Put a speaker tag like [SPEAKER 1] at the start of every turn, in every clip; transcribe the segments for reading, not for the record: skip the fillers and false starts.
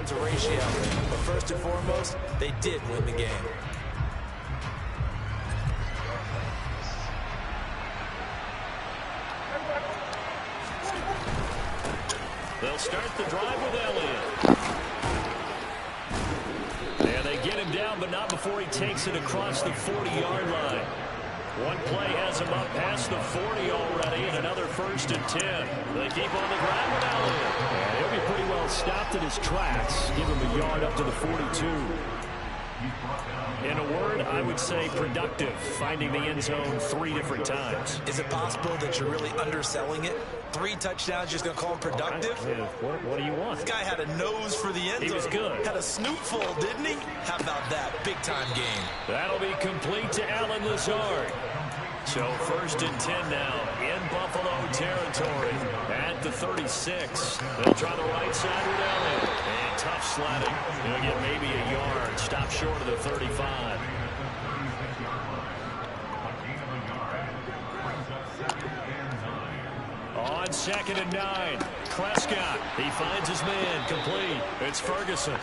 [SPEAKER 1] defensive ratio. But first and foremost, they did win the game.
[SPEAKER 2] They'll start the drive with Elliott. And they get him down, but not before he takes it across the 40-yard line. One play has him up past the 40 already, and another 1st and 10. They keep on the ground with Elliott. And he'll be pretty well stopped in his tracks. Give him a yard up to the 42. In a word, I would say productive, finding the end zone 3 different times.
[SPEAKER 1] Is it possible that you're really underselling it? 3 touchdowns, just going to call him productive?
[SPEAKER 2] What do you want?
[SPEAKER 1] This guy had a nose for the end zone.
[SPEAKER 2] He was good.
[SPEAKER 1] Had a snootful, didn't he? How about that? Big-time game.
[SPEAKER 2] That'll be complete to Allen Lazard. So 1st and 10 now in Buffalo territory at the 36. They'll try the right side with Elliott. And tough sledding. He'll get maybe a yard. Stop short of the 35. On 2nd and 9. Prescott. He finds his man. Complete. It's Ferguson.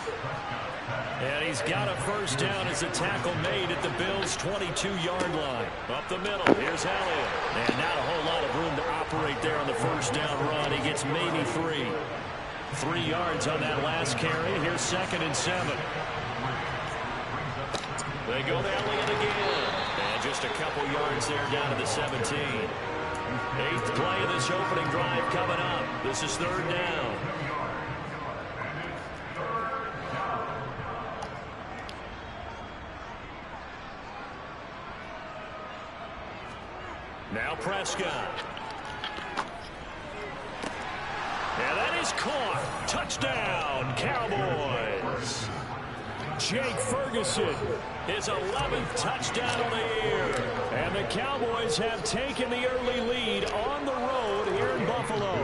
[SPEAKER 2] And he's got a 1st down as a tackle made at the Bills' 22-yard line. Up the middle, here's Elliott. And not a whole lot of room to operate there on the 1st down run. He gets maybe 3. 3 yards on that last carry. Here's 2nd and 7. They go to Elliott again. And just a couple yards there down to the 17. 8th play of this opening drive coming up. This is 3rd down. Now Prescott. And that is caught. Touchdown, Cowboys. Jake Ferguson, his 11th touchdown of the year. And the Cowboys have taken the early lead on the road here in Buffalo.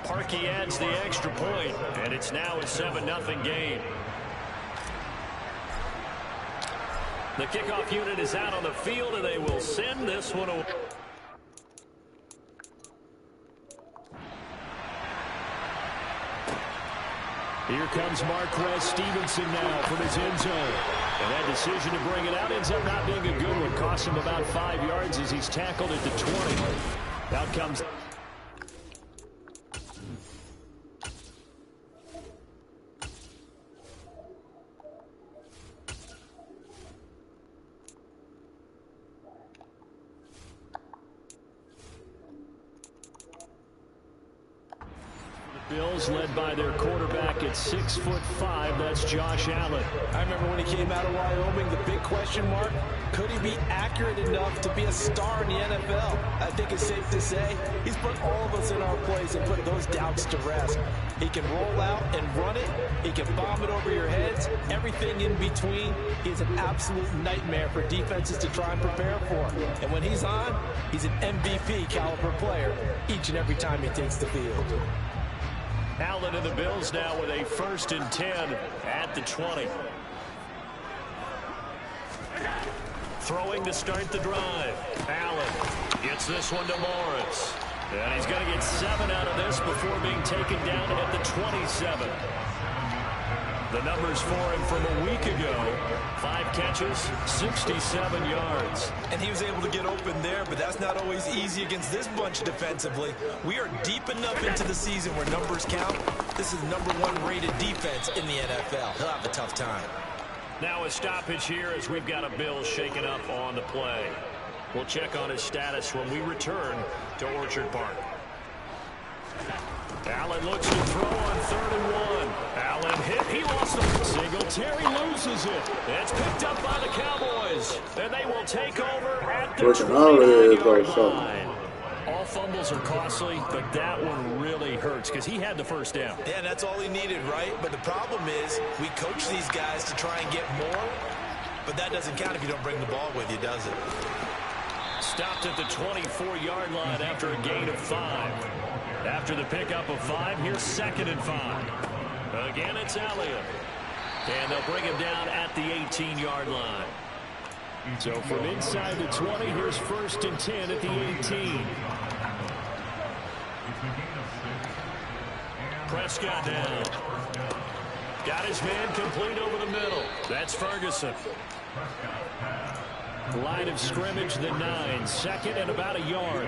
[SPEAKER 2] Parkey adds the extra point, and it's now a 7-0 game. The kickoff unit is out on the field, and they will send this one away. Here comes Marquez Stevenson now from his end zone. And that decision to bring it out ends up not being a good one. Costs him about 5 yards as he's tackled at the 20. Out comes... Bills led by their quarterback at 6'5". That's Josh Allen.
[SPEAKER 1] I remember when he came out of Wyoming, the big question mark, could he be accurate enough to be a star in the NFL? I think it's safe to say he's put all of us in our place and put those doubts to rest. He can roll out and run it. He can bomb it over your heads. Everything in between. He's an absolute nightmare for defenses to try and prepare for. And when he's on, he's an MVP caliber player each and every time he takes the field.
[SPEAKER 2] Allen and the Bills now with a 1st and 10 at the 20. Throwing to start the drive. Allen gets this one to Morris. And he's going to get 7 out of this before being taken down at the 27. The numbers for him from a week ago. 5 catches, 67 yards.
[SPEAKER 1] And he was able to get open there, but that's not always easy against this bunch defensively. We are deep enough into the season where numbers count. This is #1 rated defense in the NFL. He'll have a tough time.
[SPEAKER 2] Now a stoppage here as we've got a Bill shaken up on the play. We'll check on his status when we return to Orchard Park. Allen looks to throw on 3rd and 1. Allen hit. He lost the Singletary loses it. It's picked up by the Cowboys. And they will take over at the 29-yard line. All fumbles are costly, but that one really hurts because he had the 1st down.
[SPEAKER 1] Yeah, and that's all he needed, right? But the problem is we coach these guys to try and get more, but that doesn't count if you don't bring the ball with you, does it?
[SPEAKER 2] Stopped at the 24-yard line after a gain of 5. After the pickup of 5, here's 2nd and 5. Again, it's Elliott. And they'll bring him down at the 18-yard line. So from inside the 20, here's 1st and 10 at the 18. Prescott down. Got his man complete over the middle. That's Ferguson. Line of scrimmage, the 9. Second and about a yard.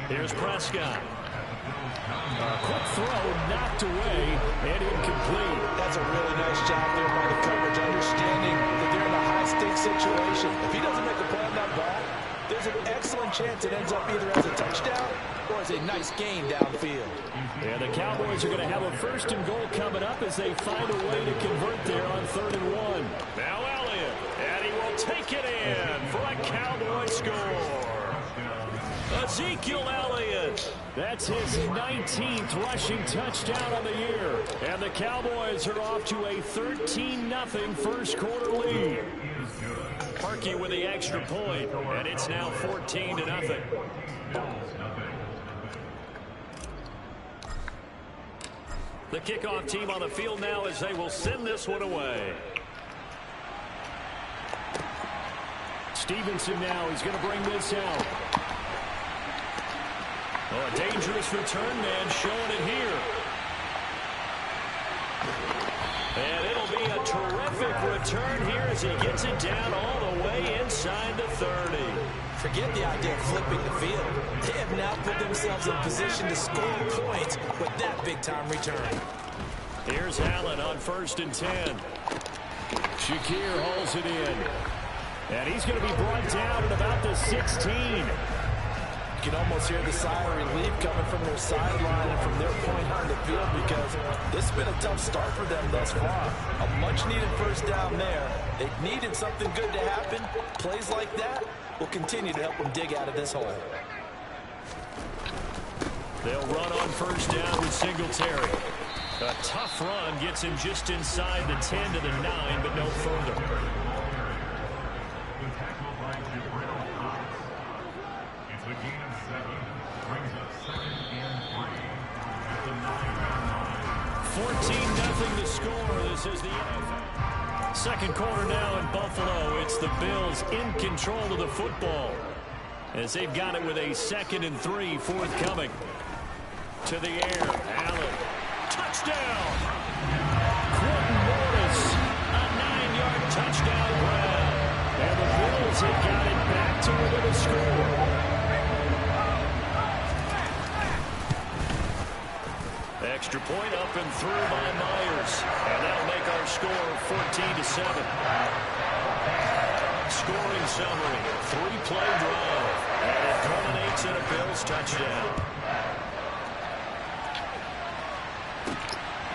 [SPEAKER 2] Here's Prescott. Quick throw, knocked away, and incomplete.
[SPEAKER 1] That's a really nice job there by the coverage, understanding that they're in a high-stakes situation. If he doesn't make a play on that ball, there's an excellent chance it ends up either as a touchdown or as a nice gain downfield.
[SPEAKER 2] Yeah, the Cowboys are going to have a first and goal coming up as they find a way to convert there on 3rd and 1. Now Elliott, and he will take it in for a Cowboy score. Ezekiel Elliott. That's his 19th rushing touchdown on the year. And the Cowboys are off to a 13-0 first quarter lead. Parkey with the extra point, and it's now 14-0. The kickoff team on the field now as they will send this one away. Stevenson now, he's going to bring this out. Oh, a dangerous return man showing it here. And it'll be a terrific return here as he gets it down all the way inside the 30.
[SPEAKER 1] Forget the idea of flipping the field. They have now put themselves in position to score points with that big-time return.
[SPEAKER 2] Here's Allen on 1st and 10. Shakir hauls it in. And he's going to be brought down at about the 16.
[SPEAKER 1] You can almost hear the sigh of relief coming from their sideline and from their point on the field because this has been a tough start for them thus far. A much-needed first down there. They needed something good to happen. Plays like that will continue to help them dig out of this hole.
[SPEAKER 2] They'll run on 1st down with Singletary. A tough run gets him just inside the 10 to the 9, but no further. 14-0 to score. This is the NFL. Second quarter now in Buffalo. It's the Bills in control of the football as they've got it with a 2nd and 3 forthcoming. To the air. Allen. Touchdown. Quentin Morris. A 9-yard touchdown grab. And the Bills have got it back to within a score. Extra point up and through by Myers. And that'll make our score 14-7. Scoring summary. 3-play drive. And it culminates in a Bills touchdown.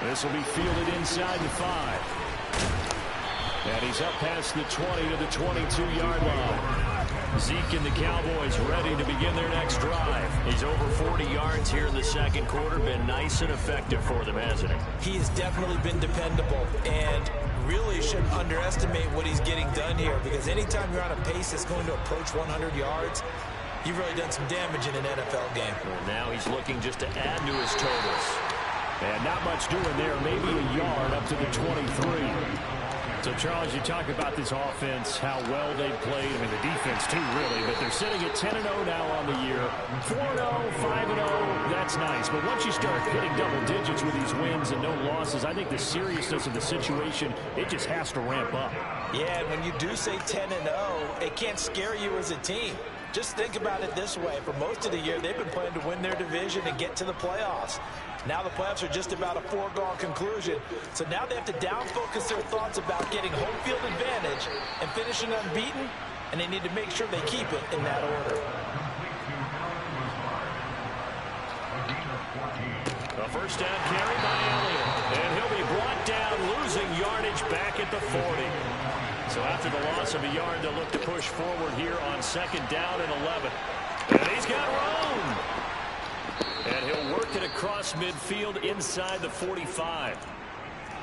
[SPEAKER 2] This will be fielded inside the 5. And he's up past the 20 to the 22-yard line. Zeke and the Cowboys ready to begin their next drive. He's over 40 yards here in the second quarter. Been nice and effective for them, hasn't he?
[SPEAKER 1] He has definitely been dependable and really shouldn't underestimate what he's getting done here because anytime you're on a pace that's going to approach 100 yards, you've really done some damage in an NFL game.
[SPEAKER 2] Well, now he's looking just to add to his totals. And not much doing there. Maybe a yard up to the 23. So, Charles, you talk about this offense, how well they've played. I mean, the defense, too, really. But they're sitting at 10-0 now on the year. 4-0, 5-0, that's nice. But once you start hitting double digits with these wins and no losses, I think the seriousness of the situation, it just has to ramp up. Yeah,
[SPEAKER 1] and when you do say 10-0, it can't scare you as a team. Just think about it this way. For most of the year, they've been playing to win their division and get to the playoffs. Now the playoffs are just about a foregone conclusion. So now they have to down-focus their thoughts about getting home field advantage and finishing unbeaten, and they need to make sure they keep it in that order.
[SPEAKER 2] A first down carry by Elliott. And he'll be brought down, losing yardage back at the 40. So after the loss of a yard, they'll look to push forward here on 2nd down and 11. And he's got room. And he'll work it across midfield inside the 45.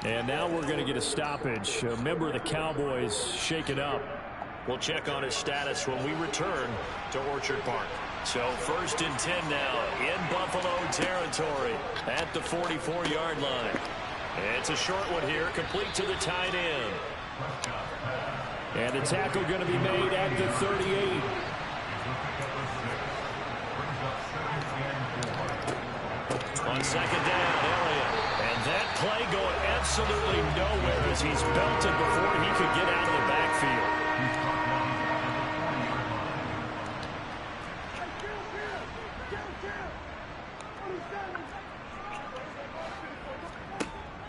[SPEAKER 2] And now we're going to get a stoppage. A member of the Cowboys shaken up. We'll check on his status when we return to Orchard Park. So 1st and 10 now in Buffalo territory at the 44-yard line. It's a short one here, complete to the tight end. And the tackle going to be made at the 38. On 2nd down, Elliott. And then absolutely nowhere as he's belted before he could get out of the backfield.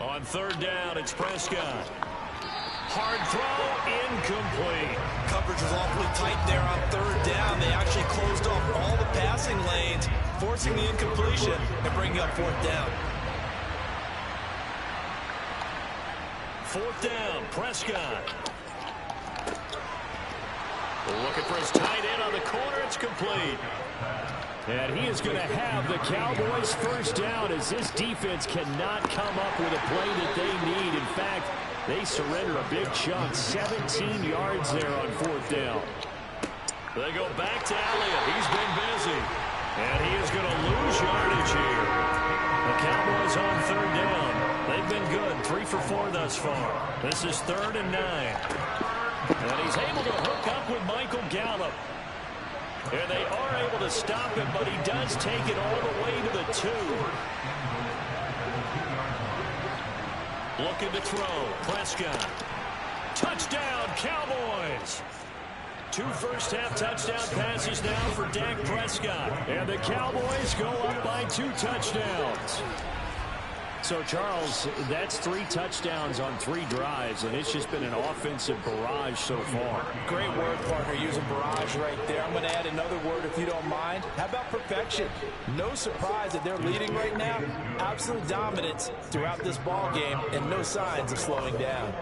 [SPEAKER 2] On third down, it's Prescott. Hard throw, incomplete.
[SPEAKER 1] Coverage was awfully tight there on third down. They actually closed off all the passing lanes, forcing the incompletion and bringing up fourth down.
[SPEAKER 2] Fourth down, Prescott. Looking for his tight end on the corner. It's complete. And he is going to have the Cowboys first down as this defense cannot come up with a play that they need. In fact, they surrender a big chunk, 17 yards there on fourth down. They go back to Elliott. He's been busy. And he is going to lose yardage here. The Cowboys on third down. They've been good, 3 for 4 thus far. This is 3rd and 9. And he's able to hook up with Michael Gallup. And they are able to stop him, but he does take it all the way to the 2. Looking to throw. Prescott. Touchdown, Cowboys. 2 first-half touchdown passes now for Dak Prescott. And the Cowboys go up by 2 touchdowns. So, Charles, that's 3 touchdowns on 3 drives, and it's just been an offensive barrage so far.
[SPEAKER 1] Great word, partner, using barrage right there. I'm going to add another word if you don't mind. How about perfection? No surprise that they're leading right now. Absolute dominance throughout this ball game and no signs of slowing down.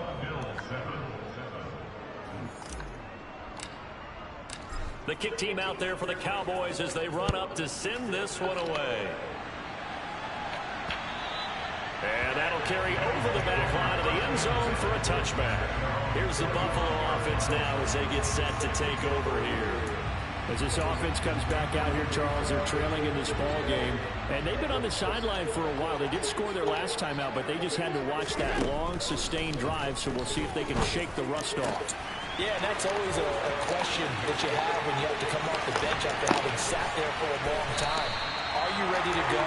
[SPEAKER 2] The kick team out there for the Cowboys as they run up to send this one away. And that'll carry over the back line of the end zone for a touchback. Here's the Buffalo offense now as they get set to take over here.
[SPEAKER 3] As this offense comes back out here, Charles, they're trailing in this ball game. And they've been on the sideline for a while. They did score their last time out, but they just had to watch that long, sustained drive. So we'll see if they can shake the rust off.
[SPEAKER 1] Yeah, and that's always a question that you have when you have to come off the bench after having sat there for a long time. Are you ready to go?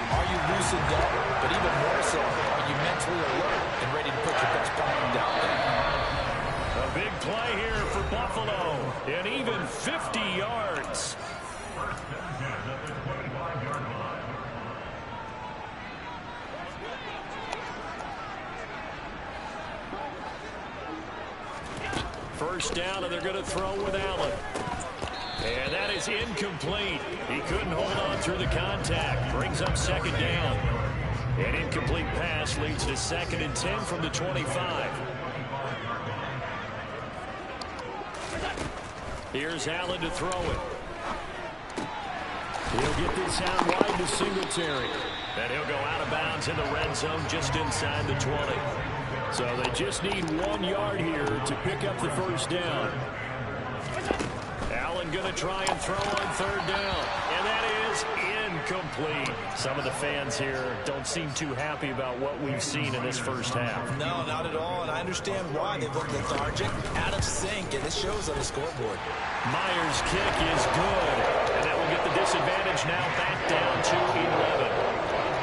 [SPEAKER 1] Are you loosened up? But even more so, are you mentally alert and ready to put your best product out there?
[SPEAKER 2] A big play here for Buffalo. And even 50 yards. First down, and they're going to throw with Allen. And that is incomplete. He couldn't hold on through the contact. Brings up second down. An incomplete pass leads to 2nd and 10 from the 25. Here's Allen to throw it.
[SPEAKER 3] He'll get this out wide to Singletary.
[SPEAKER 2] And he'll go out of bounds in the red zone just inside the 20.
[SPEAKER 3] So they just need 1 yard here to pick up the first down.
[SPEAKER 2] Allen going to try and throw on third down. And that is incomplete. Some of the fans here don't seem too happy about what we've seen in this first half.
[SPEAKER 1] No, not at all, and I understand why. They've looked lethargic, out of sync, and it shows on the scoreboard.
[SPEAKER 2] Myers' kick is good, and that will get the disadvantage now back down to 11.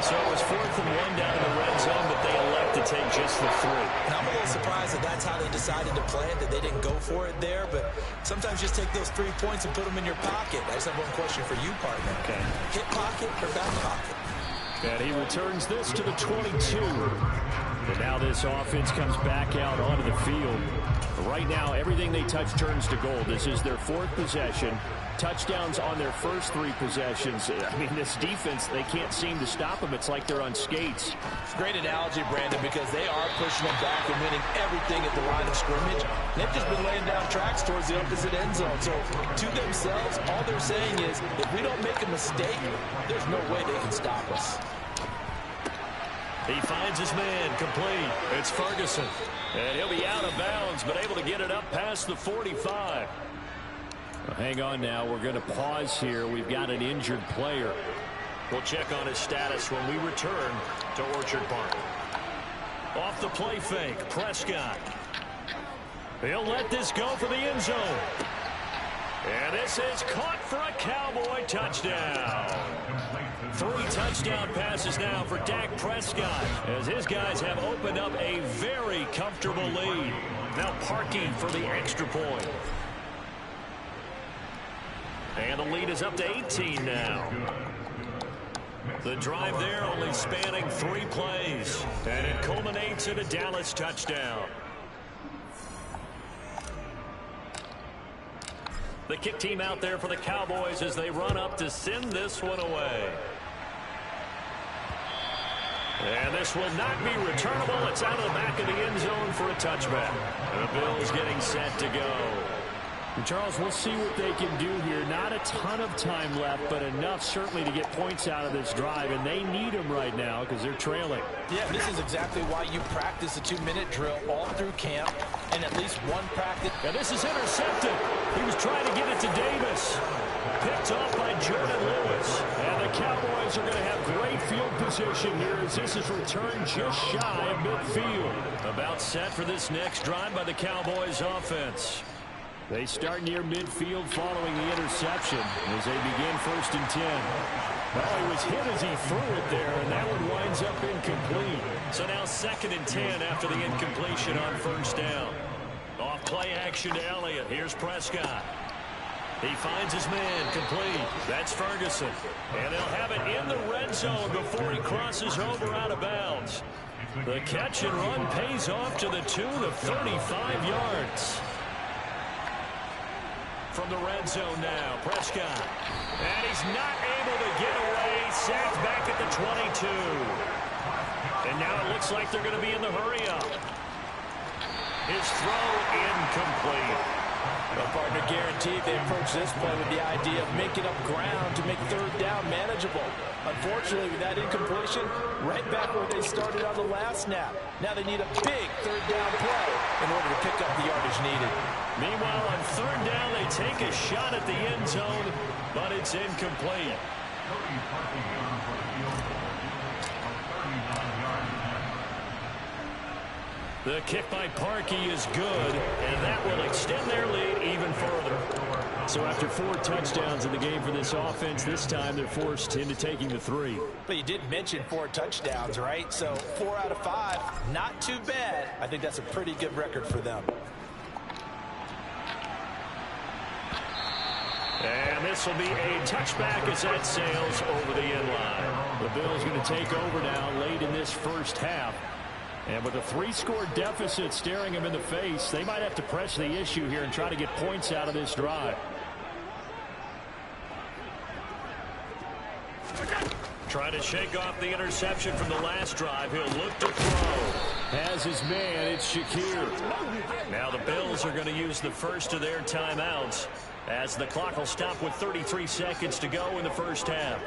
[SPEAKER 2] So it was 4th and 1 down in the red zone, but they elect to take just the 3.
[SPEAKER 1] And I'm a little surprised that that's how they decided to play it, that they didn't go for it there, but sometimes just take those 3 points and put them in your pocket. I just have one question for you, partner.
[SPEAKER 3] Okay.
[SPEAKER 1] Hip pocket or back pocket?
[SPEAKER 3] And he returns this to the 22. And now this offense comes back out onto the field. Right now, everything they touch turns to gold. This is their 4th possession. Touchdowns on their first 3 possessions. I mean, this defense, they can't seem to stop them. It's like they're on skates.
[SPEAKER 1] Great analogy, Brandon, because they are pushing them back and winning everything at the line of scrimmage. They've just been laying down tracks towards the opposite end zone. So to themselves, all they're saying is, if we don't make a mistake, there's no way they can stop us.
[SPEAKER 2] He finds his man complete. It's Ferguson. And he'll be out of bounds, but able to get it up past the 45.
[SPEAKER 3] Well, hang on now. We're going to pause here. We've got an injured player.
[SPEAKER 2] We'll check on his status when we return to Orchard Park. Off the play fake, Prescott. He'll let this go for the end zone. And this is caught for a Cowboy touchdown. 3 touchdown passes now for Dak Prescott, as his guys have opened up a very comfortable lead. Now Parkey for the extra point. And the lead is up to 18 now. The drive there only spanning 3 plays, and it culminates in a Dallas touchdown. The kick team out there for the Cowboys as they run up to send this one away. And this will not be returnable. It's out of the back of the end zone for a touchback. The Bills getting set to go.
[SPEAKER 3] And Charles, we'll see what they can do here. Not a ton of time left, but enough certainly to get points out of this drive, and they need them right now because they're trailing.
[SPEAKER 1] Yeah, this is exactly why you practice a 2-minute drill all through camp and at least one practice.
[SPEAKER 2] And this is intercepted. He was trying to get it to Davis. Picked off by Jordan Lewis.
[SPEAKER 3] And the Cowboys are going to have great field position here as this is returned just shy of midfield.
[SPEAKER 2] About set for this next drive by the Cowboys offense.
[SPEAKER 3] They start near midfield following the interception as they begin 1st and 10. Well, he was hit as he threw it there, and that one winds up incomplete.
[SPEAKER 2] So now 2nd and 10 after the incompletion on 1st down. Off play action to Elliott. Here's Prescott. He finds his man complete. That's Ferguson. And they'll have it in the red zone before he crosses over out of bounds. The catch and run pays off to the tune of 35 yards. From the red zone now, Prescott. And he's not able to get away. Sacked back at the 22. And now it looks like they're going to be in the hurry-up. His throw incomplete.
[SPEAKER 1] Well, partner, guaranteed they approach this play with the idea of making up ground to make 3rd down manageable. Unfortunately, with that incompletion, right back where they started on the last snap. Now they need a big 3rd down play in order to pick up the yardage needed.
[SPEAKER 2] Meanwhile, on 3rd down, they take a shot at the end zone, but it's incomplete. The kick by Parkey is good, and that will extend their lead even further.
[SPEAKER 3] So after 4 touchdowns in the game for this offense, this time they're forced into taking the 3.
[SPEAKER 1] But you did mention 4 touchdowns, right? So 4 out of 5, not too bad. I think that's a pretty good record for them.
[SPEAKER 2] And this will be a touchback as that sails over the end line.
[SPEAKER 3] The Bills going to take over now late in this 1st half. And with a 3-score deficit staring them in the face, they might have to press the issue here and try to get points out of this drive.
[SPEAKER 2] Trying to shake off the interception from the last drive. He'll look to throw.
[SPEAKER 3] Has his man, it's Shakir.
[SPEAKER 2] Now the Bills are going to use the first of their timeouts as the clock will stop with 33 seconds to go in the 1st half.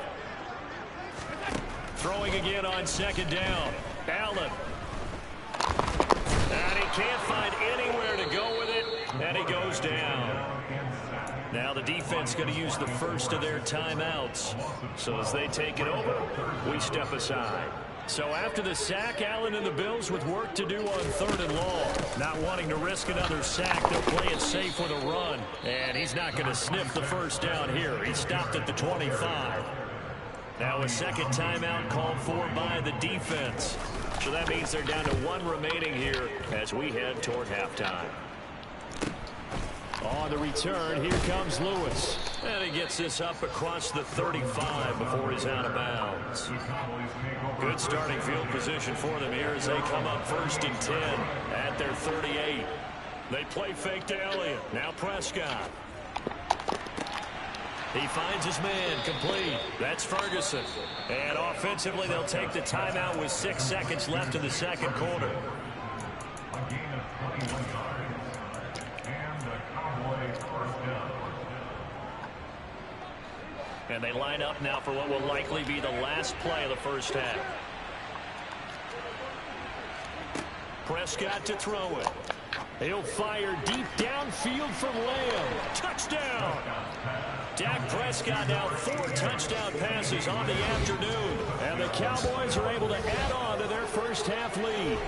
[SPEAKER 2] Throwing again on 2nd down. Allen. And he can't find anywhere to go with it, and he goes down. Now the defense going to use the first of their timeouts. So as they take it over, we step aside. So after the sack, Allen and the Bills with work to do on 3rd and long. Not wanting to risk another sack, they'll play it safe with a run. And he's not going to sniff the 1st down here. He stopped at the 25. Now a 2nd timeout called for by the defense. So that means they're down to 1 remaining here as we head toward halftime.
[SPEAKER 3] On the return, here comes Lewis.
[SPEAKER 2] And he gets this up across the 35 before he's out of bounds. Good starting field position for them here as they come up 1st and 10 at their 38. They play fake to Elliott. Now Prescott. He finds his man complete. That's Ferguson. And offensively, they'll take the timeout with 6 seconds left in the 2nd quarter. And they line up now for what will likely be the last play of the 1st half. Prescott to throw it.
[SPEAKER 3] He'll fire deep downfield from Lamb.
[SPEAKER 2] Touchdown! Dak Prescott now 4 touchdown passes on the afternoon.
[SPEAKER 3] And the Cowboys are able to add on to their 1st half lead.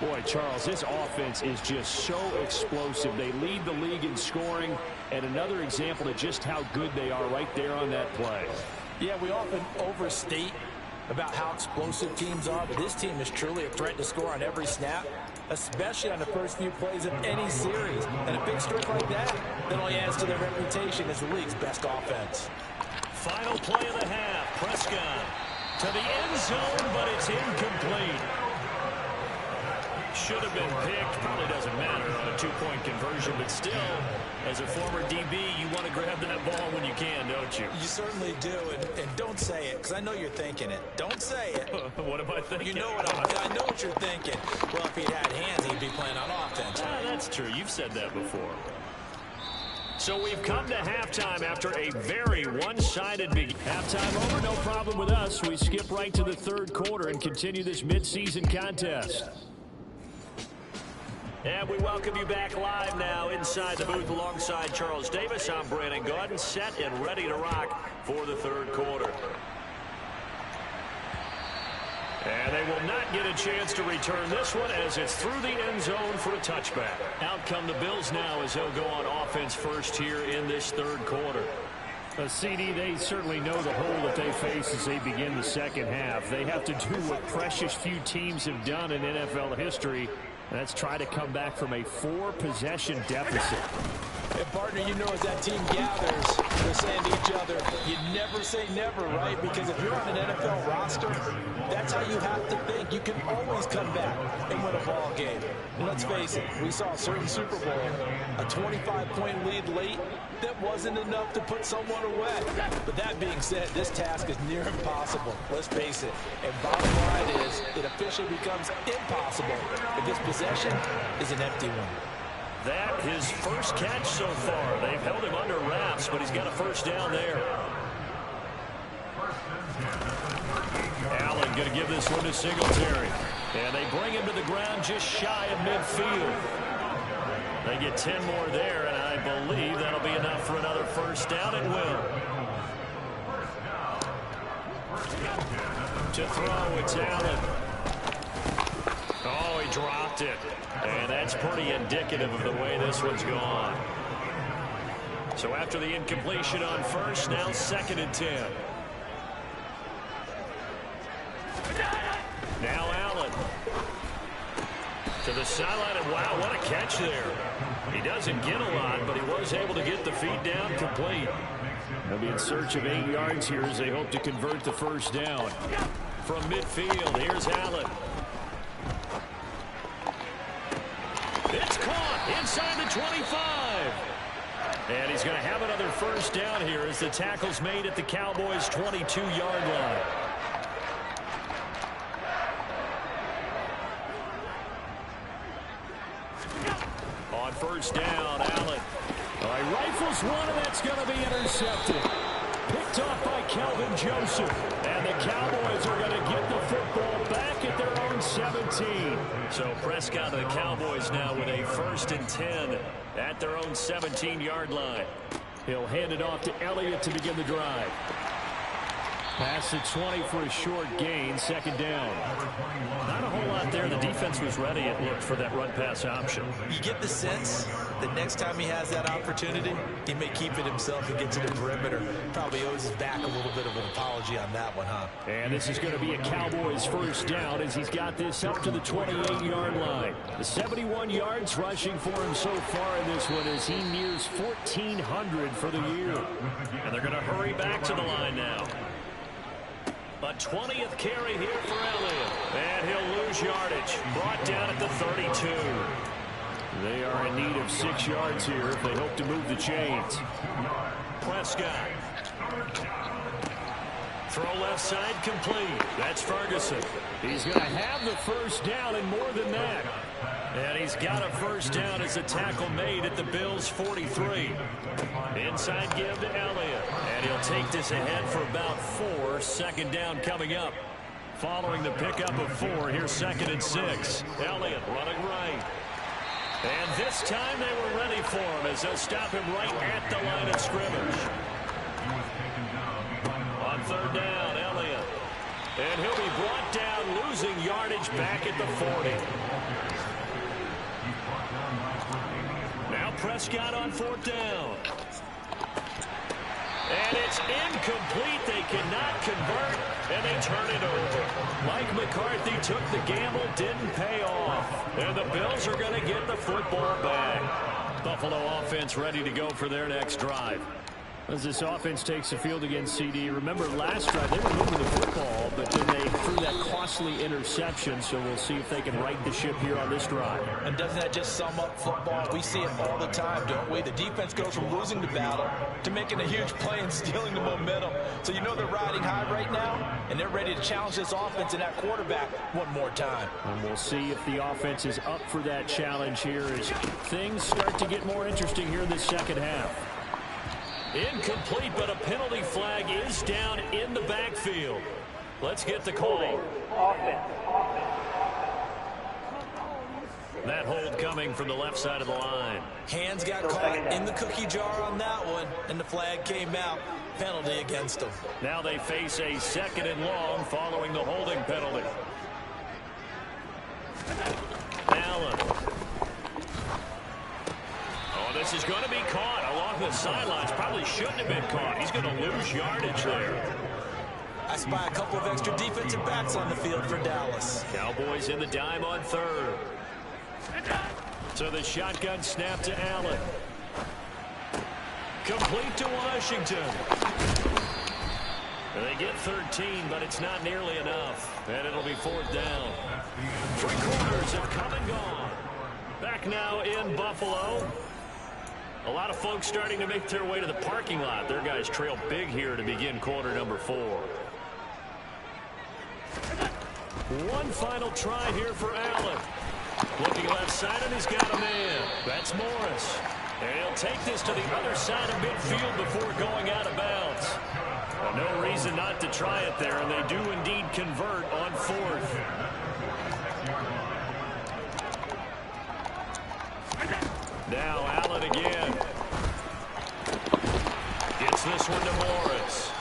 [SPEAKER 3] Boy, Charles, this offense is just so explosive. They lead the league in scoring, and another example of just how good they are right there on that play.
[SPEAKER 1] Yeah, we often overstate about how explosive teams are, but this team is truly a threat to score on every snap, especially on the first few plays of any series. And a big streak like that only adds to their reputation as the league's best offense.
[SPEAKER 2] Final play of the half. Prescott to the end zone, but it's incomplete. Should have been picked. Probably doesn't matter on a two-point conversion, but still, as a former DB, you want to grab that ball when you can, don't you?
[SPEAKER 1] You certainly do, and don't say it, because I know you're thinking it. Don't say it.
[SPEAKER 2] What am I thinking?
[SPEAKER 1] You know what I know what you're thinking. Well, if he'd had hands, he'd be playing on offense.
[SPEAKER 2] That's true. You've said that before. So we've come to halftime after a very one-sided beginning.
[SPEAKER 3] Halftime over, no problem with us. We skip right to the third quarter and continue this midseason contest.
[SPEAKER 2] And we welcome you back live now inside the booth alongside Charles Davis. I'm Brandon Gaudin, set and ready to rock for the third quarter. And they will not get a chance to return this one as it's through the end zone for a touchback. Out come the Bills now as they'll go on offense first here in this third quarter.
[SPEAKER 3] CD, they certainly know the hole that they face as they begin the second half. They have to do what precious few teams have done in NFL history. That's try to come back from a 4-possession deficit.
[SPEAKER 1] And partner, you know, as that team gathers, they're saying to each other, you never say never, right? Because if you're on an NFL roster, that's how you have to think. You can always come back and win a ball game. And let's face it, we saw a certain Super Bowl, a 25-point lead late, that wasn't enough to put someone away. But that being said, this task is near impossible. Let's face it. And bottom line is, it officially becomes impossible if this possession is an empty one.
[SPEAKER 2] That his first catch so far. They've held him under wraps, but he's got a first down there. Allen going to give this one to Singletary. And they bring him to the ground just shy of midfield. They get 10 more there, and I believe that'll be enough for another first down. It will. To throw, it's Allen. Oh, he dropped it. And that's pretty indicative of the way this one's gone. So after the incompletion on first, now 2nd and 10. Now Allen. To the sideline, and wow, what a catch there. He doesn't get a lot, but he was able to get the feet down complete.
[SPEAKER 3] They'll be in search of 8 yards here as they hope to convert the first down.
[SPEAKER 2] From midfield, here's Allen. It's caught inside the 25. And he's going to have another first down here as the tackle's made at the Cowboys' 22-yard line. On first down, Allen.
[SPEAKER 3] He rifles one, and that's going to be intercepted. Picked off by Kelvin Joseph. And the Cowboys are going to get the football back at their own 17.
[SPEAKER 2] So Prescott and the Cowboys now with a 1st and 10 at their own 17-yard line.
[SPEAKER 3] He'll hand it off to Elliott to begin the drive. Pass at 20 for a short gain, 2nd down.
[SPEAKER 2] Not a whole lot there. The defense was ready, it looked, for that run-pass option.
[SPEAKER 1] You get the sense that next time he has that opportunity, he may keep it himself and get to the perimeter. Probably owes his back a little bit of an apology on that one, huh?
[SPEAKER 3] And this is going to be a Cowboys first down as he's got this up to the 28-yard line. The 71 yards rushing for him so far in this one as he nears 1,400 for the year.
[SPEAKER 2] And they're going to hurry back to the line now. A 20th carry here for Elliott. And he'll lose yardage. Brought down at the 32.
[SPEAKER 3] They are in need of 6 yards here if they hope to move the chains.
[SPEAKER 2] Prescott. Throw left side complete. That's Ferguson.
[SPEAKER 3] He's going to have the first down and more than that.
[SPEAKER 2] And he's got a first down as a tackle made at the Bills' 43. Inside give to Elliott. And he'll take this ahead for about 4. 2nd down coming up. Following the pickup of 4, here's 2nd and 6. Elliott running right. And this time they were ready for him as they'll stop him right at the line of scrimmage. On 3rd down, Elliott. And he'll be brought down, losing yardage back at the 40. Now Prescott on 4th down. And it's incomplete. They cannot convert, and they turn it over. Mike McCarthy took the gamble, didn't pay off. And the Bills are going to get the football back. Buffalo offense ready to go for their next drive. As this offense takes the field against CD, remember last drive they were moving the football, but then they threw that costly interception, so we'll see if they can right the ship here on this drive.
[SPEAKER 1] And doesn't that just sum up football? We see it all the time, don't we? The defense goes from losing the battle to making a huge play and stealing the momentum. So you know they're riding high right now, and they're ready to challenge this offense and that quarterback one more time.
[SPEAKER 3] And we'll see if the offense is up for that challenge here as things start to get more interesting here in the second half. Incomplete, but a penalty flag is down in the backfield. Let's get the call. That hold coming from the left side of the line.
[SPEAKER 1] Hands got caught in the cookie jar on that one, and the flag came out. Penalty against them.
[SPEAKER 2] Now they face a 2nd and long following the holding penalty. Allen. This is going to be caught along the sidelines. Probably shouldn't have been caught. He's going to lose yardage there.
[SPEAKER 1] I spy a couple of extra defensive backs on the field for Dallas.
[SPEAKER 2] Cowboys in the dime on 3rd. So the shotgun snap to Allen. Complete to Washington. They get 13, but it's not nearly enough. And it'll be 4th down. 3 quarters have come and gone. Back now in Buffalo. A lot of folks starting to make their way to the parking lot. Their guys trail big here to begin quarter number 4. One final try here for Allen. Looking left side, and he's got a man. That's Morris. And he'll take this to the other side of midfield before going out of bounds. Well, no reason not to try it there, and they do indeed convert on 4th. Now Allen again. Gets this one to Morris.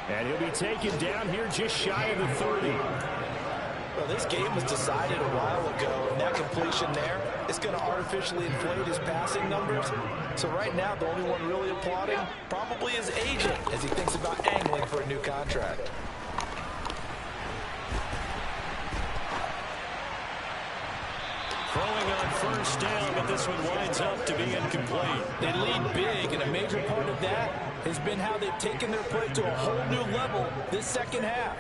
[SPEAKER 3] And he'll be taken down here just shy of the 30.
[SPEAKER 1] Well, this game was decided a while ago, and that completion there is going to artificially inflate his passing numbers. So right now, the only one really applauding probably his agent as he thinks about angling for a new contract.
[SPEAKER 2] Throwing on 1st down, but this one winds up to be incomplete.
[SPEAKER 1] They lead big, and a major part of that has been how they've taken their play to a whole new level this second half.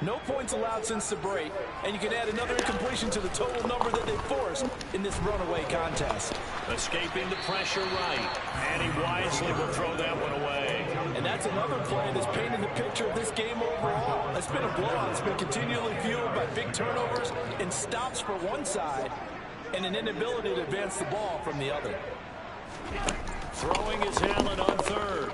[SPEAKER 1] No points allowed since the break, and you can add another incompletion to the total number that they forced in this runaway contest.
[SPEAKER 2] Escaping the pressure right, and he wisely will throw that one away.
[SPEAKER 1] And that's another play that's painted the picture of this game overall. It's been a blowout. It's been continually fueled by big turnovers and stops for one side and an inability to advance the ball from the other.
[SPEAKER 2] Throwing is Allen on 3rd.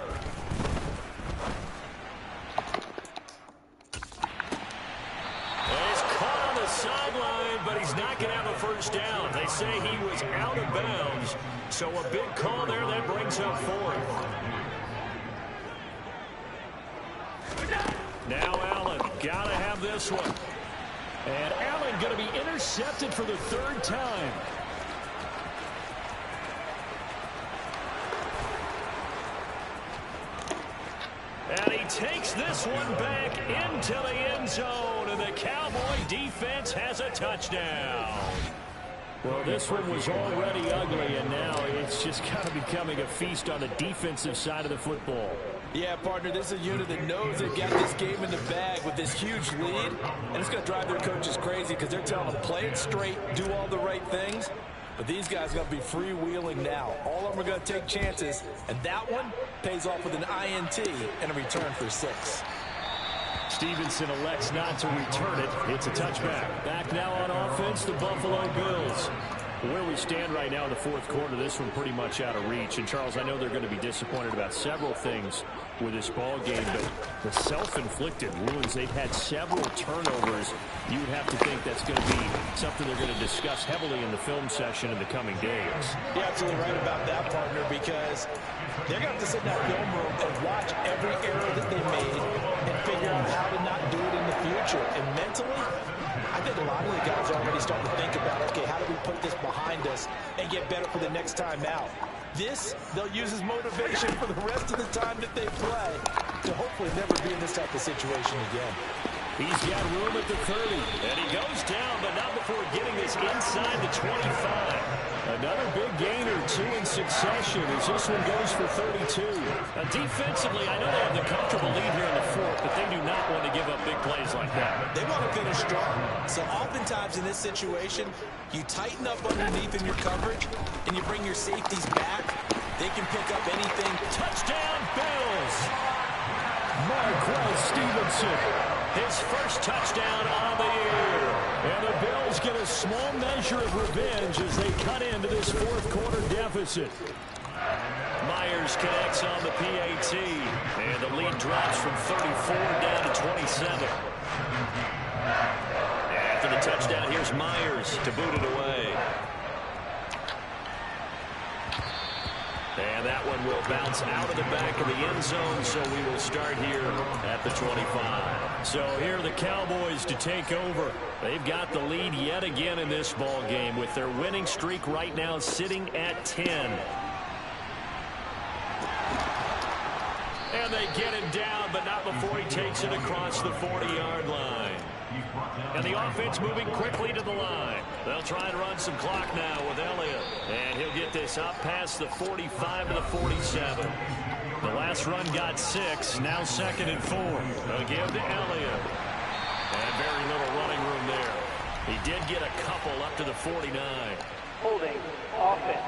[SPEAKER 2] He's caught on the sideline, but he's not going to have a 1st down. They say he was out of bounds, so a big call there that brings up 4th. Now Allen, got to have this one. And Allen going to be intercepted for the 3rd time. And he takes this one back into the end zone, and the Cowboy defense has a touchdown. Well, this one was already ugly, and now it's just kind of becoming a feast on the defensive side of the football.
[SPEAKER 1] Yeah, partner, this is a unit that knows they've got this game in the bag with this huge lead, and it's going to drive their coaches crazy because they're telling them play it straight, do all the right things. But these guys are going to be freewheeling now. All of them are going to take chances, and that one pays off with an INT and a return for 6.
[SPEAKER 3] Stevenson elects not to return it. It's a touchback. Back now on offense, the Buffalo Bills. Where we stand right now in the 4th quarter, this one pretty much out of reach. And, Charles, I know they're going to be disappointed about several things with this ball game, but the self-inflicted wounds, they've had several turnovers. You would have to think that's going to be something they're going to discuss heavily in the film session in the coming days.
[SPEAKER 1] You're absolutely right about that, partner, because they're going to have to sit in that film room and watch every error that they made and figure out how to not do it in the future. And mentally, I think a lot of the guys are already starting to think about, okay, how do we put this behind us and get better for the next time out? This, they'll use as motivation for the rest of the time that they play to hopefully never be in this type of situation again.
[SPEAKER 3] He's got room at the 30, and he goes down, but not before getting this inside the 25. Another big gain or two in succession as this one goes for 32. Now, defensively, I know they have the comfortable lead here in the fourth, but they do not want to give up big plays like that.
[SPEAKER 1] They want to finish strong. So oftentimes in this situation, you tighten up underneath in your coverage, and you bring your safeties back. They can pick up anything.
[SPEAKER 2] Touchdown, Bills!
[SPEAKER 3] Marquez Stevenson.
[SPEAKER 2] His first touchdown on the year.
[SPEAKER 3] And the Bills get a small measure of revenge as they cut into this fourth quarter deficit.
[SPEAKER 2] Myers connects on the PAT. And the lead drops from 34 down to 27. After the touchdown, here's Myers to boot it away. And that one will bounce out of the back of the end zone, so we will start here at the 25.
[SPEAKER 3] So here are the Cowboys to take over. They've got the lead yet again in this ball game with their winning streak right now sitting at 10. And they get him down, but not before he takes it across the 40-yard line. And the offense moving quickly to the line. They'll try and run some clock now with Elliott. And he'll get this up past the 45 to the 47. The last run got 6. Now 2nd and 4. They'll give to Elliott. And very little running room there. He did get a couple up to the 49.
[SPEAKER 4] Holding offense.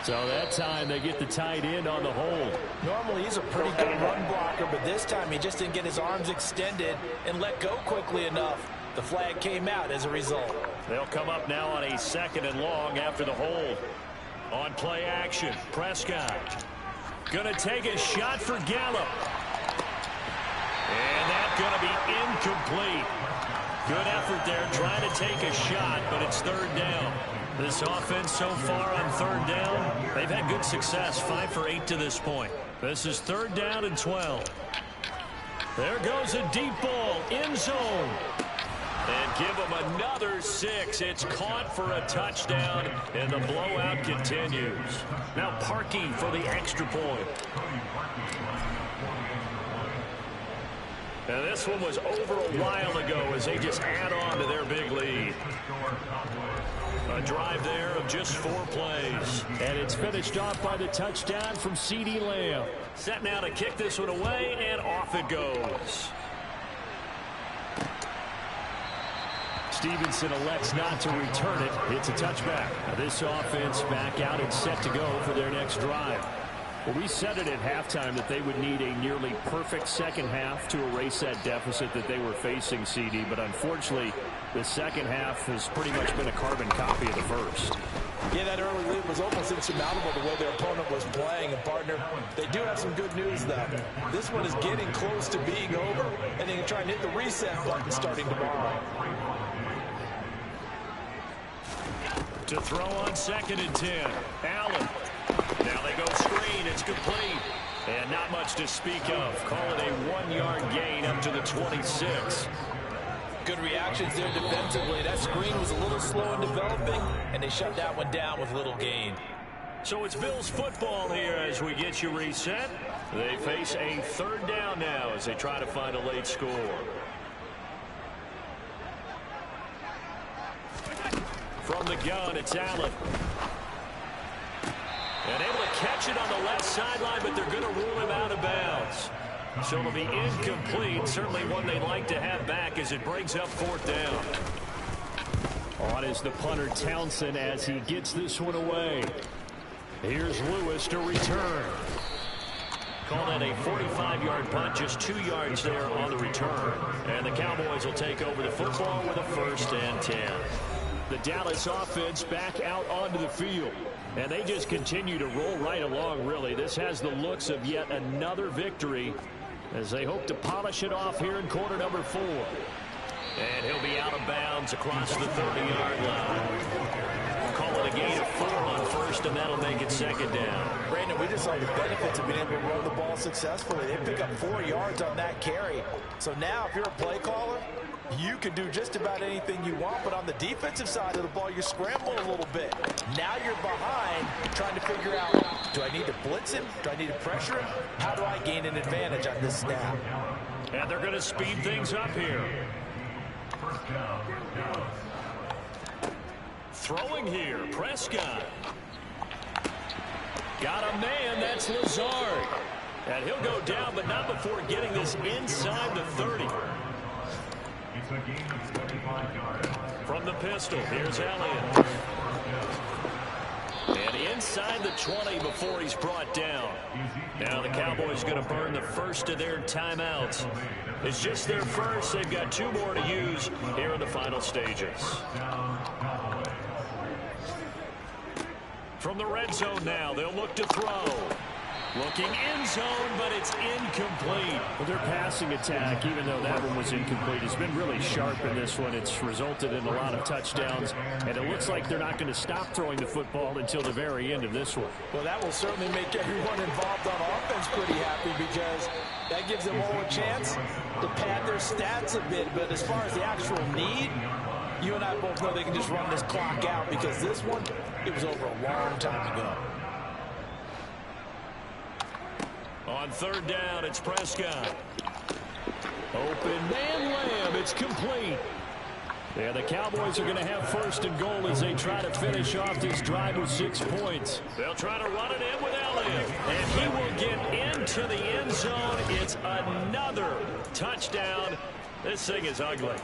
[SPEAKER 3] So that time they get the tight end on the hold.
[SPEAKER 1] Normally he's a pretty good run blocker, but this time he just didn't get his arms extended and let go quickly enough. The flag came out as a result.
[SPEAKER 3] They'll come up now on a 2nd and long after the hold. On play action, Prescott. Gonna take a shot for Gallup. And that's gonna be incomplete. Good effort there trying to take a shot, but it's 3rd down. This offense so far on 3rd down, they've had good success, 5 for 8 to this point. This is 3rd down and 12. There goes a deep ball, end zone. And give them another 6. It's caught for a touchdown, and the blowout continues. Now Parkey for the extra point. And this one was over a while ago as they just add on to their big lead. A drive there of just 4 plays. And it's finished off by the touchdown from CeeDee Lamb. Set now to kick this one away, and off it goes. Stevenson elects not to return it. It's a touchback. Now this offense back out and set to go for their next drive. Well, we said it at halftime that they would need a nearly perfect second half to erase that deficit that they were facing, CD. But unfortunately, the second half has pretty much been a carbon copy of the first.
[SPEAKER 1] Yeah, that early lead was almost insurmountable the way their opponent was playing. And, partner, they do have some good news, though. This one is getting close to being over, and they can try and hit the reset button starting tomorrow.
[SPEAKER 2] To throw on 2nd and 10. Allen. Now they go screen. It's complete. And not much to speak of. Call it a 1-yard gain up to the 26.
[SPEAKER 1] Good reactions there defensively. That screen was a little slow in developing, and they shut that one down with little gain.
[SPEAKER 2] So it's Bills football here as we get you reset. They face a 3rd down now as they try to find a late score. From the gun, it's Allen. And able to catch it on the left sideline, but they're going to rule him out of bounds. So it'll be incomplete. Certainly one they'd like to have back as it brings up 4th down.
[SPEAKER 3] On is the punter Townsend as he gets this one away. Here's Lewis to return.
[SPEAKER 2] Call that a 45-yard punt, just 2 yards there on the return. And the Cowboys will take over the football with a 1st and 10.
[SPEAKER 3] The Dallas offense back out onto the field. And they just continue to roll right along, really. This has the looks of yet another victory as they hope to polish it off here in quarter number 4.
[SPEAKER 2] And he'll be out of bounds across the 30-yard line. Call it a gain of 4 on first, and that'll make it second down.
[SPEAKER 1] Brandon, we just saw the benefits of being able to run the ball successfully. They pick up 4 yards on that carry. So now if you're a play caller, you can do just about anything you want, but on the defensive side of the ball, you're scrambling a little bit. Now you're behind, trying to figure out, do I need to blitz him? Do I need to pressure him? How do I gain an advantage on this snap?
[SPEAKER 2] And they're going to speed things up here. Throwing here, Prescott. Got a man, that's Lazard. And he'll go down, but not before getting this inside the 30. From the pistol, here's Elliott. And inside the 20 before he's brought down. Now the Cowboys going to burn the first of their timeouts. It's just their first. They've got 2 more to use here in the final stages. From the red zone now, they'll look to throw. Looking end zone, but it's incomplete.
[SPEAKER 3] Well, their passing attack, even though that one was incomplete, has been really sharp in this one. It's resulted in a lot of touchdowns, and it looks like they're not going to stop throwing the football until the very end of this one.
[SPEAKER 1] Well, that will certainly make everyone involved on offense pretty happy, because that gives them all a chance to pad their stats a bit. But as far as the actual need, you and I both know they can just run this clock out, because this one, it was over a long time ago.
[SPEAKER 2] On third down, it's Prescott.
[SPEAKER 3] Open man, Lamb. It's complete. Yeah, the Cowboys are going to have first and goal as they try to finish off this drive with 6 points.
[SPEAKER 2] They'll try to run it in with Elliott. And he will get into the end zone. It's another touchdown. This thing is ugly.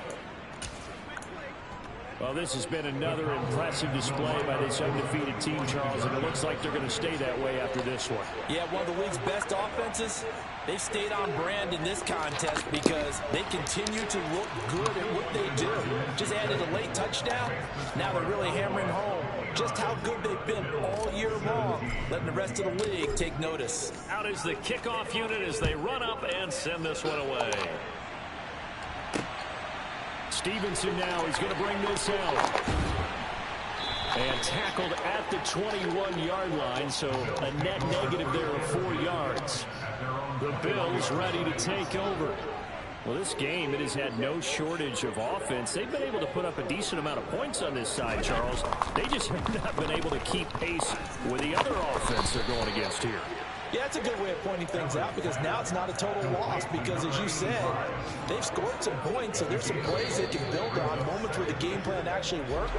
[SPEAKER 3] Well, this has been another impressive display by this undefeated team, Charles, and it looks like they're going to stay that way after this one.
[SPEAKER 1] Yeah, one of the league's best offenses. They've stayed on brand in this contest because they continue to look good at what they do. Just added a late touchdown. Now they're really hammering home just how good they've been all year long, letting the rest of the league take notice.
[SPEAKER 2] Out is the kickoff unit as they run up and send this one away.
[SPEAKER 3] Stevenson now is going to bring this out. And tackled at the 21-yard line, so a net negative there of 4 yards. The Bills ready to take over. Well, this game, it has had no shortage of offense. They've been able to put up a decent amount of points on this side, Charles. They just have not been able to keep pace with the other offense they're going against here.
[SPEAKER 1] Yeah, that's a good way of pointing things out, because now it's not a total loss, because as you said, they've scored some points, so there's some plays they can build on, moments where the game plan actually worked.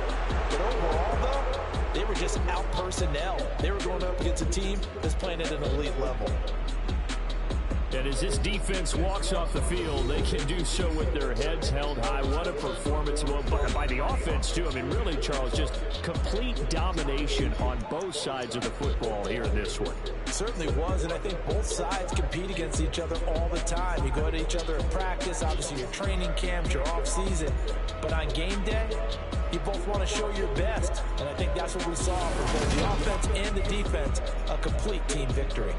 [SPEAKER 1] But overall, though, they were just out personnel. They were going up against a team that's playing at an elite level.
[SPEAKER 3] And as this defense walks off the field, they can do so with their heads held high. What a performance by the offense, too. I mean, really, Charles, just complete domination on both sides of the football here in this one.
[SPEAKER 1] Certainly was, and I think both sides compete against each other all the time. You go at each other in practice, obviously your training camps, your off-season. But on game day, you both want to show your best. And I think that's what we saw from both the offense and the defense, a complete team victory.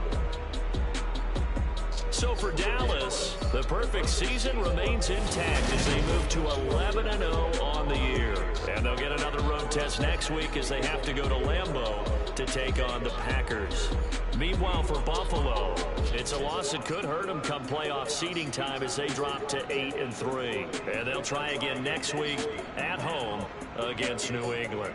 [SPEAKER 2] So for Dallas, the perfect season remains intact as they move to 11-0 on the year. And they'll get another road test next week as they have to go to Lambeau to take on the Packers. Meanwhile, for Buffalo, it's a loss that could hurt them come playoff seeding time as they drop to 8-3. And they'll try again next week at home against New England.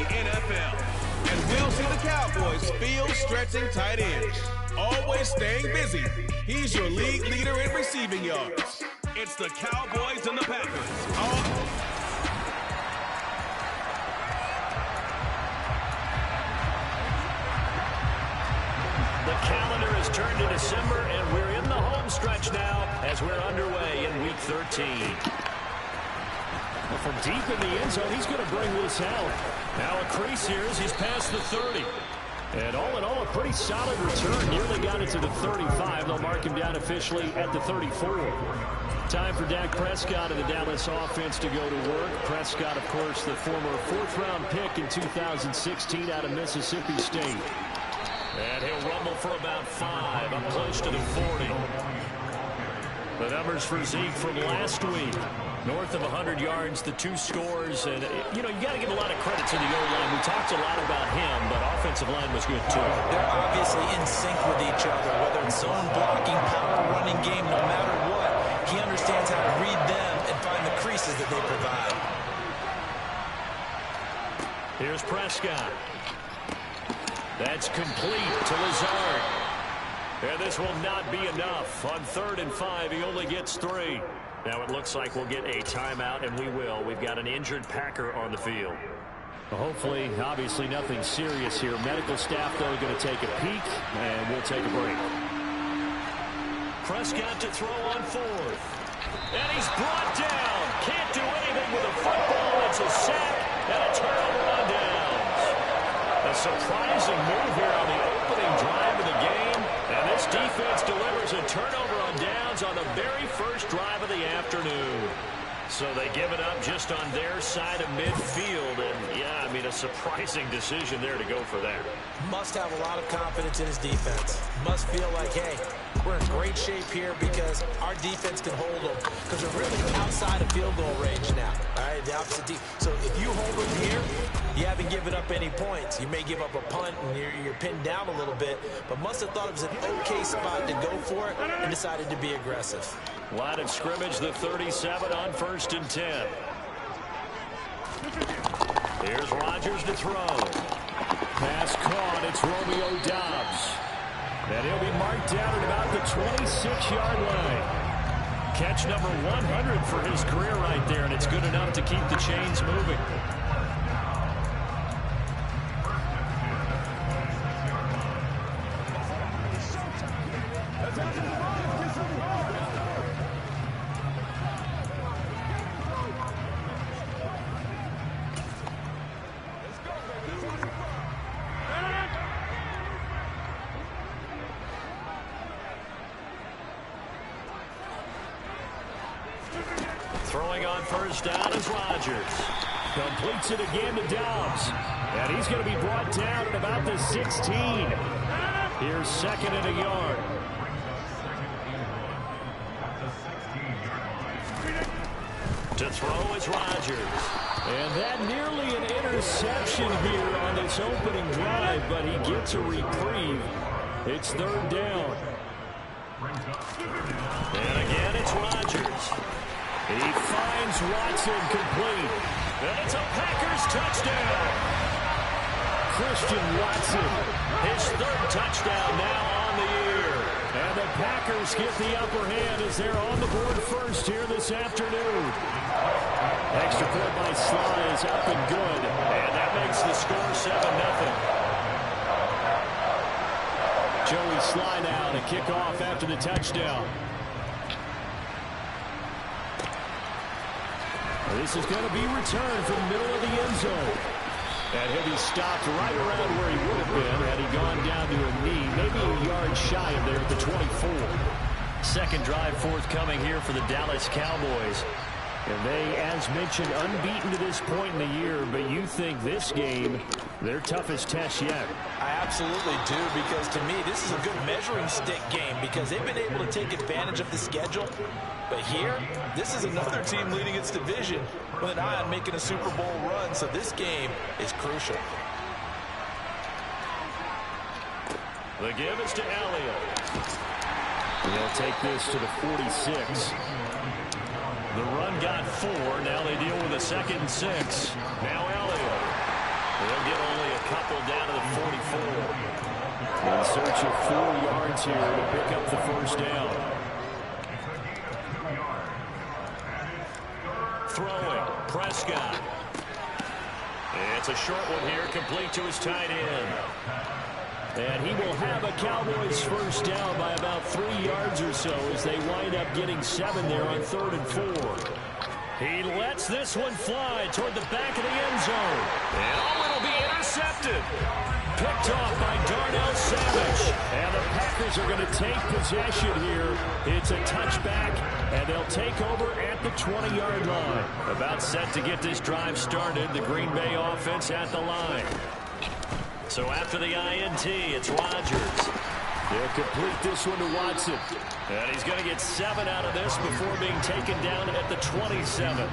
[SPEAKER 5] the NFL. And we'll see the Cowboys field-stretching tight ends. Always staying busy. He's your league leader in receiving yards. It's the Cowboys and the Packers.
[SPEAKER 2] The calendar has turned to December, and we're in the home stretch now as we're underway in Week 13.
[SPEAKER 3] Well, from deep in the end zone, he's going to bring this out.
[SPEAKER 2] Now a crease here as he's past the 30.
[SPEAKER 3] And all in all, a pretty solid return. Nearly got it to the 35. They'll mark him down officially at the 34. Time for Dak Prescott and the Dallas offense to go to work. Prescott, of course, the former fourth-round pick in 2016 out of Mississippi State.
[SPEAKER 2] And he'll rumble for about 5, up close to the 40. The numbers for Zeke from last week. North of 100 yards, the 2 scores. And, you got to give a lot of credit to the O-line. We talked a lot about him, but offensive line was good, too.
[SPEAKER 1] They're obviously in sync with each other, whether it's zone blocking, power running game, no matter what. He understands how to read them and find the creases that they provide.
[SPEAKER 2] Here's Prescott. That's complete to Lazard. And this will not be enough. On 3rd and 5, he only gets 3. Now it looks like we'll get a timeout, and we will. We've got an injured Packer on the field.
[SPEAKER 3] Well, hopefully, obviously nothing serious here. Medical staff, though, going to take a peek, and we'll take a break.
[SPEAKER 2] Prescott to throw on 4th. And he's brought down. Can't do anything with a football. It's a sack and a turnover on downs. A surprising move here on the opening drive of the game. And this defense delivers a turnover on downs on the very first drive of the afternoon. So they give it up just on their side of midfield. And, yeah, I mean, a surprising decision there to go for that.
[SPEAKER 1] Must have a lot of confidence in his defense. Must feel like, hey, we're in great shape here because our defense can hold them. Because they're really outside of field goal range now. All right, the opposite team. So if you hold them here, you haven't given up any points. You may give up a punt and you're pinned down a little bit. But must have thought it was an okay spot to go for it and decided to be aggressive.
[SPEAKER 2] Line of scrimmage, the 37 on 1st and 10. Here's Rodgers to throw.
[SPEAKER 3] Pass caught. It's Romeo Doubs. And he'll be marked down at about the 26-yard line.
[SPEAKER 2] Catch number 100 for his career right there, and it's good enough to keep the chains moving. Throwing on 1st down is Rodgers.
[SPEAKER 3] Completes it again to Doubs. And he's going to be brought down at about the 16. Here's 2nd and a yard.
[SPEAKER 2] To throw is Rodgers.
[SPEAKER 3] And that nearly an interception here on this opening drive, but he gets a reprieve. It's 3rd down.
[SPEAKER 2] And again, it's Rodgers.
[SPEAKER 3] He finds Watson complete.
[SPEAKER 2] And it's a Packers touchdown.
[SPEAKER 3] Christian Watson.
[SPEAKER 2] His 3rd touchdown now on the year.
[SPEAKER 3] And the Packers get the upper hand as they're on the board first here this afternoon. Extra point by Sly is up and good.
[SPEAKER 2] And that makes the score 7-0.
[SPEAKER 3] Joey Sly now to kick off after the touchdown. This is going to be returned from the middle of the end zone. And he'll be stopped right around where he would have been had he gone down to a knee, maybe a yard shy of there at the 24.
[SPEAKER 2] 2nd drive forthcoming here for the Dallas Cowboys.
[SPEAKER 3] And they, as mentioned, unbeaten to this point in the year, but you think this game, their toughest test yet.
[SPEAKER 1] I absolutely do, because to me, this is a good measuring stick game because they've been able to take advantage of the schedule. But here, this is another team leading its division with an eye on making a Super Bowl run, so this game is crucial.
[SPEAKER 2] The give is to Elliott.
[SPEAKER 3] They'll take this to the 46.
[SPEAKER 2] The run got 4. Now they deal with a 2nd and 6. Now Elliott. They'll get only a couple down to the 44.
[SPEAKER 3] In search of 4 yards here to pick up the first down.
[SPEAKER 2] Throwing, Prescott. It's a short one here, complete to his tight end.
[SPEAKER 3] And he will have a Cowboys first down by about 3 yards or so as they wind up getting 7 there on 3rd and 4.
[SPEAKER 2] He lets this one fly toward the back of the end zone. And it'll be intercepted. Picked off by Darnell Savage. And the Packers are going to take possession here. It's a touchback, and they'll take over at the 20-yard line. About set to get this drive started. The Green Bay offense at the line. So after the INT, it's Rodgers.
[SPEAKER 3] They'll complete this one to Watson.
[SPEAKER 2] And he's going to get 7 out of this before being taken down at the 27.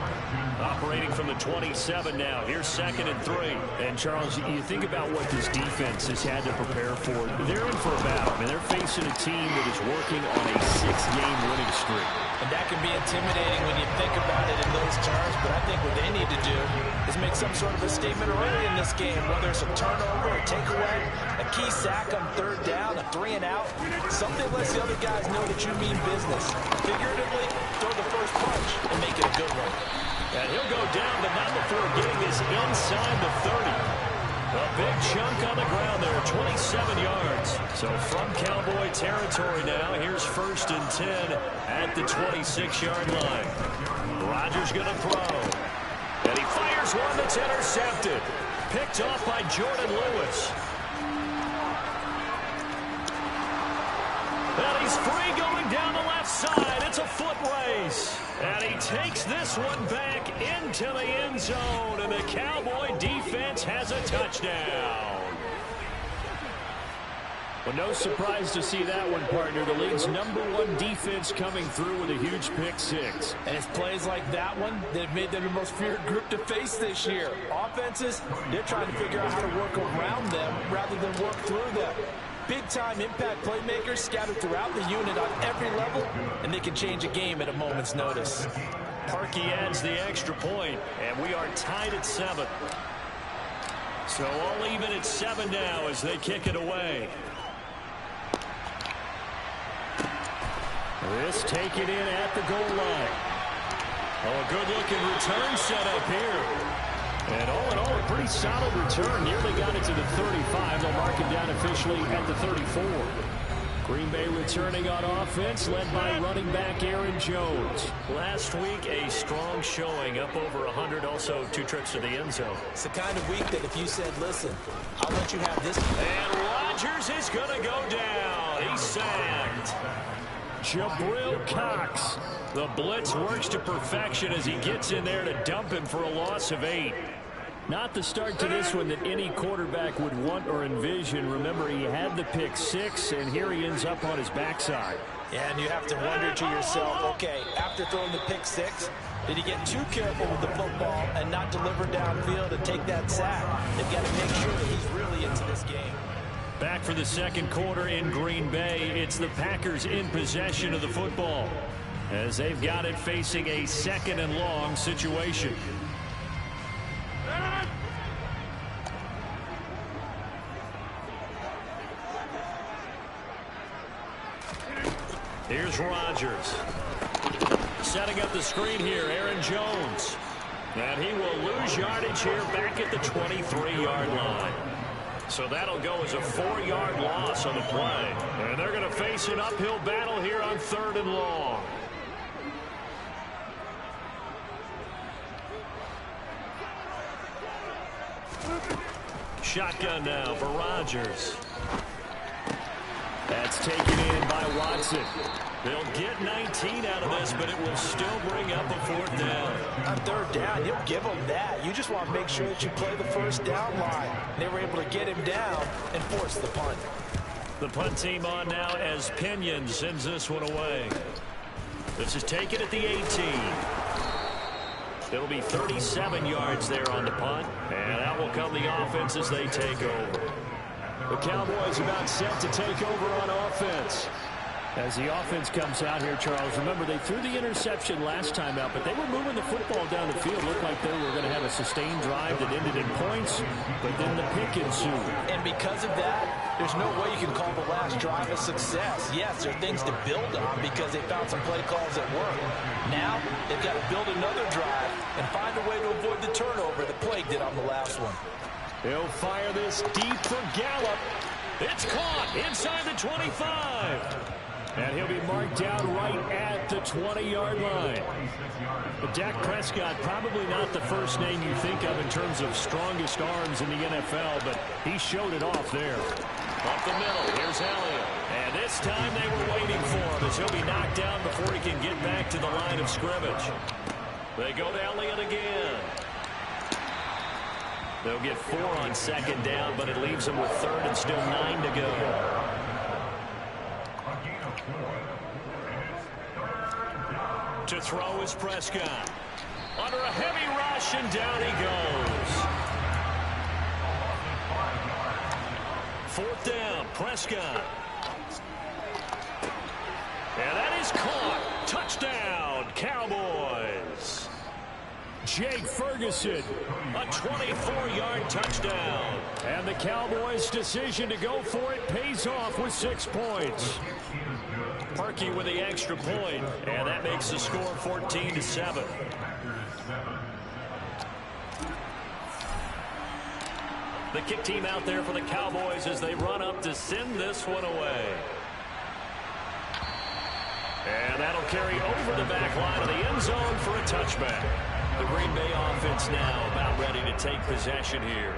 [SPEAKER 2] Operating from the 27 now. Here's 2nd and 3.
[SPEAKER 3] And, Charles, you think about what this defense has had to prepare for. They're in for a battle. I mean, they're facing a team that is working on a 6-game winning streak.
[SPEAKER 1] And that can be intimidating when you think about it in those terms, but I think what they need to do is make some sort of a statement early in this game, whether it's a turnover, a takeaway, a key sack on 3rd down, a 3 and out. Something lets the other guys know that you mean business. Figuratively, throw the first punch and make it a good one.
[SPEAKER 2] And he'll go down, but not before getting this inside the 30. A big chunk on the ground there, 27 yards. So from Cowboy territory now, here's 1st and 10 at the 26-yard line. Rodgers going to throw. And he fires one that's intercepted. Picked off by Jordan Lewis. And he's free going down the left side. It's a foot race. And he takes this one back into the end zone. And the Cowboy defense has a touchdown.
[SPEAKER 3] Well, no surprise to see that one, partner. The league's #1 defense coming through with a huge pick 6.
[SPEAKER 1] And it's plays like that one that have made them the most feared group to face this year. Offenses, they're trying to figure out how to work around them rather than work through them. Big-time impact playmakers scattered throughout the unit on every level, and they can change a game at a moment's notice.
[SPEAKER 2] Parkey adds the extra point, and we are tied at 7. So all even at 7 now as they kick it away.
[SPEAKER 3] This taken in at the goal line.
[SPEAKER 2] Oh, a good-looking return set up here.
[SPEAKER 3] And all in all, a pretty solid return. Nearly got it to the 35. They'll mark him down officially at the 34. Green Bay returning on offense, led by running back Aaron Jones.
[SPEAKER 2] Last week, a strong showing, up over 100, also 2 trips to the end zone.
[SPEAKER 1] It's the kind of week that if you said, listen, I'll let you have this.
[SPEAKER 2] And Rodgers is going to go down. He's sacked.
[SPEAKER 3] Jabril Cox.
[SPEAKER 2] The blitz works to perfection as he gets in there to dump him for a loss of 8.
[SPEAKER 3] Not the start to this one that any quarterback would want or envision. Remember, he had the pick 6, and here he ends up on his backside.
[SPEAKER 1] Yeah, and you have to wonder to yourself, okay, after throwing the pick 6, did he get too careful with the football and not deliver downfield and take that sack? They've got to make sure that he's really into this game.
[SPEAKER 2] Back for the second quarter in Green Bay. It's the Packers in possession of the football as they've got it facing a 2nd and long situation. Here's Rodgers. Setting up the screen here, Aaron Jones. And he will lose yardage here back at the 23-yard line. So that'll go as a 4-yard loss on the play. And they're going to face an uphill battle here on 3rd and long. Shotgun now for Rodgers.
[SPEAKER 3] That's taken in by Watson.
[SPEAKER 2] They'll get 19 out of this, but it will still bring up a 4th down.
[SPEAKER 1] On 3rd down, you'll give them that. You just want to make sure that you play the first down line. They were able to get him down and force the punt.
[SPEAKER 2] The punt team on now as Pinion sends this one away. This is taken at the 18. It'll be 37 yards there on the punt, and that will come the offense as they take over.
[SPEAKER 3] The Cowboys about set to take over on offense. As the offense comes out here, Charles, remember they threw the interception last time out, but they were moving the football down the field. Looked like they were going to have a sustained drive that ended in points, but then the pick ensued.
[SPEAKER 1] And because of that, there's no way you can call the last drive a success. Yes, there are things to build on because they found some play calls that work. Now, they've got to build another drive and find a way to avoid the turnover that Plague did on the last one.
[SPEAKER 3] He'll fire this deep for Gallup. It's caught inside the 25. And he'll be marked down right at the 20-yard line. But Dak Prescott, probably not the first name you think of in terms of strongest arms in the NFL, but he showed it off there.
[SPEAKER 2] Up the middle, here's Elliott. And this time they were waiting for him as he'll be knocked down before he can get back to the line of scrimmage. They go to Elliott again. They'll get 4 on second down, but it leaves them with third and still 9 to go. To throw is Prescott. Under a heavy rush, and down he goes. 4th down, Prescott. And that is caught. Touchdown, Cowboys.
[SPEAKER 3] Jake Ferguson, a 24-yard touchdown. And the Cowboys' decision to go for it pays off with 6 points.
[SPEAKER 2] Parkey with the extra point, and that makes the score 14-7. The kick team out there for the Cowboys as they run up to send this one away. And that'll carry over the back line of the end zone for a touchback. The Green Bay offense now about ready to take possession here.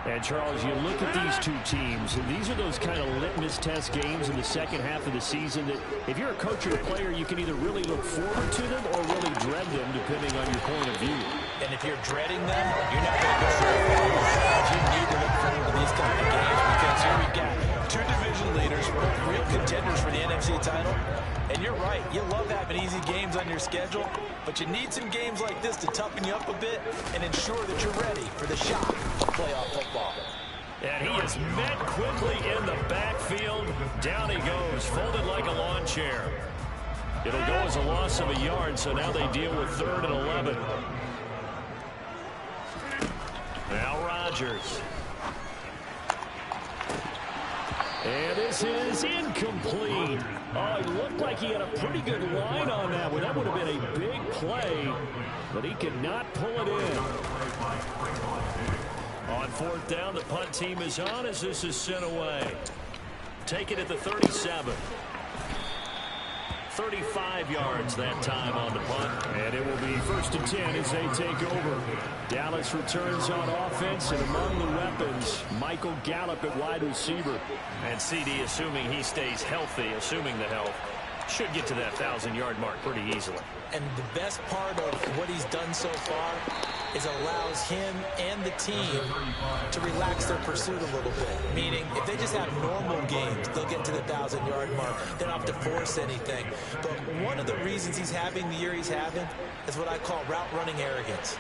[SPEAKER 3] And, Charles, you look at these two teams, and these are those kind of litmus test games in the second half of the season that if you're a coach or a player, you can either really look forward to them or really dread them, depending on your point of view.
[SPEAKER 1] And if you're dreading them, you're not going to go very far yourself. You need to look forward to these kind of games because here we've got 2 division leaders, both real contenders for the NFC title. And you're right, you love having easy games on your schedule, but you need some games like this to toughen you up a bit and ensure that you're ready for the shock of playoff football.
[SPEAKER 2] And he is met quickly in the backfield. Down he goes, folded like a lawn chair. It'll go as a loss of a yard, so now they deal with 3rd and 11. Now Rodgers.
[SPEAKER 3] And this is incomplete. Oh, it looked like he had a pretty good line on that one. That would have been a big play, but he could not pull it in.
[SPEAKER 2] On 4th down, the punt team is on as this is sent away. Take it at the 37. 35 yards that time on the punt.
[SPEAKER 3] And it will be 1st and 10 as they take over. Dallas returns on offense, and among the weapons, Michael Gallup at wide receiver.
[SPEAKER 2] And CD, assuming he stays healthy, assuming the health, should get to that 1,000-yard mark pretty easily.
[SPEAKER 1] And the best part of what he's done so far is allows him and the team to relax their pursuit a little bit. Meaning, if they just have normal games, they'll get to the 1,000-yard mark. They don't have to force anything. But one of the reasons he's having the year he's having is what I call route running arrogance.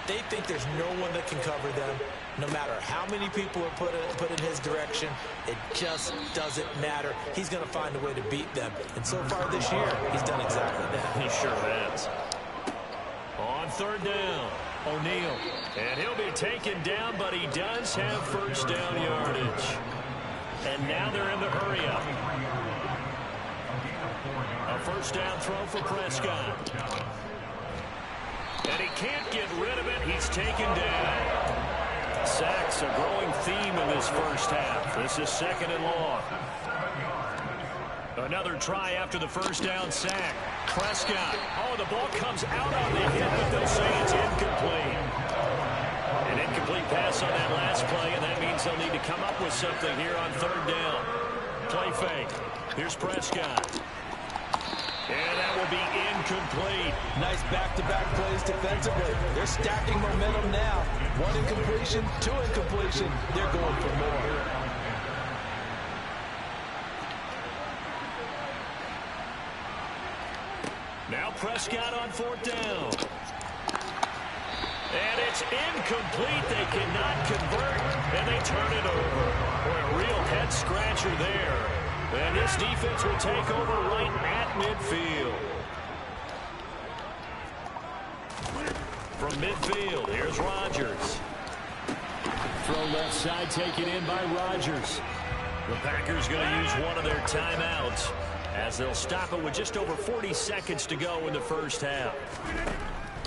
[SPEAKER 1] They think there's no one that can cover them. No matter how many people are put in his direction, it just doesn't matter. He's going to find a way to beat them. And so far this year, he's done exactly that.
[SPEAKER 2] He sure has. On 3rd down, O'Neal. And he'll be taken down, but he does have 1st down yardage. And now they're in the hurry-up. A 1st down throw for Prescott. And he can't get rid of it. He's taken down. Sacks, a growing theme in this first half. This is 2nd and long. Another try after the 1st down sack. Prescott. Oh, the ball comes out on the hit, but they'll say it's incomplete. An incomplete pass on that last play, and that means they'll need to come up with something here on 3rd down. Play fake. Here's Prescott. And that will be incomplete.
[SPEAKER 1] Nice back-to-back plays defensively. They're stacking momentum now. 1 incompletion, 2 incompletion. They're going for more.
[SPEAKER 2] Now Prescott on 4th down. And it's incomplete. They cannot convert, and they turn it over. Boy, a real head-scratcher there. And this defense will take over right at midfield. From midfield, here's Rodgers. Throw left side taken in by Rodgers. The Packers going to use one of their timeouts as they'll stop it with just over 40 seconds to go in the first half.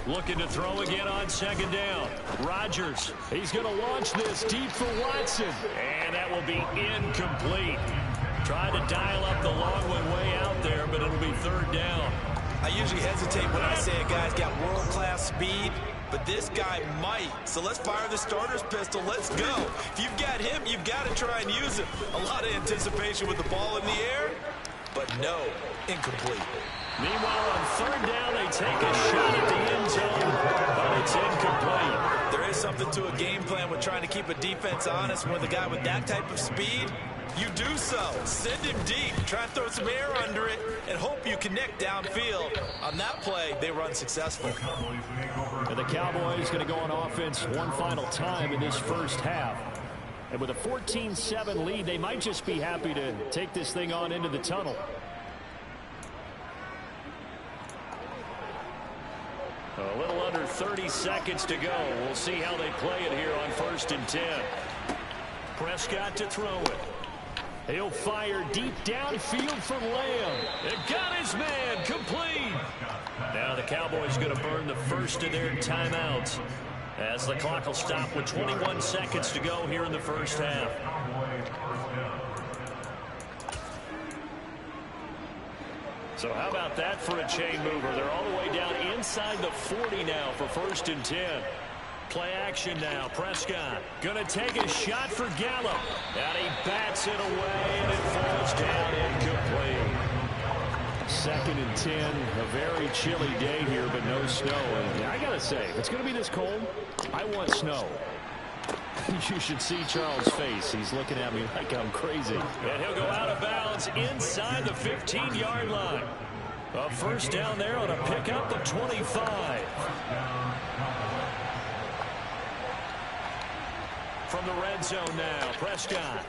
[SPEAKER 2] Looking to throw again on second down. Rodgers, he's going to launch this deep for Watson. And that will be incomplete. Tried to dial up the long one way out there, but it'll be third down.
[SPEAKER 1] I usually hesitate when I say a guy's got world-class speed, but this guy might. So let's fire the starter's pistol. Let's go. If you've got him, you've got to try and use him. A lot of anticipation with the ball in the air, but no, incomplete.
[SPEAKER 2] Meanwhile, on third down, they take a shot at the end zone, but it's incomplete.
[SPEAKER 1] There is something to a game plan with trying to keep a defense honest. With a guy with that type of speed, you do so. Send him deep. Try and throw some air under it and hope you connect downfield. On that play, they run successful.
[SPEAKER 3] And the Cowboys going to go on offense one final time in this first half. And with a 14-7 lead, they might just be happy to take this thing on into the tunnel.
[SPEAKER 2] A little under 30 seconds to go. We'll see how they play it here on 1st and 10. Prescott to throw it. He'll fire deep downfield from Lamb. It got his man complete. Now the Cowboys going to burn the first of their timeouts as the clock will stop with 21 seconds to go here in the first half. So how about that for a chain mover? They're all the way down inside the 40 now for 1st and 10. Play action now. Prescott going to take a shot for Gallup. And he bats it away, and it falls down incomplete.
[SPEAKER 3] 2nd and 10. A very chilly day here, but no snow. And I got to say, if it's going to be this cold, I want snow. You should see Charles' face. He's looking at me like I'm crazy.
[SPEAKER 2] And he'll go out of bounds inside the 15-yard line. A first down there on a pickup of 25. From the red zone now, Prescott.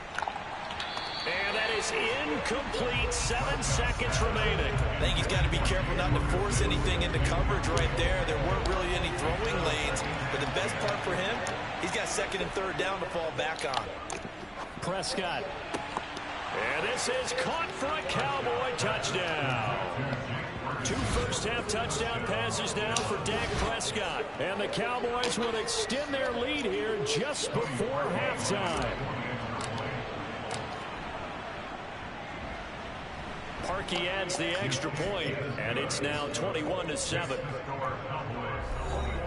[SPEAKER 2] And that is incomplete. 7 seconds remaining.
[SPEAKER 1] I think he's got to be careful not to force anything into coverage right there. There weren't really any throwing lanes. But the best part for him, he's got 2nd and 3rd down to fall back on.
[SPEAKER 3] Prescott.
[SPEAKER 2] And this is caught for a Cowboy touchdown. 2 first-half touchdown passes now for Dak Prescott. And the Cowboys will extend their lead here just before halftime. Parkey adds the extra point, and it's now 21-7.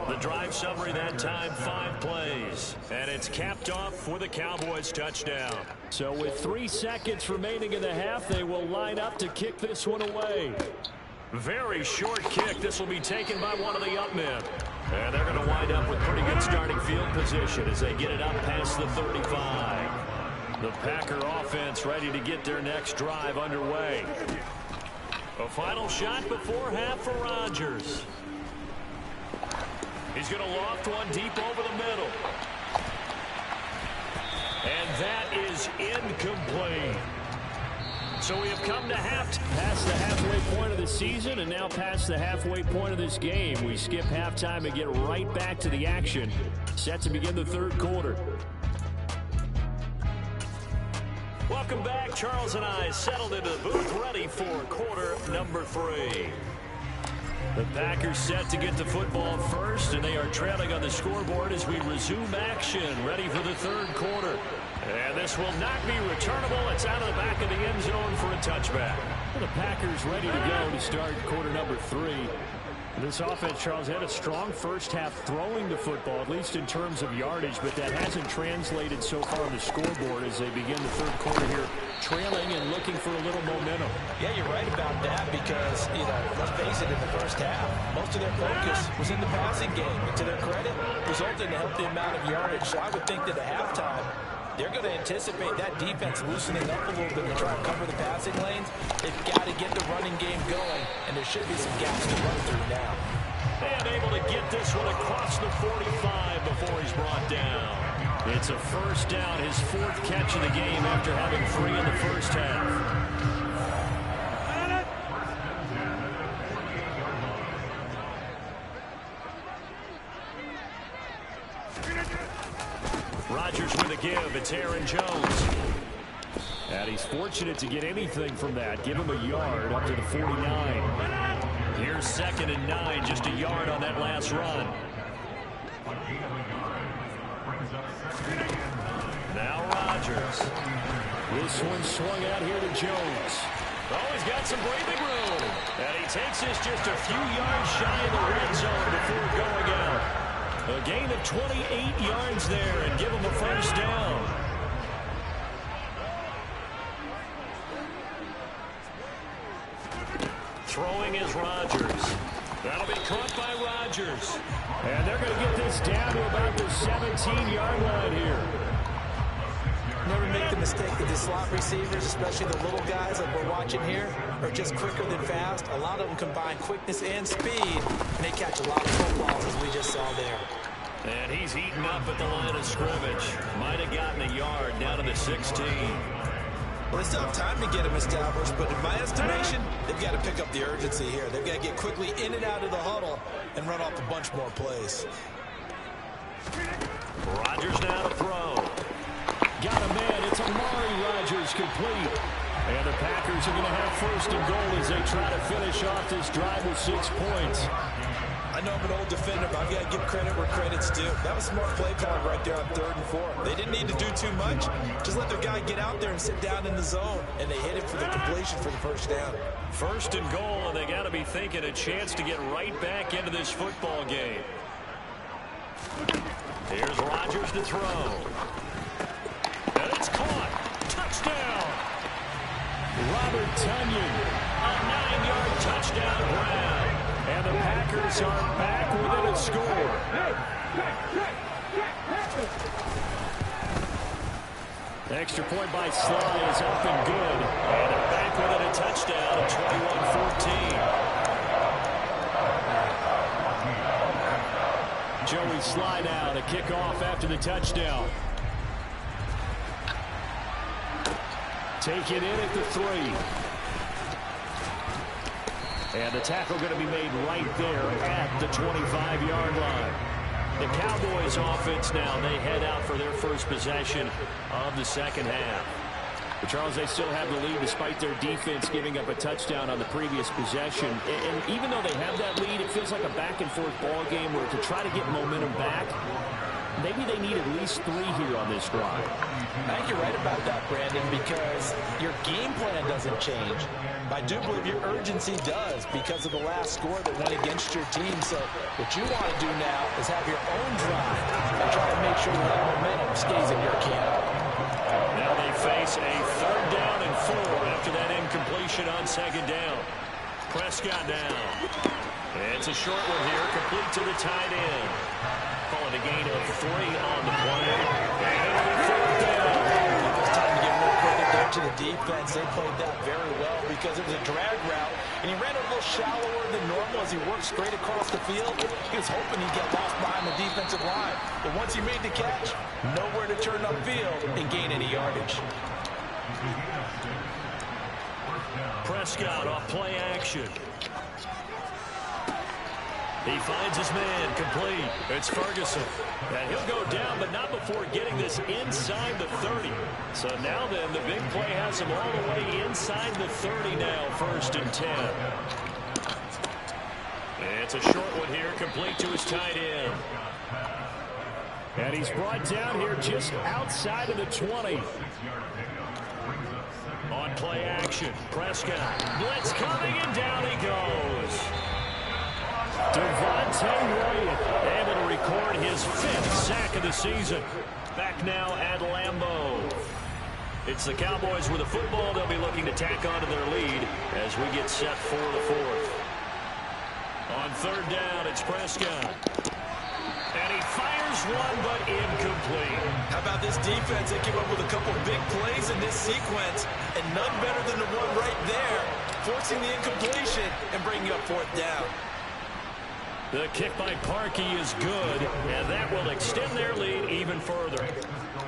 [SPEAKER 2] The drive summary that time, 5 plays. And it's capped off with a Cowboys touchdown.
[SPEAKER 3] So with 3 seconds remaining in the half, they will line up to kick this one away.
[SPEAKER 2] Very short kick. This will be taken by one of the up men. And they're going to wind up with pretty good starting field position as they get it up past the 35. The Packer offense ready to get their next drive underway. A final shot before half for Rodgers. He's going to loft one deep over the middle. And that is incomplete. So we have come to past the halfway point of the season and now past the halfway point of this game. We skip halftime and get right back to the action. Set to begin the 3rd quarter. Welcome back. Charles and I settled into the booth ready for quarter number 3. The Packers set to get the football first, and they are trailing on the scoreboard as we resume action, ready for the 3rd quarter. And this will not be returnable. It's out of the back of the end zone for a touchback.
[SPEAKER 3] Well, the Packers ready to go to start quarter number 3. This offense, Charles, had a strong first half throwing the football, at least in terms of yardage, but that hasn't translated so far on the scoreboard as they begin the 3rd quarter here, trailing and looking for a little momentum.
[SPEAKER 1] Yeah, you're right about that because, let's face it, in the first half, most of their focus was in the passing game. And to their credit, resulted in a healthy amount of yardage. So I would think that at halftime, they're going to anticipate that defense loosening up a little bit to try and cover the passing lanes. They've got to get the running game going, and there should be some gaps to run through now.
[SPEAKER 2] And able to get this one across the 45 before he's brought down. It's a first down, his 4th catch of the game after having 3 in the first half. Rodgers with a give. It's Aaron Jones. And he's fortunate to get anything from that. Give him a yard up to the 49. Here's 2nd and 9, just a yard on that last run. Now Rodgers. This one swung out here to Jones. Oh, he's got some breathing room. And he takes this just a few yards shy of the red zone before going out. A gain of 28 yards there and give him a first down. Throwing is Rodgers. That'll be caught by Rodgers.
[SPEAKER 3] And they're going to get this down to about the 17-yard line here.
[SPEAKER 1] Never make the mistake that the slot receivers, especially the little guys that we're watching here, are just quicker than fast. A lot of them combine quickness and speed, and they catch a lot of footballs, as we just saw there.
[SPEAKER 2] And he's eaten up at the line of scrimmage. Might have gotten a yard down to the 16.
[SPEAKER 1] Well, they still have time to get him established, but in my estimation, they've got to pick up the urgency here. They've got to get quickly in and out of the huddle and run off a bunch more plays.
[SPEAKER 2] Rodgers now to throw.
[SPEAKER 3] Got a man. It's Amari Rodgers complete. And the Packers are going to have 1st and goal as they try to finish off this drive with 6 points.
[SPEAKER 1] I know I'm an old defender, but I've got to give credit where credit's due. That was smart play calling right there on 3rd and 4. They didn't need to do too much. Just let their guy get out there and sit down in the zone. And they hit it for the completion for the first down.
[SPEAKER 2] 1st and goal, and they got to be thinking a chance to get right back into this football game. Here's Rodgers to throw. And it's caught. Touchdown.
[SPEAKER 3] Robert Tonyan.
[SPEAKER 2] A 9-yard touchdown grab.
[SPEAKER 3] And the Packers are back within a score. Extra point by Sly is up and good.
[SPEAKER 2] And they're back within a touchdown at 21-14.
[SPEAKER 3] Joey Sly now to kick off after the touchdown. Take it in at the 3. And the tackle going to be made right there at the 25-yard line. The Cowboys offense now, they head out for their first possession of the second half. But Charles, they still have the lead despite their defense giving up a touchdown on the previous possession. And even though they have that lead, it feels like a back-and-forth ball game where to try to get momentum back, maybe they need at least 3 here on this drive.
[SPEAKER 1] I think you're right about that, Brandon, because your game plan doesn't change. I do believe your urgency does because of the last score that went against your team. So what you want to do now is have your own drive and try to make sure that momentum stays in your camp.
[SPEAKER 2] Now they face a 3rd down and 4 after that incompletion on 2nd down. Prescott now. It's a short one here, complete to the tight end. Call it a gain of 3 on the play. And it'll be 4th down.
[SPEAKER 1] It's time to give more credit there to the defense. They played that very well because it was a drag route, and he ran a little shallower than normal as he worked straight across the field. He was hoping he'd get lost behind the defensive line. But once he made the catch, nowhere to turn upfield and gain any yardage.
[SPEAKER 2] Prescott off play action. He finds his man complete. It's Ferguson. And he'll go down, but not before getting this inside the 30. So now then, the big play has him all the way inside the 30 now, 1st and 10. It's a short one here, complete to his tight end.
[SPEAKER 3] And he's brought down here just outside of the 20.
[SPEAKER 2] On play action, Prescott. Blitz coming, and down he goes.
[SPEAKER 3] Devontae Wyatt
[SPEAKER 2] able to record his 5th sack of the season. Back now at Lambeau. It's the Cowboys with the football. They'll be looking to tack on to their lead as we get set for the 4th. On 3rd down, it's Prescott. And he fires one, but incomplete.
[SPEAKER 1] How about this defense? They came up with a couple big plays in this sequence, and none better than the one right there, forcing the incompletion and bringing up 4th down.
[SPEAKER 2] The kick by Parkey is good, and that will extend their lead even further.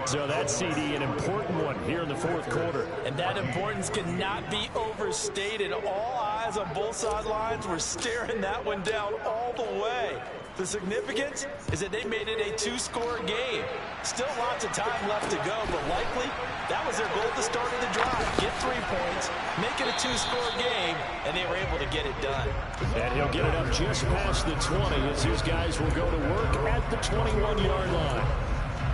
[SPEAKER 3] So that's, CD, an important one here in the fourth quarter.
[SPEAKER 1] And that importance cannot be overstated. All eyes on both sidelines were staring that one down all the way. The significance is that they made it a two-score game. Still lots of time left to go, but likely that was their goal at the start of the drive. Get 3 points, make it a two-score game, and they were able to get it done.
[SPEAKER 3] And he'll get it up just past the 20 as his guys will go to work at the 21-yard line.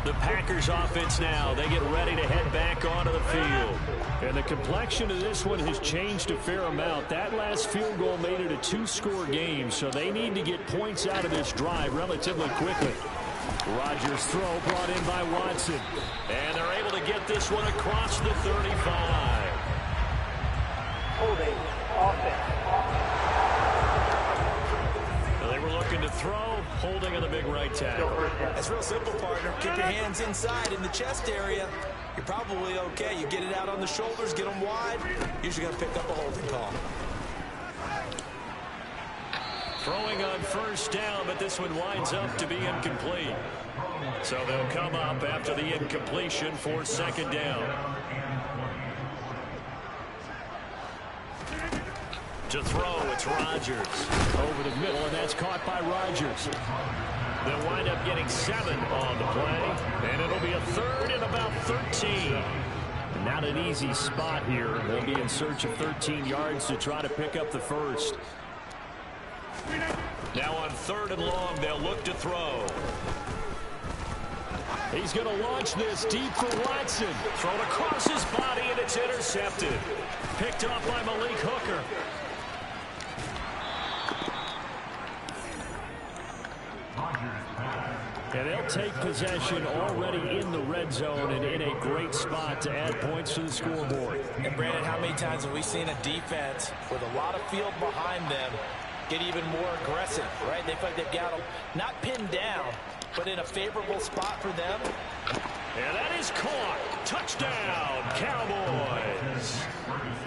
[SPEAKER 2] The Packers offense now, they get ready to head back onto the field.
[SPEAKER 3] And the complexion of this one has changed a fair amount. That last field goal made it a two-score game, so they need to get points out of this drive relatively quickly. Rodgers' throw brought in by Watson.
[SPEAKER 2] And they're able to get this one across the 35.
[SPEAKER 4] Holding offense.
[SPEAKER 2] They were looking to throw, holding on the big right tackle.
[SPEAKER 1] That's real simple, partner. Keep your hands inside in the chest area. You're probably okay. You get it out on the shoulders, get them wide. Usually going to pick up a holding call.
[SPEAKER 2] Throwing on first down, but this one winds up to be incomplete. So they'll come up after the incompletion for second down. To throw, it's Rodgers.
[SPEAKER 3] Over the middle, and that's caught by Rodgers.
[SPEAKER 2] They'll wind up getting 7 on the play, and it'll be a third and about 13.
[SPEAKER 3] Not an easy spot here. They'll be in search of 13 yards to try to pick up the first.
[SPEAKER 2] Now on 3rd and long, they'll look to throw.
[SPEAKER 3] He's going to launch this deep for Watson.
[SPEAKER 2] Thrown across his body, and it's intercepted. Picked off by Malik Hooker.
[SPEAKER 3] And they'll take possession already in the red zone and in a great spot to add points to the scoreboard.
[SPEAKER 1] And Brandon, how many times have we seen a defense with a lot of field behind them get even more aggressive, right? They feel like they've got them not pinned down, but in a favorable spot for them.
[SPEAKER 2] And that is caught. Touchdown, Cowboys.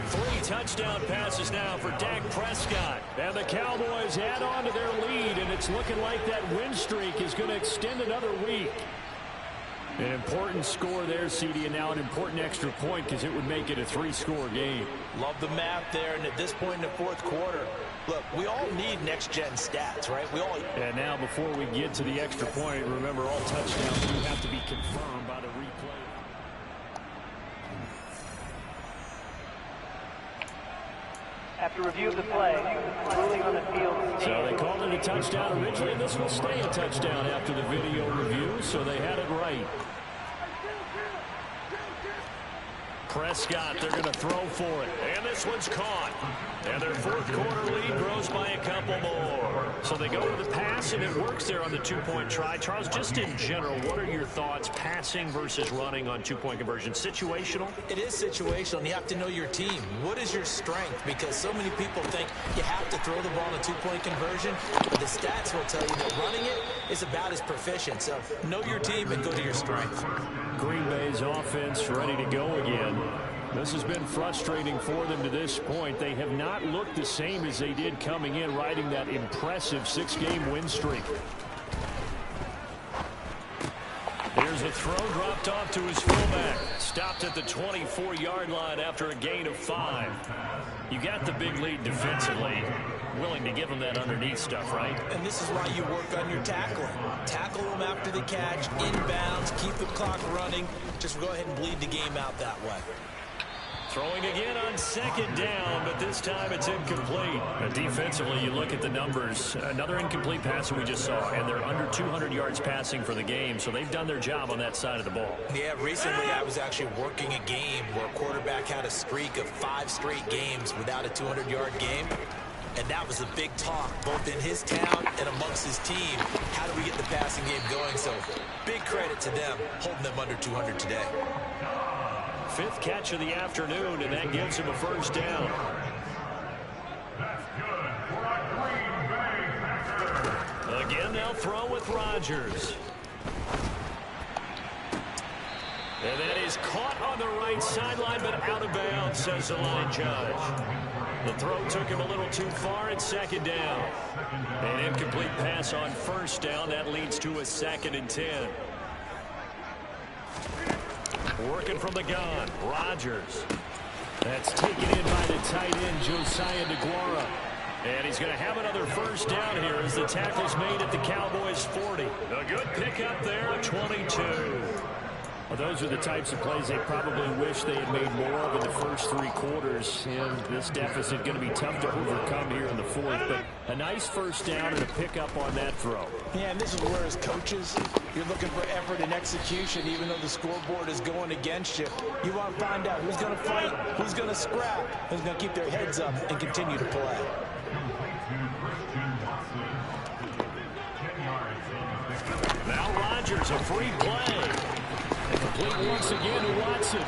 [SPEAKER 2] 3 touchdown passes now for Dak Prescott.
[SPEAKER 3] And the Cowboys add on to their lead, and it's looking like that win streak is going to extend another week. An important score there, CD, and now an important extra point because it would make it a 3-score game.
[SPEAKER 1] Love the math there, and at this point in the fourth quarter, look, we all need next-gen stats, right? We all.
[SPEAKER 3] And now before we get to the extra point, remember all touchdowns do have to be confirmed by the replay.
[SPEAKER 4] After review of the play, ruling on the field.
[SPEAKER 3] So they called it a touchdown originally, and this will stay a touchdown after the video review, so they had it right.
[SPEAKER 2] Prescott, they're going to throw for it. And this one's caught. And their fourth quarter lead grows by a couple more. So they go to the pass, and it works there on the two-point try. Charles, just in general, what are your thoughts passing versus running on two-point conversion? Situational?
[SPEAKER 1] It is situational, and you have to know your team. What is your strength? Because so many people think you have to throw the ball in a two-point conversion, but the stats will tell you that running it is about as proficient. So know your team and go to your strength.
[SPEAKER 3] Green Bay's offense ready to go again. This has been frustrating for them to this point. They have not looked the same as they did coming in, riding that impressive 6-game win streak.
[SPEAKER 2] Here's a throw dropped off to his fullback. Stopped at the 24-yard line after a gain of 5. You got the big lead defensively. Willing to give them that underneath stuff, right?
[SPEAKER 1] And this is why you work on your tackling. Tackle them after the catch, inbounds, keep the clock running. Just go ahead and bleed the game out that way.
[SPEAKER 2] Throwing again on second down, but this time it's incomplete.
[SPEAKER 3] Defensively, you look at the numbers. Another incomplete pass that we just saw, and they're under 200 yards passing for the game, so they've done their job on that side of the ball.
[SPEAKER 1] Yeah, recently I was actually working a game where a quarterback had a streak of 5 straight games without a 200-yard game. And that was a big talk, both in his town and amongst his team. How do we get the passing game going? So big credit to them, holding them under 200 today.
[SPEAKER 2] 5th catch of the afternoon, and that gives him a first down. Again, they'll throw with Rodgers. And that is caught on the right sideline, but out of bounds, says the line judge. The throw took him a little too far at second down. An incomplete pass on first down. That leads to a 2nd and 10. Working from the gun, Rodgers. That's taken in by the tight end, Josiah DeGuara. And he's going to have another first down here as the tackle's made at the Cowboys' 40. A good pickup there, 22. Well, those are the types of plays they probably wish they had made more of in the first 3 quarters. And this deficit going to be tough to overcome here in the 4th. But a nice first down and a pickup on that throw.
[SPEAKER 1] Yeah, and this is where as coaches, you're looking for effort and execution, even though the scoreboard is going against you. You want to find out who's going to fight, who's going to scrap, who's going to keep their heads up and continue to play.
[SPEAKER 2] Now Rodgers, a free play. And complete once again to Watson.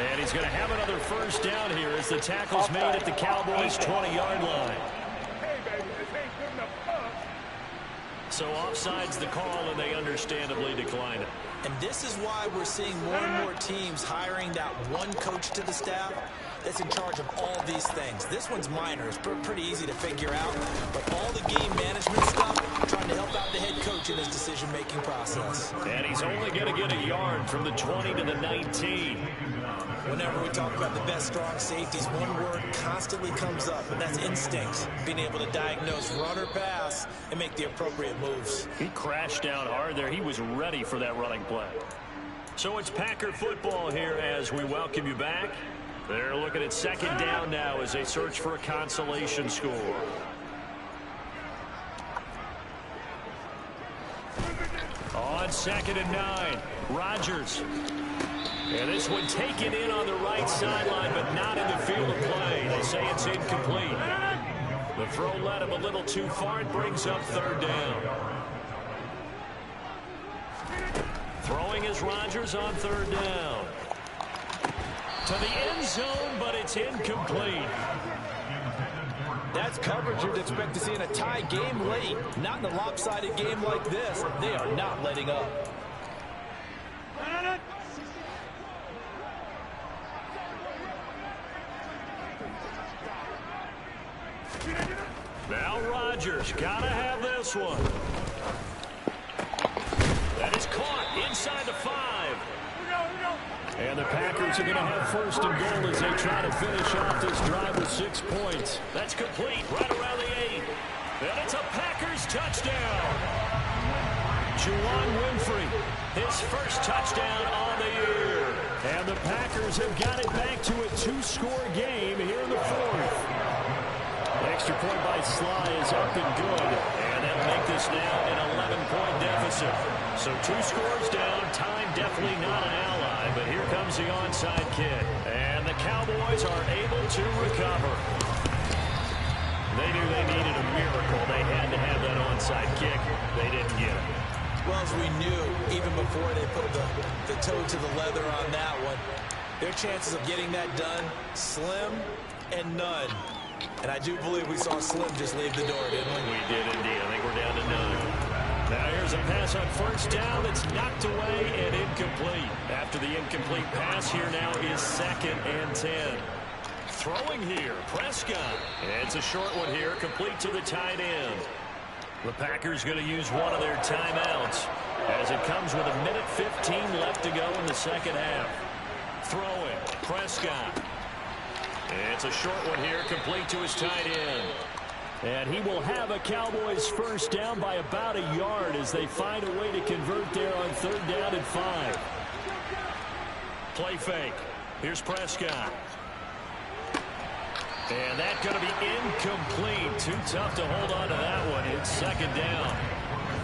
[SPEAKER 2] And he's going to have another first down here as the tackle's made at the Cowboys' 20-yard line. So offside's the call, and they understandably decline it.
[SPEAKER 1] And this is why we're seeing more and more teams hiring that one coach to the staff that's in charge of all these things. This one's minor. It's pretty easy to figure out. But all the game management stuff, trying to help out the head coach in his decision-making process.
[SPEAKER 2] And he's only going to get a yard from the 20 to the 19.
[SPEAKER 1] Whenever we talk about the best strong safeties, one word constantly comes up, and that's instinct. Being able to diagnose run or pass and make the appropriate moves.
[SPEAKER 2] He crashed down hard there. He was ready for that running play. So it's Packer football here as we welcome you back. They're looking at second down now as they search for a consolation score. On 2nd and 9, Rodgers. And this one taken in on the right sideline, but not in the field of play. They say it's incomplete. The throw led him a little too far. It brings up 3rd down. Throwing is Rodgers on 3rd down. To the end zone, but it's incomplete.
[SPEAKER 1] That's coverage you'd expect to see in a tie game late. Not in a lopsided game like this. They are not letting up.
[SPEAKER 2] Now Rodgers, gotta have this one. That is caught inside the 5. And the Packers are going to have 1st and goal as they try to finish off this drive with 6 points. That's complete right around the 8. And it's a Packers touchdown. Juwan Winfrey, his first touchdown on the year. And the Packers have got it back to a 2-score game here in the 4th. Extra point by Sly is up and good. And that'll make this now an 11-point deficit. So 2 scores down. Time definitely not an ally. But here comes the onside kick. And the Cowboys are able to recover. They knew they needed a miracle. They had to have that onside kick. They didn't get it.
[SPEAKER 1] Well, as we knew, even before they put the toe to the leather on that one, their chances of getting that done, slim and none. And I do believe we saw Slim just leave the door, didn't we?
[SPEAKER 2] We did indeed. I think we're down to none. Now here's a pass on 1st down that's knocked away and incomplete. After the incomplete pass, here now is 2nd and 10. Throwing here, Prescott. And it's a short one here, complete to the tight end. The Packers going to use one of their timeouts as it comes with 1:15 left to go in the 2nd half. Throwing, Prescott. And it's a short one here, complete to his tight end. And he will have a Cowboys 1st down by about a yard as they find a way to convert there on 3rd down and 5. Play fake. Here's Prescott. And that's going to be incomplete. Too tough to hold on to that one. It's 2nd down.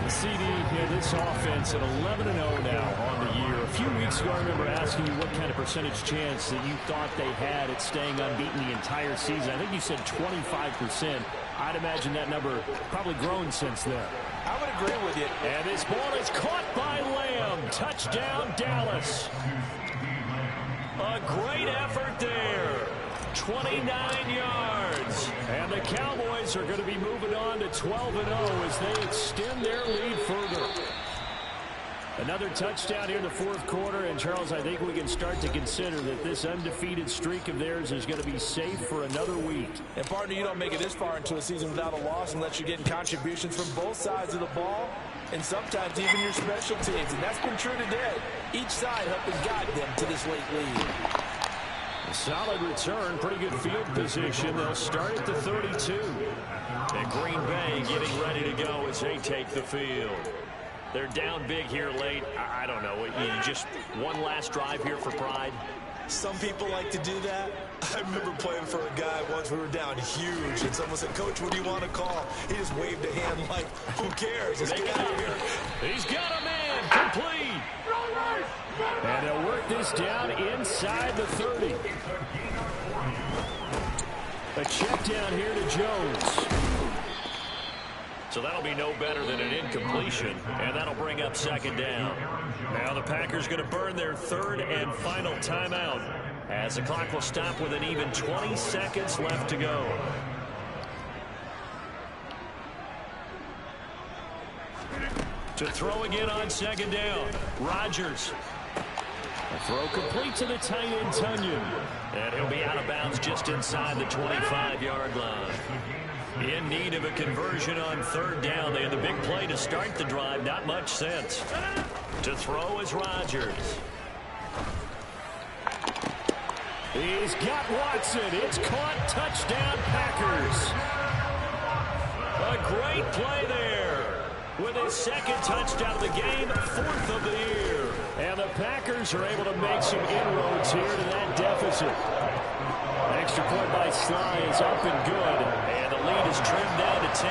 [SPEAKER 3] The CD here, this offense at 11-0 now on the year. A few weeks ago, I remember asking you what kind of percentage chance that you thought they had at staying unbeaten the entire season. I think you said 25%. I'd imagine that number probably grown since then.
[SPEAKER 1] I would agree with you.
[SPEAKER 2] And this ball is caught by Lamb. Touchdown, Dallas. A great effort there. 29 yards. And the Cowboys are going to be moving on to 12-0 as they extend their lead further. Another touchdown here in the 4th quarter. And, Charles, I think we can start to consider that this undefeated streak of theirs is going to be safe for another week.
[SPEAKER 1] And, partner, you don't make it this far into a season without a loss unless you're getting contributions from both sides of the ball. and sometimes even your special teams. And that's been true today. Each side helping guide them to this late lead.
[SPEAKER 3] A solid return, pretty good field position. They'll start at the 32. And Green Bay getting ready to go as they take the field. They're down big here late. I don't know. You just one last drive here for pride.
[SPEAKER 1] Some people like to do that. I remember playing for a guy once. We were down huge, and someone said, "Coach, what do you want to call?" He just waved a hand like, "Who cares? Let's get out of here."
[SPEAKER 3] He's got a man complete. And they'll work this down inside the 30. A check down here to Jones. So that'll be no better than an incompletion, and that'll bring up second down. Now the Packers going to burn their third and final timeout as the clock will stop with an even 20 seconds left to go. To throw again on second down, Rodgers. A throw complete to the tight end, Tunyon. And he'll be out of bounds just inside the 25-yard line. In need of a conversion on third down. They had the big play to start the drive. Not much sense. To throw is Rodgers. He's got Watson. It's caught. Touchdown, Packers. A great play there. With his second touchdown of the game, fourth of the year. And the Packers are able to make some inroads here to that deficit. Extra point by Sly is up and good. And the lead is trimmed down to 10.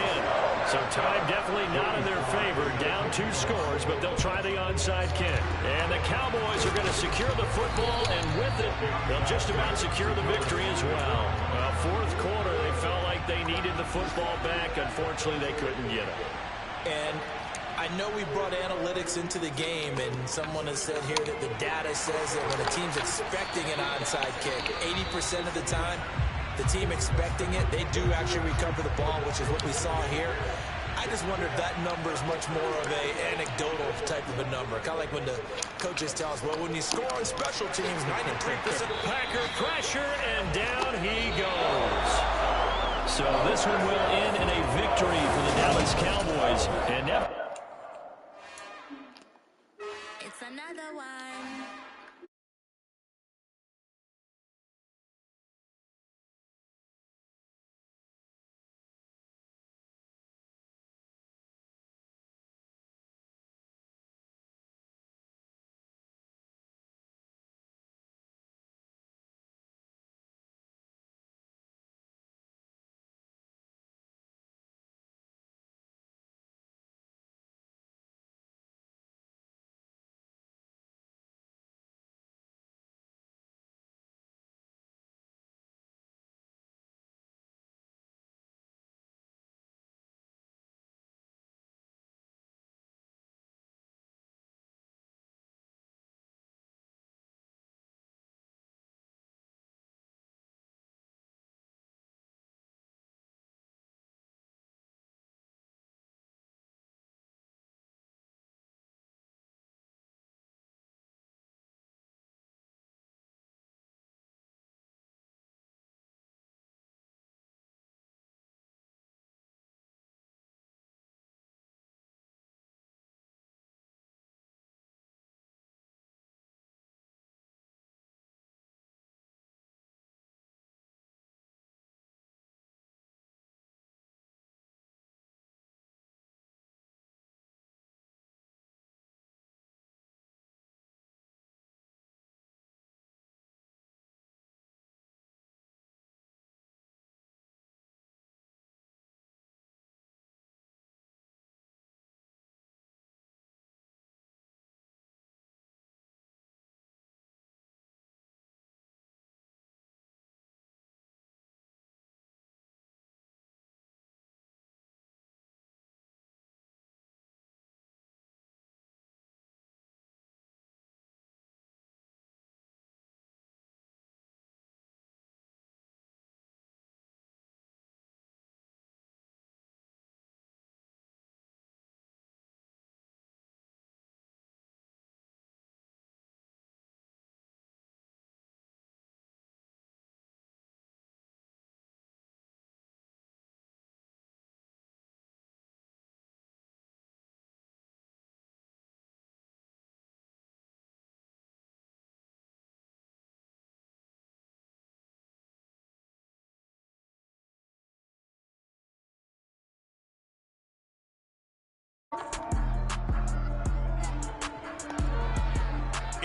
[SPEAKER 3] So time definitely not in their favor. Down 2 scores, but they'll try the onside kick. And the Cowboys are going to secure the football, and with it, they'll just about secure the victory as well. Well, fourth quarter, they felt like they needed the football back. Unfortunately, they couldn't get it.
[SPEAKER 1] And I know we brought analytics into the game, and someone has said here that the data says that when a team's expecting an onside kick, 80% of the time, the team expecting it, they do actually recover the ball, which is what we saw here. I just wonder if that number is much more of a anecdotal type of a number. Kind of like when the coaches tell us, well, when you score on special teams, 93%.
[SPEAKER 3] Packer pressure, and down he goes. So this one will end in a victory for the Dallas Cowboys. And now
[SPEAKER 6] it's another one.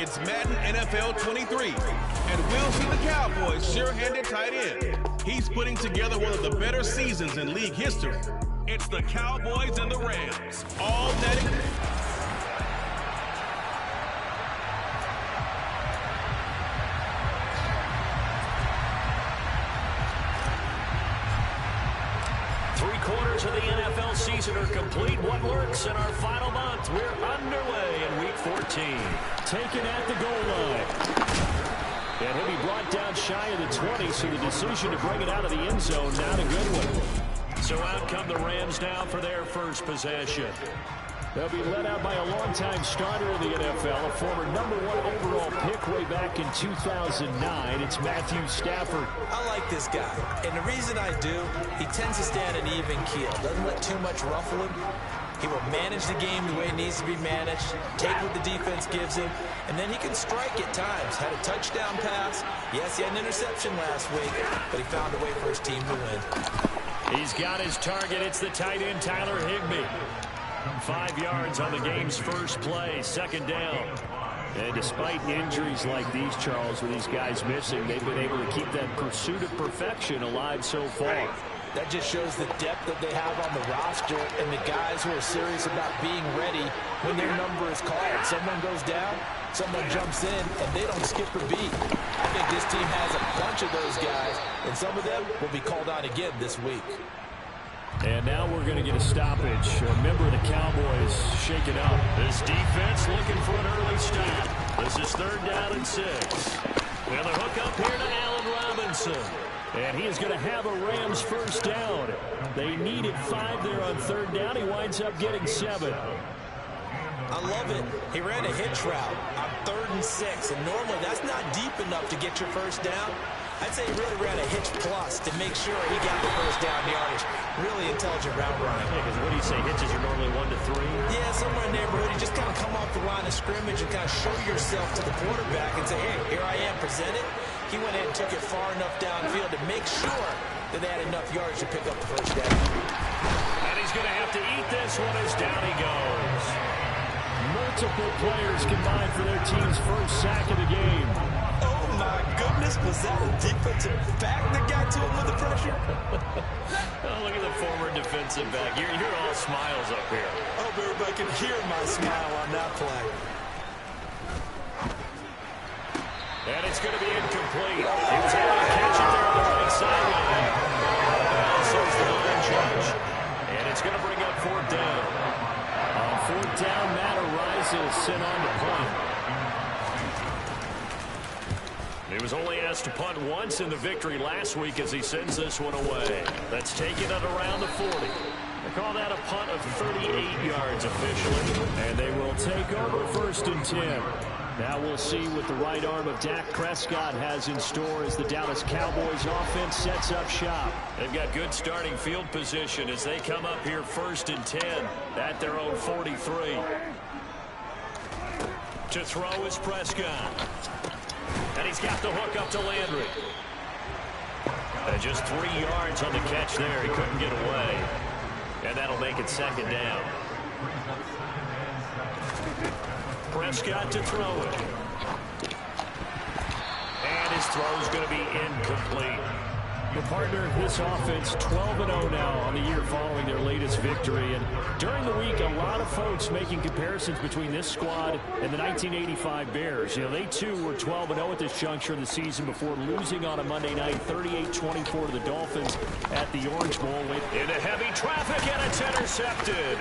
[SPEAKER 5] It's Madden NFL 23, and we'll see the Cowboys' sure-handed tight end. He's putting together one of the better seasons in league history. It's the Cowboys and the Rams. All that.
[SPEAKER 2] Three-quarters of the NFL season are complete. What lurks in our final month? We're underway in Week 14.
[SPEAKER 3] Taken at the goal line. And he'll be brought down shy of the 20, so the decision to bring it out of the end zone, not a good one.
[SPEAKER 2] So out come the Rams now for their first possession.
[SPEAKER 3] They'll be led out by a longtime starter in the NFL, a former #1 overall pick way back in 2009. It's Matthew Stafford.
[SPEAKER 1] I like this guy, and the reason I do, he tends to stand an even keel. Doesn't let too much ruffle him. He will manage the game the way it needs to be managed, take what the defense gives him, and then he can strike at times. Had a touchdown pass. Yes, he had an interception last week, but he found a way for his team to win.
[SPEAKER 2] He's got his target. It's the tight end, Tyler Higbee. 5 yards on the game's first play, second down.
[SPEAKER 3] And despite injuries like these, Charles, with these guys missing, they've been able to keep that pursuit of perfection alive so far.
[SPEAKER 1] That just shows the depth that they have on the roster and the guys who are serious about being ready when their number is called. Someone goes down, someone jumps in, and they don't skip a beat. I think this team has a bunch of those guys, and some of them will be called on again this week.
[SPEAKER 3] And now we're going to get a stoppage. A member of the Cowboys shaken up.
[SPEAKER 2] This defense looking for an early stop. This is 3rd down and 6. And the hook up here to Allen Robinson.
[SPEAKER 3] And he is going to have a Rams first down. They needed 5 there on 3rd down. He winds up getting 7.
[SPEAKER 1] I love it. He ran a hitch route on 3rd and 6. And normally that's not deep enough to get your first down. I'd say he really ran a hitch plus to make sure he got the first down yardage. Really intelligent route running.
[SPEAKER 2] Yeah, because what do you say, hitches are normally 1 to 3?
[SPEAKER 1] Yeah, somewhere in the neighborhood. You just kind of come off the line of scrimmage and kind of show yourself to the quarterback and say, hey, here I am, present it. He went ahead and took it far enough downfield to make sure that they had enough yards to pick up the first down.
[SPEAKER 2] And he's going to have to eat this one as down he goes.
[SPEAKER 3] Multiple players combined for their team's first sack of the game.
[SPEAKER 1] Oh, my goodness. Was that a defensive back that got to him with the pressure?
[SPEAKER 2] Oh, look at the former defensive back. You're all smiles up here.
[SPEAKER 1] I hope everybody can hear my smile on that play.
[SPEAKER 2] And it's going to be incomplete. He was able to catch it there on the right sideline. So is the line judge. And it's going to bring up 4th down.
[SPEAKER 3] On 4th down, Matt Ariza sent on to punt.
[SPEAKER 2] He was only asked to punt once in the victory last week as he sends this one away. That's taken at around the 40. They call that a punt of 38 yards officially.
[SPEAKER 3] And they will take over 1st and 10. Now we'll see what the right arm of Dak Prescott has in store as the Dallas Cowboys offense sets up shop.
[SPEAKER 2] They've got good starting field position as they come up here 1st and 10 at their own 43. To throw is Prescott. And he's got the hook up to Landry. And just 3 yards on the catch there. He couldn't get away. And that'll make it 2nd down. Prescott to throw it. And his throw's going to be incomplete.
[SPEAKER 3] The partner of this offense, 12-0 now on the year following their latest victory. And during the week, a lot of folks making comparisons between this squad and the 1985 Bears. You know, they too were 12-0 at this juncture of the season before losing on a Monday night 38-24 to the Dolphins at the Orange Bowl.
[SPEAKER 2] Into heavy traffic, and it's intercepted.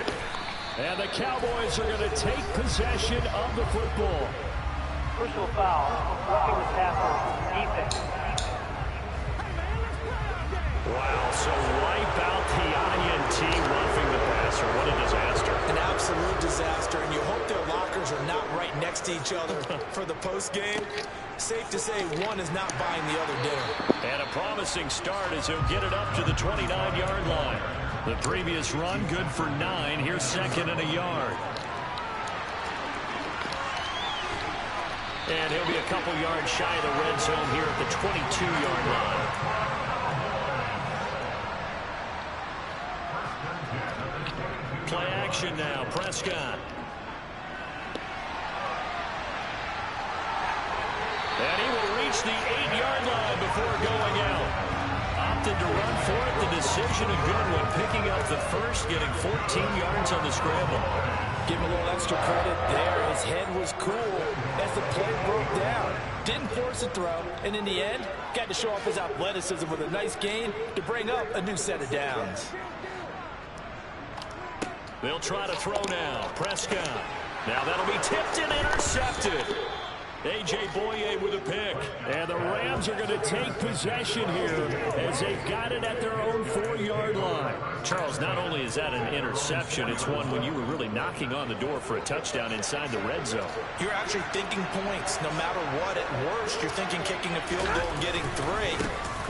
[SPEAKER 3] And the Cowboys are going to take possession of the football.
[SPEAKER 4] Personal foul, roughing the tackle, defense.
[SPEAKER 2] Wow, so wipe out the INT roughing the passer. What a disaster.
[SPEAKER 1] An absolute disaster, and you hope their lockers are not right next to each other for the postgame. Safe to say one is not buying the other dinner.
[SPEAKER 2] And a promising start as he'll get it up to the 29-yard line. The previous run good for 9. Here's 2nd and a yard. And he'll be a couple yards shy of the red zone here at the 22-yard line. Play action now. Prescott. And he will reach the 8-yard line before going out. Opted to run for it. The decision a good one. Picking up the first, getting 14 yards on the scramble.
[SPEAKER 1] Give him a little extra credit there. His head was cool as the play broke down. Didn't force a throw, and in the end, got to show off his athleticism with a nice gain to bring up a new set of downs.
[SPEAKER 2] They'll try to throw now. Prescott. Now that'll be tipped and intercepted. A.J. Boye with a pick.
[SPEAKER 3] And the Rams are going to take possession here as they've got it at their own 4-yard line.
[SPEAKER 2] Charles, not only is that an interception, it's one when you were really knocking on the door for a touchdown inside the red zone.
[SPEAKER 1] You're actually thinking points no matter what. At worst, you're thinking kicking a field goal and getting 3.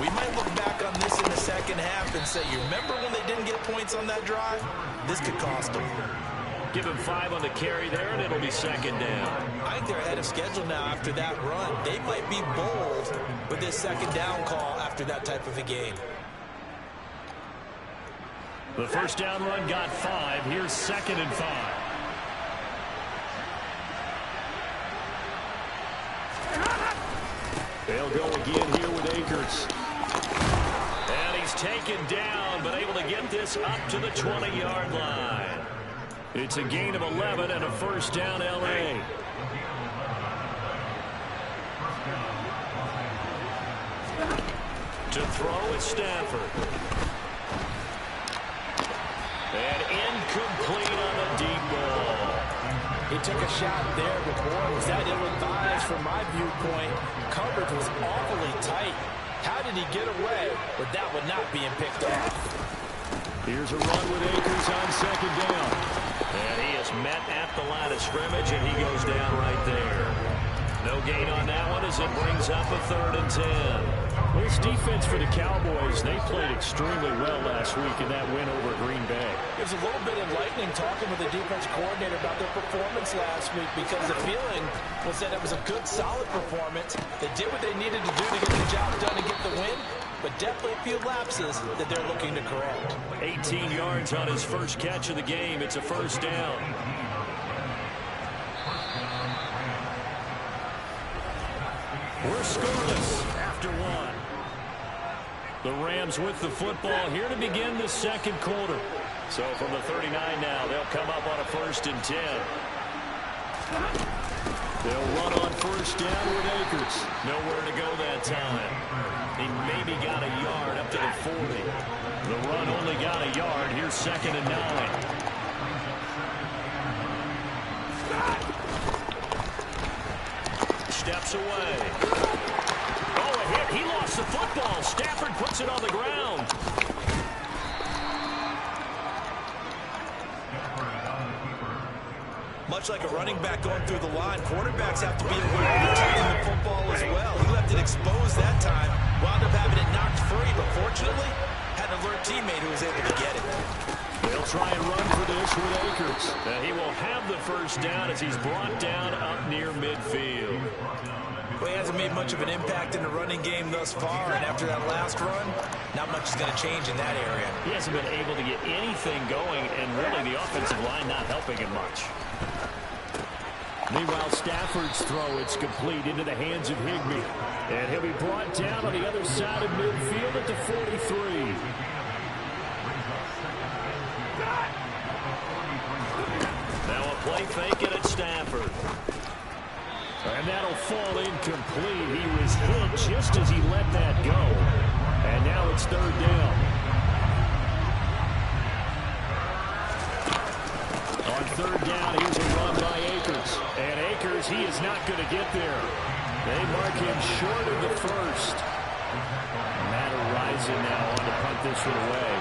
[SPEAKER 1] We might look back on this in the second half and say, you remember when they didn't get points on that drive? This could cost them.
[SPEAKER 2] Give him 5 on the carry there, and it'll be second down.
[SPEAKER 1] I think they're ahead of schedule now after that run. They might be bold with this second down call after that type of a game.
[SPEAKER 2] The first down run got 5. Here's 2nd and 5.
[SPEAKER 3] They'll go again here with Akers.
[SPEAKER 2] And he's taken down, but able to get this up to the 20-yard line. It's a gain of 11 and a first down, L.A. To throw is Stafford. And incomplete on the deep ball.
[SPEAKER 1] He took a shot there, but boy, was that ill-advised from my viewpoint. Coverage was awfully tight. How did he get away with that one not being picked off?
[SPEAKER 3] Here's a run with Akers on 2nd down.
[SPEAKER 2] And he is met at the line of scrimmage, and he goes down right there. No gain on that one as it brings up a 3rd and 10.
[SPEAKER 3] Well, this defense for the Cowboys, they played extremely well last week in that win over Green Bay.
[SPEAKER 1] It was a little bit enlightening talking with the defense coordinator about their performance last week because the feeling was that it was a good, solid performance. They did what they needed to do to get the job done and get the win, but definitely a few lapses that they're looking to correct.
[SPEAKER 2] 18 yards on his first catch of the game. It's a first down. We're scoreless after 1. The Rams with the football here to begin the second quarter. So from the 39 now, they'll come up on a 1st and 10.
[SPEAKER 3] They'll run on first down with Akers.
[SPEAKER 2] Nowhere to go that time. He maybe got a yard up to the 40. The run only got a yard. Here's 2nd and 9. Steps away. Oh, a hit. He lost the football. Stafford puts it on the ground.
[SPEAKER 1] Much like a running back going through the line, quarterbacks have to be aware of taking the football as well. He left it exposed that time. Wound up having it knocked free, but fortunately, had an alert teammate who was able to get it.
[SPEAKER 3] They'll try and run for this with Akers.
[SPEAKER 2] He will have the first down as he's brought down up near midfield.
[SPEAKER 1] Well, he hasn't made much of an impact in the running game thus far, and after that last run, not much is going to change in that area.
[SPEAKER 2] He hasn't been able to get anything going, and really the offensive line not helping him much.
[SPEAKER 3] Meanwhile, Stafford's throw, it's complete into the hands of Higbee. And he'll be brought down on the other side of midfield at the 43.
[SPEAKER 2] Now a play fake it at Stafford.
[SPEAKER 3] And that'll fall incomplete. He was hit just as he let that go. And now it's 3rd down. On 3rd down, here's a run by Akers. And Akers, he is not going to get there. They mark him short of the first. Matt Rising now on to punt this one away.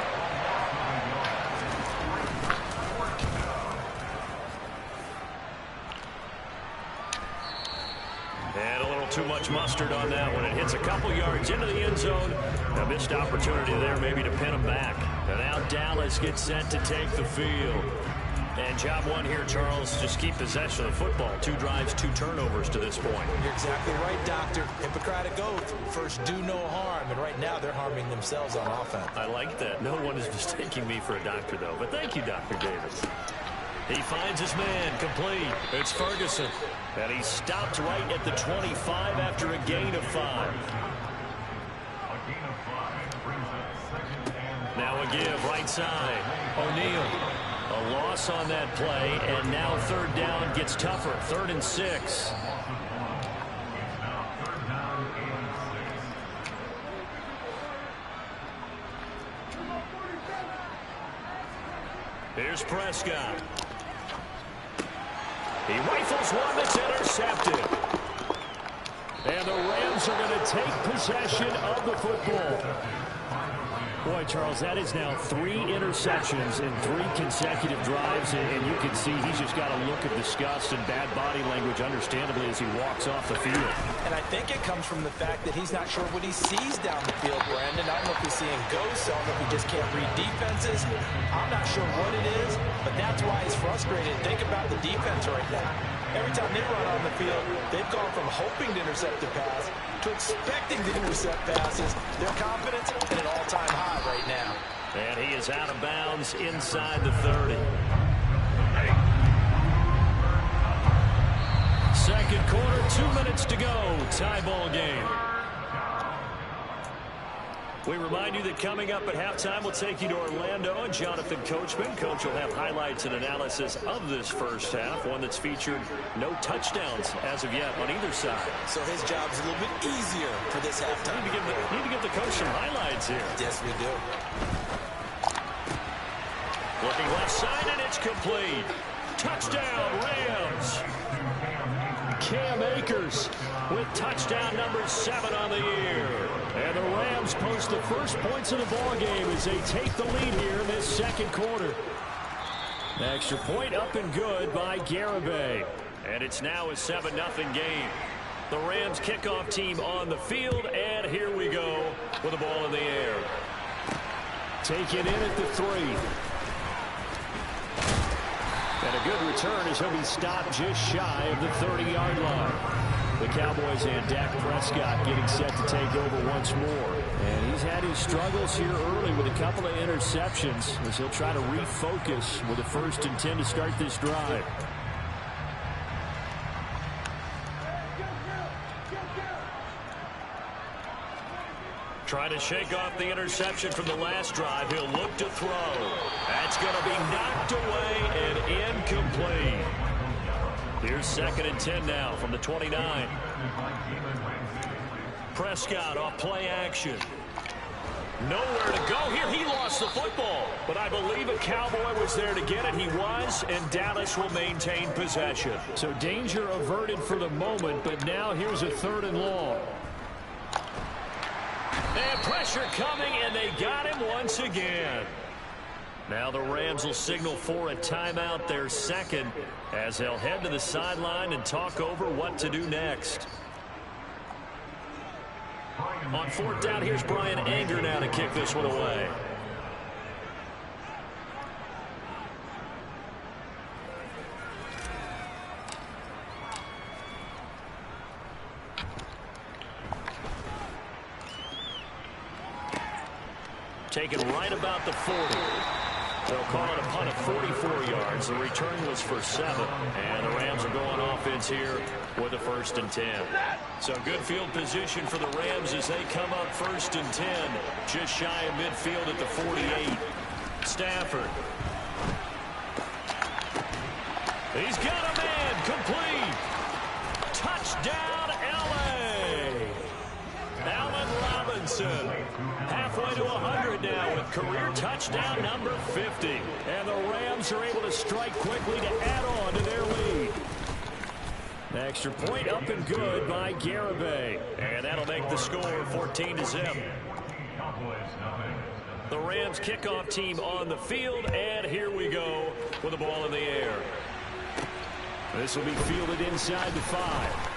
[SPEAKER 2] And a little too much mustard on that one. It hits a couple yards into the end zone. A missed opportunity there maybe to pin him back. And now Dallas gets set to take the field. And job one here, Charles, just keep possession of the football. 2 drives, 2 turnovers to this point.
[SPEAKER 1] You're exactly right, Doctor. Hippocratic oath. First, do no harm. And right now, they're harming themselves on offense.
[SPEAKER 2] I like that. No one is mistaking me for a doctor, though. But thank you, Dr. Davis. He finds his man, complete. It's Ferguson. And he stopped right at the 25 after a gain of 5. Now a give, right side. O'Neal. A loss on that play, and now third down gets tougher. 3rd and 6. Here's Prescott. He rifles one that's intercepted. And the Rams are going to take possession of the football. Boy, Charles, that is now 3 interceptions in 3 consecutive drives, and you can see he's just got a look of disgust and bad body language, understandably, as he walks off the field.
[SPEAKER 1] And I think it comes from the fact that he's not sure what he sees down the field, Brandon. I don't know if he's seeing ghosts. I don't know if he just can't read defenses. I'm not sure what it is, but that's why he's frustrated. Think about the defense right now. Every time they run on the field, they've gone from hoping to intercept a pass to expecting to intercept passes. Their confidence at an all-time high right now.
[SPEAKER 2] And he is out of bounds inside the 30. Second quarter, 2 minutes to go. Tie ball game. We remind you that coming up at halftime, we'll take you to Orlando and Jonathan Coachman. Coach will have highlights and analysis of this first half, one that's featured no touchdowns as of yet on either side.
[SPEAKER 1] So his job's a little bit easier for this halftime.
[SPEAKER 2] Need to give the coach some highlights here.
[SPEAKER 1] Yes, we do.
[SPEAKER 2] Looking left side, and it's complete. Touchdown, Rams. Cam Akers with touchdown number 7 on the year. And the Rams post the first points of the ball game as they take the lead here in this second quarter. Extra point up and good by Garibay. And it's now a 7-0 game. The Rams kickoff team on the field, and here we go with the ball in the air. Taken in at the 3. And a good return as he'll be stopped just shy of the 30-yard line. The Cowboys and Dak Prescott getting set to take over once more. And he's had his struggles here early with a couple of interceptions as he'll try to refocus with a 1st and 10 to start this drive. Trying to shake off the interception from the last drive. He'll look to throw. That's going to be knocked away and incomplete. Here's 2nd and 10 now from the 29. Prescott off play action. Nowhere to go here. He lost the football. But I believe a Cowboy was there to get it. He was, and Dallas will maintain possession.
[SPEAKER 3] So danger averted for the moment, but now here's a 3rd and long.
[SPEAKER 2] And pressure coming, and they got him once again. Now the Rams will signal for a timeout, their 2nd, as they'll head to the sideline and talk over what to do next. On 4th down, here's Brian Anger now to kick this one away. Taken right about the 40. They'll call it a punt of 44 yards. The return was for 7. And the Rams are going offense here with a 1st and 10. So good field position for the Rams as they come up 1st and 10. Just shy of midfield at the 48. Stafford. He's got a man. Complete. Touchdown, L.A. Allen Robinson. Halfway to 100 now with career touchdown number 50. And the Rams are able to strike quickly to add on to their lead. The extra point up and good by Garibay. And that'll make the score 14-0. The Rams kickoff team on the field, and here we go with the ball in the air.
[SPEAKER 3] This will be fielded inside the 5.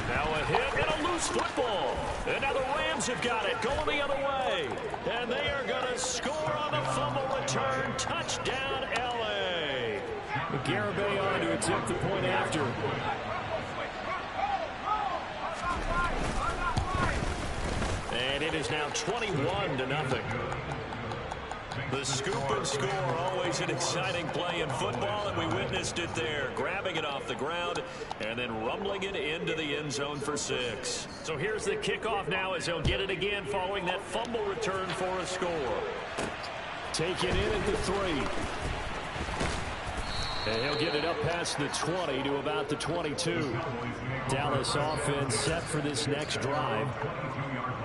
[SPEAKER 2] Now a hit and a loose football. And now the Rams have got it going the other way. And they are going to score on the fumble return. Touchdown, L.A.
[SPEAKER 3] Garibay on to attempt the point after.
[SPEAKER 2] And it is now 21-0. The scoop and score, always an exciting play in football, and we witnessed it there, grabbing it off the ground and then rumbling it into the end zone for 6.
[SPEAKER 3] So here's the kickoff now as he'll get it again following that fumble return for a score. Taken in at the 3. And he'll get it up past the 20 to about the 22. Dallas offense set for this next drive.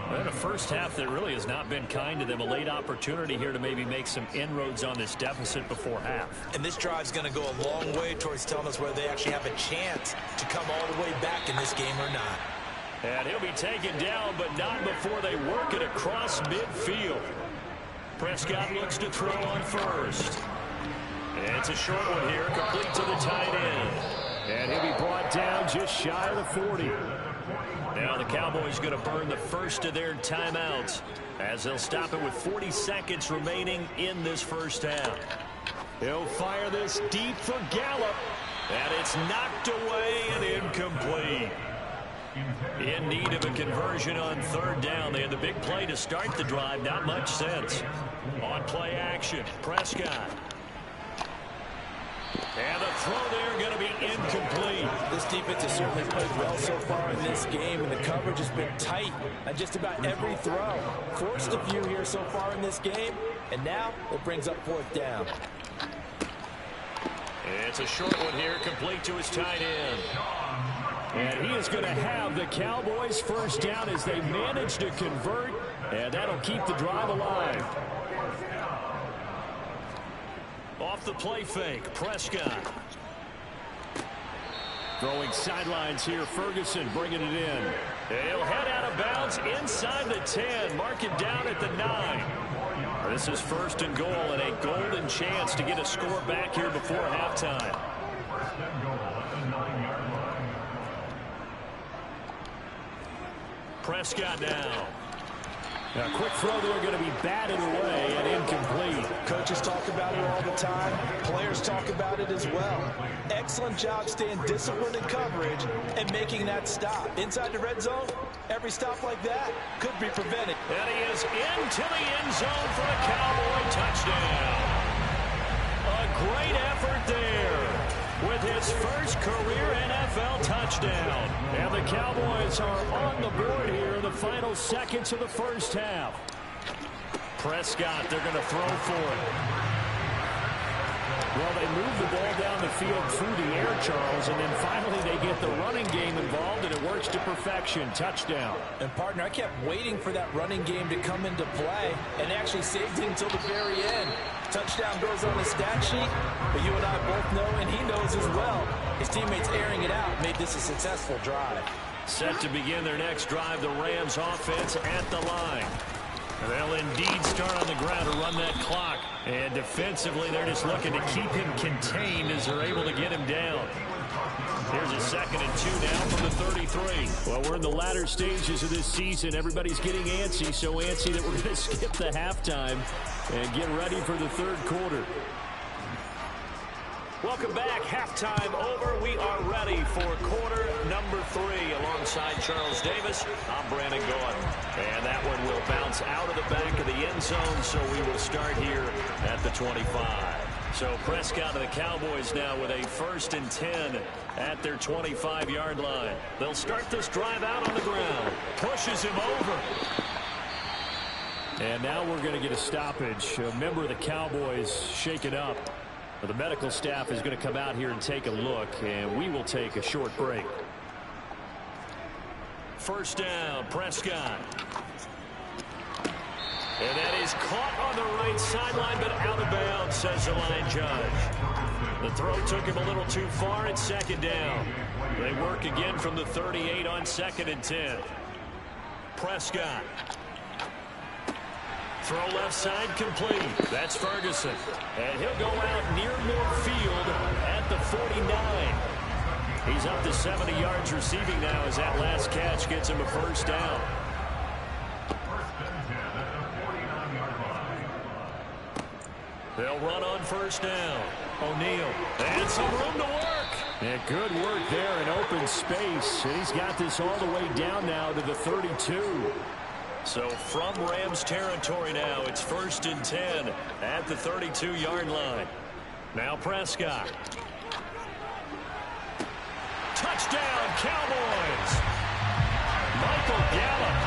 [SPEAKER 2] And a first half that really has not been kind to them. A late opportunity here to maybe make some inroads on this deficit before half.
[SPEAKER 1] And this drive's going to go a long way towards telling us whether they actually have a chance to come all the way back in this game or not.
[SPEAKER 2] And he'll be taken down, but not before they work it across midfield. Prescott looks to throw on first. And it's a short one here, complete to the tight end.
[SPEAKER 3] And he'll be brought down just shy of the 40.
[SPEAKER 2] Now the Cowboys going to burn the first of their timeouts as they'll stop it with 40 seconds remaining in this first half.
[SPEAKER 3] He'll fire this deep for Gallup.
[SPEAKER 2] And it's knocked away and incomplete. In need of a conversion on third down. They had the big play to start the drive. Not much sense. On play action, Prescott. And the throw there going to be incomplete.
[SPEAKER 1] This defense has certainly played well so far in this game, and the coverage has been tight on just about every throw. Forced a few here so far in this game, and now it brings up fourth down.
[SPEAKER 2] It's a short one here, complete to his tight end.
[SPEAKER 3] And he is going to have the Cowboys first down as they manage to convert, and that'll keep the drive alive.
[SPEAKER 2] Off the play fake, Prescott.
[SPEAKER 3] Throwing sidelines here, Ferguson bringing it in.
[SPEAKER 2] He'll head out of bounds inside the 10, mark it down at the 9. This is first and goal and a golden chance to get a score back here before halftime. Prescott now.
[SPEAKER 3] A quick throw there going to be batted away and incomplete.
[SPEAKER 1] Coaches talk about it all the time. Players talk about it as well. Excellent job staying disciplined in coverage and making that stop. Inside the red zone, every stop like that could be prevented.
[SPEAKER 2] And he is into the end zone for a Cowboy touchdown. A great effort there with his first career NFL touchdown.
[SPEAKER 3] And the Cowboys are on the board here in the final seconds of the first half.
[SPEAKER 2] Prescott, they're going to throw for it.
[SPEAKER 3] Well, they move the ball down the field through the air, Charles, and then finally they get the running game involved, and it works to perfection. Touchdown.
[SPEAKER 1] And, partner, I kept waiting for that running game to come into play, and actually saved it until the very end. Touchdown goes on the stat sheet, but you and I both know, and he knows as well, his teammates airing it out made this a successful drive.
[SPEAKER 2] Set to begin their next drive, the Rams offense at the line. They'll indeed start on the ground to run that clock. And defensively, they're just looking to keep him contained as they're able to get him down. Here's a 2nd and 2 now from the 33.
[SPEAKER 3] Well, we're in the latter stages of this season. Everybody's getting antsy, so antsy that we're going to skip the halftime and get ready for the third quarter.
[SPEAKER 2] Welcome back. Halftime over. We are ready for quarter number 3. Alongside Charles Davis, I'm Brandon Gordon. And that one will bounce out of the back of the end zone, so we will start here at the 25. So Prescott and the Cowboys now with a 1st and 10 at their 25-yard line. They'll start this drive out on the ground. Pushes him over.
[SPEAKER 3] And now we're going to get a stoppage. A member of the Cowboys shaken up. The medical staff is going to come out here and take a look, and we will take a short break.
[SPEAKER 2] First down, Prescott. And that is caught on the right sideline, but out of bounds, says the line judge. The throw took him a little too far. It's 2nd down. They work again from the 38 on 2nd and 10. Prescott. Throw left side complete. That's Ferguson. And he'll go out near midfield at the 49. He's up to 70 yards receiving now as that last catch gets him a first down. They'll run on first down. O'Neal. And some room to work.
[SPEAKER 3] And good work there in open space. And he's got this all the way down now to the 32.
[SPEAKER 2] So from Rams territory now, it's 1st and 10 at the 32-yard line. Now Prescott. Touchdown, Cowboys. Michael Gallup,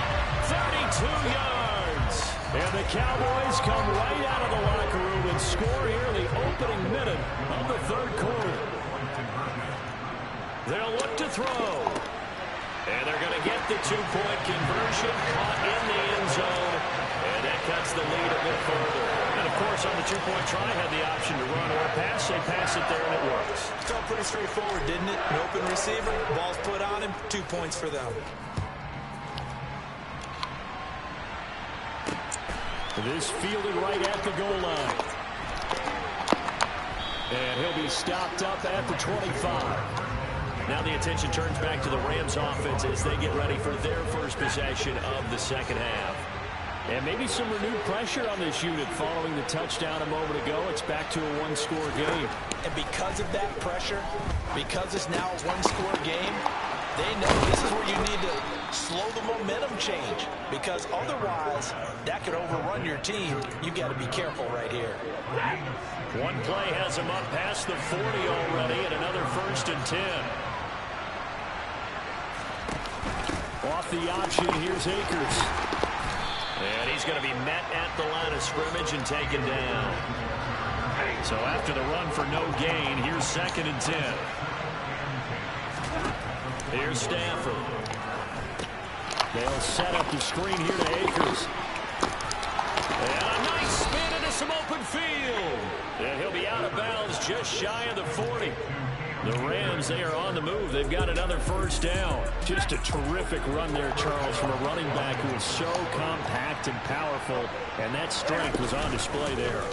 [SPEAKER 2] 32 yards. And the Cowboys come right out of the locker room and score here in the opening minute of the 3rd quarter. They'll look to throw. And they're going to get the 2-point conversion, caught in the end zone. And that cuts the lead a bit further. And, of course, on the 2-point try, had the option to run or pass. They pass it there, and it works.
[SPEAKER 1] Felt pretty straightforward, didn't it? An open receiver, ball's put on him, 2 points for them.
[SPEAKER 3] This fielded right at the goal line. And he'll be stopped up at the 25.
[SPEAKER 2] Now the attention turns back to the Rams offense as they get ready for their first possession of the second half.
[SPEAKER 3] And maybe some renewed pressure on this unit following the touchdown a moment ago. It's back to a one-score game.
[SPEAKER 1] And because of that pressure, because it's now a one-score game, they know this is where you need to slow the momentum change. Because otherwise, that could overrun your team. You got to be careful right here.
[SPEAKER 2] One play has him up past the 40 already, and another 1st and 10.
[SPEAKER 3] Off the option, here's Akers.
[SPEAKER 2] And he's going to be met at the line of scrimmage and taken down. So after the run for no gain, here's 2nd and 10. Here's Stafford.
[SPEAKER 3] They'll set up the screen here to Akers.
[SPEAKER 2] And a nice spin into some open field. And he'll be out of bounds just shy of the 40.
[SPEAKER 3] The Rams, they are on the move. They've got another 1st down. Just a terrific run there, Charles, from a running back who is so compact and powerful, and that strength was on display there.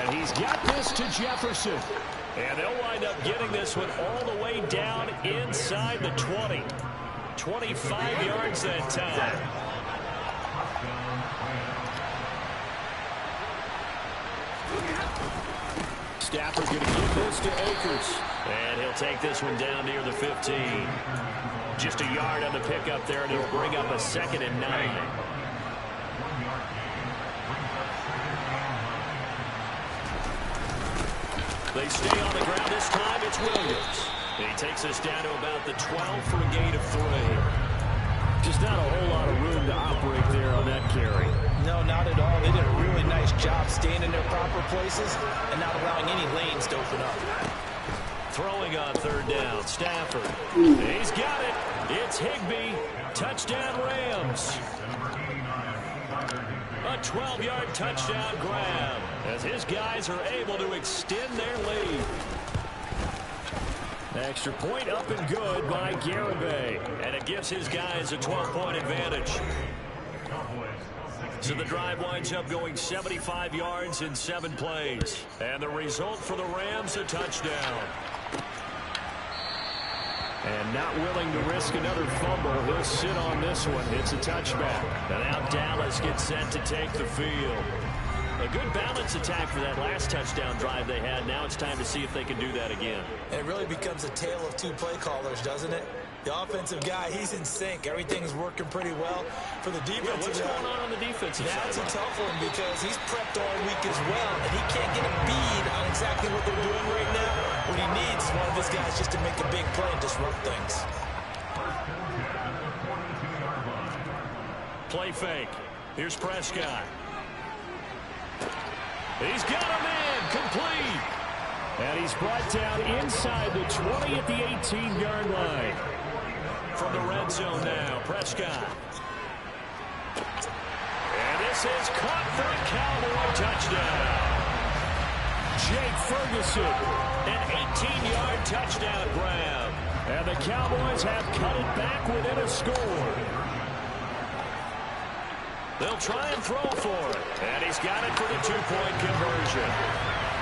[SPEAKER 2] And he's got this to Jefferson. And they'll wind up getting this one all the way down inside the 20. 25 yards that time.
[SPEAKER 3] Stafford going to give this to Akers.
[SPEAKER 2] And he'll take this one down near the 15. Just a yard on the pickup there, and it'll bring up a 2nd and 9. They stay on the ground this time. It's Williams. And he takes us down to about the 12 for a gain of 3.
[SPEAKER 3] Just not a whole lot of room to operate there on that carry.
[SPEAKER 1] No, not at all. They did a really nice job staying in their proper places and not allowing any lanes to open up.
[SPEAKER 2] Throwing on 3rd down, Stafford. He's got it. It's Higbee. Touchdown, Rams. A 12-yard touchdown grab as his guys are able to extend their lead.
[SPEAKER 3] Extra point up and good by Garibay.
[SPEAKER 2] And it gives his guys a 12-point advantage. So the drive winds up going 75 yards in 7 plays. And the result for the Rams, a touchdown.
[SPEAKER 3] And not willing to risk another fumble. He'll sit on this one. It's a touchback.
[SPEAKER 2] And now Dallas gets set to take the field. A good balance attack for that last touchdown drive they had. Now it's time to see if they can do that again.
[SPEAKER 1] It really becomes a tale of 2 play callers, doesn't it? The offensive guy, he's in sync. Everything's working pretty well. For the defensive
[SPEAKER 2] what's going on the defensive side?
[SPEAKER 1] That's a tough one because he's prepped all week as well, and he can't get a bead on exactly what they're doing right now. What he needs is one of his guys just to make a big play and disrupt things.
[SPEAKER 2] Play fake. Here's Prescott. He's got a man complete.
[SPEAKER 3] And he's brought down inside the 20 at the 18-yard line.
[SPEAKER 2] From the red zone now, Prescott. And this is caught for a Cowboy touchdown.
[SPEAKER 3] Jake Ferguson.
[SPEAKER 2] An 18-yard touchdown grab.
[SPEAKER 3] And the Cowboys have cut it back within a score.
[SPEAKER 2] They'll try and throw for it. And he's got it for the 2-point conversion.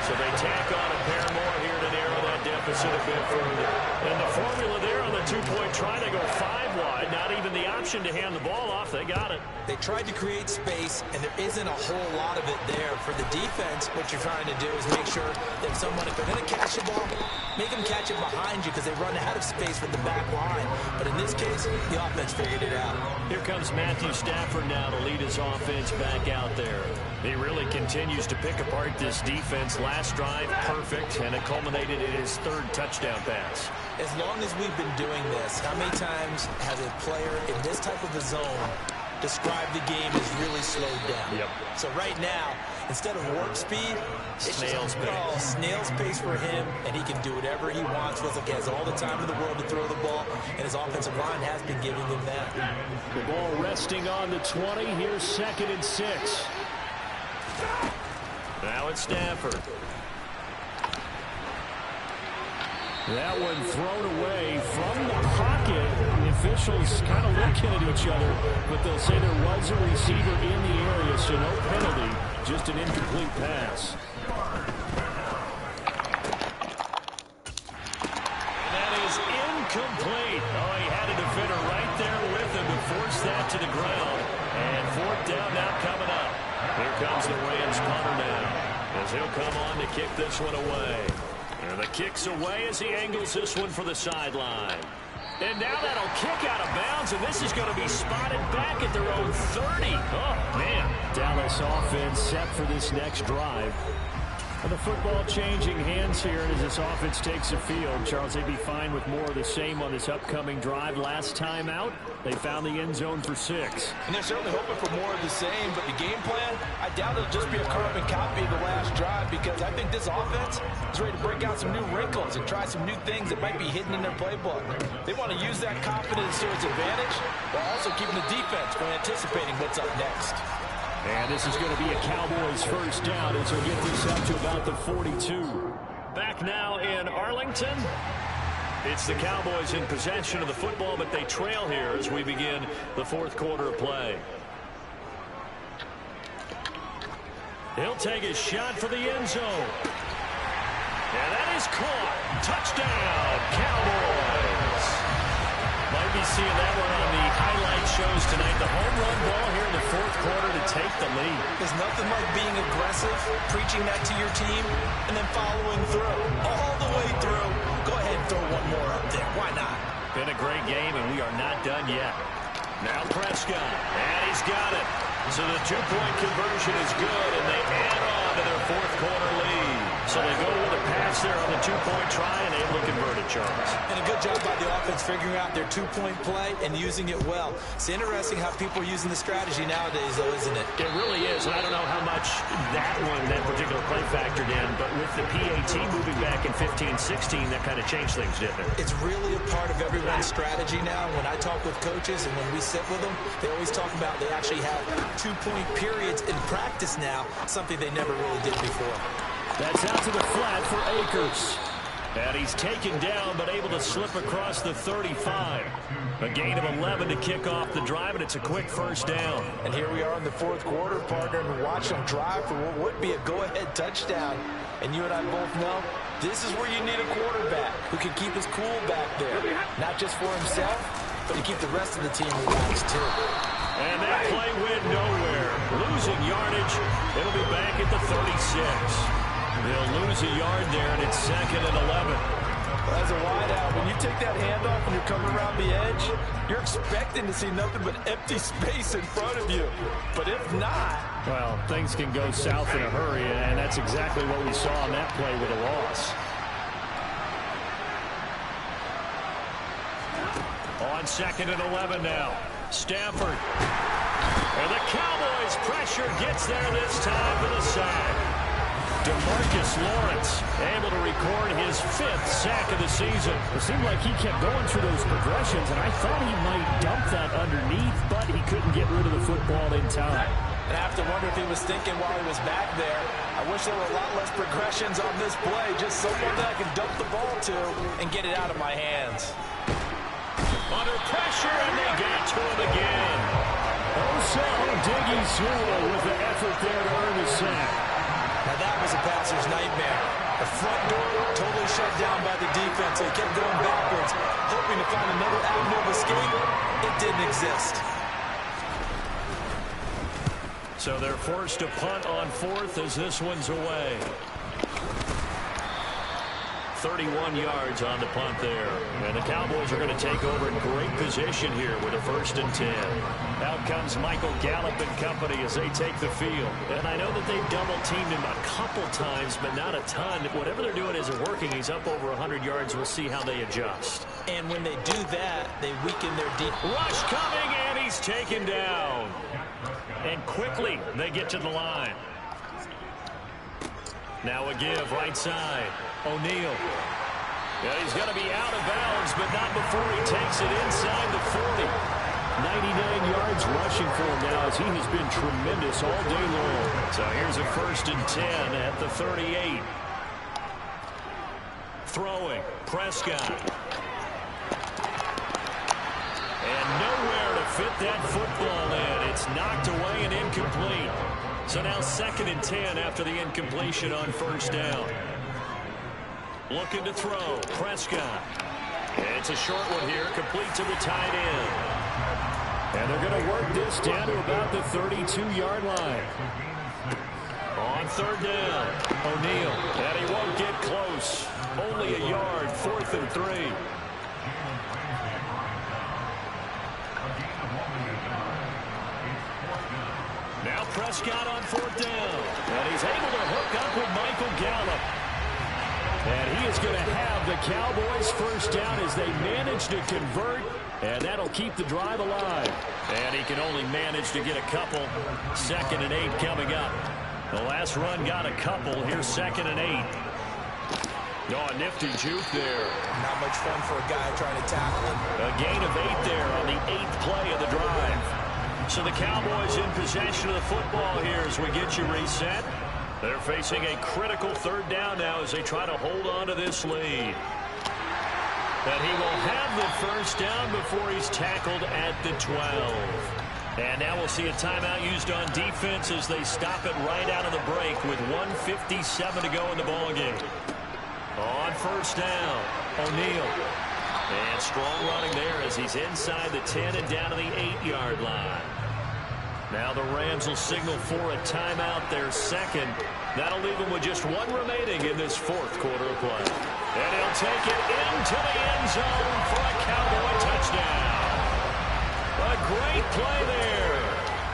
[SPEAKER 2] So they tack on a pair more here to narrow that deficit a bit further. And the formula there on the two-point try, they go 5 wide. Not even the option to hand the ball off. They got it.
[SPEAKER 1] They tried to create space, and there isn't a whole lot of it there. For the defense, what you're trying to do is make sure that someone, if they're going to catch the ball, make them catch it behind you because they run out of space with the back line. But in this case, the offense figured it out.
[SPEAKER 2] Here comes Matthew Stafford now to lead his offense back out there. He really continues to pick apart this defense. Last drive, perfect, and it culminated in his 3rd touchdown pass.
[SPEAKER 1] As long as we've been doing this, how many times has a player in this type of a zone described the game as really slowed down?
[SPEAKER 2] Yep.
[SPEAKER 1] So right now, instead of warp speed, it's
[SPEAKER 2] snail's pace.
[SPEAKER 1] Snail's pace for him, and he can do whatever he wants. Feels like he has all the time in the world to throw the ball, and his offensive line has been giving him that.
[SPEAKER 3] The ball resting on the 20. Here's 2nd and 6.
[SPEAKER 2] Now it's Stafford.
[SPEAKER 3] That one thrown away from the pocket. The officials kind of looking at each other, but they'll say there was a receiver in the area, so no penalty, just an incomplete pass.
[SPEAKER 2] That is incomplete. Oh, he had a defender right there with him to force that to the ground. And 4th down now coming up. Here comes the Rams punter now, as he'll come on to kick this one away. And the kick's away as he angles this one for the sideline. And now that'll kick out of bounds, and this is going to be spotted back at their own 30. Oh, man.
[SPEAKER 3] Dallas offense set for this next drive. And the football changing hands here as this offense takes the field. Charles, they'd be fine with more of the same on this upcoming drive. Last time out, they found the end zone for 6.
[SPEAKER 1] And they're certainly hoping for more of the same, but the game plan, I doubt it'll just be a carbon copy of the last drive because I think this offense is ready to break out some new wrinkles and try some new things that might be hidden in their playbook. They want to use that confidence to its advantage while also keeping the defense from anticipating what's up next.
[SPEAKER 3] And this is going to be a Cowboys 1st down as they'll get this up to about the 42.
[SPEAKER 2] Back now in Arlington. It's the Cowboys in possession of the football, but they trail here as we begin the 4th quarter of play. He'll take his shot for the end zone. And that is caught. Touchdown, Cowboys. Might be seeing that one on the highlight shows tonight. The home run ball here in the 4th quarter to take the lead.
[SPEAKER 1] There's nothing like being aggressive, preaching that to your team, and then following through. All the way through. Go ahead and throw one more up there. Why not?
[SPEAKER 2] Been a great game, and we are not done yet. Now Prescott, and he's got it. So the 2-point conversion is good, and they add on to their 4th quarter lead. So they go with a pass there on the 2-point try, and able to convert it, Charles.
[SPEAKER 1] And a good job by the offense figuring out their 2-point play and using it well. It's interesting how people are using the strategy nowadays, though, isn't it?
[SPEAKER 2] It really is, and I don't know how much that particular play factored in, but with the PAT moving back in 15-16, that kind of changed things, didn't it?
[SPEAKER 1] It's really a part of everyone's strategy now. When I talk with coaches and when we sit with them, they always talk about they actually have 2-point periods in practice now, something they never really did before.
[SPEAKER 3] That's out to the flat for Akers.
[SPEAKER 2] And he's taken down, but able to slip across the 35. A gain of 11 to kick off the drive, and it's a quick 1st down.
[SPEAKER 1] And here we are in the 4th quarter, partner, and watch them drive for what would be a go-ahead touchdown. And you and I both know this is where you need a quarterback who can keep his cool back there. Not just for himself, but to keep the rest of the team relaxed, too.
[SPEAKER 2] And that play went nowhere. Losing yardage. It'll be back at the 36. They'll lose a yard there, and it's 2nd and 11.
[SPEAKER 1] Well, as a wideout, when you take that handoff and you're coming around the edge, you're expecting to see nothing but empty space in front of you. But if not...
[SPEAKER 3] Well, things can go south in a hurry, and that's exactly what we saw on that play with a loss.
[SPEAKER 2] On 2nd and 11 now. Stafford. And the Cowboys pressure gets there this time for the sack. DeMarcus Lawrence able to record his 5th sack of the season.
[SPEAKER 3] It seemed like he kept going through those progressions, and I thought he might dump that underneath, but he couldn't get rid of the football in time.
[SPEAKER 1] And I have to wonder if he was thinking while he was back there, I wish there were a lot less progressions on this play, just someone that I can dump the ball to and get it out of my hands.
[SPEAKER 2] Under pressure, and they got to him again.
[SPEAKER 3] Osell digging through with the effort there to earn the sack.
[SPEAKER 1] Now that was a passer's nightmare. The front door totally shut down by the defense. They kept going backwards, hoping to find another avenue of escape. It didn't exist.
[SPEAKER 2] So they're forced to punt on fourth as this one's away. 31 yards on the punt there. And the Cowboys are going to take over in great position here with a 1st and 10. Out comes Michael Gallup and company as they take the field. And I know that they've double-teamed him a couple times, but not a ton. Whatever they're doing isn't working. He's up over 100 yards. We'll see how they adjust.
[SPEAKER 1] And when they do that, they weaken their deep.
[SPEAKER 2] Rush coming, and he's taken down. And quickly, they get to the line. Now a give right side. O'Neal. Yeah, he's going to be out of bounds, but not before he takes it inside the 40. 99 yards rushing for him now as he has been tremendous all day long. So here's a 1st and 10 at the 38. Throwing. Prescott. And nowhere to fit that football in. It's knocked away and incomplete. So now 2nd and 10 after the incompletion on 1st down. Looking to throw. Prescott. It's a short one here. Complete to the tight end. And they're going to work this down to about the 32-yard line. On 3rd down. O'Neal. And he won't get close. Only a yard. 4th and 3. Now Prescott on 4th down. And he's able to hook up with Michael Gallup. And he is going to have the Cowboys 1st down as they manage to convert. And that'll keep the drive alive. And he can only manage to get a couple. 2nd and 8 coming up. The last run got a couple. Here's 2nd and 8. Oh, a nifty juke there.
[SPEAKER 1] Not much fun for a guy trying to tackle him.
[SPEAKER 2] A gain of 8 there on the 8th play of the drive. So the Cowboys in possession of the football here as we get you reset. They're facing a critical 3rd down now as they try to hold on to this lead. But he will have the 1st down before he's tackled at the 12. And now we'll see a timeout used on defense as they stop it right out of the break with 1:57 to go in the ballgame. On 1st down, O'Neal. And strong running there as he's inside the 10 and down to the 8-yard line. Now the Rams will signal for a timeout, their 2nd. That'll leave them with just 1 remaining in this 4th quarter of play. And he'll take it into the end zone for a Cowboy touchdown. A great play there.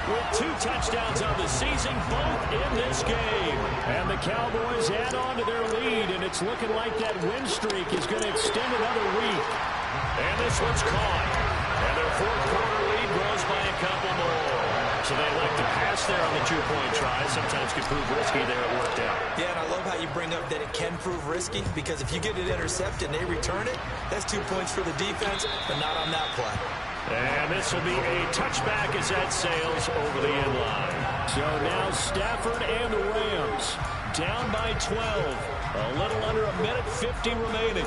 [SPEAKER 2] With 2 touchdowns on the season, both in this game. And the Cowboys add on to their lead, and it's looking like that win streak is going to extend another week. And this one's caught. And their 4th quarter lead grows by a couple more. So they like to pass there on the 2-point try. Sometimes can prove risky there. It worked out.
[SPEAKER 1] Yeah, and I love how you bring up that it can prove risky, because if you get it intercepted and they return it, that's 2 points for the defense, but not on that play.
[SPEAKER 2] And this will be a touchback as that sails over the end line. So now Stafford and the Rams down by 12. A little under a minute 50 remaining.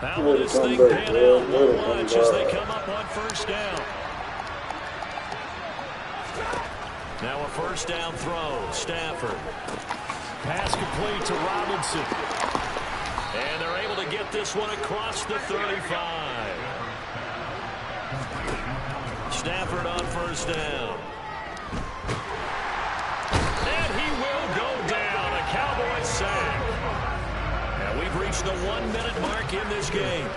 [SPEAKER 2] How will this thing pan out? We'll watch as they come up on 1st down. Now a 1st down throw. Stafford. Pass complete to Robinson. And they're able to get this one across the 35. Stafford on 1st down. And he will go down. A Cowboy sack. Now we've reached the 1-minute mark in this game.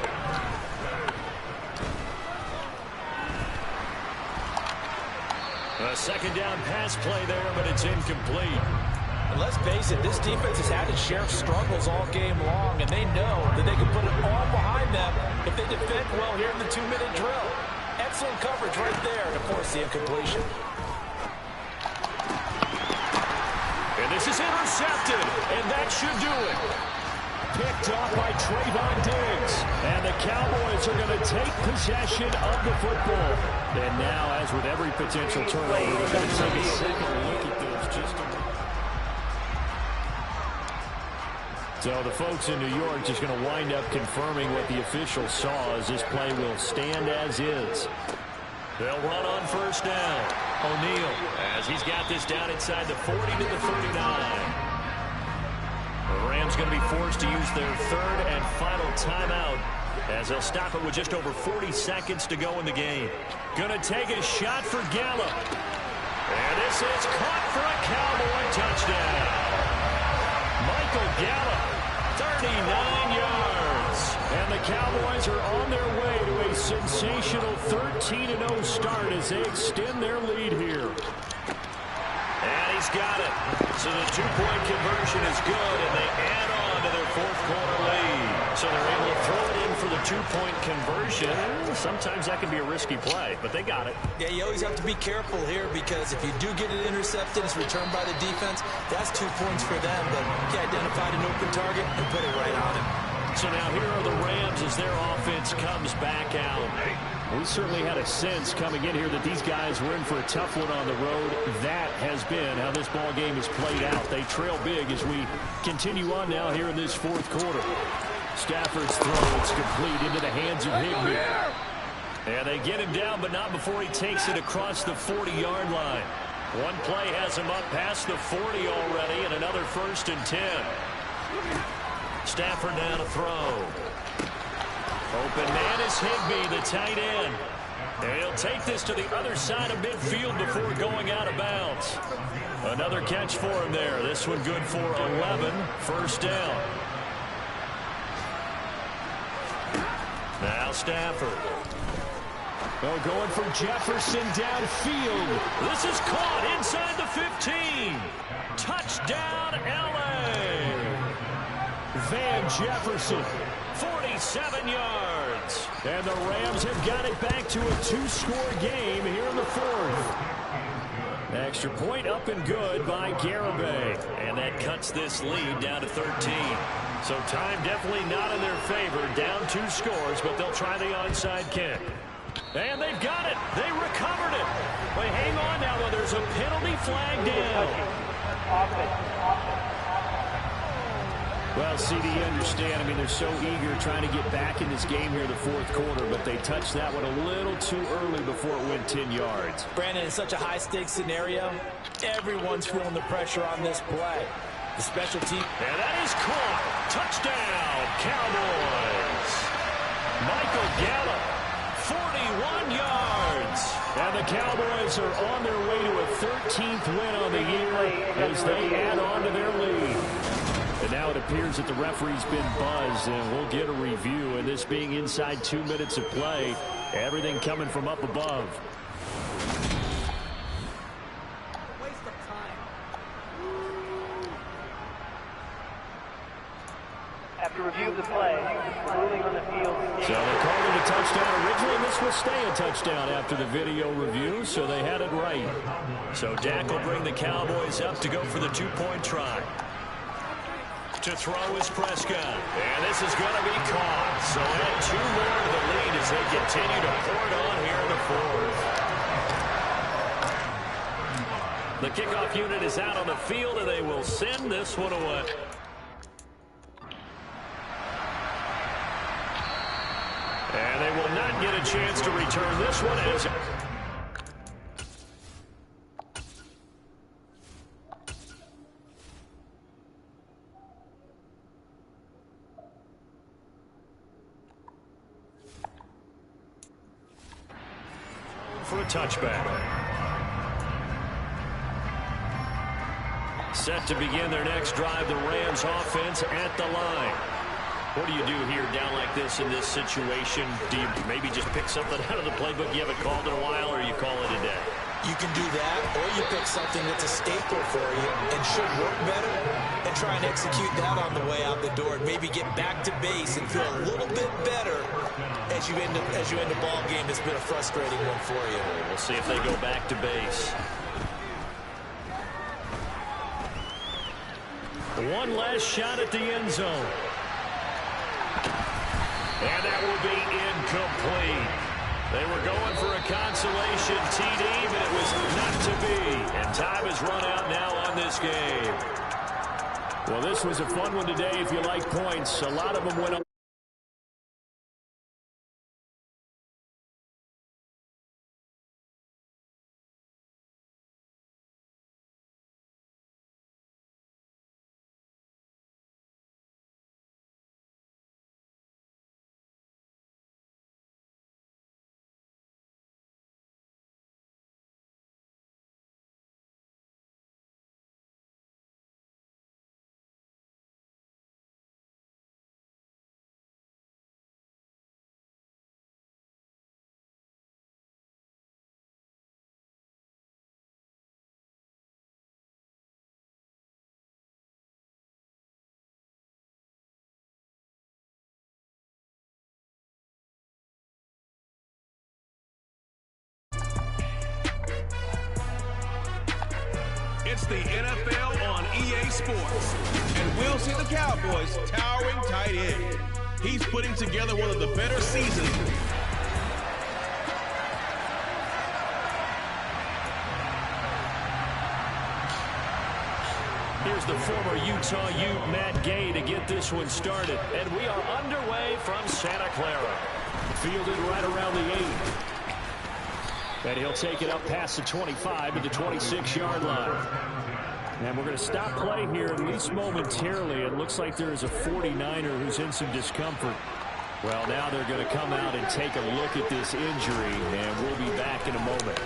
[SPEAKER 2] A 2nd down pass play there, but it's incomplete.
[SPEAKER 1] And let's face it, this defense has had its share of struggles all game long, and they know that they can put it all behind them if they defend well here in the 2-minute drill. Excellent coverage right there, and of course the incompletion.
[SPEAKER 2] And this is intercepted, and that should do it. Picked off by Trayvon Diggs. And the Cowboys are going to take possession of the football. And now, as with every potential turnover, they're going to take a second look at this just to... So the folks in New York just going to wind up confirming what the officials saw as this play will stand as is. They'll run on 1st down. O'Neal, as he's got this down inside the 40 to the 39. Rams going to be forced to use their third and final timeout as they'll stop it with just over 40 seconds to go in the game. Going to take a shot for Gallup. And this is caught for a Cowboy touchdown. Michael Gallup, 39 yards. And the Cowboys are on their way to a sensational 13-0 start as they extend their lead here. And he's got it. So the two-point conversion is good, and they add on to their fourth-quarter lead. So they're able to throw it in for the two-point conversion. Sometimes that can be a risky play, but they got it.
[SPEAKER 1] Yeah, you always have to be careful here because if you do get it intercepted, it's returned by the defense, that's 2 points for them. But he identified an open target and put it right on him.
[SPEAKER 2] So now here are the Rams as their offense comes back out.
[SPEAKER 3] We certainly had a sense coming in here that these guys were in for a tough one on the road. That has been how this ball game is played out. They trail big as we continue on now here in this fourth quarter. Stafford's throw, it's complete into the hands of Higbee.
[SPEAKER 2] And they get him down, but not before he takes it across the 40-yard line. One play has him up past the 40 already, and another 1st and 10. Stafford now to throw. Open man is Higbee, the tight end. And he'll take this to the other side of midfield before going out of bounds. Another catch for him there. This one good for 11. 1st down. Now Stafford.
[SPEAKER 3] Oh, going for Jefferson downfield.
[SPEAKER 2] This is caught inside the 15. Touchdown, L.A.
[SPEAKER 3] Van Jefferson.
[SPEAKER 2] 47 yards.
[SPEAKER 3] And the Rams have got it back to a 2-score game here in the fourth.
[SPEAKER 2] Extra point up and good by Garibay. And that cuts this lead down to 13. So time definitely not in their favor. Down 2 scores, but they'll try the onside kick. And they've got it. They recovered it. But hang on now, though. There's a penalty flag down.
[SPEAKER 3] Well, CD, you understand. I mean, they're so eager trying to get back in this game here in the fourth quarter, but they touched that one a little too early before it went 10 yards.
[SPEAKER 1] Brandon, it's such a high-stakes scenario. Everyone's feeling the pressure on this play. The special team.
[SPEAKER 2] And that is caught. Touchdown, Cowboys. Michael Gallup, 41 yards.
[SPEAKER 3] And the Cowboys are on their way to a 13th win on the year as they add on to their lead. And now it appears that the referee's been buzzed, and we'll get a review. And this being inside 2 minutes of play, everything coming from up above.
[SPEAKER 4] Waste of time. After review of the play, ruling on the field.
[SPEAKER 3] So they called it a touchdown originally. This will stay a touchdown after the video review, so they had it right.
[SPEAKER 2] So Dak will bring the Cowboys up to go for the 2-point try. To throw is Prescott. And this is going to be caught. So add 2 more to the lead as they continue to pour it on here in the fourth. The kickoff unit is out on the field, and they will send this one away. And they will not get a chance to return this one as... for a touchback. Set to begin their next drive, the Rams offense at the line. What do you do here down like this in this situation? Do you maybe just pick something out of the playbook you haven't called in a while, or you call it a day?
[SPEAKER 1] You can do that, or you pick something that's a staple for you and should work better and try and execute that on the way out the door and maybe get back to base and feel a little bit better as you end a ball game that's been a frustrating one for you.
[SPEAKER 2] We'll see if they go back to base. One last shot at the end zone. And that will be incomplete. They were going for a consolation TD, but it was not to be. And time has run out now on this game.
[SPEAKER 3] Well, this was a fun one today if you like points. A lot of them went up.
[SPEAKER 5] sports. And we'll see the Cowboys' towering tight end. He's putting together one of the better seasons.
[SPEAKER 2] Here's the former Utah Ute, Matt Gay, to get this one started. And we are underway from Santa Clara. Fielded right around the 8. And he'll take it up past the 25 to the 26-yard line. And we're going to stop play here, at least momentarily. It looks like there is a 49er who's in some discomfort. Well, now they're going to come out and take a look at this injury, and we'll be back in a moment.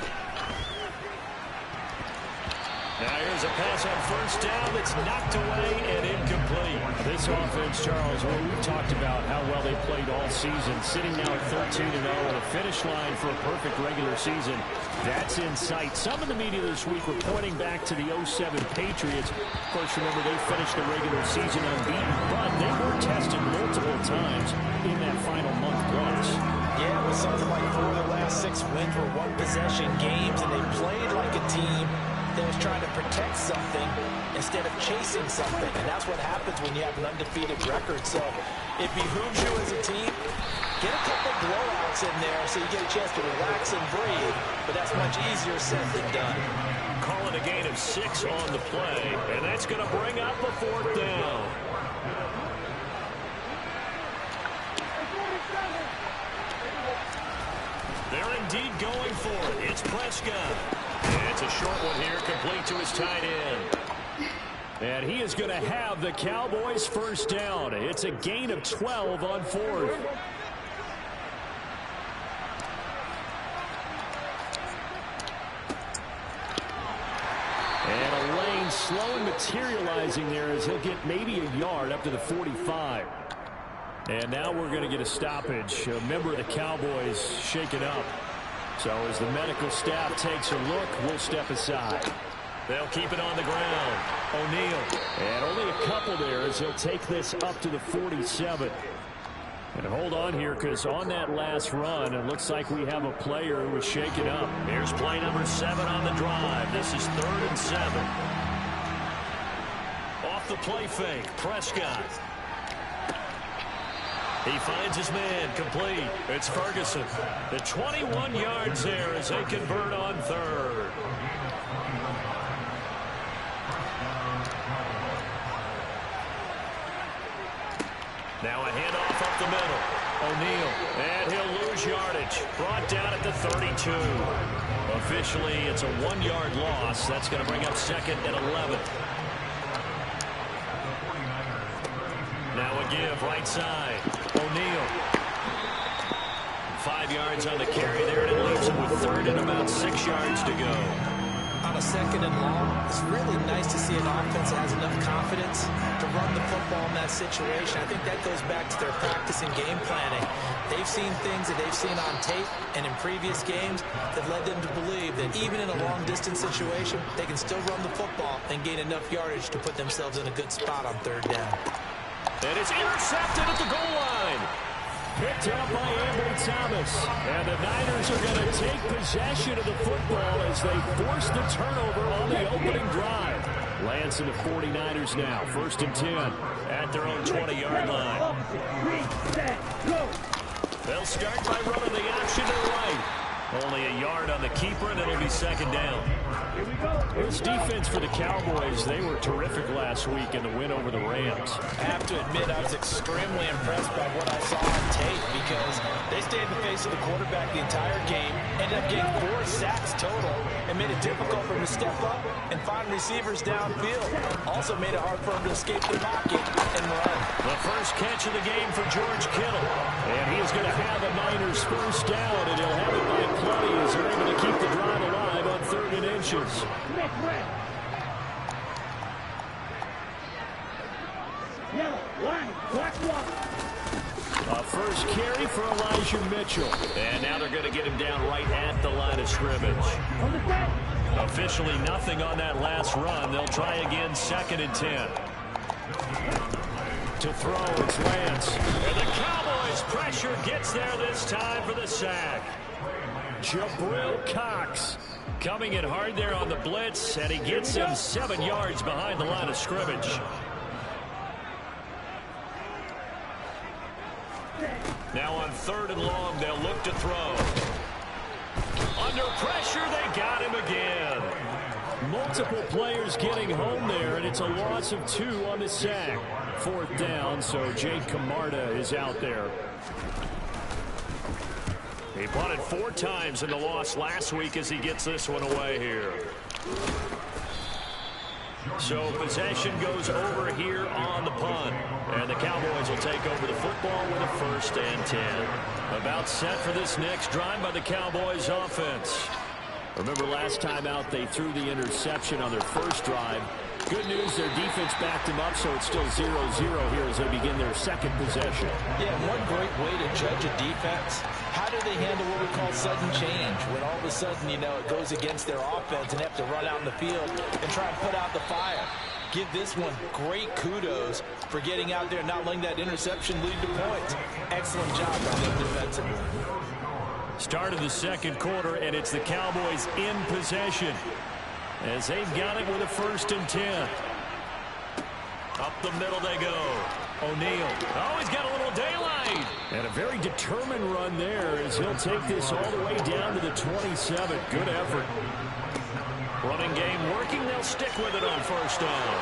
[SPEAKER 2] Now here's a pass on first down that's knocked away and incomplete. This offense, Charles, well, we've talked about how well they played all season, sitting now at 13-0 on a finish line for a perfect regular season. That's in sight. Some in the media this week were pointing back to the 07 Patriots. Of course, remember, they finished the regular season unbeaten, but they were tested multiple times in that final month plus.
[SPEAKER 1] Yeah, it was something like 4 of the last 6 wins were one-possession games, and they played like a team that was trying to protect something instead of chasing something. And that's what happens when you have an undefeated record. So it behooves you as a team, get a couple blowouts in there so you get a chance to relax and breathe. But that's much easier said than done.
[SPEAKER 2] Calling a gain of 6 on the play, and that's going to bring up a 4th down. They're indeed going for it. It's Prescott. And it's a short one here, complete to his tight end. And he is going to have the Cowboys first down. It's a gain of 12 on 4th. And a lane slowly materializing there as he'll get maybe a yard up to the 45. And now we're going to get a stoppage. A member of the Cowboys shaken up. So as the medical staff takes a look, we'll step aside. They'll keep it on the ground. O'Neal. And only a couple there as he'll take this up to the 47. And hold on here, because on that last run, it looks like we have a player who was shaken up. Here's play number 7 on the drive. This is 3rd and 7. Off the play fake, Prescott. He finds his man, complete. It's Ferguson. The 21 yards there as they convert on 3rd. Now a handoff up the middle. O'Neal, and he'll lose yardage. Brought down at the 32. Officially, it's a 1-yard loss. That's going to bring up 2nd and 11. Now a give right side. O'Neal. 5 yards on the carry there, and it leaves him with 3rd and about 6 yards to go.
[SPEAKER 1] On a 2nd and long, it's really nice to see an offense that has enough confidence to run the football in that situation. I think that goes back to their practice and game planning. They've seen things that they've seen on tape and in previous games that led them to believe that even in a long-distance situation, they can still run the football and gain enough yardage to put themselves in a good spot on 3rd down.
[SPEAKER 2] And it's intercepted at the goal line. Picked up by Ambry Thomas. And the Niners are going to take possession of the football as they force the turnover on the opening drive. Lands in the 49ers now. 1st and 10 at their own 20-yard line. They'll start by running the option to the right. Only a yard on the keeper, and it'll be 2nd down. This defense for the Cowboys, they were terrific last week in the win over the Rams.
[SPEAKER 1] I have to admit, I was extremely impressed by what I saw on tape because they stayed in the face of the quarterback the entire game, ended up getting 4 sacks total, and made it difficult for him to step up and find receivers downfield. Also made it hard for him to escape the pocket and run.
[SPEAKER 2] The first catch of the game for George Kittle. And he is going to have the Niners first down, and he'll have it by plenty as they're able to keep the drive alive on 3rd and inches. A first carry for Elijah Mitchell. And now they're going to get him down right at the line of scrimmage. Officially nothing on that last run. They'll try again, 2nd and 10. To throw, it's Lance. And the Cowboys pressure gets there this time for the sack. Jabril Cox Coming in hard there on the blitz, and he gets him 7 yards behind the line of scrimmage. Now on 3rd and long, they'll look to throw. Under pressure, they got him again. Multiple players getting home there, and it's a loss of 2 on the sack. 4th down, so Jake Camarda is out there. He punted 4 times in the loss last week as he gets this one away here. So possession goes over here on the punt. And the Cowboys will take over the football with a 1st and 10. About set for this next drive by the Cowboys offense. Remember last time out they threw the interception on their first drive. Good news, their defense backed them up, so it's still 0-0 here as they begin their 2nd possession.
[SPEAKER 1] Yeah, one great way to judge a defense. How do they handle what we call sudden change? When all of a sudden, you know, it goes against their offense and they have to run out in the field and try and put out the fire. Give this one great kudos for getting out there and not letting that interception lead to points. Excellent job by them defensively.
[SPEAKER 2] Start of the 2nd quarter, and it's the Cowboys in possession as they've got it with a 1st and 10. Up the middle they go. O'Neal. Oh, he's got a little daylight. And a very determined run there as he'll take this all the way down to the 27. Good effort. Running game working. They'll stick with it on 1st down.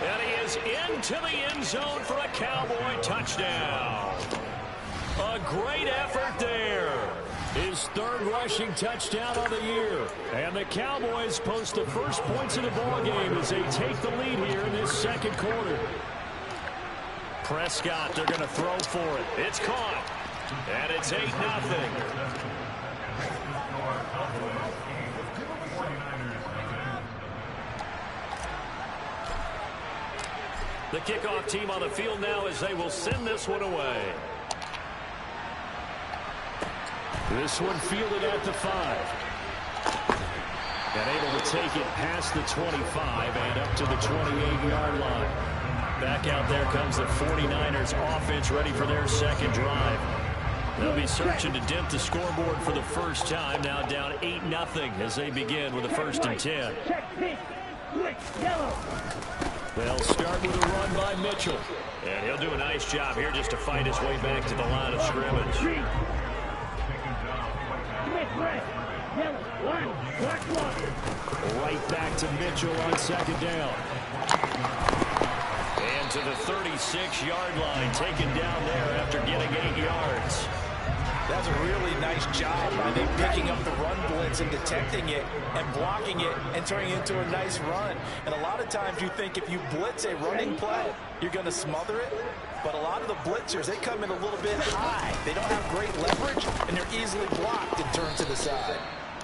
[SPEAKER 2] And he is into the end zone for a Cowboy touchdown. A great effort there. His 3rd rushing touchdown on the year. And the Cowboys post the first points of the ballgame as they take the lead here in this 2nd quarter. Prescott, they're going to throw for it. It's caught. And it's 8-0. The kickoff team on the field now as they will send this one away. This one fielded at the 5. And able to take it past the 25 and up to the 28-yard line. Back out there comes the 49ers offense ready for their 2nd drive. They'll be searching to dent the scoreboard for the first time. Now down 8-0 as they begin with a 1st and 10. They'll start with a run by Mitchell. And he'll do a nice job here just to fight his way back to the line of scrimmage. Right back to Mitchell on 2nd down. And to the 36-yard line, taken down there after getting 8 yards.
[SPEAKER 1] That's a really nice job by them picking up the run blitz and detecting it and blocking it and turning it into a nice run. And a lot of times you think if you blitz a running play, you're going to smother it. But a lot of the blitzers, they come in a little bit high. They don't have great leverage, and they're easily blocked and turned to the side.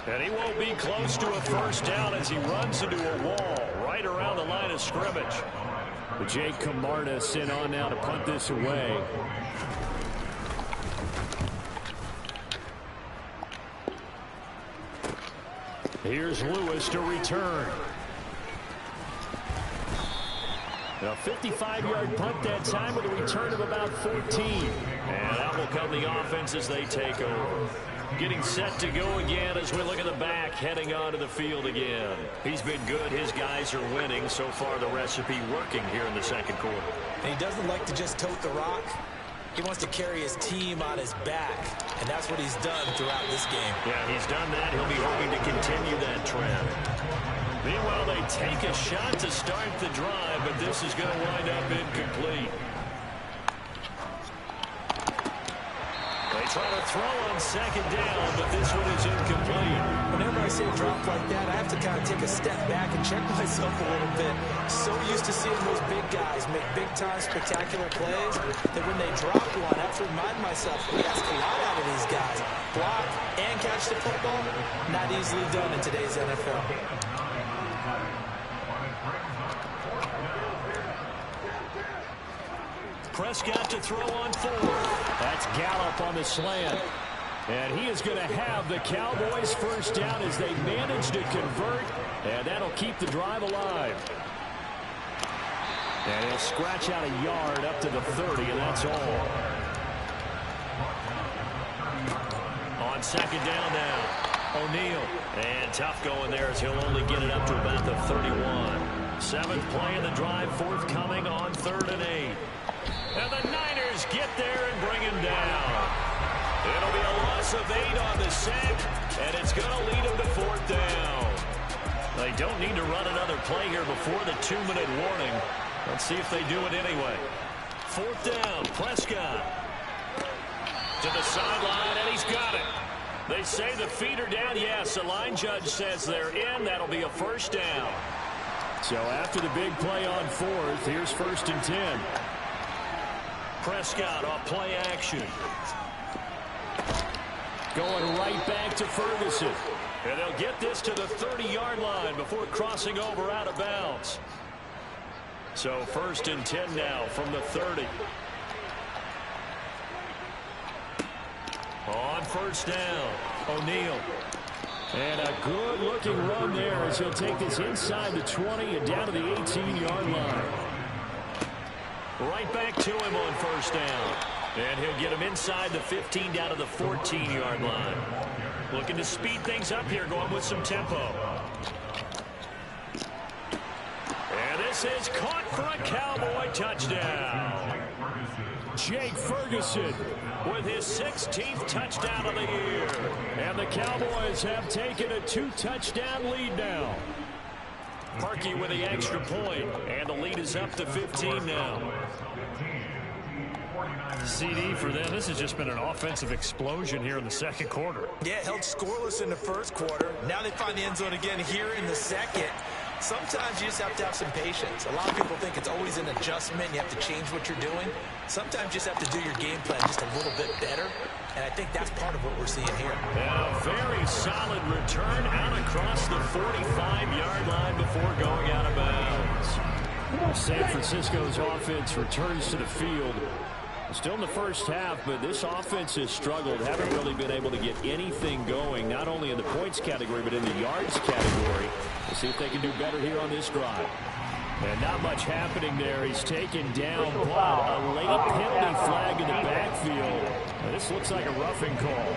[SPEAKER 2] And he won't be close to a 1st down as he runs into a wall right around the line of scrimmage.
[SPEAKER 3] But Jake Camarda sent on now to punt this away. Here's Lewis to return. A 55-yard punt that time with a return of about 14.
[SPEAKER 2] And out will come the offense as they take over. Getting set to go again as we look at the back, heading onto the field again. He's been good. His guys are winning. So far, the recipe working here in the 2nd quarter.
[SPEAKER 1] And he doesn't like to just tote the rock. He wants to carry his team on his back, and that's what he's done throughout this game.
[SPEAKER 2] Yeah, he's done that. He'll be hoping to continue that trend. Meanwhile, they take a shot to start the drive, but this is going to wind up incomplete. They try to throw on 2nd down, but this one is incomplete.
[SPEAKER 1] Whenever I see a drop like that, I have to kind of take a step back and check myself a little bit. So used to seeing those big guys make big-time spectacular plays that when they drop one, I have to remind myself, we ask a lot out of these guys. Block and catch the football, not easily done in today's NFL.
[SPEAKER 2] Prescott to throw on 4.
[SPEAKER 3] That's Gallup on the slant. And he is going to have the Cowboys 1st down as they manage to convert. And that'll keep the drive alive. And he'll scratch out a yard up to the 30, and that's all.
[SPEAKER 2] On 2nd down now. O'Neal. And tough going there as he'll only get it up to about the 31. Seventh play in the drive, forthcoming on 3rd and 8. And the Niners get there and bring him down. It'll be a loss of 8 on the sack, and it's going to lead them to 4th down. They don't need to run another play here before the 2-minute warning. Let's see if they do it anyway. 4th down, Prescott. To the sideline, and he's got it. They say the feet are down. Yes, the line judge says they're in. That'll be a 1st down.
[SPEAKER 3] So after the big play on 4th, here's 1st and 10.
[SPEAKER 2] Prescott off play action.
[SPEAKER 3] Going right back to Ferguson.
[SPEAKER 2] And they'll get this to the 30-yard line before crossing over out of bounds. So 1st and 10 now from the 30. On 1st down, O'Neal.
[SPEAKER 3] And a good-looking run there as he'll take this inside the 20 and down to the 18-yard line.
[SPEAKER 2] Right back to him on 1st down. And he'll get him inside the 15 down to the 14-yard line. Looking to speed things up here, going with some tempo. And this is caught for a Cowboy touchdown.
[SPEAKER 3] Jake Ferguson
[SPEAKER 2] with his 16th touchdown of the year.
[SPEAKER 3] And the Cowboys have taken a 2-touchdown lead now.
[SPEAKER 2] Parkey with the extra point, and the lead is up to 15 now.
[SPEAKER 7] CD for them. This has just been an offensive explosion here in the 2nd quarter.
[SPEAKER 1] Yeah, held scoreless in the 1st quarter. Now they find the end zone again here in the 2nd. Sometimes you just have to have some patience. A lot of people think it's always an adjustment. You have to change what you're doing. Sometimes you just have to do your game plan just a little bit better. And I think that's part of what we're seeing here.
[SPEAKER 2] And a very solid return out across the 45-yard line before going out of bounds.
[SPEAKER 3] San Francisco's offense returns to the field. Still in the 1st half, but this offense has struggled. Haven't really been able to get anything going, not only in the points category, but in the yards category. We'll see if they can do better here on this drive. And not much happening there. He's taken down, but a late penalty flag in the backfield. Now, this looks like a roughing call.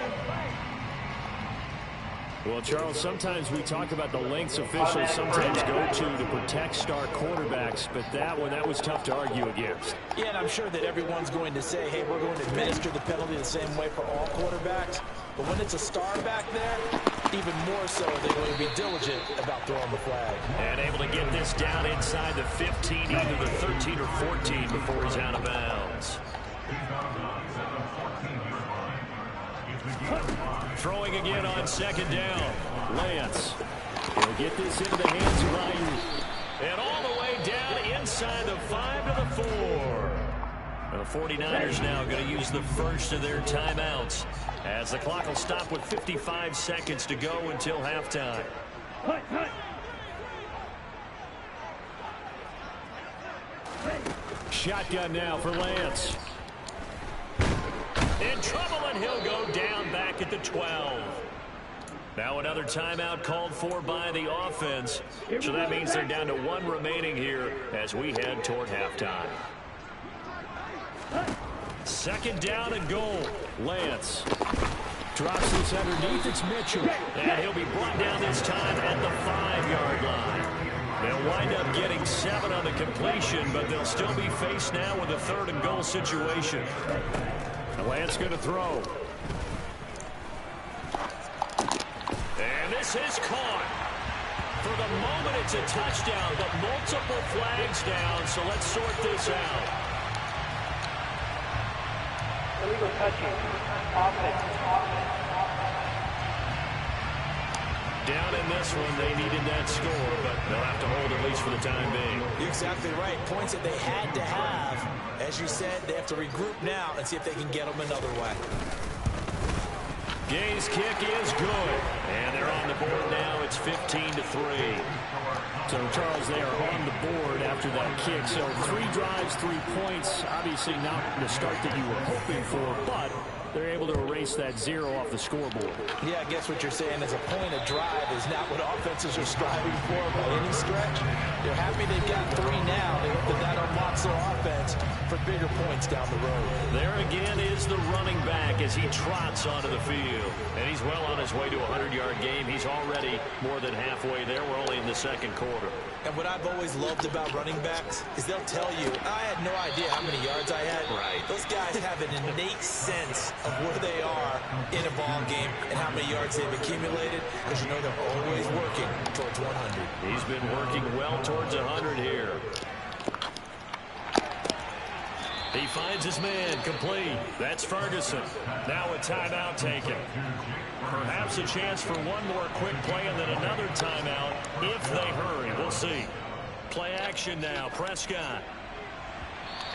[SPEAKER 3] Well, Charles, sometimes we talk about the lengths officials sometimes go to protect star quarterbacks, but that was tough to argue against.
[SPEAKER 1] Yeah, and I'm sure that everyone's going to say, hey, we're going to administer the penalty the same way for all quarterbacks. But when it's a star back there, even more so, they're going to be diligent about throwing the flag.
[SPEAKER 2] And able to get this down inside the 15, either the 13 or 14 before he's out of bounds. Throwing again on 2nd down.
[SPEAKER 3] Lance will get this into the hands of Ryan.
[SPEAKER 2] And all the way down inside the 5 to the 4. The 49ers now going to use the first of their timeouts as the clock will stop with 55 seconds to go until halftime.
[SPEAKER 3] Shotgun now for Lance.
[SPEAKER 2] In trouble, and he'll go down back at the 12. Now another timeout called for by the offense. So that means they're down to 1 remaining here as we head toward halftime. 2nd down and goal.
[SPEAKER 3] Lance drops this underneath. It's Mitchell.
[SPEAKER 2] And he'll be brought down this time at the 5-yard line. They'll wind up getting 7 on the completion, but they'll still be faced now with a 3rd and goal situation.
[SPEAKER 3] Lance going to throw.
[SPEAKER 2] And this is caught. For the moment, it's a touchdown, but multiple flags down, so let's sort this out.
[SPEAKER 4] Illegal touching. Offense.
[SPEAKER 2] Down in this one, they needed that score, but they'll have to hold at least for the time being.
[SPEAKER 1] You're exactly right. Points that they had to have. As you said, they have to regroup now and see if they can get them another way.
[SPEAKER 2] Gay's kick is good. And they're on the board now. It's 15-3.
[SPEAKER 3] So, Charles, they are on the board after that kick. So 3 drives, 3 points. Obviously not the start that you were hoping for, but they're able to erase that 0 off the scoreboard.
[SPEAKER 1] Yeah, I guess what you're saying is a point of drive is not what offenses are striving for by any stretch. They're happy they've got 3 now. They hope that unlocks unlocks their offense for bigger points down the road.
[SPEAKER 2] There again is the running back as he trots onto the field. And he's well on his way to a 100-yard game. He's already more than halfway there. We're only in the second quarter.
[SPEAKER 1] And what I've always loved about running backs is they'll tell you, I had no idea how many yards I had.
[SPEAKER 2] Right.
[SPEAKER 1] Those guys have an innate sense of where they are in a ball game and how many yards they've accumulated, because you know they're always working towards 100.
[SPEAKER 2] He's been working well towards 100 here. He finds his man, complete. That's Ferguson. Now a timeout taken. Perhaps a chance for one more quick play and then another timeout if they hurry. We'll see. Play action now. Prescott.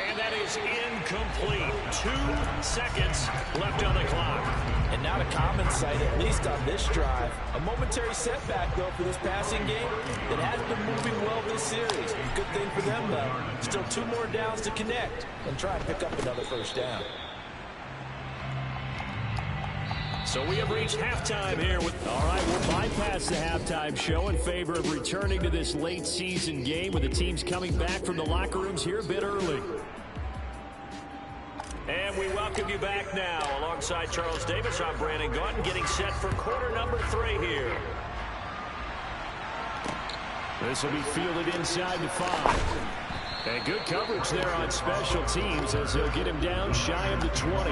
[SPEAKER 2] And that is incomplete. 2 seconds left on the clock.
[SPEAKER 1] And not a common sight, at least on this drive. A momentary setback, though, for this passing game that has been moving well this series. Good thing for them, though. Still 2 more downs to connect and try and pick up another first down.
[SPEAKER 2] So we have reached halftime here with...
[SPEAKER 3] All right, we'll bypass the halftime show in favor of returning to this late season game with the teams coming back from the locker rooms here a bit early.
[SPEAKER 2] And we welcome you back now. Alongside Charles Davis, I'm Brandon Gaudin, getting set for quarter number 3 here.
[SPEAKER 3] This will be fielded inside the 5. And good coverage there on special teams as they'll get him down shy of the 20.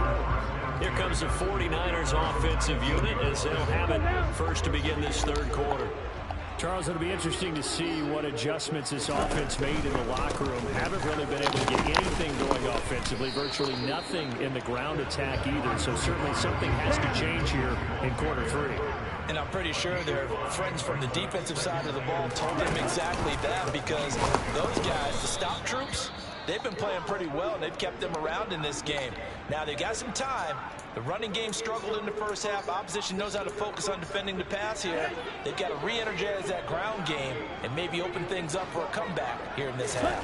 [SPEAKER 2] Here comes the 49ers offensive unit as they'll have it first to begin this third quarter.
[SPEAKER 3] Charles, it'll be interesting to see what adjustments this offense made in the locker room. Haven't really been able to get anything going offensively. Virtually nothing in the ground attack either. So certainly something has to change here in quarter 3.
[SPEAKER 1] And I'm pretty sure their friends from the defensive side of the ball told them exactly that, because those guys, the stop troops, they've been playing pretty well, and they've kept them around in this game. Now, they've got some time. The running game struggled in the first half. Opposition knows how to focus on defending the pass here. They've got to re-energize that ground game and maybe open things up for a comeback here in this half.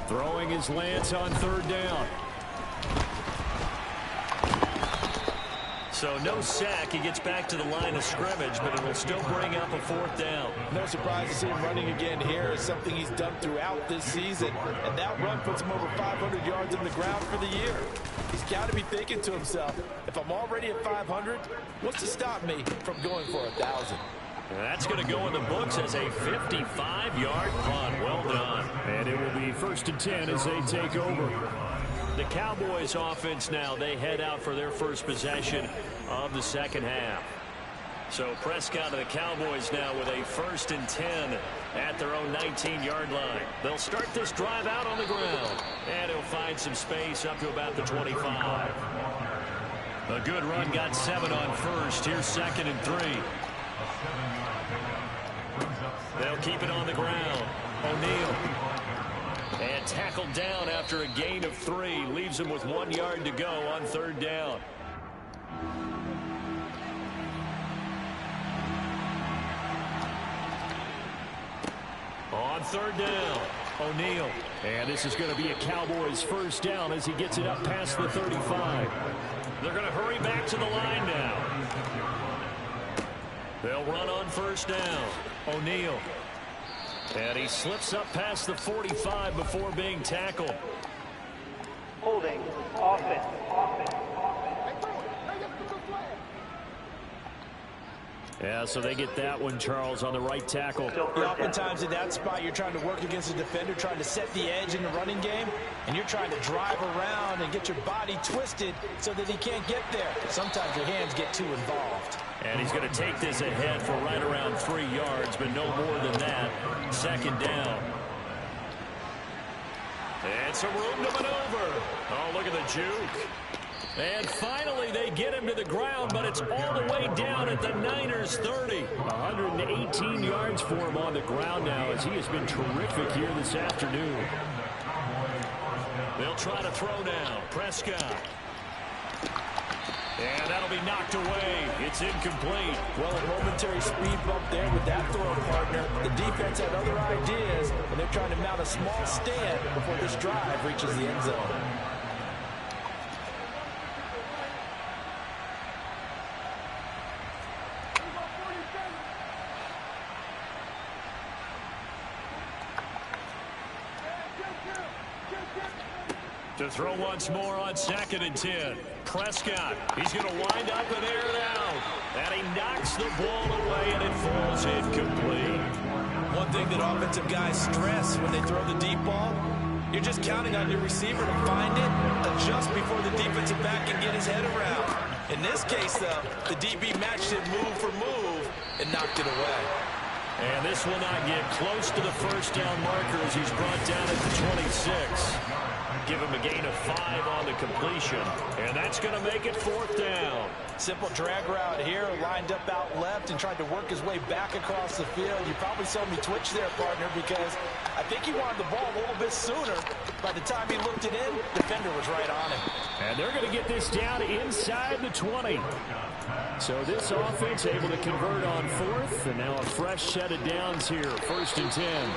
[SPEAKER 3] Throwing his Lance on 3rd down.
[SPEAKER 2] So no sack. He gets back to the line of scrimmage, but it will still bring up a 4th down.
[SPEAKER 1] No surprise to see him running again here. Is something he's done throughout this season. And that run puts him over 500 yards in the ground for the year. He's got to be thinking to himself, if I'm already at 500, what's to stop me from going for 1,000?
[SPEAKER 2] That's going to go in the books as a 55-yard punt. Well done.
[SPEAKER 3] And it will be 1st and 10 as they take over.
[SPEAKER 2] The Cowboys offense now, they head out for their first possession of the second half. So Prescott and the Cowboys now with a 1st and 10 at their own 19-yard line. They'll start this drive out on the ground. And he'll find some space up to about the 25. A good run, got 7 on first. Here's 2nd and 3. They'll keep it on the ground. O'Neal. And tackled down after a gain of 3. Leaves him with 1 yard to go on 3rd down. On 3rd down, O'Neal.
[SPEAKER 3] And this is going to be a Cowboys first down as he gets it up past the 35.
[SPEAKER 2] They're going to hurry back to the line now. They'll run on 1st down. O'Neal. And he slips up past the 45 before being tackled.
[SPEAKER 4] Holding. Offense.
[SPEAKER 3] Yeah, so they get that one, Charles, on the right tackle.
[SPEAKER 1] Oftentimes in that spot, you're trying to work against a defender, trying to set the edge in the running game, and you're trying to drive around and get your body twisted so that he can't get there. Sometimes your hands get too involved.
[SPEAKER 2] And he's going to take this ahead for right around 3 yards, but no more than that. 2nd down. And some room to maneuver. Oh, look at the juke. And finally, they get him to the ground, but it's all the way down at the Niners' 30.
[SPEAKER 3] 118 yards for him on the ground now as he has been terrific here this afternoon.
[SPEAKER 2] They'll try to throw now. Prescott. And that'll be knocked away. It's incomplete.
[SPEAKER 1] Well, a momentary speed bump there with that throw partner. The defense had other ideas, and they're trying to mount a small stand before this drive reaches the end zone.
[SPEAKER 2] To throw once more on 2nd and 10. Prescott, he's going to wind up and air it out. And he knocks the ball away, and it falls incomplete.
[SPEAKER 1] One thing that offensive guys stress when they throw the deep ball, you're just counting on your receiver to find it, adjust before the defensive back can get his head around. In this case, though, the DB matched it move for move and knocked it away.
[SPEAKER 2] And this will not get close to the first down marker as he's brought down at the 26. Give him a gain of 5 on the completion. And that's going to make it 4th down.
[SPEAKER 1] Simple drag route here, lined up out left and tried to work his way back across the field. You probably saw me twitch there, partner, because I think he wanted the ball a little bit sooner. By the time he looked it in, defender was right on him.
[SPEAKER 3] And they're going to get this down inside the 20. So this offense able to convert on 4th, and now a fresh set of downs here, 1st and 10.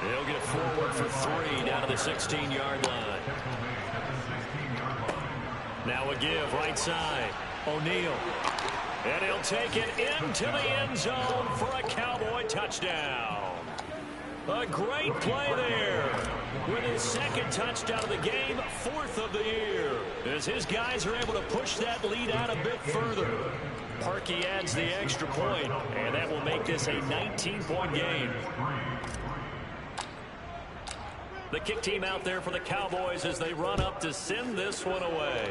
[SPEAKER 2] They'll get forward for 3 down to the 16-yard line. Now a give right side. O'Neal. And he'll take it into the end zone for a Cowboy touchdown. A great play there. With his 2nd touchdown of the game, 4th of the year. As his guys are able to push that lead out a bit further. Parkey adds the extra point, and that will make this a 19-point game. The kick team out there for the Cowboys as they run up to send this one away.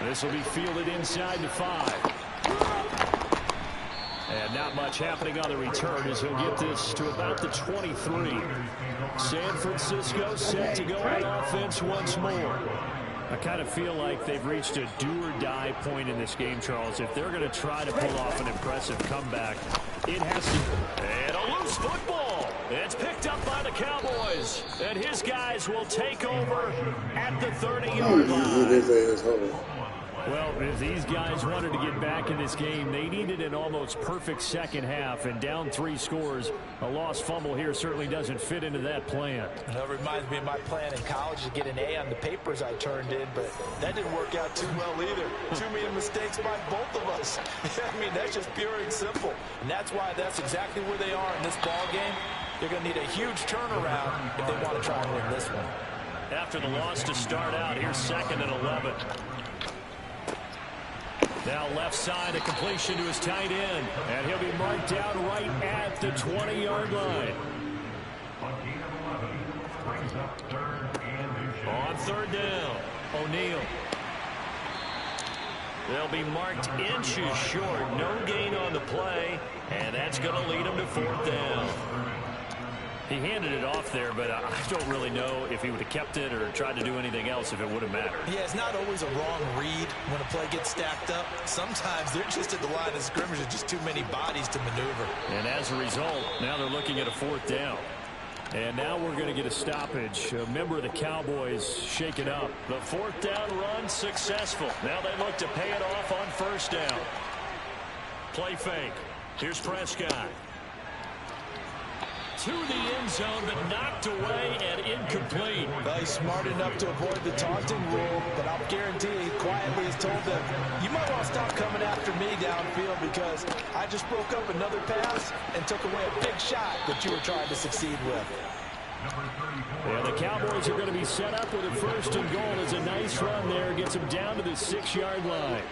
[SPEAKER 3] This will be fielded inside the 5. And not much happening on the return as he'll get this to about the 23. San Francisco set to go on offense once more. I kind of feel like they've reached a do-or-die point in this game, Charles. If they're going to try to pull off an impressive comeback, it has to.
[SPEAKER 2] And a loose football. It's picked up by the Cowboys. And his guys will take over at the 30-yard line.
[SPEAKER 3] Well, if these guys wanted to get back in this game, they needed an almost perfect second half, and down 3 scores. A lost fumble here certainly doesn't fit into that plan.
[SPEAKER 1] That reminds me of my plan in college to get an A on the papers I turned in, but that didn't work out too well either. Too many mistakes by both of us. I mean, that's just pure and simple. And that's why that's exactly where they are in this ball game. They're going to need a huge turnaround if they want to try and win this one.
[SPEAKER 2] After the loss to start out, here's 2nd and 11. Now left side, a completion to his tight end.
[SPEAKER 3] And he'll be marked down right at the 20-yard line.
[SPEAKER 2] On 3rd down, O'Neal. They'll be marked inches short. No gain on the play. And that's going to lead him to 4th down.
[SPEAKER 3] He handed it off there, but I don't really know if he would have kept it or tried to do anything else if it would have mattered.
[SPEAKER 1] Yeah, it's not always a wrong read when a play gets stacked up. Sometimes they're just at the line of scrimmage with just too many bodies to maneuver.
[SPEAKER 3] And as a result, now they're looking at a 4th down. And now we're going to get a stoppage. A member of the Cowboys shake it up.
[SPEAKER 2] The 4th down run successful. Now they look to pay it off on 1st down. Play fake. Here's Prescott. To the end zone, but knocked away and incomplete.
[SPEAKER 1] Well, he's smart enough to avoid the taunting rule, but I'll guarantee he quietly has told them, you might want to stop coming after me downfield because I just broke up another pass and took away a big shot that you were trying to succeed with.
[SPEAKER 3] Well, the Cowboys are going to be set up with a 1st and goal. It's a nice run there. Gets him down to the 6-yard line.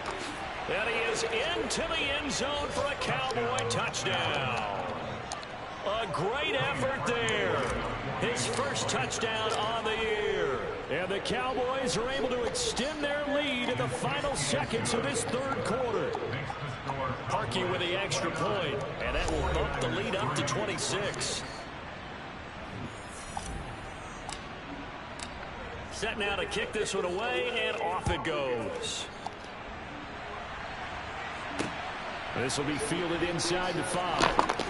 [SPEAKER 2] And he is into the end zone for a Cowboy touchdown. A great effort there. His 1st touchdown on the year.
[SPEAKER 3] And the Cowboys are able to extend their lead in the final seconds of this 3rd quarter.
[SPEAKER 2] Parkey with the extra point, and that will bump the lead up to 26. Set now to kick this one away, and off it goes.
[SPEAKER 3] This will be fielded inside the 5.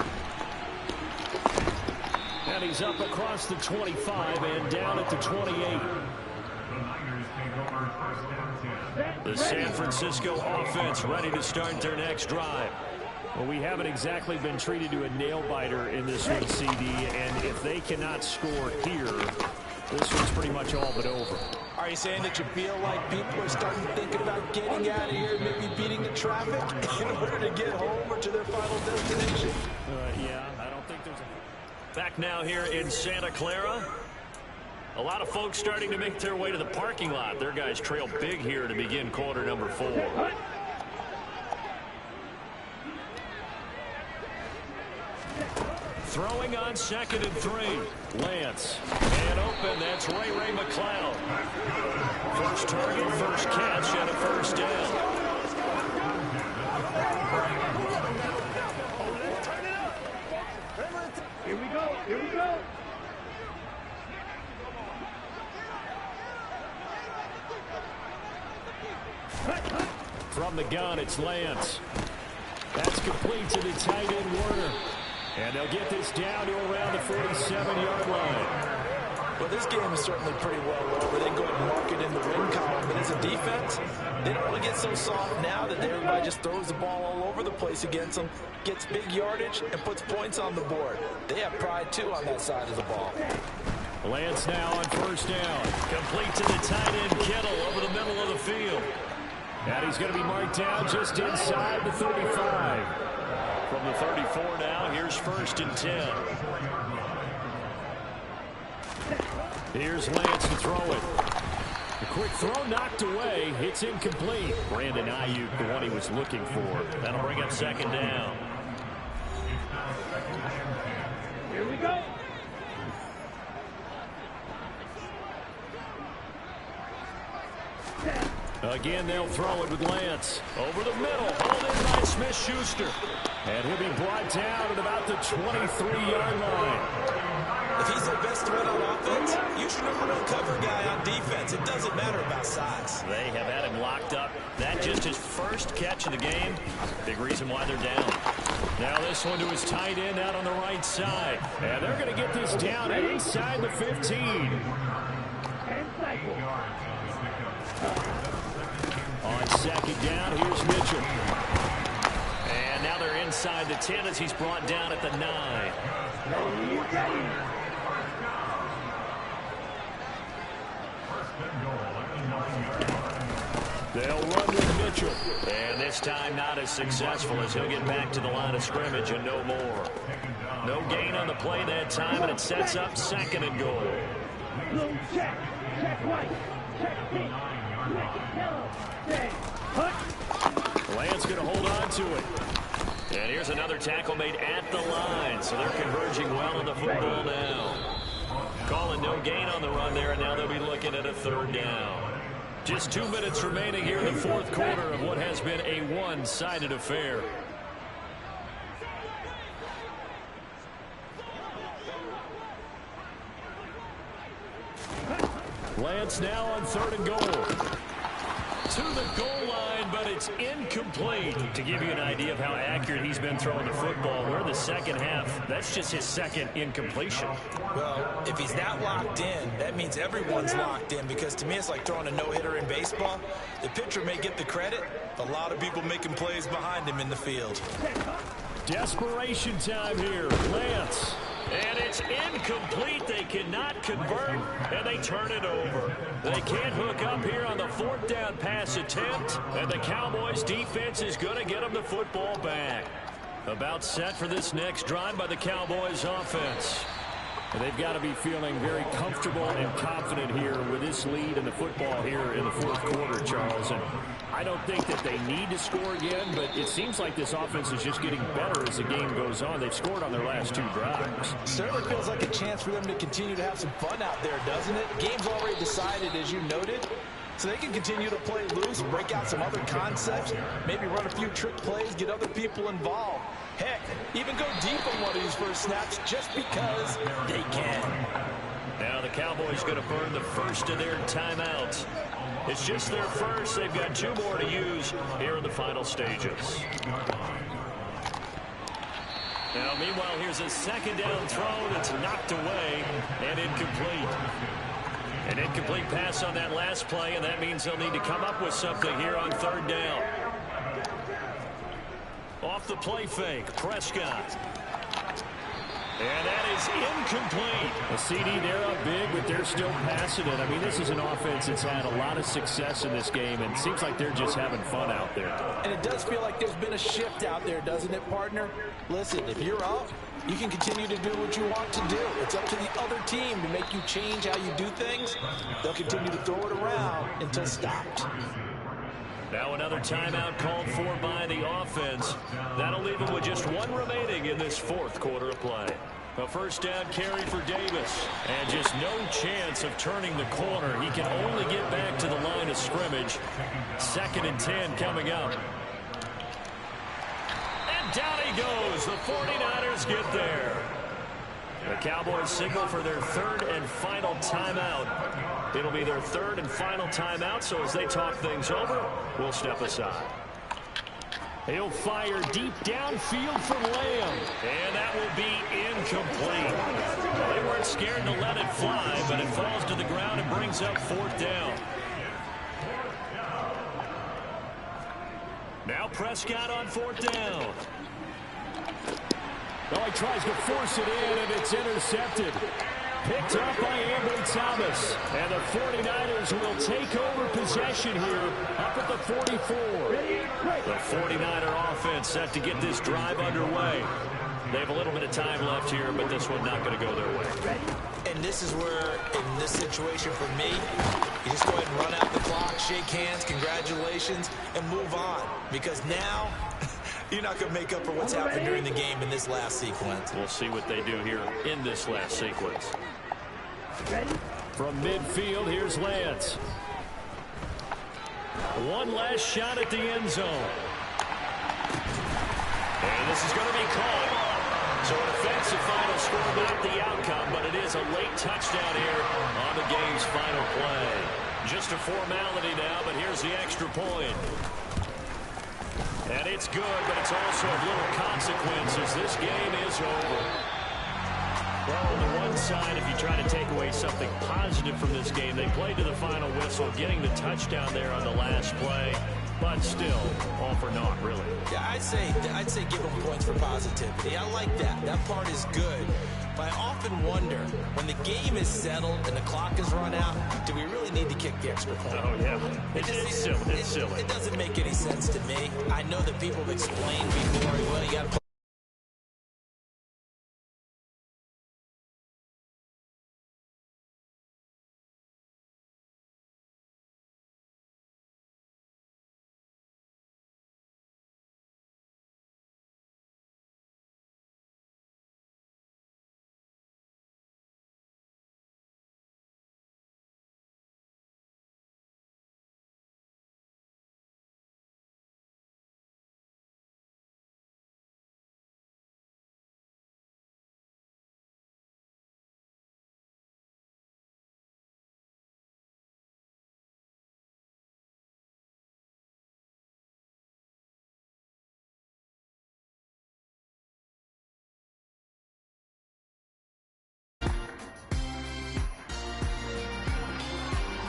[SPEAKER 3] And he's up across the 25 and down at the 28.
[SPEAKER 2] The San Francisco offense ready to start their next drive.
[SPEAKER 3] Well, we haven't exactly been treated to a nail-biter in this one, CD, and if they cannot score here, this one's pretty much all but over.
[SPEAKER 1] Are you saying that you feel like people are starting to think about getting out of here and maybe beating the traffic in order to get home or to their final destination?
[SPEAKER 3] Yeah, I don't think there's a...
[SPEAKER 2] Back now here in Santa Clara. A lot of folks starting to make their way to the parking lot. Their guys trail big here to begin quarter number 4. Throwing on 2nd and 3. Lance. And open. That's Ray McCloud. First target, first catch, and a first down.
[SPEAKER 8] Here we go. Here we go.
[SPEAKER 3] From the gun, it's Lance. That's complete to the tight end, Warner. And they'll get this down to around the 47-yard line.
[SPEAKER 1] Well, this game is certainly pretty well over. They go and mark it in the win column. But as a defense, they don't really get so soft now that everybody just throws the ball all over the place against them, gets big yardage, and puts points on the board. They have pride, too, on that side of the ball.
[SPEAKER 3] Lance now on first down.
[SPEAKER 2] Complete to the tight end, Kittle, over the middle of the field.
[SPEAKER 3] And he's going to be marked down just inside the 35.
[SPEAKER 2] From the 34 now, here's 1st and 10.
[SPEAKER 3] Here's Lance to throw it. A quick throw knocked away. It's incomplete. Brandon Ayuk, the one he was looking for.
[SPEAKER 2] That'll bring up 2nd down.
[SPEAKER 8] Here we go.
[SPEAKER 3] Again, they'll throw it with Lance. Over the middle, hauled in by Smith-Schuster. And he'll be brought down at about the 23-yard line.
[SPEAKER 1] If he's their best threat on offense, use your #1 cover guy on defense. It doesn't matter about size.
[SPEAKER 2] They have had him locked up. That just his first catch of the game. Big reason why they're down.
[SPEAKER 3] Now this one to his tight end out on the right side. And they're going to get this down inside the 15. On 2nd down, here's Mitchell.
[SPEAKER 2] And now they're inside the 10 as he's brought down at the 9.
[SPEAKER 3] They'll run with Mitchell.
[SPEAKER 2] And this time not as successful as he'll get back to the line of scrimmage and no more. No gain on the play that time, and it sets up 2nd and goal.
[SPEAKER 8] Check. Check right. Check deep.
[SPEAKER 3] Lance going to hold on to it.
[SPEAKER 2] And here's another tackle made at the line, so they're converging well on the football now. Calling no gain on the run there, and now they'll be looking at a 3rd down. Just 2 minutes remaining here in the 4th quarter of what has been a one-sided affair.
[SPEAKER 3] Lance now on 3rd and goal.
[SPEAKER 2] To the goal line, but it's incomplete. To give you an idea of how accurate he's been throwing the football, we're in the 2nd half. That's just his 2nd incompletion.
[SPEAKER 1] Well, if he's that locked in, that means everyone's locked in, because to me it's like throwing a no-hitter in baseball. The pitcher may get the credit, a lot of people making plays behind him in the field.
[SPEAKER 3] Desperation time here. Lance.
[SPEAKER 2] And it's incomplete. They cannot convert, and they turn it over. They can't hook up here on the 4th down pass attempt, and the Cowboys defense is going to get them the football back. About set for this next drive by the Cowboys offense.
[SPEAKER 3] They've got to be feeling very comfortable and confident here with this lead in the football here in the 4th quarter, Charles. And I don't think that they need to score again, but it seems like this offense is just getting better as the game goes on. They've scored on their last 2 drives.
[SPEAKER 1] Certainly feels like a chance for them to continue to have some fun out there, doesn't it? Game's already decided, as you noted. So they can continue to play loose, break out some other concepts, maybe run a few trick plays, get other people involved. Heck, even go deep on one of these first snaps just because they can.
[SPEAKER 2] Now the Cowboys going to burn the first of their timeouts. It's just their first. They've got 2 more to use here in the final stages. Now, meanwhile, here's a 2nd down throw that's knocked away and incomplete. An incomplete pass on that last play, and that means they'll need to come up with something here on 3rd down. Off the play fake, Prescott. And that is incomplete.
[SPEAKER 3] A CD, they're up big, but they're still passing it. I mean, this is an offense that's had a lot of success in this game, and it seems like they're just having fun out there.
[SPEAKER 1] And it does feel like there's been a shift out there, doesn't it, partner? Listen, if you're up, you can continue to do what you want to do. It's up to the other team to make you change how you do things. They'll continue to throw it around until stopped.
[SPEAKER 2] Now another timeout called for by the offense. That'll leave them with just one remaining in this fourth quarter of play. A first down carry for Davis. And just no chance of turning the corner. He can only get back to the line of scrimmage. 2nd and 10 coming up. And down he goes. The 49ers get there. The Cowboys signal for their 3rd and final timeout. It'll be their 3rd and final timeout, so as they talk things over, we'll step aside. He'll fire deep downfield for Lamb. And that will be incomplete. Well, they weren't scared to let it fly, but it falls to the ground and brings up 4th down. Now Prescott on 4th down.
[SPEAKER 3] Oh, he tries to force it in, and it's intercepted. Picked up by Ambry Thomas. And the 49ers will take over possession here up at the 44.
[SPEAKER 2] The 49er offense set to get this drive underway. They have a little bit of time left here, but this one not going to go their way.
[SPEAKER 1] And this is where, in this situation for me, you just go ahead and run out the clock, shake hands, congratulations, and move on. Because now, you're not going to make up for what's happened during the game in this last sequence.
[SPEAKER 2] We'll see what they do here in this last sequence.
[SPEAKER 3] From midfield, here's Lance.
[SPEAKER 2] One last shot at the end zone. And this is going to be caught. So an offensive final score, not the outcome, but it is a late touchdown here on the game's final play. Just a formality now, but here's the extra point. And it's good, but it's also of little consequences. This game is over. Well, on the one side, if you try to take away something positive from this game, they played to the final whistle, getting the touchdown there on the last play. But still, all for naught, really.
[SPEAKER 1] Yeah, I'd say give them points for positivity. I like that. That part is good. But I often wonder, when the game is settled and the clock is run out, do we really need to kick the extra point?
[SPEAKER 2] Oh, yeah. It's silly. It's silly.
[SPEAKER 1] It doesn't make any sense to me. I know that people have explained before, well, you got to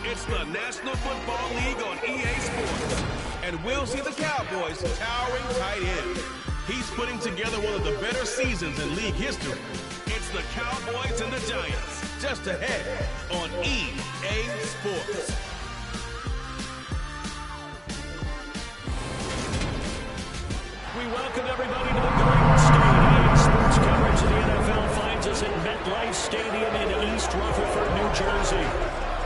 [SPEAKER 5] It's the National Football League on EA Sports. And we'll see the Cowboys towering tight end. He's putting together one of the better seasons in league history. It's the Cowboys and the Giants, just ahead on EA Sports.
[SPEAKER 2] We welcome everybody to the Garden State. Sports coverage of the NFL finds us at MetLife Stadium in East Rutherford, New Jersey.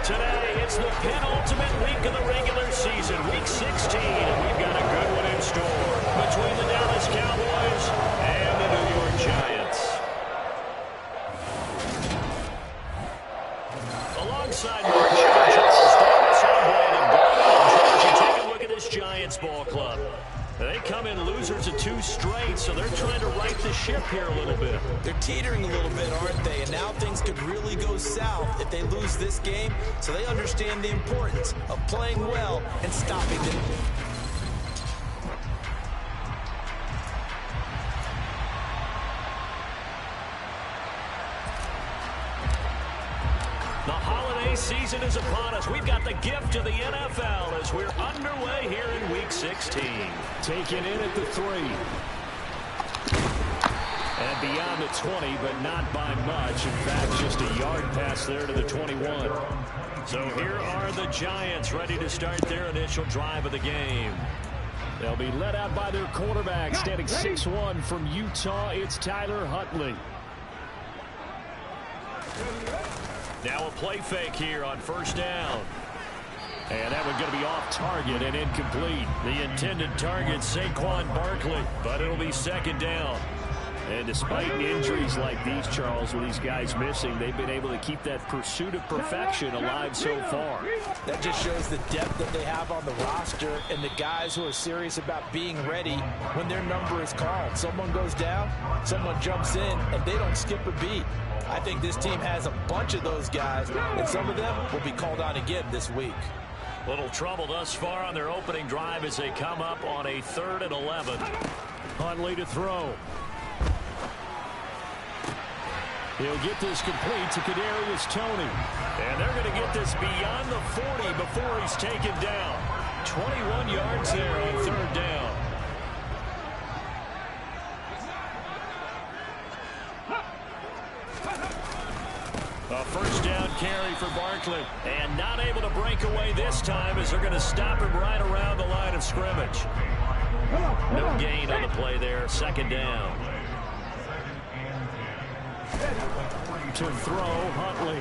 [SPEAKER 2] Today, it's the penultimate week of the regular season, Week 16, and we've got a good one in store between the Dallas Cowboys and the New York Giants. Alongside Mark and Charles Davis, I'm Brandon Garden. Charles, you take a look at this Giants ball club. They come in losers of 2 straight, so they're trying to right the ship here a little bit.
[SPEAKER 1] They're teetering a little bit, aren't they? And now things could really go south if they lose this game. So they understand the importance of playing well and stopping them.
[SPEAKER 2] The holiday season is upon us. We've got the gift of the NFL as we're underway here in Week 16.
[SPEAKER 3] Taken in at the 3. And beyond the 20, but not by much. In fact, just a yard pass there to the 21.
[SPEAKER 2] So here are the Giants ready to start their initial drive of the game.
[SPEAKER 3] They'll be led out by their quarterback, standing 6'1" from Utah. It's Tyler Huntley.
[SPEAKER 2] Now a play fake here on first down.
[SPEAKER 3] And that one's going to be off target and incomplete.
[SPEAKER 2] The intended target, Saquon Barkley, but it'll be second down.
[SPEAKER 3] And despite injuries like these, Charles, with these guys missing, they've been able to keep that pursuit of perfection alive so far.
[SPEAKER 1] That just shows the depth that they have on the roster and the guys who are serious about being ready when their number is called. Someone goes down, someone jumps in, and they don't skip a beat. I think this team has a bunch of those guys, and some of them will be called on again this week.
[SPEAKER 2] Little trouble thus far on their opening drive as they come up on a 3rd and 11.
[SPEAKER 3] Huntley to throw. He'll get this complete to Kadarius Toney.
[SPEAKER 2] And they're going to get this beyond the 40 before he's taken down. 21 yards there on 3rd down. A first down carry for Barkley. And not able to break away this time as they're going to stop him right around the line of scrimmage. No gain on the play there. 2nd down.
[SPEAKER 3] To throw, Huntley.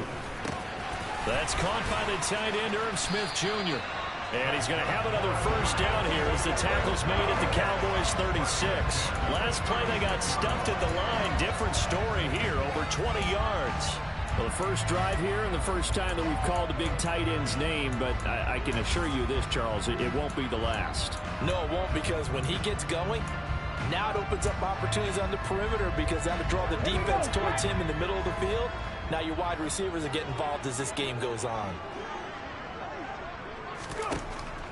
[SPEAKER 2] That's caught by the tight end, Irv Smith Jr. And he's going to have another first down here as the tackle's made at the Cowboys 36. Last play they got stuffed at the line. Different story here, over 20 yards.
[SPEAKER 3] Well, the first drive here and the first time that we've called the big tight end's name, but I can assure you this, Charles, it won't be the last.
[SPEAKER 1] No, it won't, because when he gets going, now it opens up opportunities on the perimeter because that'll draw the defense towards him in the middle of the field. Now your wide receivers will get involved as this game goes on.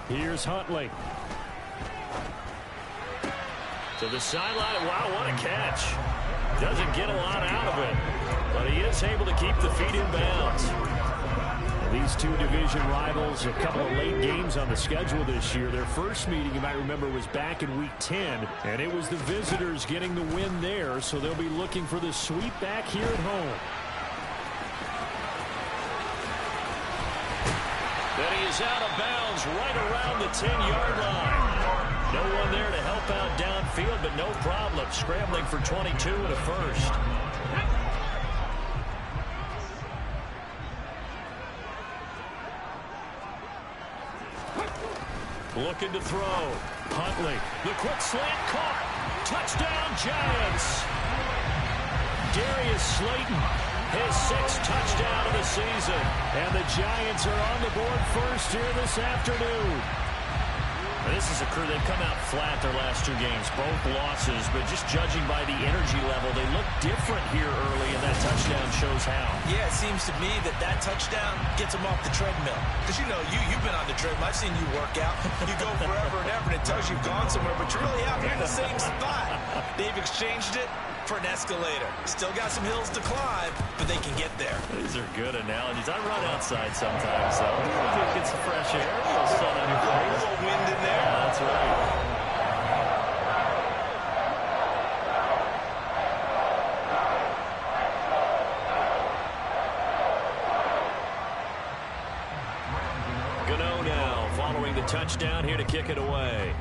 [SPEAKER 3] Here's Huntley.
[SPEAKER 2] To the sideline. Wow, what a catch. Doesn't get a lot out of it, but he is able to keep the feet in bounds.
[SPEAKER 3] These two division rivals, a couple of late games on the schedule this year. Their first meeting, you might remember, was back in Week 10, and it was the visitors getting the win there, so they'll be looking for the sweep back here at home.
[SPEAKER 2] Then he is out of bounds right around the 10-yard line. No one there to help out downfield, but no problem. Scrambling for 22 and a first. Looking to throw. Huntley. The quick slant caught. Touchdown, Giants. Darius Slayton, his 6th touchdown of the season.
[SPEAKER 3] And the Giants are on the board first here this afternoon.
[SPEAKER 2] This is a crew, they've come out flat their last 2 games, both losses, but just judging by the energy level, they look different here early, and that touchdown shows how.
[SPEAKER 1] Yeah, it seems to me that touchdown gets them off the treadmill. Because, you know, you've been on the treadmill. I've seen you work out. You go forever and ever, and it tells you've gone somewhere, but you're really out here in the same spot. They've exchanged it for an escalator. Still got some hills to climb, but they can get there.
[SPEAKER 2] These are good analogies. I run outside sometimes, so get some fresh air, a little sun on your face.
[SPEAKER 1] A little wind in there.
[SPEAKER 2] Yeah, that's right. Gano now following the touchdown here to kick it away.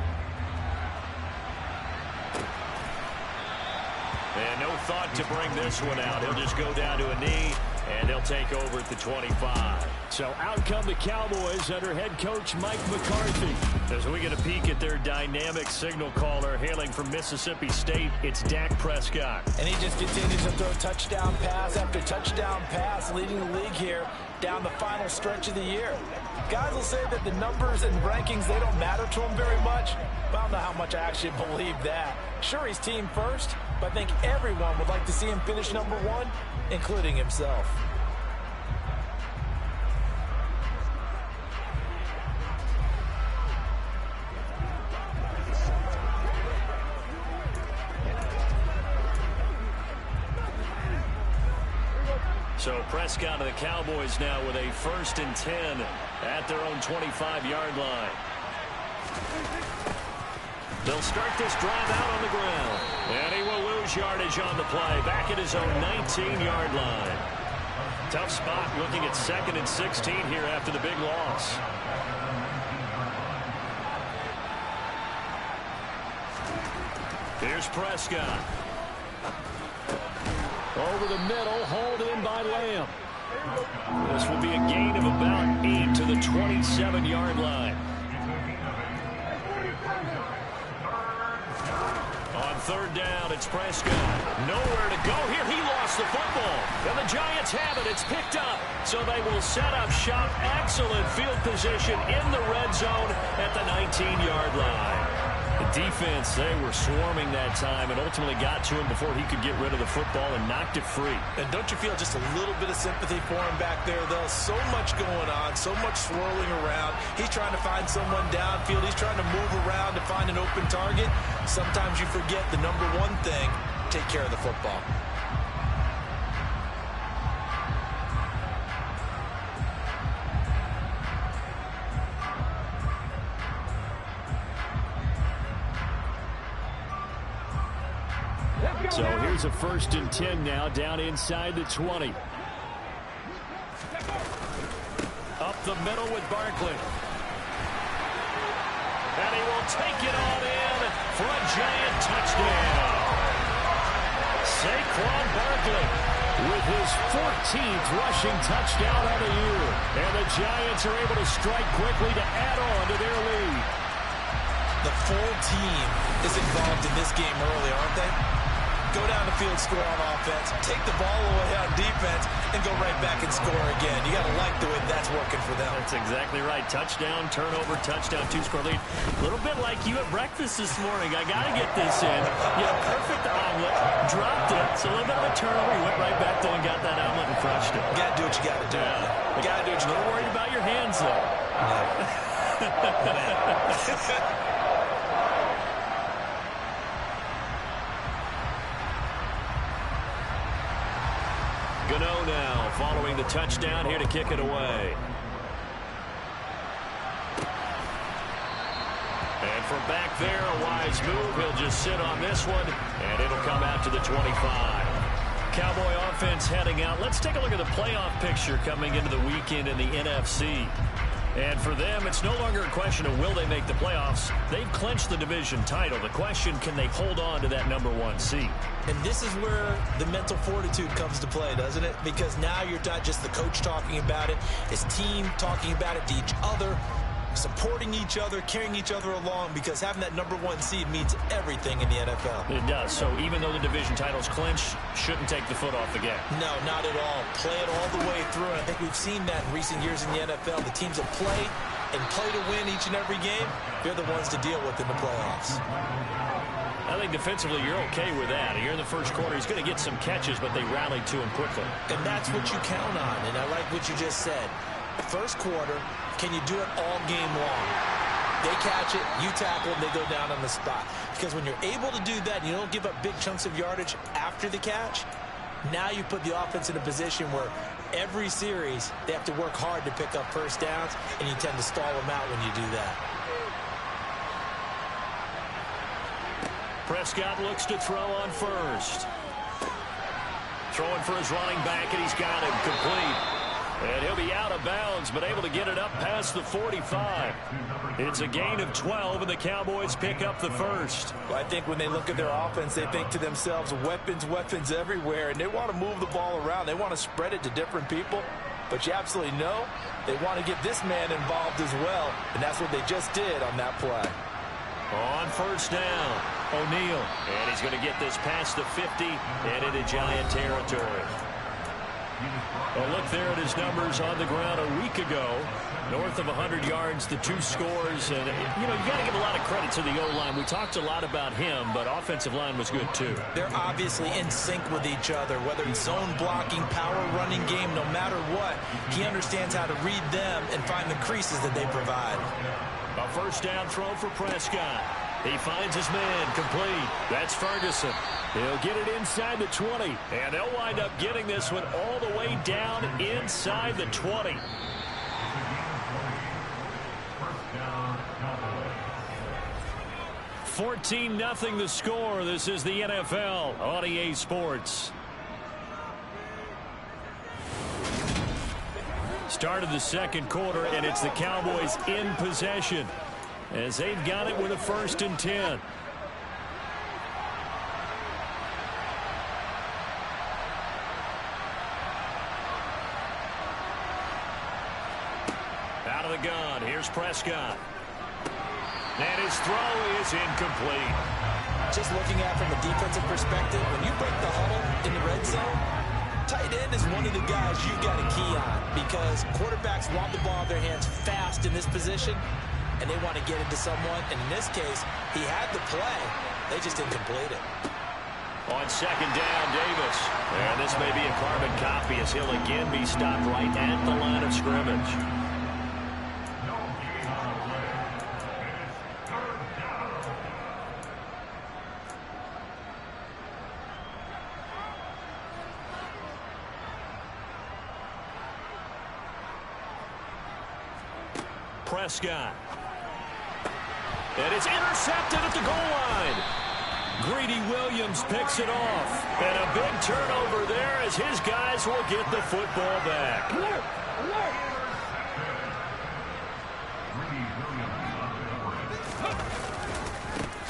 [SPEAKER 2] And no thought to bring this one out. He'll just go down to a knee, and he'll take over at the 25.
[SPEAKER 3] So out come the Cowboys under head coach Mike McCarthy.
[SPEAKER 2] As we get a peek at their dynamic signal caller hailing from Mississippi State, it's Dak Prescott.
[SPEAKER 1] And he just continues to throw touchdown pass after touchdown pass, leading the league here down the final stretch of the year. Guys will say that the numbers and rankings, they don't matter to him very much. But I don't know how much I actually believe that. Sure, he's team first, but I think everyone would like to see him finish #1, including himself.
[SPEAKER 2] So Prescott and the Cowboys now with a 1st and 10 at their own 25-yard line. They'll start this drive out on the ground. And he will lose lose yardage on the play. Back at his own 19-yard line. Tough spot looking at 2nd and 16 here after the big loss. Here's Prescott. Over the middle, hauled in by Lamb. This will be a gain of about 8 to the 27-yard line. On 3rd down, it's Prescott. Nowhere to go here. He lost the football. And the Giants have it. It's picked up. So they will set up shop. Excellent field position in the red zone at the 19-yard line. The defense, they were swarming that time and ultimately got to him before he could get rid of the football and knocked it free.
[SPEAKER 1] And don't you feel just a little bit of sympathy for him back there, though? So much going on, so much swirling around. He's trying to find someone downfield. He's trying to move around to find an open target. Sometimes you forget the number one thing, take care of the football.
[SPEAKER 3] So here's a 1st and 10 now, down inside the 20.
[SPEAKER 2] Up the middle with Barkley. And he will take it on in for a Giant touchdown. Saquon Barkley with his 14th rushing touchdown of the year. And the Giants are able to strike quickly to add on to their lead.
[SPEAKER 1] The full team is involved in this game early, aren't they? Go down the field, score on offense, take the ball away on defense, and go right back and score again. You got to like the way that's working for them.
[SPEAKER 2] That's exactly right. Touchdown, turnover, touchdown, 2-score lead. A little bit like you at breakfast this morning. I got to get this in. You had a perfect omelet, dropped it. So a little bit of a turnover. You went right back though and got that omelet and crushed it.
[SPEAKER 1] You got to do what you got to do.
[SPEAKER 2] Yeah.
[SPEAKER 1] You got to do what you got to do.
[SPEAKER 2] A little worried about your hands though. Gano now following the touchdown here to kick it away. And from back there, a wise move. He'll just sit on this one, and it'll come out to the 25. Cowboy offense heading out. Let's take a look at the playoff picture coming into the weekend in the NFC. And for them, it's no longer a question of will they make the playoffs. They've clinched the division title. The question, can they hold on to that #1 seed?
[SPEAKER 1] And this is where the mental fortitude comes to play, doesn't it? Because now you're not just the coach talking about it, it's team talking about it to each other, supporting each other, carrying each other along, because having that #1 seed means everything in the NFL.
[SPEAKER 2] It does. So even though the division title's clinched, shouldn't take the foot off the gas.
[SPEAKER 1] No, not at all. Play it all the way through. And I think we've seen that in recent years in the NFL. The teams that play and play to win each and every game, they're the ones to deal with in the playoffs.
[SPEAKER 2] I think defensively you're okay with that. You're in the first quarter. He's going to get some catches, but they rallied to him quickly.
[SPEAKER 1] And that's what you count on. And I like what you just said. First quarter, can you do it all game long? They catch it, you tackle, and they go down on the spot. Because when you're able to do that and you don't give up big chunks of yardage after the catch, now you put the offense in a position where every series they have to work hard to pick up first downs, and you tend to stall them out when you do that.
[SPEAKER 2] Prescott looks to throw on first. Throwing for his running back, and he's got him complete. And he'll be out of bounds, but able to get it up past the 45. It's a gain of 12, and the Cowboys pick up the first.
[SPEAKER 1] Well, I think when they look at their offense, they think to themselves, weapons, weapons everywhere, and they want to move the ball around. They want to spread it to different people, but you absolutely know they want to get this man involved as well, and that's what they just did on that play.
[SPEAKER 2] On first down, O'Neal. And he's going to get this past the 50 and into Giant territory. Well, look there at his numbers on the ground a week ago. North of 100 yards, the 2 scores. And, you know, you got to give a lot of credit to the O-line. We talked a lot about him, but offensive line was good, too.
[SPEAKER 1] They're obviously in sync with each other, whether it's zone blocking, power running game, no matter what. He understands how to read them and find the creases that they provide.
[SPEAKER 2] A first down throw for Prescott. He finds his man complete. That's Ferguson. He'll get it inside the 20. And they'll wind up getting this one all the way down inside the 20. 14-0 the score. This is the NFL on EA Sports. Start of the second quarter, and it's the Cowboys in possession as they've got it with a 1st and 10. Out of the gun, here's Prescott. And his throw is incomplete.
[SPEAKER 1] Just looking at it from a defensive perspective, when you break the huddle in the red zone, tight end is one of the guys you've got to key on because quarterbacks want the ball in their hands fast in this position, and they want to get it to someone. And in this case, he had the play. They just didn't complete it.
[SPEAKER 2] On 2nd down, Davis. And this may be a carbon copy as he'll again be stopped right at the line of scrimmage. Prescott. And it's intercepted at the goal line. Greedy Williams picks it off. And a big turnover there as his guys will get the football back.
[SPEAKER 8] Alert! Alert!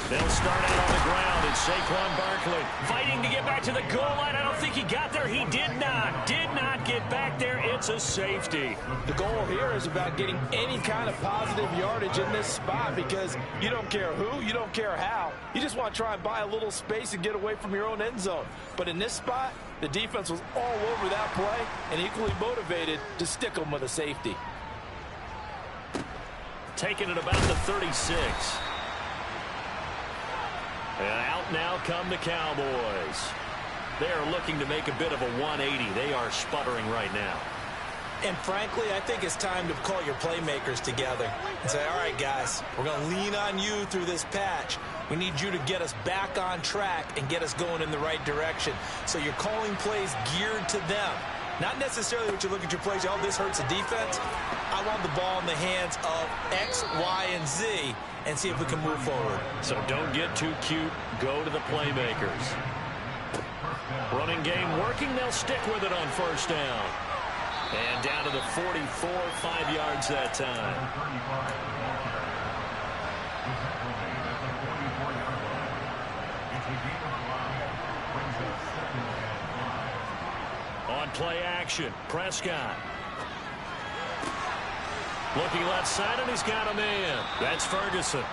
[SPEAKER 2] They'll start out on the ground, and Saquon Barkley fighting to get back to the goal line. I don't think he got there. He did not get back there. It's a safety.
[SPEAKER 1] The goal here is about getting any kind of positive yardage in this spot because you don't care who, you don't care how. You just want to try and buy a little space and get away from your own end zone. But in this spot, the defense was all over that play and equally motivated to stick them with a safety.
[SPEAKER 2] Taking it about the 36. And out now come the Cowboys. They are looking to make a bit of a 180. They are sputtering right now.
[SPEAKER 1] And frankly, I think it's time to call your playmakers together and say, all right, guys, we're going to lean on you through this patch. We need you to get us back on track and get us going in the right direction. So you're calling plays geared to them. Not necessarily what you look at your plays, oh, this hurts the defense. I want the ball in the hands of X, Y, and Z and see if we can move forward.
[SPEAKER 2] So don't get too cute. Go to the playmakers. Running game working. They'll stick with it on 1st down. And down to the 44, 5 yards that time. On play action, Prescott. Looking left side, and he's got a man. That's Ferguson.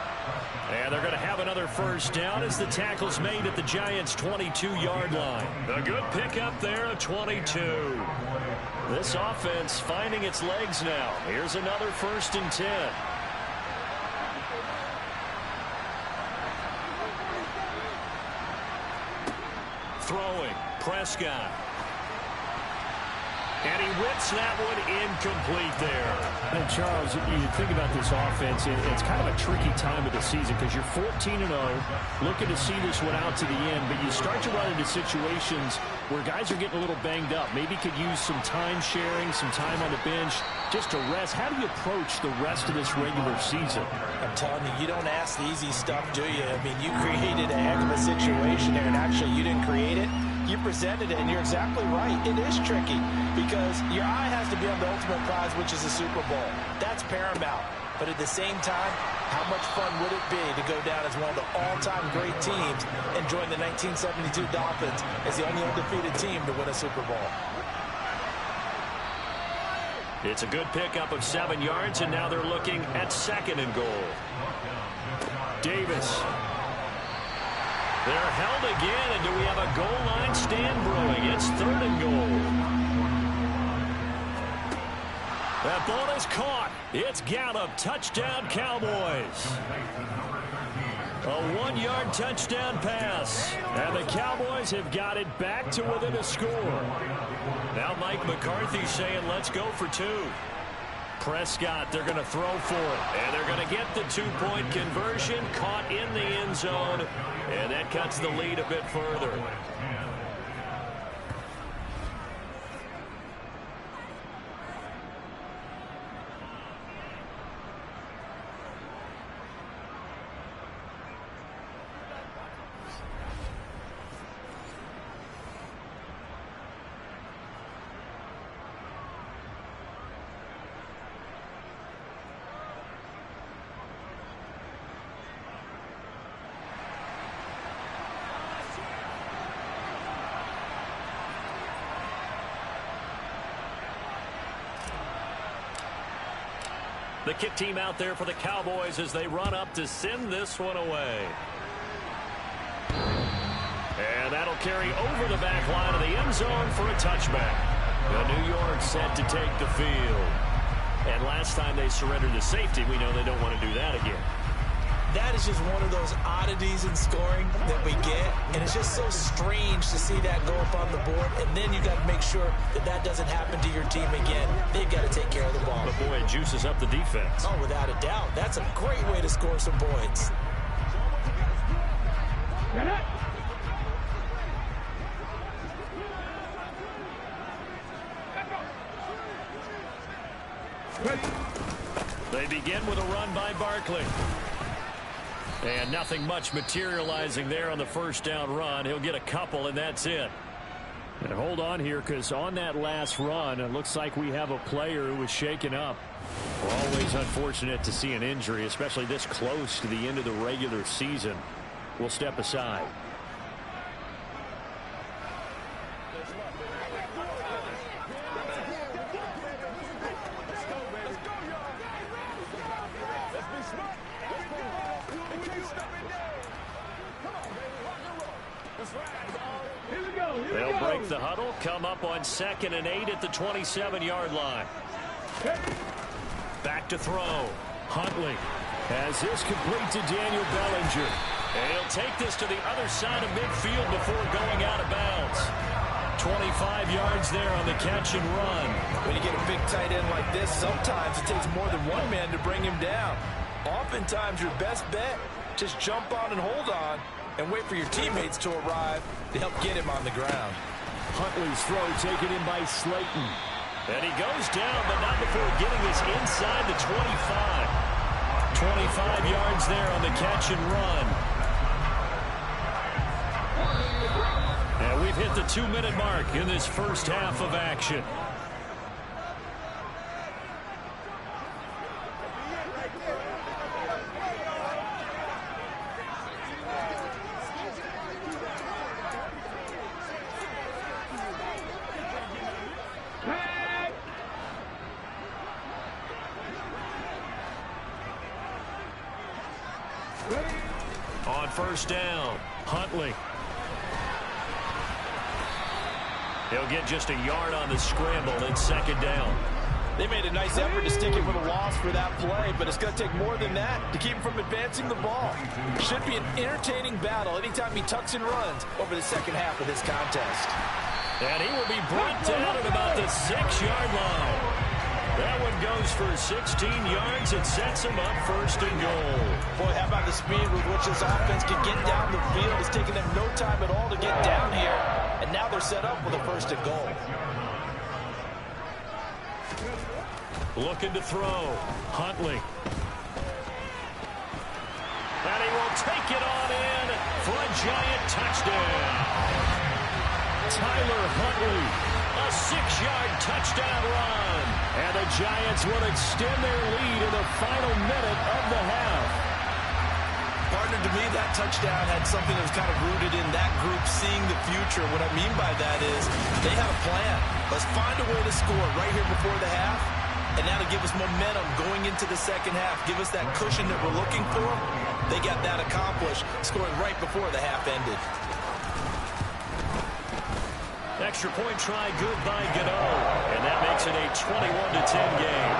[SPEAKER 2] And they're going to have another 1st down as the tackle's made at the Giants' 22-yard line. A good pickup there at 22. This offense finding its legs now. Here's another 1st and 10. Throwing, Prescott. And he whips that one incomplete there.
[SPEAKER 3] And Charles, you think about this offense, it's kind of a tricky time of the season because you're 14-0, looking to see this one out to the end, but you start to run into situations where guys are getting a little banged up. Maybe could use some time sharing, some time on the bench just to rest. How do you approach the rest of this regular season?
[SPEAKER 1] I'm telling you, you don't ask the easy stuff, do you? I mean, you created a heck of a situation there, and actually you didn't create it. You presented it, and you're exactly right. It is tricky because your eye has to be on the ultimate prize, which is the Super Bowl. That's paramount. But at the same time, how much fun would it be to go down as one of the all-time great teams and join the 1972 Dolphins as the only undefeated team to win a Super Bowl?
[SPEAKER 2] It's a good pickup of 7 yards, and now they're looking at 2nd and goal. Davis. They're held again, and do we have a goal line stand brewing? It's 3rd and goal. That ball is caught. It's Gallup. Touchdown, Cowboys. A 1-yard touchdown pass. And the Cowboys have got it back to within a score. Now Mike McCarthy saying, let's go for 2. Prescott, they're going to throw for it. And they're going to get the 2-point conversion. Caught in the end zone. And that cuts the lead a bit further. The kick team out there for the Cowboys as they run up to send this one away. And that'll carry over the back line of the end zone for a touchback. The New York set to take the field. And last time they surrendered the safety, we know they don't want to do that again.
[SPEAKER 1] That is just one of those oddities in scoring that we get, and it's just so strange to see that go up on the board, and then you got to make sure that that doesn't happen to your team again. They've got to take care of the ball.
[SPEAKER 2] But boy, it juices up the defense.
[SPEAKER 1] Oh, without a doubt. That's a great way to score some points.
[SPEAKER 2] They begin with a run by Barkley. And nothing much materializing there on the first down run. He'll get a couple, and that's it.
[SPEAKER 3] And hold on here, because on that last run, it looks like we have a player who was shaken up. Always unfortunate to see an injury, especially this close to the end of the regular season. We'll step aside.
[SPEAKER 2] They'll break the huddle, come up on 2nd and 8 at the 27-yard line. Back to throw. Huntley
[SPEAKER 3] has this complete to Daniel Bellinger.
[SPEAKER 2] And he'll take this to the other side of midfield before going out of bounds. 25 yards there on the catch and run.
[SPEAKER 1] When you get a big tight end like this, sometimes it takes more than one man to bring him down. Oftentimes, your best bet, just jump on and hold on and wait for your teammates to arrive to help get him on the ground.
[SPEAKER 3] Huntley's throw taken in by Slayton.
[SPEAKER 2] And he goes down, but not before getting this inside the 25. 25 yards there on the catch and run. And we've hit the 2-minute mark in this first half of action. On first down, Huntley. He'll get just a yard on the scramble in 2nd down.
[SPEAKER 1] They made a nice effort to stick him with a loss for that play, but it's going to take more than that to keep him from advancing the ball. Should be an entertaining battle anytime he tucks and runs over the second half of this contest.
[SPEAKER 2] And he will be brought down at about the 6-yard line. That one goes for 16 yards. It sets him up 1st and goal.
[SPEAKER 1] Boy, how about the speed with which this offense can get down the field? It's taken them no time at all to get down here. And now they're set up with a 1st and goal.
[SPEAKER 2] Looking to throw. Huntley. And he will take it on in for a giant touchdown. Tyler Huntley. A 6-yard touchdown run.
[SPEAKER 3] And the Giants will extend their lead in the final minute of the half.
[SPEAKER 1] Partner, to me, that touchdown had something that was kind of rooted in that group seeing the future. What I mean by that is they had a plan. Let's find a way to score right here before the half. And now to give us momentum going into the second half. Give us that cushion that we're looking for. They got that accomplished, scoring right before the half ended.
[SPEAKER 2] Extra point try good by Gano. And that makes it a 21-10 game.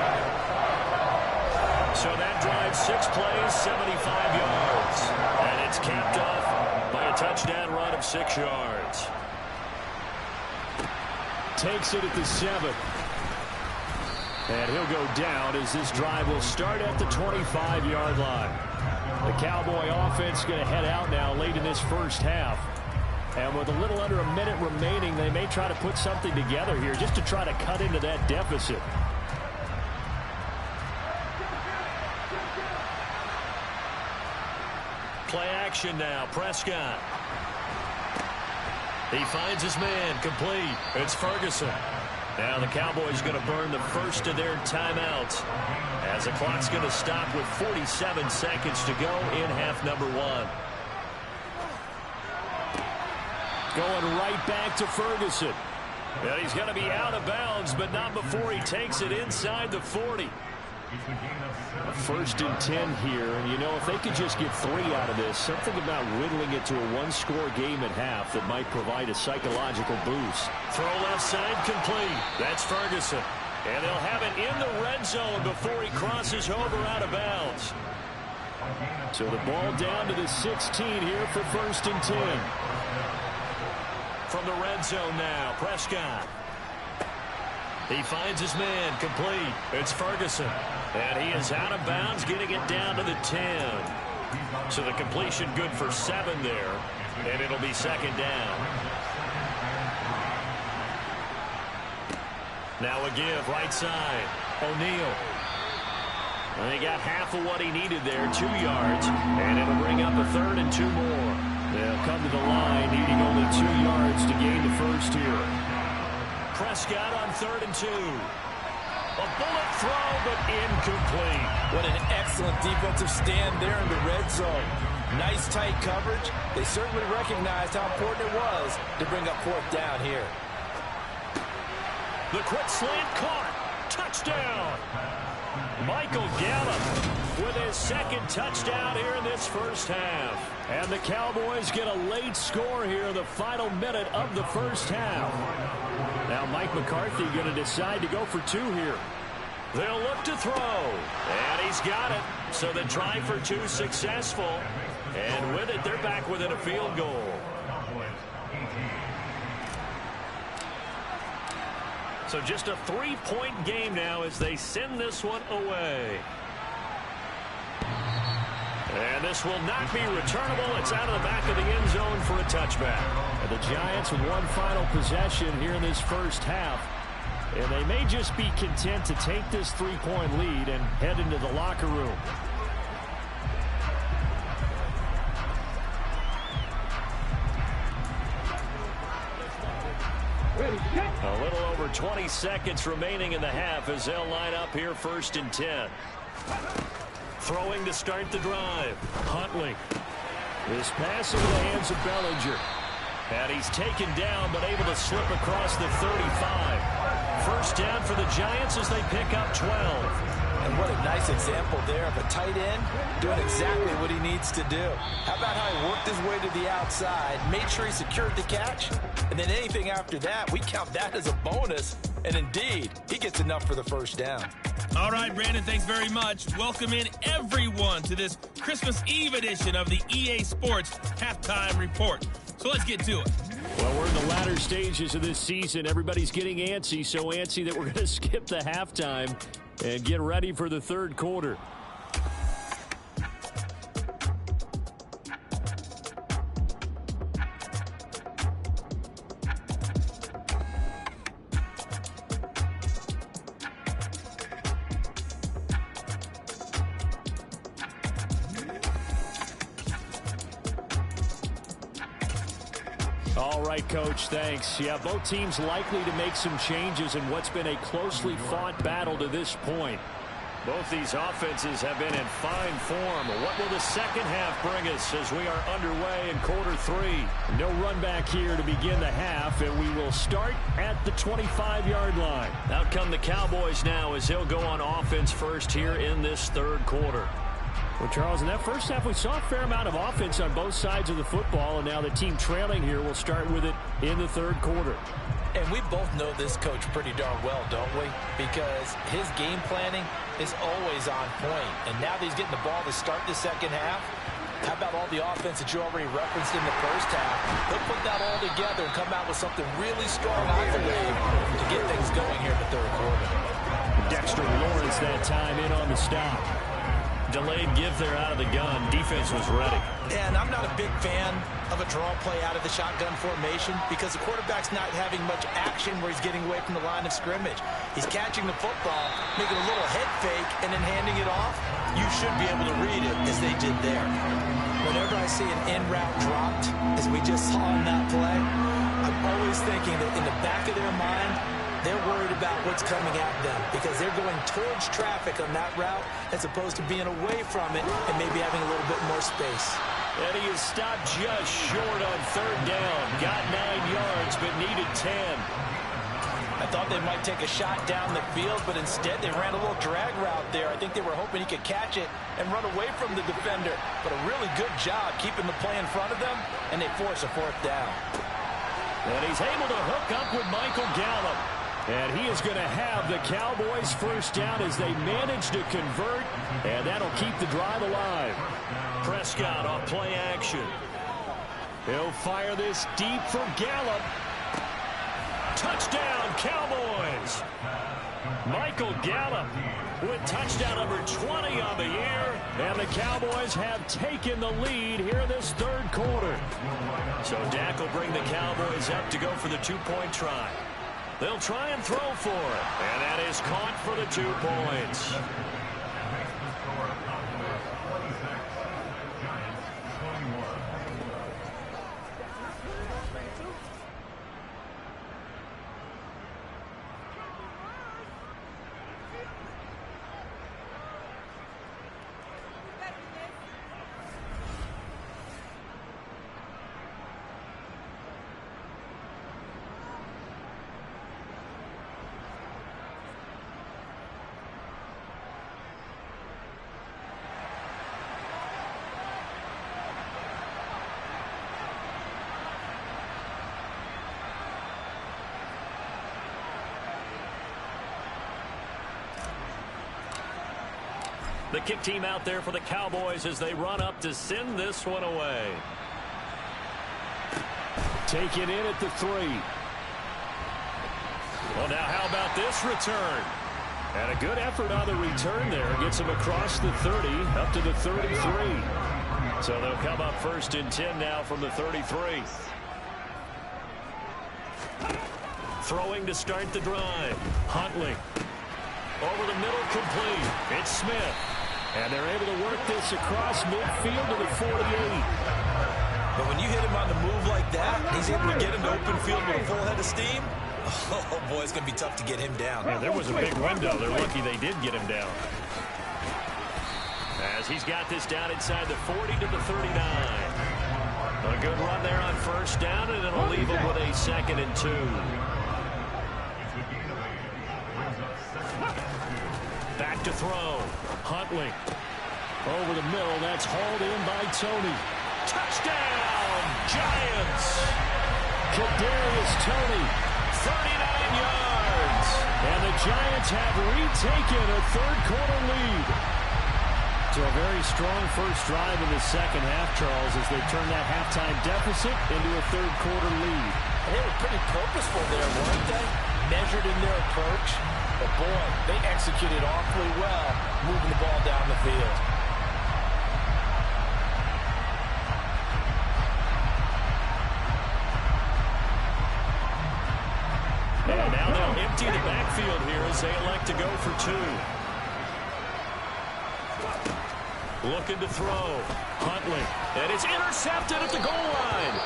[SPEAKER 2] So that drives 6 plays, 75 yards. And it's capped off by a touchdown run of 6 yards.
[SPEAKER 3] Takes it at the 7. And he'll go down as this drive will start at the 25-yard line. The Cowboy offense going to head out now late in this first half. And with a little under a minute remaining, they may try to put something together here just to try to cut into that deficit.
[SPEAKER 2] Play action now. Prescott. He finds his man. Complete. It's Ferguson. Now the Cowboys going to burn the first of their timeouts as the clock's going to stop with 47 seconds to go in half number 1.
[SPEAKER 3] Going right back to Ferguson.
[SPEAKER 2] And he's going to be out of bounds, but not before he takes it inside the 40.
[SPEAKER 3] First and 10 here, and you know, if they could just get 3 out of this, something about whittling it to a one-score game at half that might provide a psychological boost.
[SPEAKER 2] Throw left side complete. That's Ferguson. And they'll have it in the red zone before he crosses over out of bounds.
[SPEAKER 3] So the ball down to the 16 here for first and 10.
[SPEAKER 2] From the red zone now, Prescott. He finds his man, complete. It's Ferguson. And he is out of bounds, getting it down to the 10. So the completion good for 7 there. And it'll be second down. Now a give, right side. O'Neal. Well, he got half of what he needed there, 2 yards. And it'll bring up a 3rd and 2 more.
[SPEAKER 3] They'll come to the line, needing only 2 yards to gain the first here.
[SPEAKER 2] Prescott on 3rd and 2. A bullet throw, but incomplete.
[SPEAKER 1] What an excellent defensive stand there in the red zone. Nice tight coverage. They certainly recognized how important it was to bring up 4th down here.
[SPEAKER 2] The quick slant caught. Touchdown. Michael Gallup with his 2nd touchdown here in this first half.
[SPEAKER 3] And the Cowboys get a late score here in the final minute of the first half. Now Mike McCarthy going to decide to go for 2 here.
[SPEAKER 2] They'll look to throw. And he's got it. So the try for 2 successful. And with it, they're back within a field goal. So just a 3-point game now as they send this one away. And this will not be returnable. It's out of the back of the end zone for a touchback.
[SPEAKER 3] And the Giants with one final possession here in this first half. And they may just be content to take this 3-point lead and head into the locker room.
[SPEAKER 2] A little over 20 seconds remaining in the half as they'll line up here 1st and 10. Throwing to start the drive. Huntley.
[SPEAKER 3] This pass into the hands of Bellinger.
[SPEAKER 2] And he's taken down but able to slip across the 35. First down for the Giants as they pick up 12.
[SPEAKER 1] And what a nice example there of a tight end doing exactly what he needs to do. How about how he worked his way to the outside, made sure he secured the catch, and then anything after that, we count that as a bonus. And indeed, he gets enough for the first down.
[SPEAKER 5] All right, Brandon, thanks very much. Welcome in everyone to this Christmas Eve edition of the EA Sports Halftime Report. So let's get to it.
[SPEAKER 3] Well, we're in the latter stages of this season. Everybody's getting antsy, so antsy that we're going to skip the halftime and get ready for the 3rd quarter. All right, Coach, thanks. Yeah, both teams likely to make some changes in what's been a closely fought battle to this point.
[SPEAKER 2] Both these offenses have been in fine form. What will the second half bring us as we are underway in quarter 3?
[SPEAKER 3] No run back here to begin the half, and we will start at the 25-yard line.
[SPEAKER 2] Out come the Cowboys now as they'll go on offense first here in this 3rd quarter.
[SPEAKER 3] Well, Charles, in that first half, we saw a fair amount of offense on both sides of the football, and now the team trailing here will start with it in the 3rd quarter.
[SPEAKER 1] And we both know this coach pretty darn well, don't we? Because his game planning is always on point. And now that he's getting the ball to start the second half, how about all the offense that you already referenced in the first half? He'll put that all together and come out with something really strong, I believe, to get things going here in the 3rd quarter.
[SPEAKER 3] Dexter Lawrence that time in on the stop.
[SPEAKER 2] Delayed give there out of the gun. Defense was ready.
[SPEAKER 1] And I'm not a big fan of a draw play out of the shotgun formation because the quarterback's not having much action where he's getting away from the line of scrimmage. He's catching the football, making a little head fake, and then handing it off. You should be able to read it as they did there. Whenever I see an in route dropped, as we just saw in that play, I'm always thinking that in the back of their mind, they're worried about what's coming at them because they're going towards traffic on that route as opposed to being away from it and maybe having a little bit more space.
[SPEAKER 2] And he is stopped just short on 3rd down. Got 9 yards, but needed 10.
[SPEAKER 1] I thought they might take a shot down the field, but instead they ran a little drag route there. I think they were hoping he could catch it and run away from the defender. But a really good job keeping the play in front of them, and they force a fourth down.
[SPEAKER 3] And he's able to hook up with Michael Gallup. And he is going to have the Cowboys first down as they manage to convert, and that'll keep the drive alive.
[SPEAKER 2] Prescott on play action.
[SPEAKER 3] He'll fire this deep for Gallup.
[SPEAKER 2] Touchdown, Cowboys!
[SPEAKER 3] Michael Gallup with touchdown number 20 on the year. And the Cowboys have taken the lead here in this third quarter.
[SPEAKER 2] So Dak will bring the Cowboys up to go for the two-point try. They'll try and throw for it. And that is caught for the 2 points. The kick team out there for the Cowboys as they run up to send this one away.
[SPEAKER 3] Taken in at the 3.
[SPEAKER 2] Well, now how about this return?
[SPEAKER 3] And a good effort on the return there. Gets him across the 30 up to the 33.
[SPEAKER 2] So they'll come up first and 10 now from the 33. Throwing to start the drive. Huntley. Over the middle, complete. It's Smith.
[SPEAKER 3] And they're able to work this across midfield to the 48.
[SPEAKER 1] But when you hit him on the move like that, he's able to get into open field with a full head of steam. Oh, boy, it's going to be tough to get him down.
[SPEAKER 2] Yeah, there was a big window. They're lucky they did get him down. As he's got this down inside the 40 to the 39. A good run there on first down, and it'll leave him with a 2nd and 2. Back to throw. Huntley.
[SPEAKER 3] Over the middle. That's hauled in by Tony.
[SPEAKER 2] Touchdown, Giants.
[SPEAKER 3] Kadarius Toney.
[SPEAKER 2] 39 yards.
[SPEAKER 3] And the Giants have retaken a third-quarter lead. So a very strong first drive in the second half, Charles, as they turn that halftime deficit into a third-quarter lead.
[SPEAKER 1] And they were pretty purposeful there, weren't they? Measured in their approach. But, boy, they executed awfully well, moving the ball down the field.
[SPEAKER 2] And now they'll empty the backfield here as they elect to go for 2. Looking to throw. Huntley. And it's intercepted at the goal line.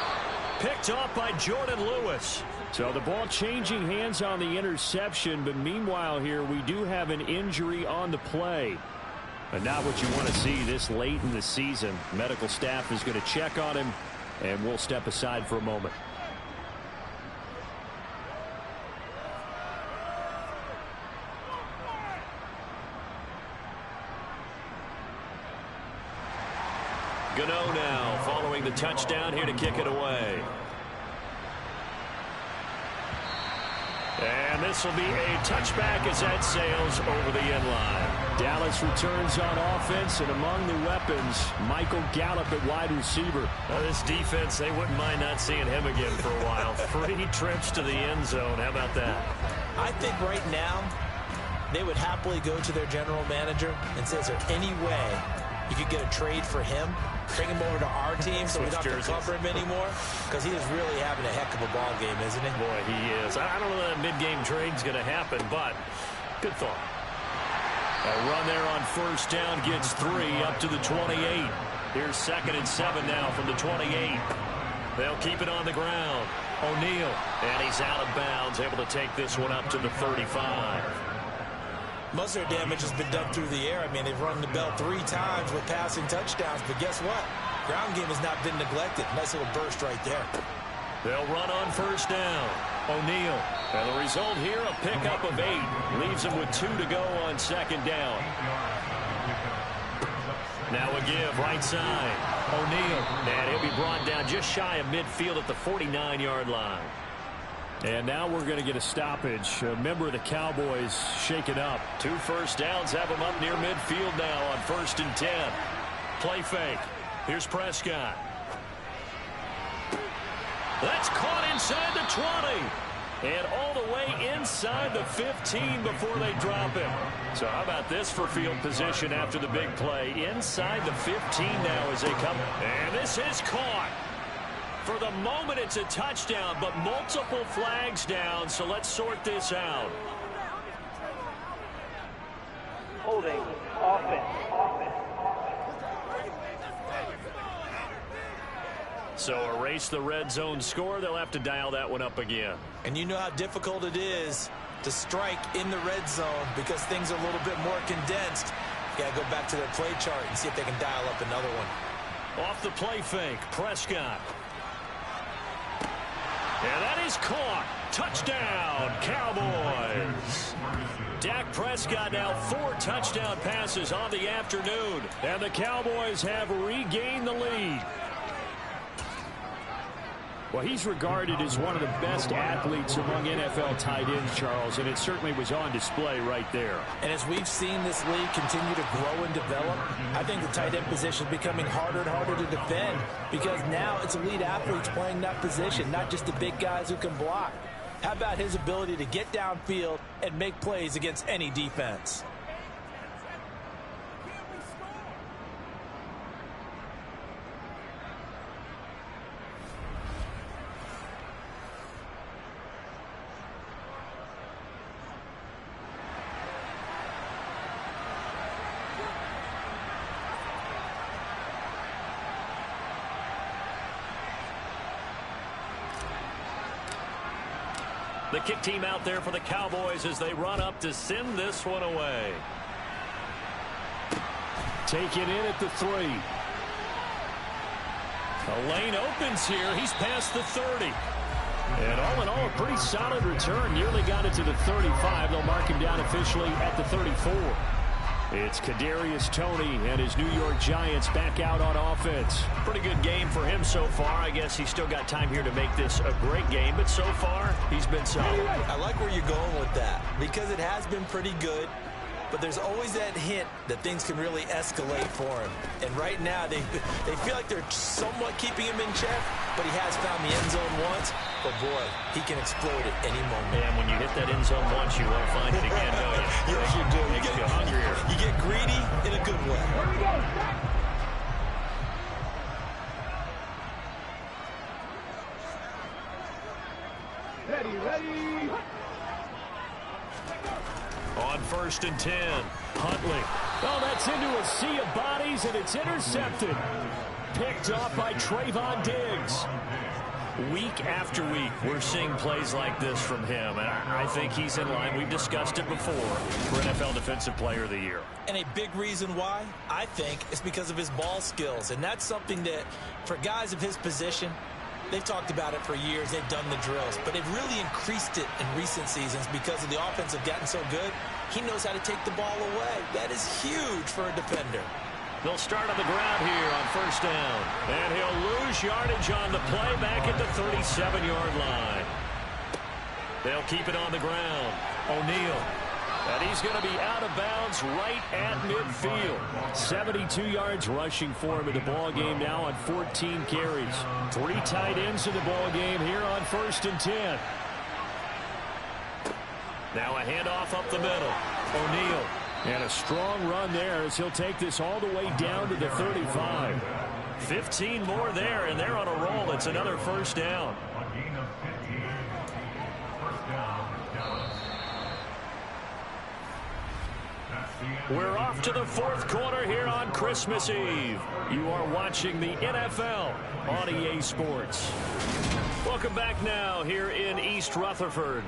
[SPEAKER 2] Picked off by Jordan Lewis.
[SPEAKER 3] So the ball changing hands on the interception, but meanwhile here we do have an injury on the play. But not what you want to see this late in the season. Medical staff is going to check on him, and we'll step aside for a moment.
[SPEAKER 2] Gano now following the touchdown here to kick it away. And this will be a touchback as that sails over the end line.
[SPEAKER 3] Dallas returns on offense, and among the weapons, Michael Gallup at wide receiver.
[SPEAKER 2] Well, this defense, they wouldn't mind not seeing him again for a while. 3 trips to the end zone. How about that?
[SPEAKER 1] I think right now they would happily go to their general manager and say, is there any way you could get a trade for him? Bring him over to our team so we don't have to cover him anymore, because he is really having a heck of a ball game, isn't he?
[SPEAKER 2] Boy, he is. I don't know that mid-game trade's going to happen, but good thought.
[SPEAKER 3] A run there on first down gets 3 up to the 28.
[SPEAKER 2] Here's 2nd and 7 now from the 28. They'll keep it on the ground. O'Neal, and he's out of bounds, able to take this one up to the 35.
[SPEAKER 1] Most of their damage has been done through the air. I mean, they've run the bell 3 times with passing touchdowns, but guess what? Ground game has not been neglected. Nice little burst right there.
[SPEAKER 2] They'll run on first down. O'Neal
[SPEAKER 3] And the result here, a pickup of 8. Leaves him with 2 to go on second down. Now a give, right side. O'Neal. And he'll be brought down just shy of midfield at the 49-yard line. And now we're going to get a stoppage. A member of the Cowboys shaken up. 2 first downs have him up near midfield now on 1st and 10. Play fake. Here's Prescott. That's caught inside the 20. And all the way inside the 15 before they drop him. So how about this for field position after the big play? Inside the 15 now as they come. And this is caught. For the moment, it's a touchdown, but multiple flags down, so let's sort this out.
[SPEAKER 4] Holding. Offense.
[SPEAKER 3] So erase the red zone score. They'll have to dial that one up again.
[SPEAKER 1] And you know how difficult it is to strike in the red zone because things are a little bit more condensed. You got to go back to their play chart and see if they can dial up another one.
[SPEAKER 3] Off the play fake, Prescott. And that is caught. Touchdown, Cowboys. Dak Prescott now 4 touchdown passes on the afternoon. And the Cowboys have regained the lead. Well, he's regarded as one of the best athletes among NFL tight ends, Charles, and it certainly was on display right there.
[SPEAKER 1] And as we've seen this league continue to grow and develop, I think the tight end position is becoming harder and harder to defend because now it's elite athletes playing that position, not just the big guys who can block. How about his ability to get downfield and make plays against any defense?
[SPEAKER 3] The kick team out there for the Cowboys as they run up to send this one away. Taken in at the 3. A lane opens here. He's past the 30. And all in all, a pretty solid return. Nearly got it to the 35. They'll mark him down officially at the 34. It's Kadarius Toney and his New York Giants back out on offense. Pretty good game for him so far. I guess he's still got time here to make this a great game, but so far he's been solid.
[SPEAKER 1] I like where you're going with that because it has been pretty good, but there's always that hint that things can really escalate for him. And right now they feel like they're somewhat keeping him in check, but he has found the end zone once. But boy, he can explode at any moment.
[SPEAKER 3] And when you hit that end zone once, you want to find it again, don't you?
[SPEAKER 1] Yes, you do.
[SPEAKER 3] Makes you hungrier.
[SPEAKER 1] You get greedy in a good way.
[SPEAKER 8] Here we go. Ready.
[SPEAKER 3] On 1st and 10, Huntley. Oh, that's into a sea of bodies, and it's intercepted. Picked off by Trayvon Diggs. Week after week, we're seeing plays like this from him, and I think he's in line. We've discussed it before for NFL Defensive Player of the Year.
[SPEAKER 1] And a big reason why, I think, is because of his ball skills. And that's something that, for guys of his position, they've talked about it for years. They've done the drills. But they've really increased it in recent seasons because of the offense have gotten so good. He knows how to take the ball away. That is huge for a defender.
[SPEAKER 3] They'll start on the ground here on 1st down. And he'll lose yardage on the play back at the 37-yard line. They'll keep it on the ground. O'Neal. And he's going to be out of bounds right at midfield. 72 yards rushing for him in the ball game now on 14 carries. 3 tight ends in the ball game here on 1st and 10. Now a handoff up the middle. O'Neal. And a strong run there as he'll take this all the way down to the 35. 15 more there, and they're on a roll. It's another 1st down. We're off to the 4th quarter here on Christmas Eve. You are watching the NFL on EA Sports. Welcome back now here in East Rutherford.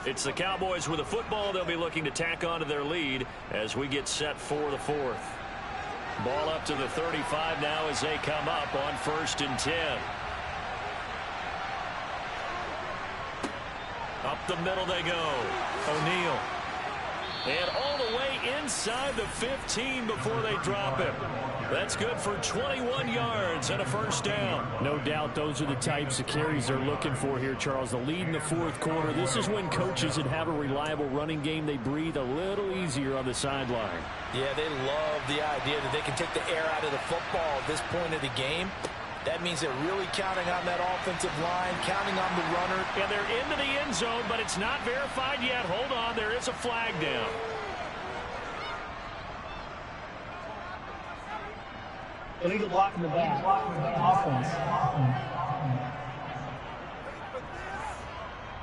[SPEAKER 3] It's the Cowboys with the football. They'll be looking to tack on to their lead as we get set for the 4th. Ball up to the 35 now as they come up on 1st and 10. Up
[SPEAKER 2] the middle they go. O'Neal. And all the way inside the 15 before they drop him. That's good for 21 yards and a first down.
[SPEAKER 3] No doubt those are the types of carries they're looking for here, Charles. The lead in the fourth quarter. This is when coaches that have a reliable running game, they breathe a little easier on the sideline.
[SPEAKER 1] Yeah, they love the idea that they can take the air out of the football at this point of the game. That means they're really counting on that offensive line, counting on the runner.
[SPEAKER 2] And they're into the end zone, but it's not verified yet. Hold on, there is a flag down.
[SPEAKER 8] Illegal block in the back. Offense.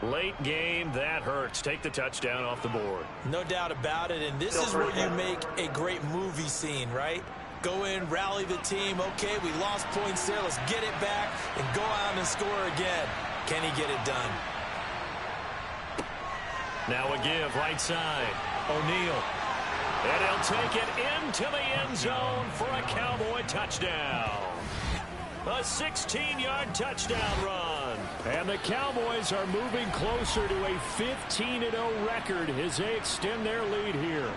[SPEAKER 2] Late game, that hurts. Take the touchdown off the board.
[SPEAKER 1] No doubt about it, and this is where you make a great movie scene, right? Go in, rally the team. Okay, we lost points there. Let's get it back and go out and score again. Can he get it done?
[SPEAKER 2] Now a give, right side. O'Neal. And he'll take it into the end zone for a Cowboy touchdown. A 16-yard touchdown run.
[SPEAKER 3] And the Cowboys are moving closer to a 15-0 record as they extend their lead here.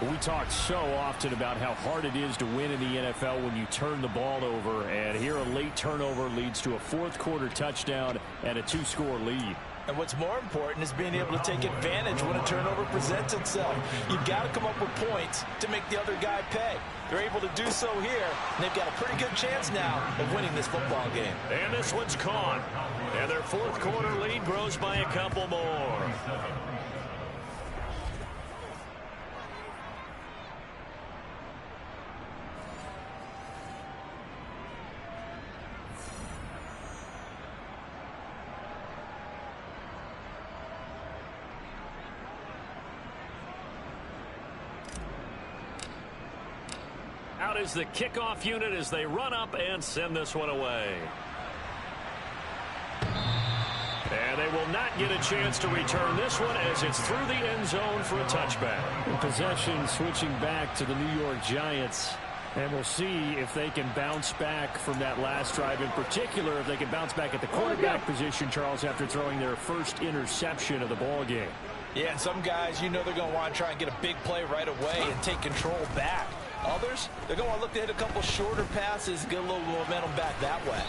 [SPEAKER 3] We talk so often about how hard it is to win in the NFL when you turn the ball over, and here a late turnover leads to a fourth-quarter touchdown and a two-score lead.
[SPEAKER 1] And what's more important is being able to take advantage when a turnover presents itself. You've got to come up with points to make the other guy pay. They're able to do so here, and they've got a pretty good chance now of winning this football game.
[SPEAKER 2] And this one's caught. And their fourth-quarter lead grows by a couple more. Out is the kickoff unit as they run up and send this one away. And they will not get a chance to return this one as it's through the end zone for a touchback.
[SPEAKER 3] Possession switching back to the New York Giants. And we'll see if they can bounce back from that last drive. In particular, if they can bounce back at the quarterback position, Charles, after throwing their first interception of the ball game.
[SPEAKER 1] Yeah, and some guys, you know they're going to want to try and get a big play right away and take control back. Others, they're going to look to hit a couple shorter passes, get a little momentum back that way.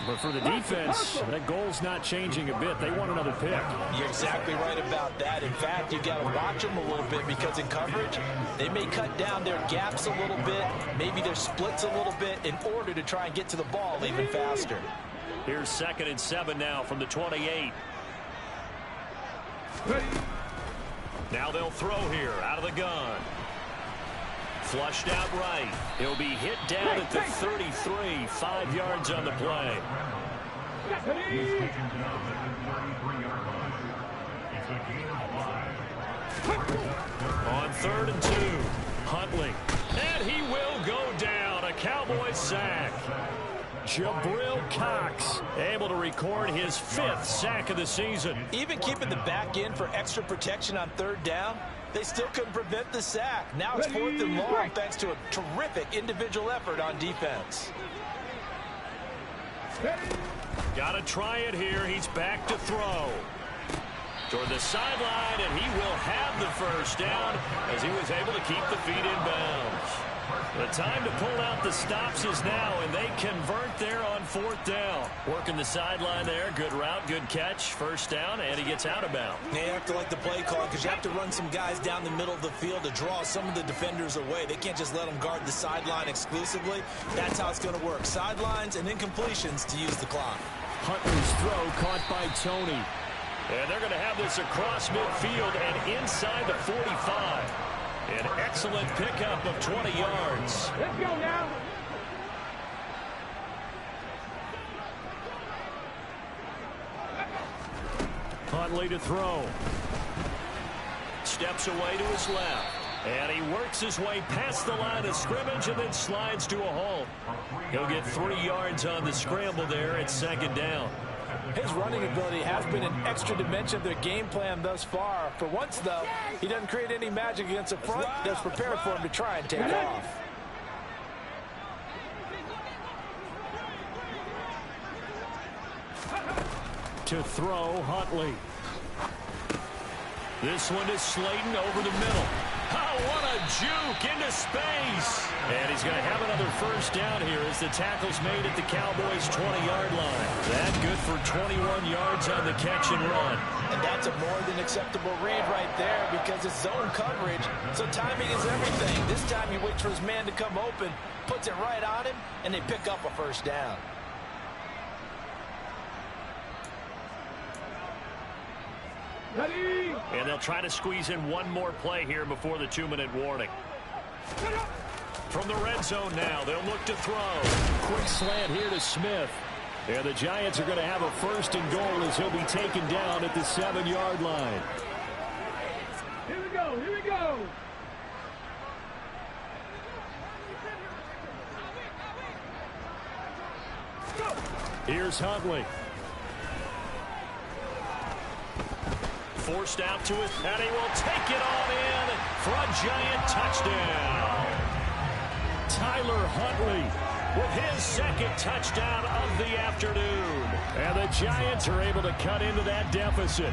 [SPEAKER 3] But for the defense, that goal's not changing a bit. They want another pick.
[SPEAKER 1] You're exactly right about that. In fact, you've got to watch them a little bit because in coverage, they may cut down their gaps a little bit, maybe their splits a little bit in order to try and get to the ball even faster.
[SPEAKER 2] Here's 2nd and 7 now from the 28. Now they'll throw here out of the gun. Flushed out right. He'll be hit down at the 33. 5 yards on the play. On 3rd and 2. Huntley. And he will go down. A Cowboys sack. Jabril Cox able to record his 5th sack of the season.
[SPEAKER 1] Even keeping the back end for extra protection on 3rd down, they still couldn't prevent the sack. Now it's 4th and long thanks to a terrific individual effort on defense.
[SPEAKER 2] Got to try it here. He's back to throw. Toward the sideline, and he will have the first down as he was able to keep the feet in bounds. The time to pull out the stops is now, and they convert there on 4th down. Working the sideline there. Good route, good catch. First down, and he gets out of bounds.
[SPEAKER 1] They have to like the play call because you have to run some guys down the middle of the field to draw some of the defenders away. They can't just let them guard the sideline exclusively. That's how it's going to work. Sidelines and incompletions to use the clock.
[SPEAKER 3] Huntley's throw caught by Tony.
[SPEAKER 2] And they're going to have this across midfield and inside the 45. An excellent pickup of 20 yards.
[SPEAKER 8] Let's go now.
[SPEAKER 3] Huntley to throw.
[SPEAKER 2] Steps away to his left. And he works his way past the line of scrimmage and then slides to a halt. He'll get 3 yards on the scramble there at 2nd down.
[SPEAKER 1] His running ability has been an extra dimension of their game plan thus far. For once, though, he doesn't create any magic against the front that's prepared for him to try and take off.
[SPEAKER 3] To throw, Huntley.
[SPEAKER 2] This one is Slayton over the middle. Oh, what a juke into space. And he's going to have another first down here as the tackle's made at the Cowboys' 20-yard line. That good for 21 yards on the catch and run.
[SPEAKER 1] And that's a more than acceptable read right there because it's zone coverage, so timing is everything. This time he waits for his man to come open, puts it right on him, and they pick up a first down.
[SPEAKER 8] Ready?
[SPEAKER 3] And they'll try to squeeze in one more play here before the 2-minute warning. From the red zone now, they'll look to throw. Quick slant here to Smith. And the Giants are going to have a first and goal as he'll be taken down at the 7-yard line.
[SPEAKER 8] Here we go, here we go.
[SPEAKER 3] Here's Huntley. Forced out to it, and he will take it on in for a Giant touchdown. Tyler Huntley with his second touchdown of the afternoon. And the Giants are able to cut into that deficit.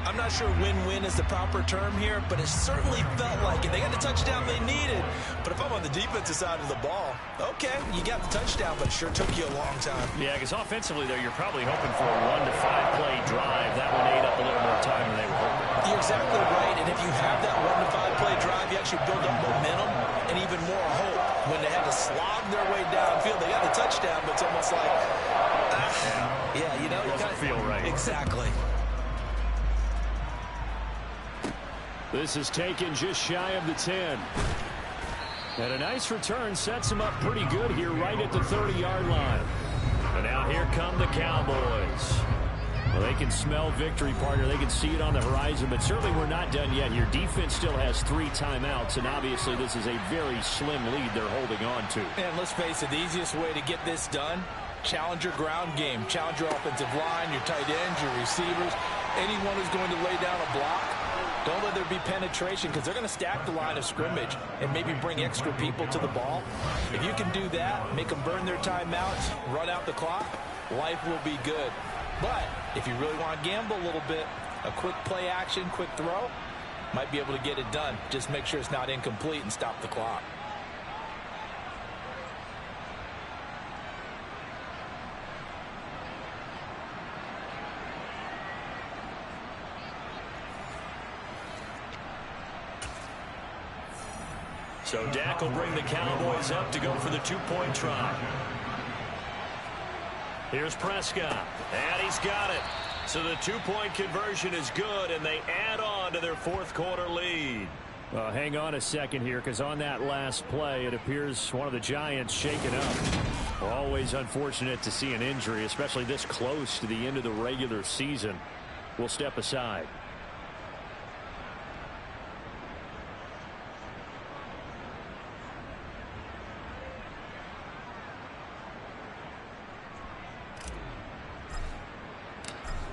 [SPEAKER 1] I'm not sure win-win is the proper term here, but it certainly felt like it. They got the touchdown they needed. But if I'm on the defensive side of the ball, okay, you got the touchdown, but it sure took you a long time.
[SPEAKER 3] Yeah, because offensively, though, you're probably hoping for a 1 to 5 play drive. That one ate up a little more time than they were hoping.
[SPEAKER 1] You're exactly right, and if you have that 1 to 5 play drive, you actually build up momentum and even more hope. When they had to slog their way downfield, they got the touchdown, but it's almost like, yeah, you know,
[SPEAKER 3] it doesn't feel right.
[SPEAKER 1] Exactly.
[SPEAKER 3] This is taken just shy of the 10. And a nice return sets him up pretty good here right at the 30-yard line. And now here come the Cowboys. Well, they can smell victory, partner. They can see it on the horizon, but certainly we're not done yet here. Defense still has 3 timeouts, and obviously this is a very slim lead they're holding on to.
[SPEAKER 1] And let's face it, the easiest way to get this done, challenge your ground game. Challenge your offensive line, your tight ends, your receivers, anyone who's going to lay down a block. Don't let there be penetration because they're going to stack the line of scrimmage and maybe bring extra people to the ball. If you can do that, make them burn their timeouts, run out the clock, life will be good. But if you really want to gamble a little bit, a quick play action, quick throw, might be able to get it done. Just make sure it's not incomplete and stop the clock.
[SPEAKER 2] So Dak will bring the Cowboys up to go for the 2-point try. Here's Prescott, and he's got it. So the 2-point conversion is good, and they add on to their 4th quarter lead.
[SPEAKER 3] Hang on a second here, because on that last play, it appears one of the Giants shaken up. Always unfortunate to see an injury, especially this close to the end of the regular season. We'll step aside.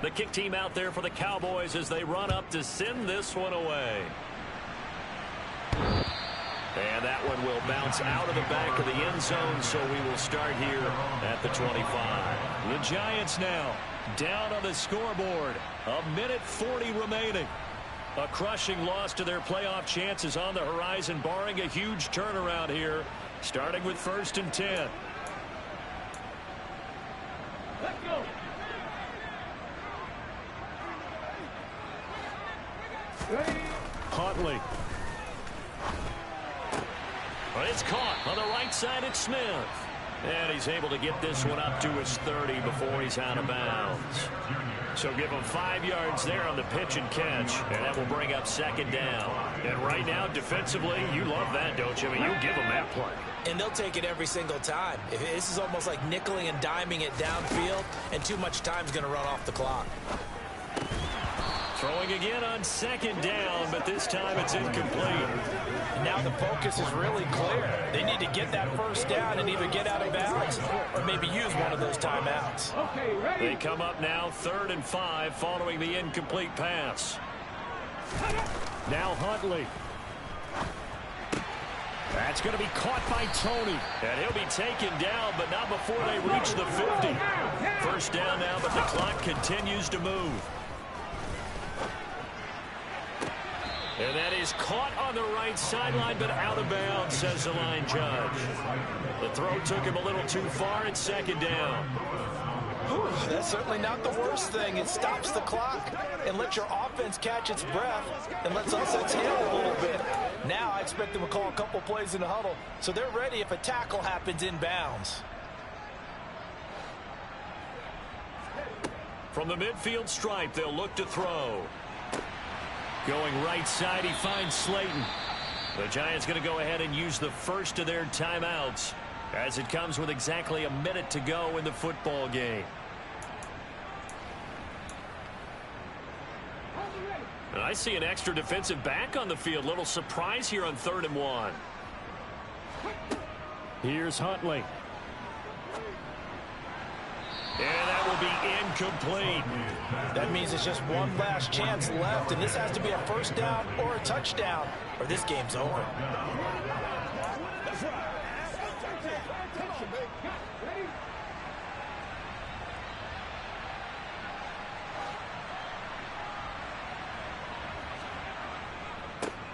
[SPEAKER 2] The kick team out there for the Cowboys as they run up to send this one away. And that one will bounce out of the back of the end zone, so we will start here at the 25. The Giants now down on the scoreboard. 1:40 remaining. A crushing loss to their playoff chances on the horizon, barring a huge turnaround here, starting with 1st and 10.
[SPEAKER 8] Let's go.
[SPEAKER 3] Huntley.
[SPEAKER 2] But it's caught on the right side. It's Smith. And he's able to get this one up to his 30 before he's out of bounds. So give him 5 yards there on the pitch and catch. And that will bring up 2nd down. And right now, defensively, you love that, don't you? I mean, you give them that play.
[SPEAKER 1] And they'll take it every single time. This is almost like nickeling and diming it downfield, and too much time is going to run off the clock.
[SPEAKER 2] Throwing again on 2nd down, but this time it's incomplete.
[SPEAKER 1] And now the focus is really clear. They need to get that first down and either get out of bounds or maybe use one of those timeouts.
[SPEAKER 8] Okay, ready?
[SPEAKER 2] They come up now 3rd and 5 following the incomplete pass.
[SPEAKER 3] Now Huntley. That's going to be caught by Tony.
[SPEAKER 2] And he'll be taken down, but not before they reach the 50. First down now, but the clock continues to move. And that is caught on the right sideline, but out of bounds, says the line judge. The throw took him a little too far. It's second down.
[SPEAKER 1] Whew, that's certainly not the worst thing. It stops the clock and lets your offense catch its breath and lets us exhale a little bit. Now I expect them to call a couple plays in the huddle so they're ready if a tackle happens inbounds.
[SPEAKER 2] From the midfield stripe, they'll look to throw. Going right side, he finds Slayton. The Giants going to go ahead and use the first of their timeouts as it comes with exactly a minute to go in the football game. And I see an extra defensive back on the field. Little surprise here on 3rd and 1.
[SPEAKER 3] Here's Huntley.
[SPEAKER 2] And that will be incomplete.
[SPEAKER 1] That means it's just one last chance left, and this has to be a first down or a touchdown, or this game's over.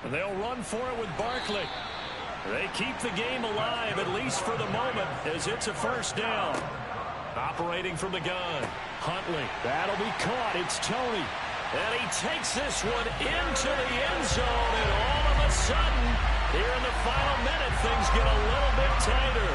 [SPEAKER 2] And they'll run for it with Barkley. They keep the game alive, at least for the moment, as it's a first down. Operating from the gun. Huntley. That'll be caught. It's Tony. And he takes this one into the end zone. And all of a sudden, here in the final minute, things get a little bit tighter.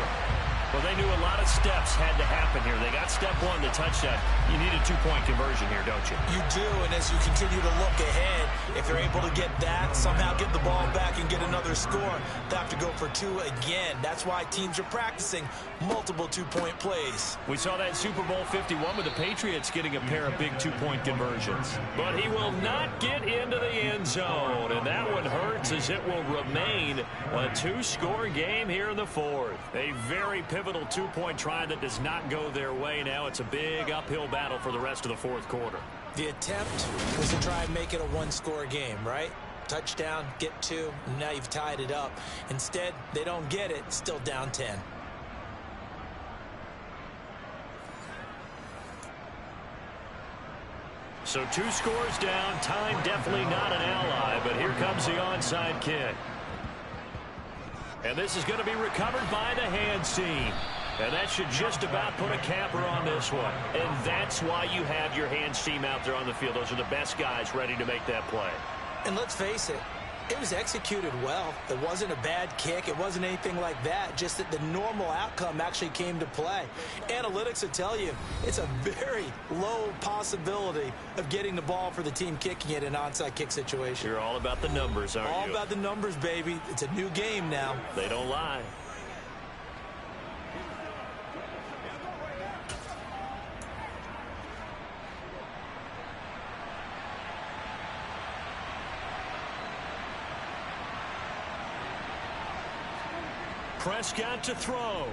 [SPEAKER 2] Well, they knew a lot of steps had to happen here. They got step one, the touchdown. You need a two-point conversion here, don't you?
[SPEAKER 1] You do, and as you continue to look ahead, if they're able to get that, somehow get the ball back and get another score, they have to go for two again. That's why teams are practicing multiple two-point plays.
[SPEAKER 2] We saw that Super Bowl 51 with the Patriots getting a pair of big two-point conversions. But he will not get into the end zone, and that one hurts as it will remain a two-score game here in the fourth. A very pivotal two-point try that does not go their way. Now it's a big uphill battle for the rest of the fourth quarter.
[SPEAKER 1] The attempt was to try and make it a one-score game, right? Touchdown, get two, and now you've tied it up. Instead, they don't get it, still down 10.
[SPEAKER 2] So 2 scores down, time definitely not an ally, but here comes the onside kick. And this is going to be recovered by the hands team. And that should just about put a capper on this one. And that's why you have your hands team out there on the field. Those are the best guys ready to make that play.
[SPEAKER 1] And let's face it, it was executed well. It wasn't a bad kick. It wasn't anything like that. Just that the normal outcome actually came to play. Analytics will tell you it's a very low possibility of getting the ball for the team kicking it in an onside kick situation.
[SPEAKER 2] You're all about the numbers, aren't you?
[SPEAKER 1] All about the numbers, baby. It's a new game now.
[SPEAKER 2] They don't lie. Prescott to throw.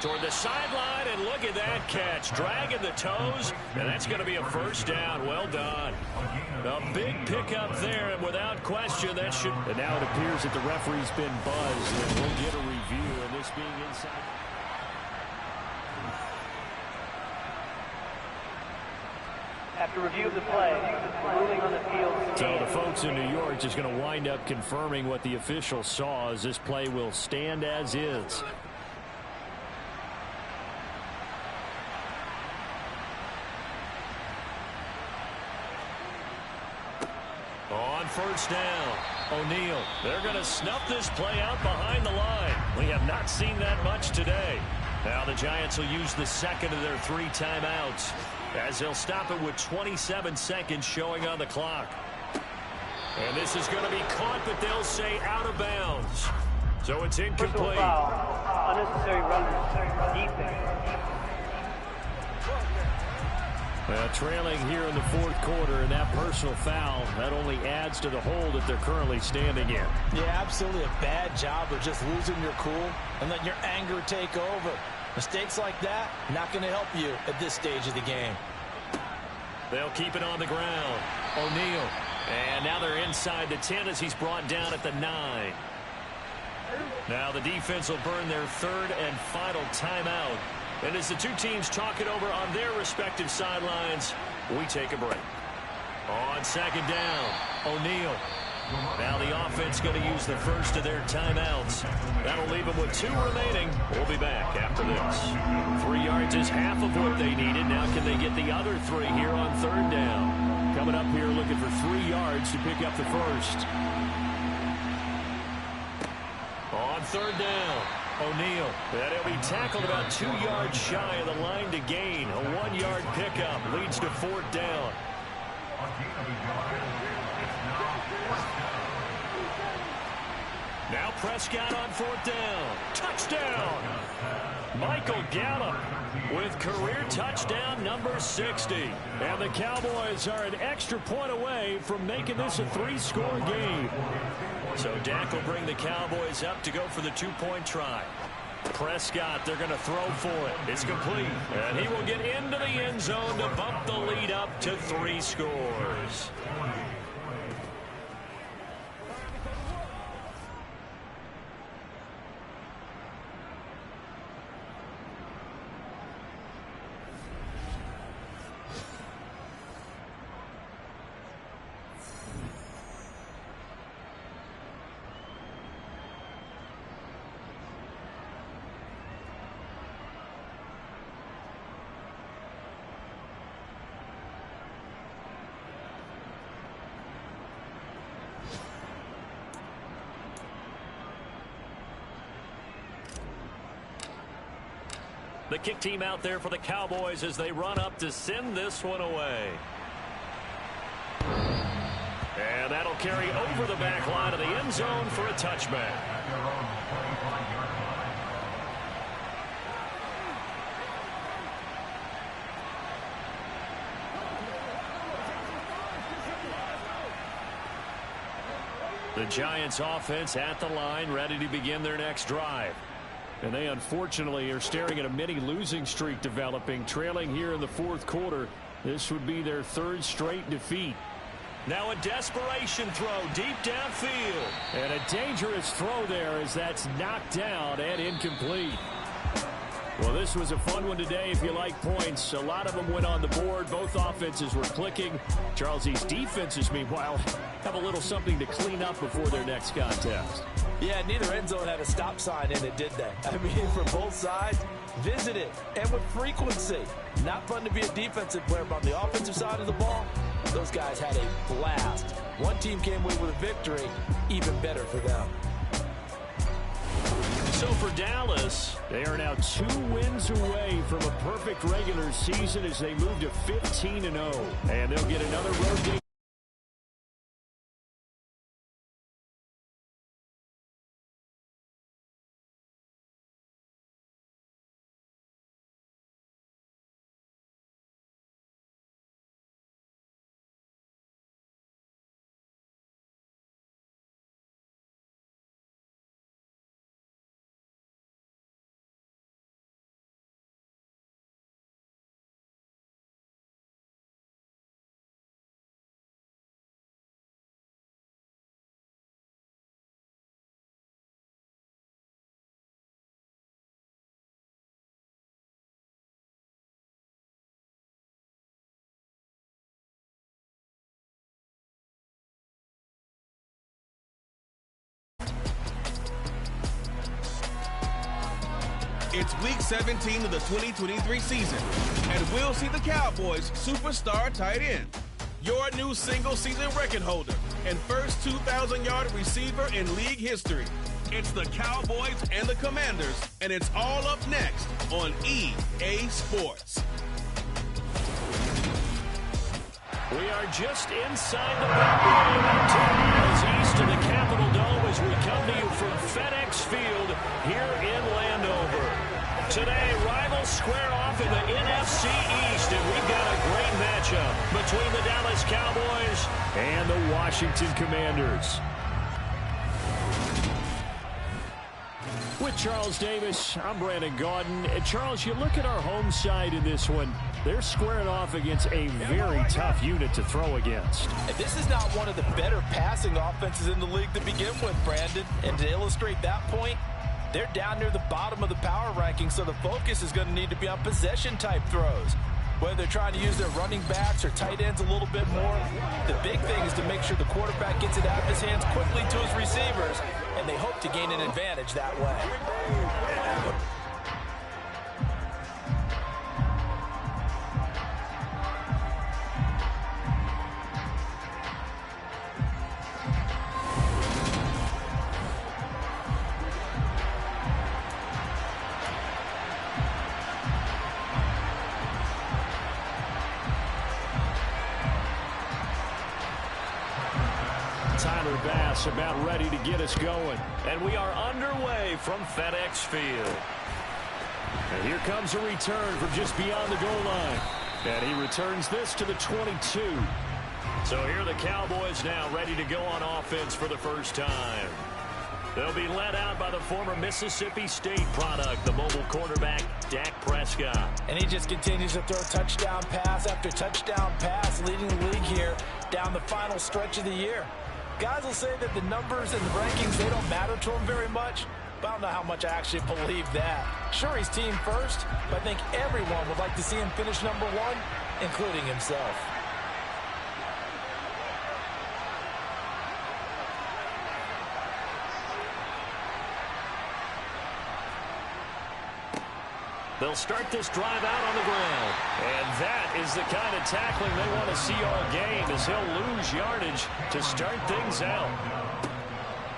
[SPEAKER 2] Toward the sideline, and look at that catch. Dragging the toes, and that's going to be a first down. Well done. A big pickup there, and without question, that should...
[SPEAKER 3] And now it appears that the referee's been buzzed, and we'll get a review, and this being inside...
[SPEAKER 4] After review of the play, ruling on the field.
[SPEAKER 3] So the folks in New York just going to wind up confirming what the official saw, as this play will stand as is.
[SPEAKER 2] On first down, O'Neal. They're going to snuff this play out behind the line. We have not seen that much today. Now the Giants will use the second of their 3 timeouts, as they'll stop it with 27 seconds showing on the clock. And this is going to be caught, but they'll say out of bounds. So it's incomplete.
[SPEAKER 4] Personal foul. Unnecessary runners. Defense.
[SPEAKER 3] Trailing here in the fourth quarter, and that personal foul, that only adds to the hole that they're currently standing in.
[SPEAKER 1] Yeah, absolutely a bad job of just losing your cool and letting your anger take over. Mistakes like that, not going to help you at this stage of the game.
[SPEAKER 2] They'll keep it on the ground. O'Neal. And now they're inside the 10 as he's brought down at the 9. Now the defense will burn their 3rd and final timeout. And as the two teams talk it over on their respective sidelines, we take a break. On second down, O'Neal. Now the offense going to use the first of their timeouts. That'll leave them with 2 remaining. We'll be back after this. 3 yards is half of what they needed. Now can they get the other 3 here on third down? Coming up here looking for 3 yards to pick up the first. On third down, O'Neal. And he'll be tackled about 2 yards shy of the line to gain. A 1-yard pickup leads to fourth down. Now Prescott on fourth down. Touchdown! Michael Gallup with career touchdown number 60. And the Cowboys are an extra point away from making this a 3-score game. So Dak will bring the Cowboys up to go for the 2-point try. Prescott, they're going to throw for it. It's complete. And he will get into the end zone to bump the lead up to 3 scores. The kick team out there for the Cowboys as they run up to send this one away. And that'll carry over the back line of the end zone for a touchback. The Giants offense at the line, ready to begin their next drive. And they unfortunately are staring at a mini losing streak developing, trailing here in the fourth quarter. This would be their 3rd straight defeat. Now a desperation throw deep downfield. And a dangerous throw there as that's knocked down and incomplete. Well, this was a fun one today if you like points. A lot of them went on the board. Both offenses were clicking. Charlesie's defenses, meanwhile, have a little something to clean up before their next contest.
[SPEAKER 1] Yeah, neither end zone had a stop sign in it, did they? I mean, for both sides, visit it, and with frequency. Not fun to be a defensive player, but on the offensive side of the ball, those guys had a blast. One team came away with a victory, even better for them.
[SPEAKER 2] So for Dallas,
[SPEAKER 3] they are now 2 wins away from a perfect regular season as they move to 15-0. And they'll get another road game.
[SPEAKER 5] It's week 17 of the 2023 season, and we'll see the Cowboys' superstar tight end, your new single-season record holder, and first 2,000-yard receiver in league history. It's the Cowboys and the Commanders, and it's all up next on EA Sports.
[SPEAKER 2] We are just inside the boundary, about 2 miles east of the Capitol Dome as we come to you from FedEx Field here in Landover. Today, rivals square off in the NFC East, and we've got a great matchup between the Dallas Cowboys
[SPEAKER 3] and the Washington Commanders. With Charles Davis, I'm Brandon Gaudin. And Charles, you look at our home side in this one. They're squaring off against a very tough unit to throw against.
[SPEAKER 1] And this is not one of the better passing offenses in the league to begin with, Brandon. And to illustrate that point, they're down near the bottom of the power ranking, so the focus is going to need to be on possession-type throws. Whether they're trying to use their running backs or tight ends a little bit more, the big thing is to make sure the quarterback gets it out of his hands quickly to his receivers, and they hope to gain an advantage that way.
[SPEAKER 3] About ready to get us going. And we are underway from FedEx Field. And here comes a return from just beyond the goal line. And he returns this to the 22. So here are the Cowboys now ready to go on offense for the first time. They'll be led out by the former Mississippi State product, the mobile quarterback, Dak Prescott.
[SPEAKER 1] And he just continues to throw touchdown pass after touchdown pass, leading the league here down the final stretch of the year. Guys will say that the numbers and the rankings, they don't matter to him very much, but I don't know how much I actually believe that. Sure, he's team first, but I think everyone would like to see him finish #1, including himself.
[SPEAKER 3] They'll start this drive out on the ground. And that is the kind of tackling they want to see all game, as he'll lose yardage to start things out.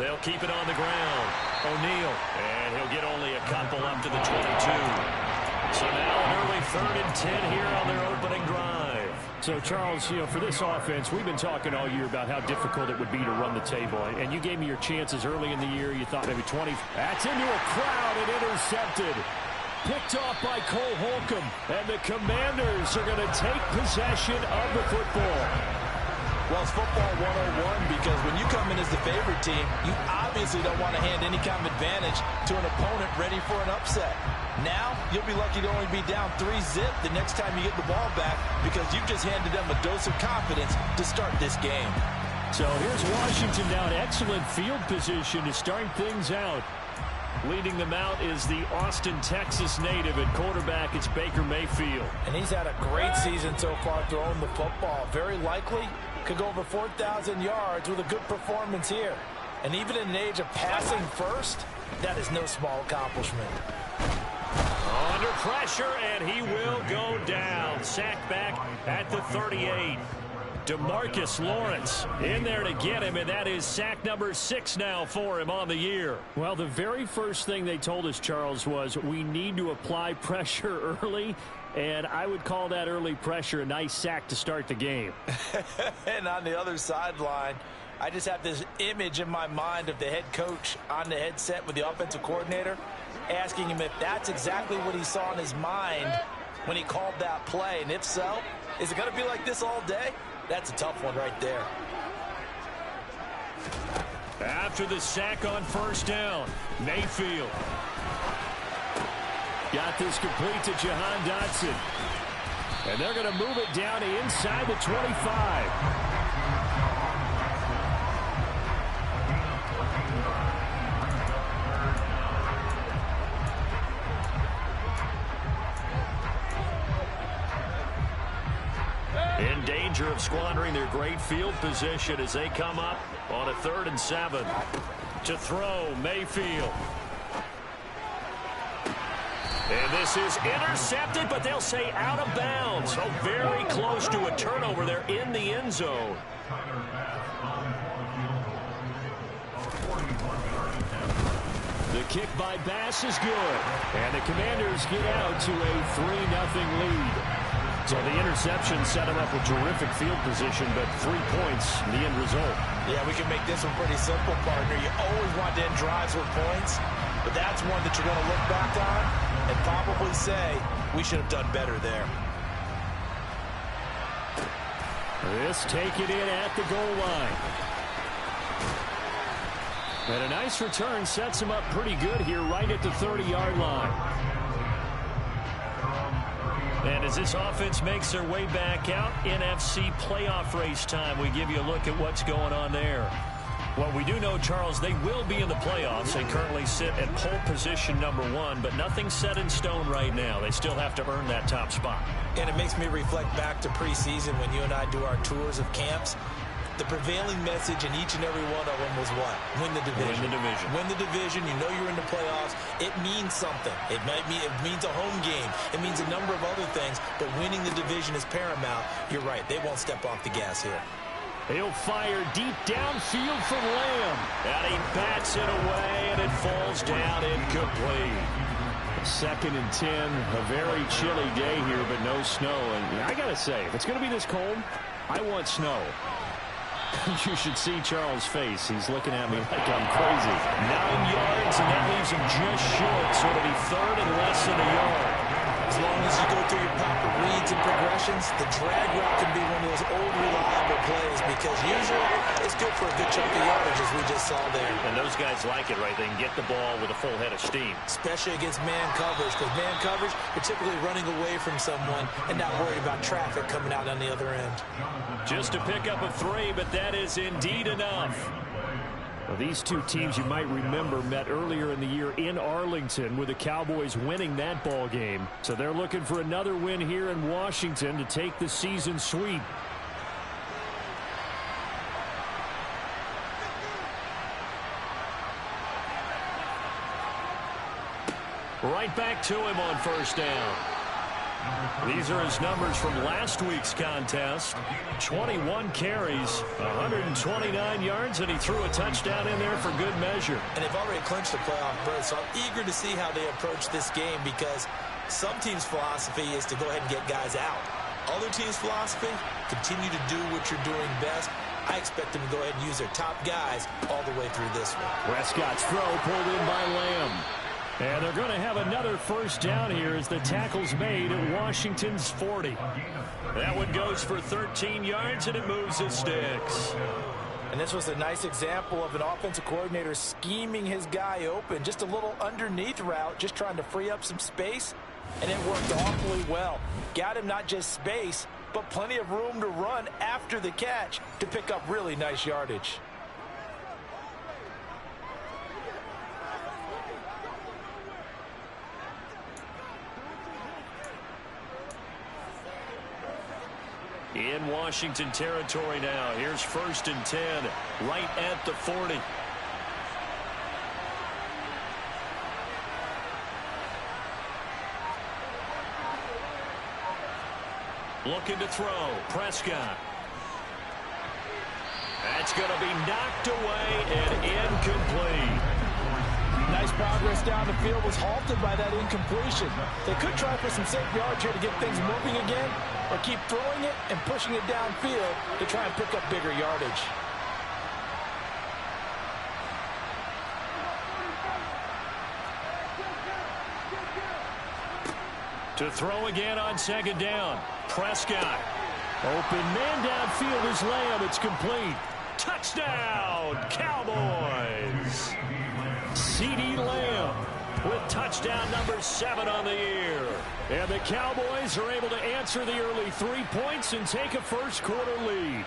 [SPEAKER 3] They'll keep it on the ground. O'Neal. And he'll get only a couple up to the 22. So now an early 3rd and 10 here on their opening drive. So, Charles, for this offense, we've been talking all year about how difficult it would be to run the table. And you gave me your chances early in the year. You thought maybe 20. That's into a crowd and intercepted. Picked off by Cole Holcomb, and the Commanders are going to take possession of the football.
[SPEAKER 1] Well, it's football 101 because when you come in as the favorite team, you obviously don't want to hand any kind of advantage to an opponent ready for an upset. Now, you'll be lucky to only be down 3-0 the next time you get the ball back because you've just handed them a dose of confidence to start this game.
[SPEAKER 3] So here's Washington now in excellent field position to start things out. Leading them out is the Austin, Texas native. At quarterback, it's Baker Mayfield.
[SPEAKER 1] And he's had a great season so far throwing the football. Very likely could go over 4,000 yards with a good performance here. And even in an age of passing first, that is no small accomplishment.
[SPEAKER 3] Under pressure, and he will go down. Sacked back at the 38. DeMarcus Lawrence in there to get him, and that is sack number 6 now for him on the year. Well, the very first thing they told us, Charles, was we need to apply pressure early, and I would call that early pressure a nice sack to start the game.
[SPEAKER 1] And on the other sideline, I just have this image in my mind of the head coach on the headset with the offensive coordinator asking him if that's exactly what he saw in his mind when he called that play, and if so, is it going to be like this all day? That's a tough one right there.
[SPEAKER 3] After the sack on first down, Mayfield. Got this complete to Jahan Dotson. And they're going to move it down to inside the 25. In danger of squandering their great field position as they come up on a 3rd and 7. To throw, Mayfield. And this is intercepted, but they'll say out of bounds. So very close to a turnover there in the end zone. The kick by Bass is good. And the Commanders get out to a 3-0 lead. So the interception set him up with terrific field position, but 3 points in the end result.
[SPEAKER 1] Yeah, we can make this one pretty simple, partner. You always want to end drives with points, but that's one that you're going to look back on and probably say, we should have done better there.
[SPEAKER 3] This taken in at the goal line. And a nice return sets him up pretty good here right at the 30-yard line. And as this offense makes their way back out, NFC playoff race time, we give you a look at what's going on there.
[SPEAKER 2] Well, we do know, Charles, they will be in the playoffs. They currently sit at pole position #1, but nothing's set in stone right now. They still have to earn that top spot.
[SPEAKER 1] And it makes me reflect back to preseason when you and I do our tours of camps. The prevailing message in each and every one of them was what? Win the division.
[SPEAKER 2] Win the division.
[SPEAKER 1] Win the division. You know you're in the playoffs. It means something. It means a home game. It means a number of other things, but winning the division is paramount. You're right. They won't step off the gas here.
[SPEAKER 3] He'll fire deep downfield from Lamb.
[SPEAKER 2] And he bats it away, and it falls down incomplete.
[SPEAKER 3] 2nd and 10. A very chilly day here, but no snow. And I got to say, if it's going to be this cold, I want snow. You should see Charles' face. He's looking at me like I'm crazy.
[SPEAKER 2] 9 yards, and that leaves him just short. So it'll be 3rd and less than a yard.
[SPEAKER 1] As long as you go through your proper reads and progressions, the drag route can be one of those old reliable plays because usually it's good for a good chunk of yardage, as we just saw there.
[SPEAKER 2] And those guys like it, right? They can get the ball with a full head of steam.
[SPEAKER 1] Especially against man coverage, because man coverage, you're typically running away from someone and not worried about traffic coming out on the other end.
[SPEAKER 2] Just a pickup of 3, but that is indeed enough.
[SPEAKER 3] Well, these two teams, you might remember, met earlier in the year in Arlington with the Cowboys winning that ball game. So they're looking for another win here in Washington to take the season sweep.
[SPEAKER 2] Right back to him on 1st down. These are his numbers from last week's contest. 21 carries, 129 yards, and he threw a touchdown in there for good measure.
[SPEAKER 1] And they've already clinched the playoff berth, so I'm eager to see how they approach this game because some teams' philosophy is to go ahead and get guys out. Other teams' philosophy, continue to do what you're doing best. I expect them to go ahead and use their top guys all the way through this one.
[SPEAKER 3] Prescott's throw pulled in by Lamb. And they're going to have another 1st down here as the tackle's made at Washington's 40.
[SPEAKER 2] That one goes for 13 yards, and it moves his sticks.
[SPEAKER 1] And this was a nice example of an offensive coordinator scheming his guy open. Just a little underneath route, just trying to free up some space. And it worked awfully well. Got him not just space, but plenty of room to run after the catch to pick up really nice yardage.
[SPEAKER 2] In Washington territory now. Here's 1st and 10, right at the 40. Looking to throw. Prescott. That's going to be knocked away and incomplete.
[SPEAKER 1] Nice progress down the field, was halted by that incompletion. They could try for some safe yards here to get things moving again, or keep throwing it and pushing it downfield to try and pick up bigger yardage.
[SPEAKER 2] To throw again on 2nd down. Prescott.
[SPEAKER 3] Open man downfield is Lamb. It's complete.
[SPEAKER 2] Touchdown, Cowboys.
[SPEAKER 3] CeeDee Lamb
[SPEAKER 2] with touchdown number 7 on the year.
[SPEAKER 3] And the Cowboys are able to answer the early 3 points and take a 1st quarter lead.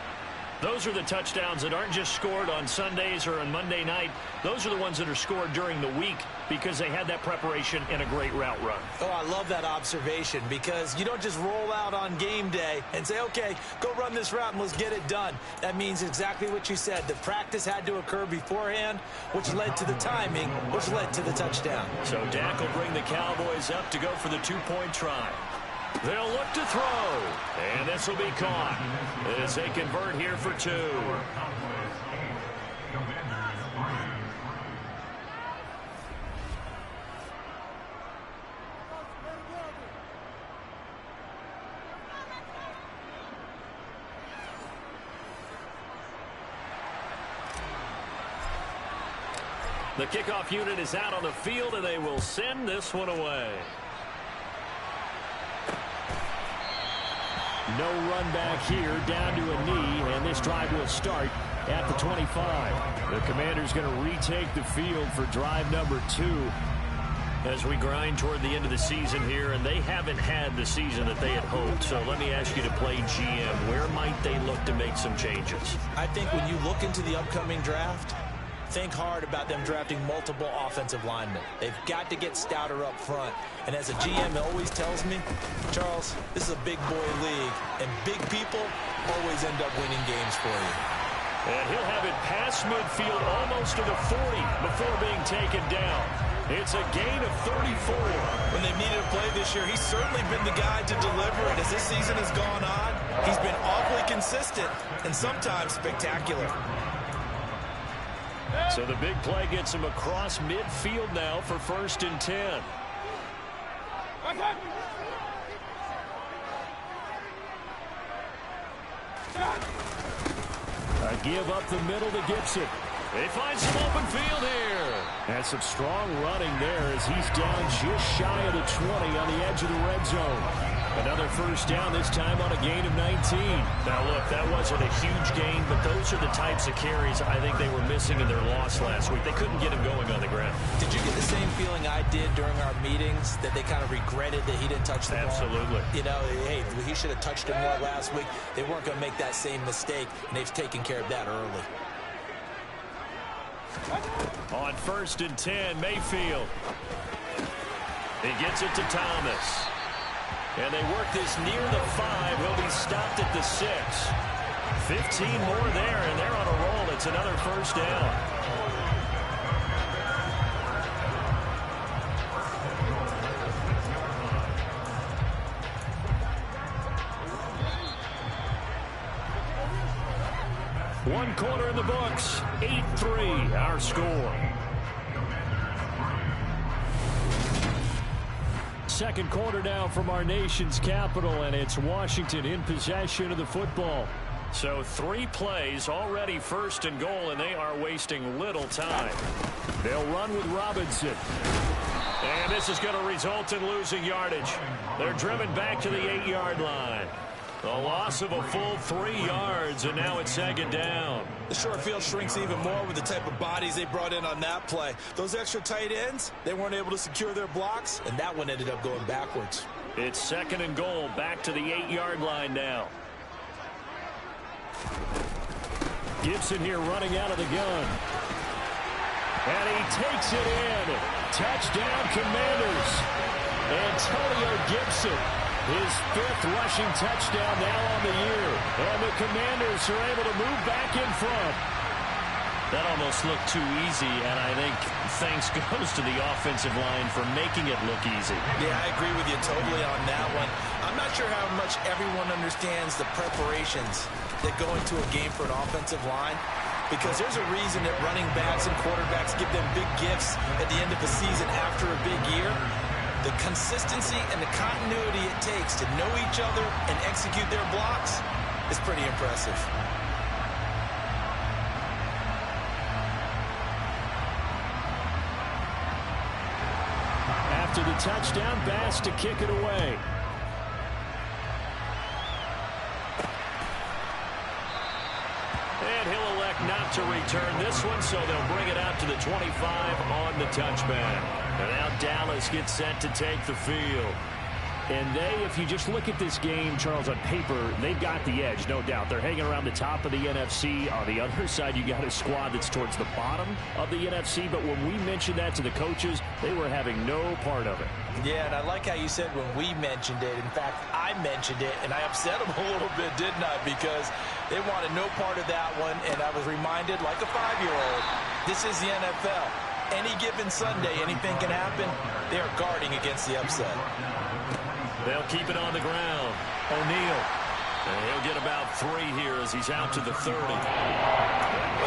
[SPEAKER 2] Those are the touchdowns that aren't just scored on Sundays or on Monday night. Those are the ones that are scored during the week because they had that preparation and a great route run.
[SPEAKER 1] Oh, I love that observation because you don't just roll out on game day and say, okay, go run this route and let's get it done. That means exactly what you said. The practice had to occur beforehand, which led to the timing, which led to the touchdown.
[SPEAKER 2] So Dak will bring the Cowboys up to go for the 2-point try. They'll look to throw, and this will be caught as they convert here for 2. The kickoff unit is out on the field, and they will send this one away.
[SPEAKER 3] No run back here, down to a knee, and this drive will start at the 25. The Commanders going to retake the field for drive number 2.
[SPEAKER 2] As we grind toward the end of the season here, and they haven't had the season that they had hoped. So let me ask you to play GM. Where might they look to make some changes?
[SPEAKER 1] I think when you look into the upcoming draft, think hard about them drafting multiple offensive linemen. They've got to get stouter up front. And as a GM always tells me, Charles, this is a big boy league, and big people always end up winning games for you.
[SPEAKER 2] And he'll have it past midfield almost to the 40 before being taken down. It's a gain of 34.
[SPEAKER 1] When they've needed a play this year, he's certainly been the guy to deliver. And as this season has gone on, he's been awfully consistent and sometimes spectacular.
[SPEAKER 2] So the big play gets him across midfield now for 1st and 10. A give up the middle to Gibson. They find some open field here.
[SPEAKER 3] And some strong running there as he's down just shy of the 20 on the edge of the red zone.
[SPEAKER 2] Another first down, this time on a gain of 19. Now, look, that wasn't a huge gain, but those are the types of carries I think they were missing in their loss last week. They couldn't get him going on the ground.
[SPEAKER 1] Did you get the same feeling I did during our meetings, that they kind of regretted that he didn't touch the ball?
[SPEAKER 2] Absolutely.
[SPEAKER 1] You know, hey, he should have touched it more last week. They weren't going to make that same mistake, and they've taken care of that early.
[SPEAKER 2] On 1st and 10, Mayfield. He gets it to Thomas. And they work this near the 5. He'll be stopped at the 6. 15 more there, and they're on a roll. It's another first down. One quarter in the books. 8-3, our score.
[SPEAKER 3] Second quarter now from our nation's capital, and it's Washington in possession of the football.
[SPEAKER 2] So 3 plays, already 1st and goal, and they are wasting little time.
[SPEAKER 3] They'll run with Robinson.
[SPEAKER 2] And this is going to result in losing yardage. They're driven back to the 8-yard line. A loss of a full 3 yards, and now it's 2nd down.
[SPEAKER 1] The short field shrinks even more with the type of bodies they brought in on that play. Those extra tight ends, they weren't able to secure their blocks, and that one ended up going backwards.
[SPEAKER 2] It's 2nd and goal, back to the 8-yard line now.
[SPEAKER 3] Gibson here running out of the gun. And he takes it in. Touchdown, Commanders. Antonio Gibson. His 5th rushing touchdown now on the year. And the Commanders are able to move back in front.
[SPEAKER 2] That almost looked too easy, and I think thanks goes to the offensive line for making it look easy.
[SPEAKER 1] Yeah, I agree with you totally on that one. I'm not sure how much everyone understands the preparations that go into a game for an offensive line, because there's a reason that running backs and quarterbacks give them big gifts at the end of the season after a big year. The consistency and the continuity it takes to know each other and execute their blocks is pretty impressive.
[SPEAKER 3] After the touchdown, Bass to kick it away.
[SPEAKER 2] And he'll elect not to return this one, so they'll bring it out to the 25 on the touchback. And now Dallas gets set to take the field.
[SPEAKER 3] And they, if you just look at this game, Charles, on paper, they've got the edge, no doubt. They're hanging around the top of the NFC. On the other side, you got a squad that's towards the bottom of the NFC. But when we mentioned that to the coaches, they were having no part of it.
[SPEAKER 1] Yeah, and I like how you said when we mentioned it. In fact, I mentioned it, and I upset them a little bit, didn't I? Because they wanted no part of that one, and I was reminded, like a 5-year-old, this is the NFL. Any given Sunday, anything can happen. They are guarding against the upset.
[SPEAKER 2] They'll keep it on the ground. O'Neal. And he'll get about 3 here as he's out to the 30.
[SPEAKER 1] Well,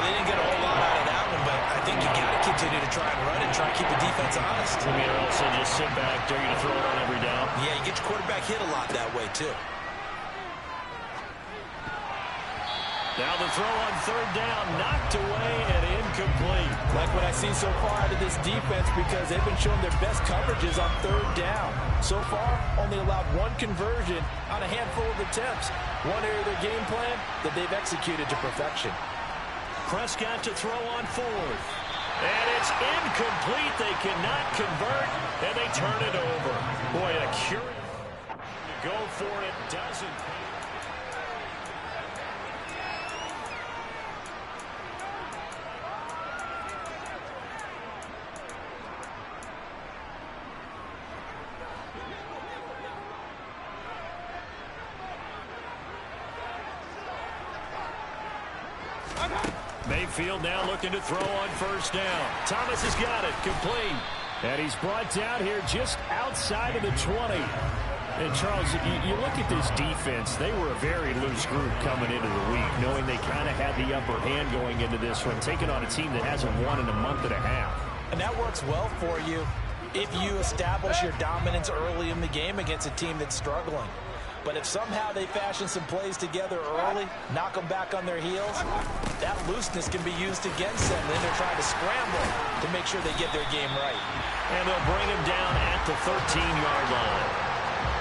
[SPEAKER 1] they didn't get a whole lot out of that one, but I think you got to continue to try and run and try and keep the defense honest.
[SPEAKER 2] I mean, or else they just sit back, dare you to throw it on every down.
[SPEAKER 1] Yeah, you get your quarterback hit a lot that way, too.
[SPEAKER 2] Now the throw on 3rd down, knocked away and incomplete.
[SPEAKER 1] Like what I've seen so far out of this defense, because they've been showing their best coverages on 3rd down. So far, only allowed 1 conversion on a handful of attempts. One area of their game plan that they've executed to perfection.
[SPEAKER 2] Prescott to throw on 4th. And it's incomplete. They cannot convert, and they turn it over. Boy, a curious to go for it doesn't. Mayfield now looking to throw on first down. Thomas has got it, complete.
[SPEAKER 3] And he's brought down here just outside of the 20. And, Charles, you look at this defense, they were a very loose group coming into the week, knowing they kind of had the upper hand going into this one, taking on a team that hasn't won in a month and a half.
[SPEAKER 1] And that works well for you if you establish your dominance early in the game against a team that's struggling. But if somehow they fashion some plays together early, knock them back on their heels, that looseness can be used against them. Then they're trying to scramble to make sure they get their game right.
[SPEAKER 2] And they'll bring him down at the 13-yard line.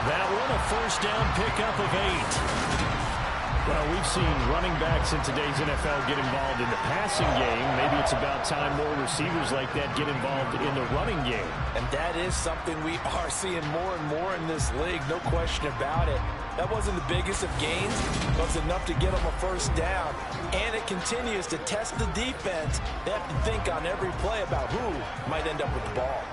[SPEAKER 2] That one a first down pickup of 8.
[SPEAKER 3] Well, we've seen running backs in today's NFL get involved in the passing game. Maybe it's about time more receivers like that get involved in the running game.
[SPEAKER 1] And that is something we are seeing more and more in this league, no question about it. That wasn't the biggest of gains, but it's enough to get them a first down. And it continues to test the defense. They have to think on every play about who might end up with the ball.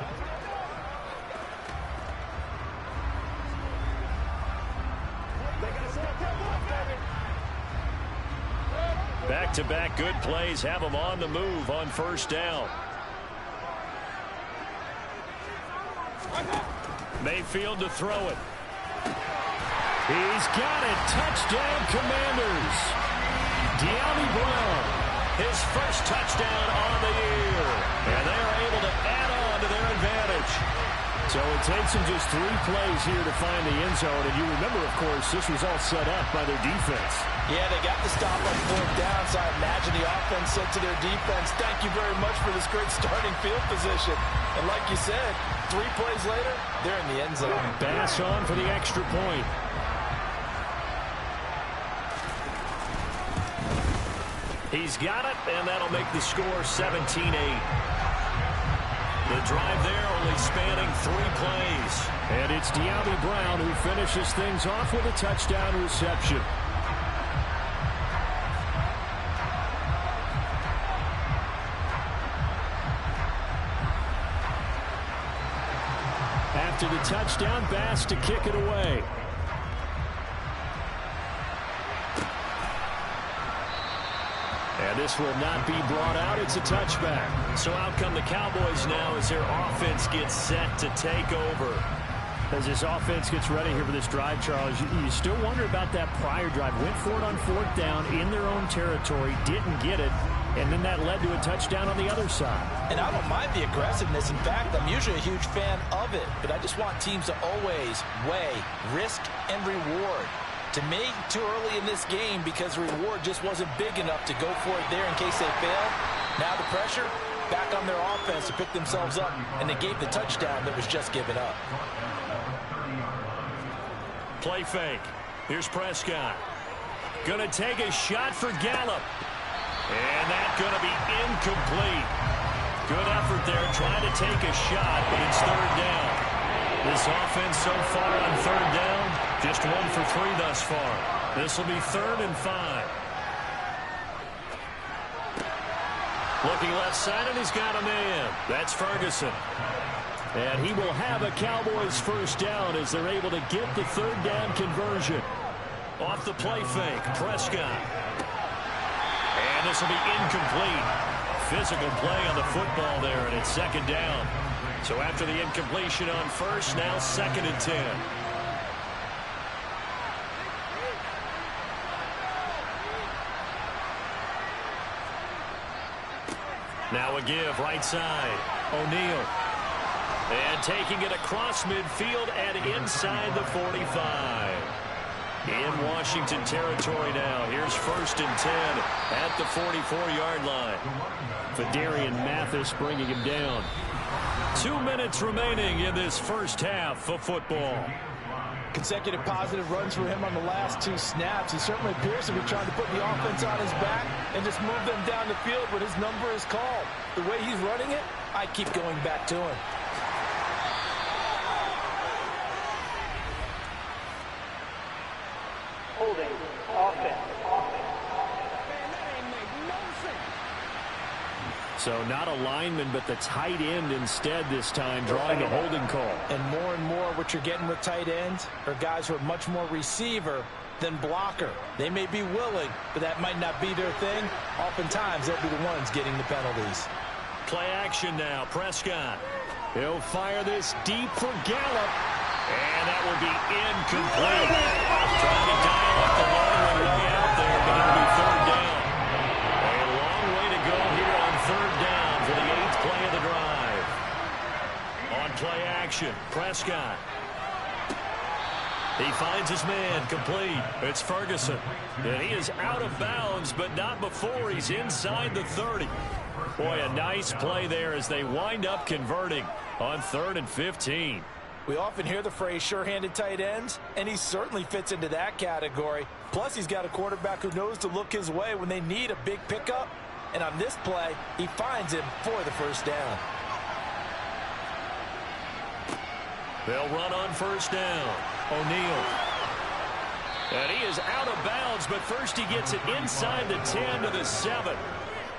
[SPEAKER 2] Back-to-back good plays have them on the move on first down. Mayfield to throw it. He's got it. Touchdown, Commanders. De'Ami Brown, his first touchdown on the year. And they are able to add on to their advantage.
[SPEAKER 3] So it takes them just 3 plays here to find the end zone. And you remember, of course, this was all set up by their defense.
[SPEAKER 1] Yeah, they got the stop on 4th down, so I imagine the offense said to their defense, thank you very much for this great starting field position. And like you said, 3 plays later, they're in the end zone.
[SPEAKER 3] Bass on for the extra point.
[SPEAKER 2] He's got it, and that'll make the score 17-8. The drive there only spanning 3 plays.
[SPEAKER 3] And it's De'Ami Brown who finishes things off with a touchdown reception. After the touchdown, Bass to kick it away. And this will not be brought out. It's a touchback.
[SPEAKER 2] So out come the Cowboys now as their offense gets set to take over.
[SPEAKER 3] As this offense gets ready here for this drive, Charles, you still wonder about that prior drive. Went for it on 4th down in their own territory, didn't get it, and then that led to a touchdown on the other side.
[SPEAKER 1] And I don't mind the aggressiveness. In fact, I'm usually a huge fan of it, but I just want teams to always weigh risk and reward. To me, too early in this game because the reward just wasn't big enough to go for it there in case they failed. Now the pressure back on their offense to pick themselves up, and they gave the touchdown that was just given up.
[SPEAKER 2] Play fake. Here's Prescott. Gonna take a shot for Gallup. And that's gonna be incomplete. Good effort there trying to take a shot, but it's 3rd down. This offense so far on 3rd down, just 1 for 3 thus far. This will be 3rd and 5. Looking left side, and he's got a man. That's Ferguson.
[SPEAKER 3] And he will have a Cowboys first down as they're able to get the 3rd down conversion.
[SPEAKER 2] Off the play fake, Prescott. And this will be incomplete. Physical play on the football there, and it's 2nd down. So after the incompletion on 1st, now 2nd and 10. Now a give, right side. O'Neal. And taking it across midfield and inside the 45. In Washington territory now. Here's 1st and 10 at the 44-yard line.
[SPEAKER 3] Fadarian Mathis bringing him down.
[SPEAKER 2] 2 minutes remaining in this first half of football.
[SPEAKER 1] Consecutive positive runs for him on the last 2 snaps. He certainly appears to be trying to put the offense on his back and just move them down the field when his number is called. The way he's running it, I keep going back to him.
[SPEAKER 4] Holding. Offense.
[SPEAKER 3] So not a lineman, but the tight end instead this time, drawing the holding call.
[SPEAKER 1] And more what you're getting with tight ends are guys who are much more receiver than blocker. They may be willing, but that might not be their thing. Oftentimes, they'll be the ones getting the penalties.
[SPEAKER 2] Play action now. Prescott. He'll fire this deep for Gallup. And that will be incomplete. Trying to dial up the long way out there, but it'll be 3rd down. A long way to go here on 3rd down for the 8th play of the drive. On play action, Prescott. He finds his man, complete. It's Ferguson. And he is out of bounds, but not before he's inside the 30. Boy, a nice play there as they wind up converting on 3rd and 15.
[SPEAKER 1] We often hear the phrase sure-handed tight ends, and he certainly fits into that category. Plus, he's got a quarterback who knows to look his way when they need a big pickup. And on this play, he finds him for the 1st down.
[SPEAKER 2] They'll run on 1st down. O'Neal. And he is out of bounds, but first he gets it inside the 10 to the 7.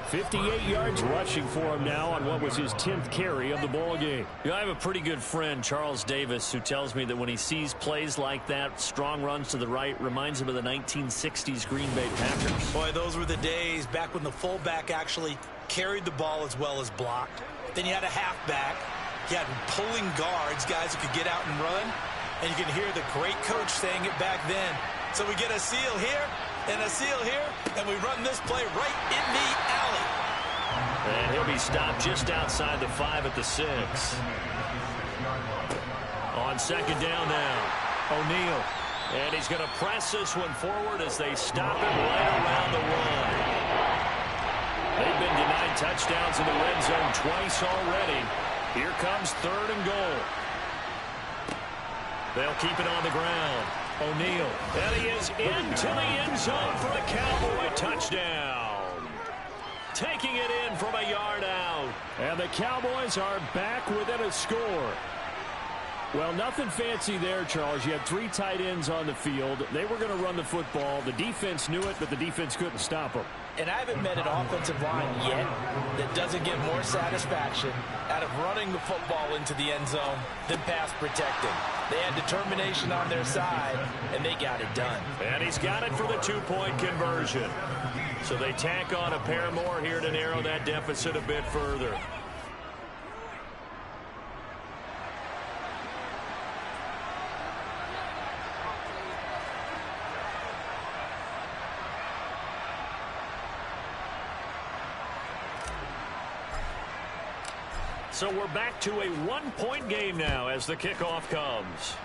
[SPEAKER 3] 58 yards rushing for him now on what was his 10th carry of the ball game.
[SPEAKER 2] You know, I have a pretty good friend, Charles Davis, who tells me that when he sees plays like that, strong runs to the right, reminds him of the 1960s Green Bay Packers.
[SPEAKER 1] Boy, those were the days back when the fullback actually carried the ball as well as blocked. Then you had a halfback. You had pulling guards, guys who could get out and run. And you can hear the great coach saying it back then. So we get a seal here and a seal here, and we run this play right in the alley.
[SPEAKER 2] And he'll be stopped just outside the 5 at the 6. On 2nd down now, O'Neal. And he's going to press this one forward as they stop him right around the run. They've been denied touchdowns in the red zone twice already. Here comes 3rd and goal. They'll keep it on the ground. O'Neal. And he is into the end zone for a Cowboy touchdown. Taking it in from a yard out.
[SPEAKER 3] And the Cowboys are back within a score. Well, nothing fancy there, Charles. You had 3 tight ends on the field. They were going to run the football. The defense knew it, but the defense couldn't stop them.
[SPEAKER 1] And I haven't met an offensive line yet that doesn't get more satisfaction out of running the football into the end zone than pass protecting. They had determination on their side, and they got it done.
[SPEAKER 2] And he's got it for the 2-point conversion. So they tack on a pair more here to narrow that deficit a bit further. So we're back to a 1-point game now as the kickoff comes.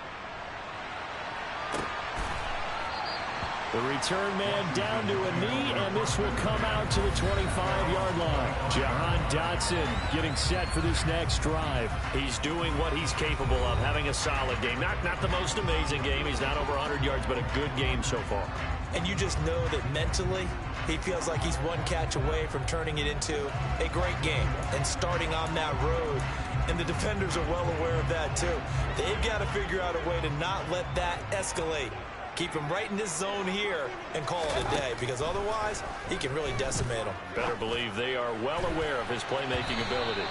[SPEAKER 3] The return man down to a knee, and this will come out to the 25-yard line. Jahan Dotson getting set for this next drive.
[SPEAKER 2] He's doing what he's capable of, having a solid game. Not the most amazing game. He's not over 100 yards, but a good game so far.
[SPEAKER 1] And you just know that mentally he feels like he's one catch away from turning it into a great game and starting on that road. And the defenders are well aware of that too. They've got to figure out a way to not let that escalate. Keep him right in this zone here and call it a day, because otherwise he can really decimate them.
[SPEAKER 2] Better believe they are well aware of his playmaking ability.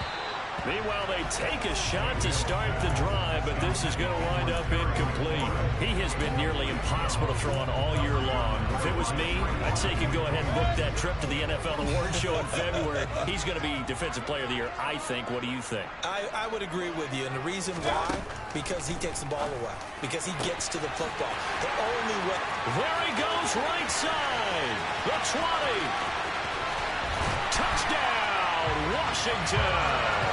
[SPEAKER 2] Meanwhile, they take a shot to start the drive, but this is going to wind up incomplete. He has been nearly impossible to throw on all year long. If it was me, I'd say he could go ahead and book that trip to the NFL Awards Show in February. He's going to be Defensive Player of the Year, I think. What do you think?
[SPEAKER 1] I would agree with you, and the reason why, because he takes the ball away, because he gets to the football. The only way.
[SPEAKER 2] There he goes, right side. The 20. Touchdown, Washington.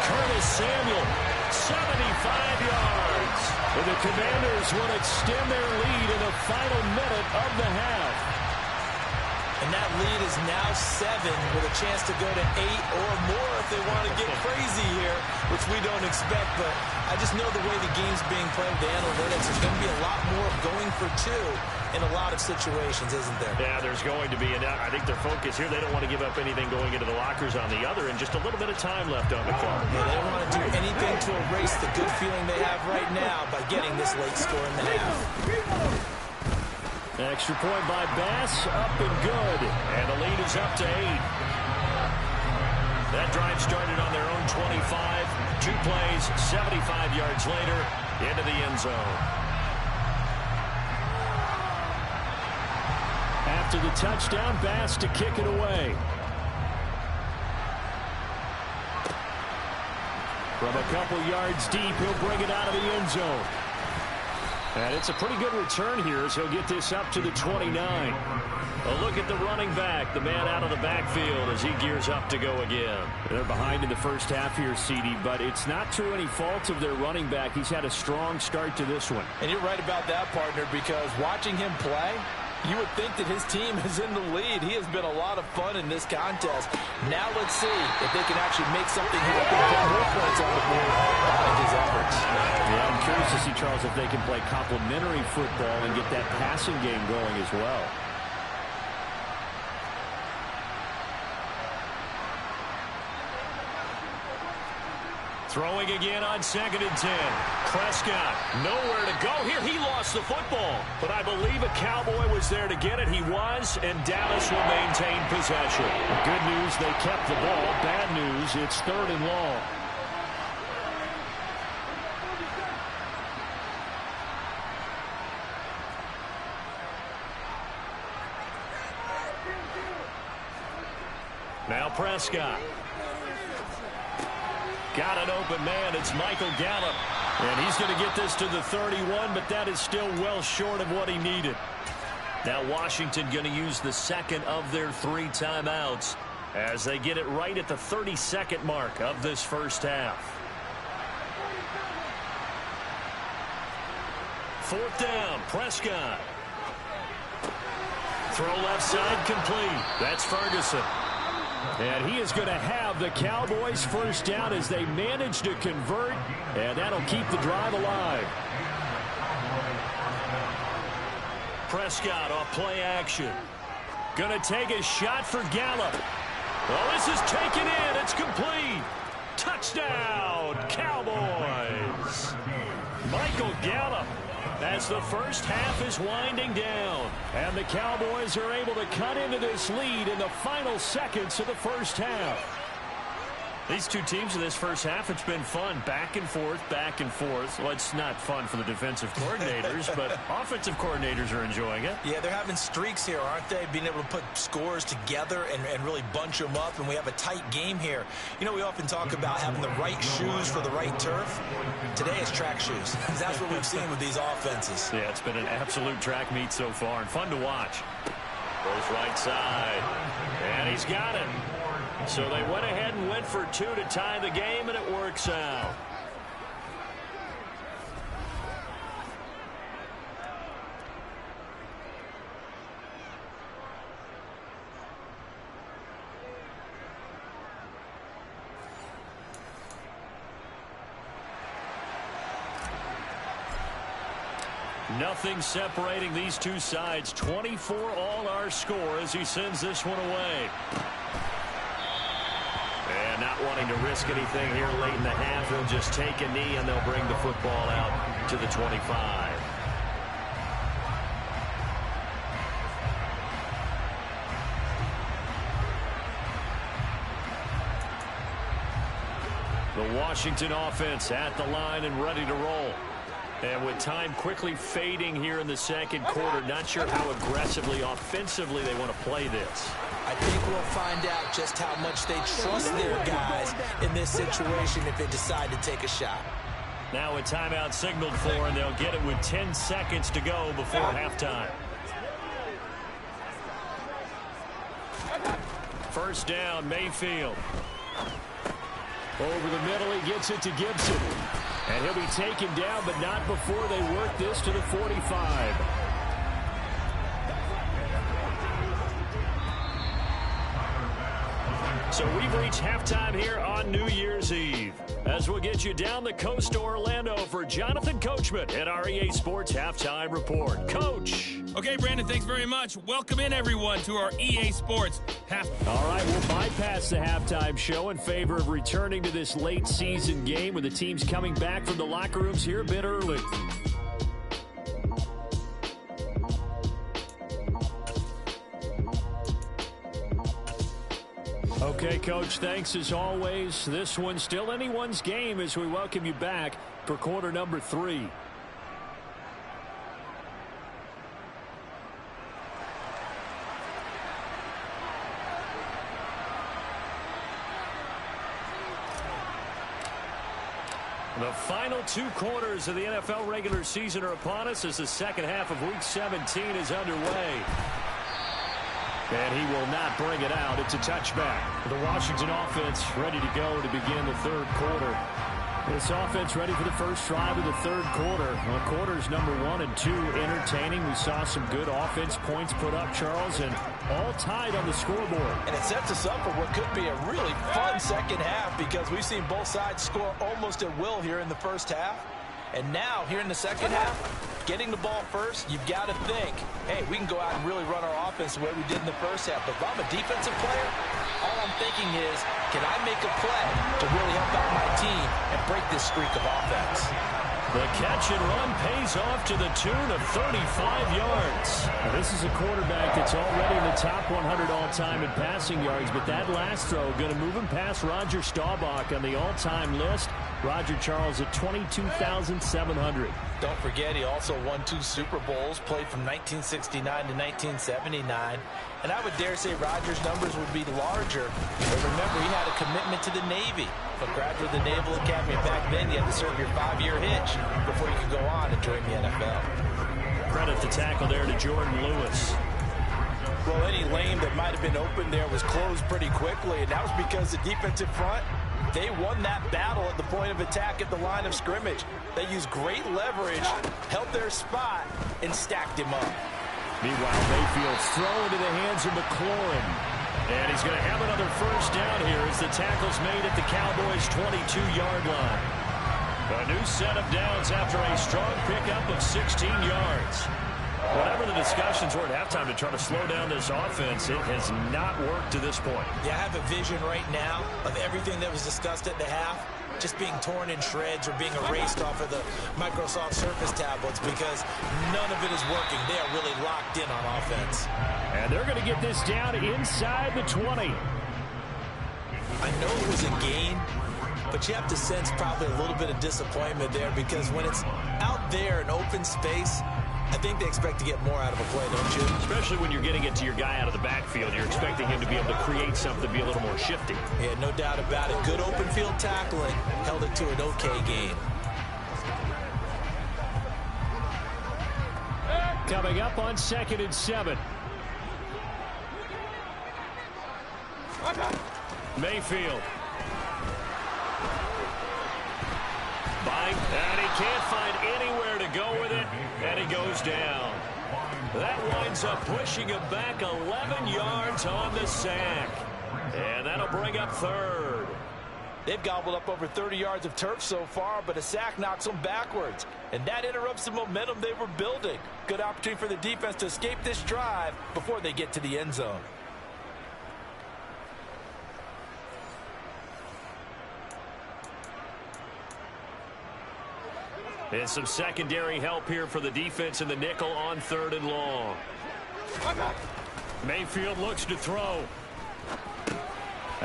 [SPEAKER 2] Curtis Samuel, 75 yards.
[SPEAKER 3] And the Commanders will extend their lead in the final minute of the half.
[SPEAKER 1] And And that lead is now 7 with a chance to go to 8 or more if they want to get crazy here, which we don't expect. But I just know the way the game's being played with the analytics, there's going to be a lot more going for 2 in a lot of situations, isn't there?
[SPEAKER 3] Yeah, there's going to be. And I think their focus here, they don't want to give up anything going into the lockers on the other, and just a little bit of time left on the clock.
[SPEAKER 1] Yeah, they don't want to do anything to erase the good feeling they have right now by getting this late score in the half.
[SPEAKER 3] Extra point by Bass, up and good. And the lead is up to 8. That drive started on their own 25. 2 plays, 75 yards later, into the end zone. After the touchdown, Bass to kick it away. From a couple yards deep, he'll bring it out of the end zone. And it's a pretty good return here as he'll get this up to the 29. A look at the running back, the man out of the backfield as he gears up to go again. They're behind in the first half here, CD, but it's not through any fault of their running back. He's had a strong start to this one.
[SPEAKER 1] And you're right about that, partner, because watching him play, you would think that his team is in the lead. He has been a lot of fun in this contest. Now let's see if they can actually make something happen and put more points on the board behind his efforts.
[SPEAKER 3] Yeah, I'm curious to see, Charles, if they can play complementary football and get that passing game going as well.
[SPEAKER 2] Throwing again on 2nd and 10. Prescott, nowhere to go here. He lost the football, but I believe a Cowboy was there to get it. He was, and Dallas will maintain possession.
[SPEAKER 3] Good news, they kept the ball. Bad news, it's 3rd and long.
[SPEAKER 2] Now Prescott. Got an open man. It's Michael Gallup. And he's going to get this to the 31, but that is still well short of what he needed. Now Washington going to use the second of their 3 timeouts as they get it right at the 32nd mark of this first half. 4th down, Prescott. Throw left side complete. That's Ferguson.
[SPEAKER 3] And he is going to have the Cowboys first down as they manage to convert, and that'll keep the drive alive.
[SPEAKER 2] Prescott off play action. Going to take a shot for Gallup. Well, this is taken in. It's complete. Touchdown, Cowboys. Michael Gallup as the first half is winding down. And the Cowboys are able to cut into this lead in the final seconds of the first half. These two teams in this first half, it's been fun. Back and forth, back and forth. Well, it's not fun for the defensive coordinators, but offensive coordinators are enjoying it.
[SPEAKER 1] Yeah, they're having streaks here, aren't they? Being able to put scores together and really bunch them up, and we have a tight game here. You know, we often talk about having the right shoes for the right turf. Today it's track shoes. That's what we've seen with these offenses.
[SPEAKER 2] Yeah, it's been an absolute track meet so far, and fun to watch. Goes right side, and he's got it. So they went ahead and went for 2 to tie the game, and it works out. Nothing separating these two sides. 24 all our score as he sends this one away. And not wanting to risk anything here late in the half, he'll just take a knee and they'll bring the football out to the 25. The Washington offense at the line and ready to roll. And with time quickly fading here in the second quarter, not sure how aggressively, offensively they want to play this.
[SPEAKER 1] I think we'll find out just how much they trust their guys in this situation if they decide to take a shot.
[SPEAKER 2] Now a timeout signaled for, and they'll get it with 10 seconds to go before halftime. First down, Mayfield.
[SPEAKER 3] Over the middle, he gets it to Gibson. And he'll be taken down, but not before they work this to the 45.
[SPEAKER 2] So we've reached halftime here on New Year's Eve. As we'll get you down the coast to Orlando for Jonathan Coachman at our EA Sports Halftime Report. Coach.
[SPEAKER 5] Okay, Brandon, thanks very much. Welcome in, everyone, to our EA Sports Halftime.
[SPEAKER 3] All right, we'll bypass the halftime show in favor of returning to this late season game with the teams coming back from the locker rooms here a bit early. Okay, Coach, thanks as always. This one's still anyone's game as we welcome you back for quarter number 3.
[SPEAKER 2] The final 2 quarters of the NFL regular season are upon us as the second half of Week 17 is underway. And he will not bring it out. It's a touchback. The Washington offense ready to go to begin the third quarter. This offense ready for the first drive of the third quarter. Well, quarters number 1 and 2 entertaining. We saw some good offense points put up, Charles, and all tied on the scoreboard.
[SPEAKER 1] And it sets us up for what could be a really fun second half because we've seen both sides score almost at will here in the first half. And now, here in the second half, getting the ball first, you've got to think, hey, we can go out and really run our offense the way we did in the first half. But if I'm a defensive player, all I'm thinking is, can I make a play to really help out my team and break this streak of offense?
[SPEAKER 2] The catch and run pays off to the tune of 35 yards.
[SPEAKER 3] Now, this is a quarterback that's already in the top 100 all-time in passing yards, but that last throw going to move him past Roger Staubach on the all-time list. Roger Charles at 22,700.
[SPEAKER 1] Don't forget, he also won 2 Super Bowls, played from 1969 to 1979. And I would dare say Roger's numbers would be larger. But remember, he had a commitment to the Navy. A graduate of the Naval Academy. Back then, you had to serve your 5-year hitch before you could go on and join the NFL.
[SPEAKER 2] Credit the tackle there to Jordan Lewis.
[SPEAKER 1] Well, any lane that might have been open there was closed pretty quickly, and that was because the defensive front, they won that battle at the point of attack at the line of scrimmage. They used great leverage, held their spot, and stacked him up.
[SPEAKER 2] Meanwhile, Mayfield's throw into the hands of McLaurin. And he's going to have another first down here as the tackle's made at the Cowboys' 22-yard line. A new set of downs after a strong pickup of 16 yards. Whatever the discussions were at halftime to try to slow down this offense, it has not worked to this point.
[SPEAKER 1] Yeah, I have a vision right now of everything that was discussed at the half just being torn in shreds or being erased off of the Microsoft Surface tablets because none of it is working. They are really locked in on offense.
[SPEAKER 3] And they're going to get this down inside the 20.
[SPEAKER 1] I know it was a gain, but you have to sense probably a little bit of disappointment there because when it's out there in open space, I think they expect to get more out of a play, don't you?
[SPEAKER 2] Especially when you're getting it to your guy out of the backfield. You're expecting him to be able to create something, be a little more shifty.
[SPEAKER 1] Yeah, no doubt about it. Good open field tackling held it to an okay game.
[SPEAKER 3] Coming up on 2nd and 7.
[SPEAKER 2] Mayfield. And he can't find anywhere to go with it, and he goes down. That winds up pushing him back 11 yards on the sack. And that'll bring up 3rd.
[SPEAKER 1] They've gobbled up over 30 yards of turf so far, but a sack knocks them backwards. And that interrupts the momentum they were building. Good opportunity for the defense to escape this drive before they get to the end zone.
[SPEAKER 2] And some secondary help here for the defense in the nickel on 3rd and long. Mayfield looks to throw.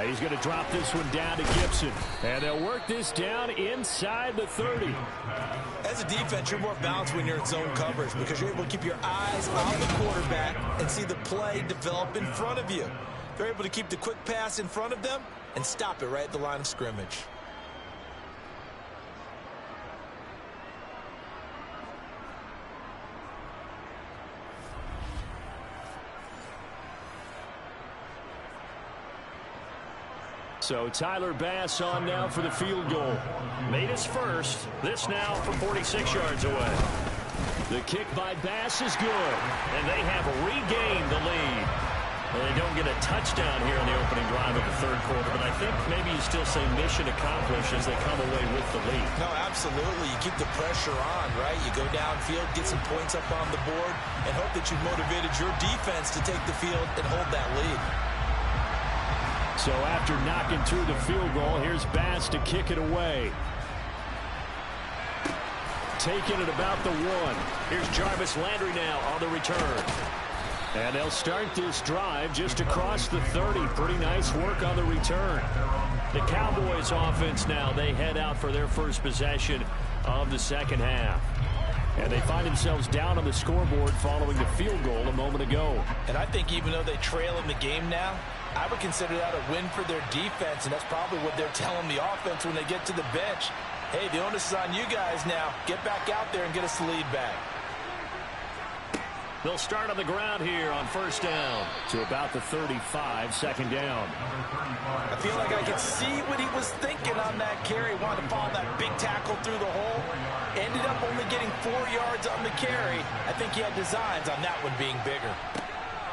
[SPEAKER 3] He's going to drop this one down to Gibson. And they'll work this down inside the 30.
[SPEAKER 1] As a defense, you're more balanced when you're in zone coverage because you're able to keep your eyes on the quarterback and see the play develop in front of you. They're able to keep the quick pass in front of them and stop it right at the line of scrimmage.
[SPEAKER 3] So Tyler Bass on now for the field goal.
[SPEAKER 2] Made his first. This now from 46 yards away.
[SPEAKER 3] The kick by Bass is good.
[SPEAKER 2] And they have regained the lead. They don't get a touchdown here in the opening drive of the third quarter, but I think maybe you still say mission accomplished as they come away with the lead.
[SPEAKER 1] No, absolutely. You keep the pressure on, right? You go downfield, get some points up on the board, and hope that you've motivated your defense to take the field and hold that lead.
[SPEAKER 3] So after knocking through the field goal, here's Bass to kick it away. Taking it about the 1.
[SPEAKER 2] Here's Jarvis Landry now on the return.
[SPEAKER 3] And they'll start this drive just across the 30. Pretty nice work on the return.
[SPEAKER 2] The Cowboys offense now, they head out for their first possession of the second half.
[SPEAKER 3] And they find themselves down on the scoreboard following the field goal a moment ago.
[SPEAKER 1] And I think even though they trail in the game now, I would consider that a win for their defense, and that's probably what they're telling the offense when they get to the bench. Hey, the onus is on you guys now. Get back out there and get us the lead back.
[SPEAKER 2] They'll start on the ground here on first down.
[SPEAKER 3] To about the 35, second down.
[SPEAKER 1] I feel like I could see what he was thinking on that carry. Wanted to follow that big tackle through the hole. Ended up only getting 4 yards on the carry. I think he had designs on that one being bigger.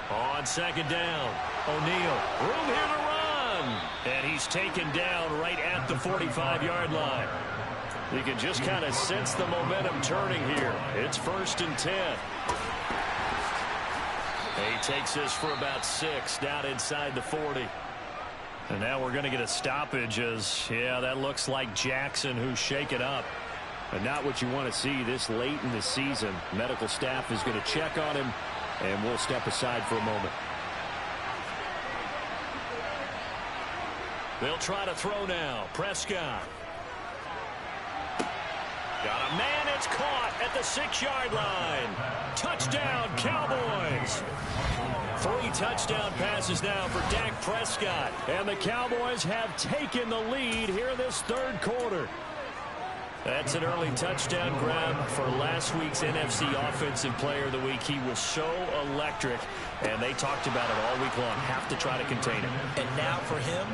[SPEAKER 2] On second down, O'Neal. Room here to run. And he's taken down right at the 45-yard line. You can just kind of sense the momentum turning here. It's 1st and 10. He takes this for about 6 down inside the 40.
[SPEAKER 7] And now we're going to get a stoppage as, yeah, that looks like Jackson who's shaken up.
[SPEAKER 3] And not what you want to see this late in the season. Medical staff is going to check on him, and we'll step aside for a moment.
[SPEAKER 2] They'll try to throw now. Prescott. Got a man, it's caught at the 6-yard line. Touchdown, Cowboys. 3 touchdown passes now for Dak Prescott.
[SPEAKER 3] And the Cowboys have taken the lead here this third quarter.
[SPEAKER 2] That's an early touchdown grab for last week's NFC Offensive Player of the Week. He was so electric, and they talked about it all week long. Have to try to contain him.
[SPEAKER 1] And now for him,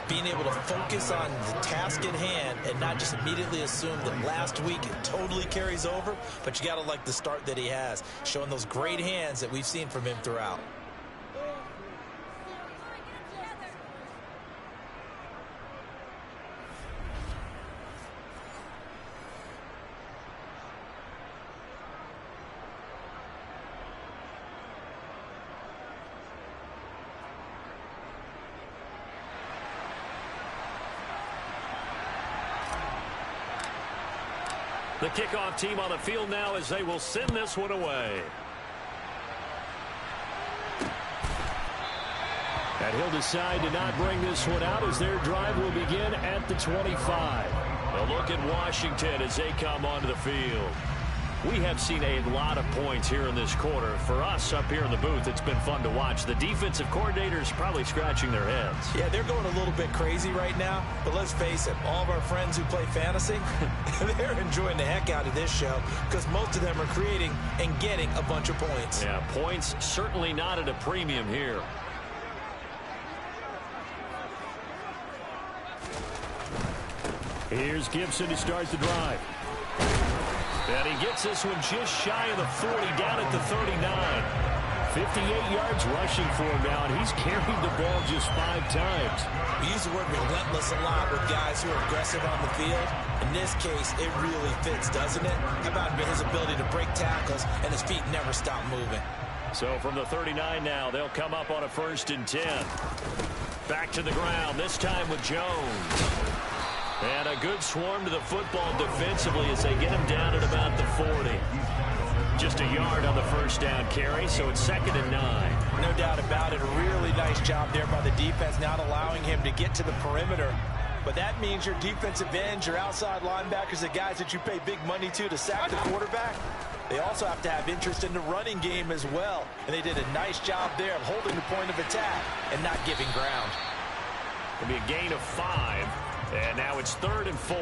[SPEAKER 1] being able to focus on the task at hand and not just immediately assume that last week it totally carries over, but you got to like the start that he has, showing those great hands that we've seen from him throughout.
[SPEAKER 2] The kickoff team on the field now as they will send this one away.
[SPEAKER 3] And he'll decide to not bring this one out as their drive will begin at the 25.
[SPEAKER 2] A look at Washington as they come onto the field. We have seen a lot of points here in this quarter. For us up here in the booth, it's been fun to watch. The defensive coordinators probably scratching their heads.
[SPEAKER 1] Yeah, they're going a little bit crazy right now. But let's face it, all of our friends who play fantasy, they're enjoying the heck out of this show because most of them are creating and getting a bunch of points.
[SPEAKER 2] Yeah, points certainly not at a premium here.
[SPEAKER 3] Here's Gibson to start the drive.
[SPEAKER 2] And he gets this one just shy of the 40, down at the 39.
[SPEAKER 3] 58 yards rushing for him now, and he's carried the ball just 5 times.
[SPEAKER 1] We use the word relentless a lot with guys who are aggressive on the field. In this case, it really fits, doesn't it? How about his ability to break tackles and his feet never stop moving?
[SPEAKER 2] So from the 39 now, they'll come up on a 1st and 10. Back to the ground, this time with Jones. And a good swarm to the football defensively as they get him down at about the 40. Just a yard on the first down carry, so it's 2nd and 9.
[SPEAKER 1] No doubt about it. A really nice job there by the defense, not allowing him to get to the perimeter. But that means your defensive ends, your outside linebackers, the guys that you pay big money to sack the quarterback, they also have to have interest in the running game as well. And they did a nice job there of holding the point of attack and not giving ground.
[SPEAKER 2] It'll be a gain of 5. And now it's 3rd and 4.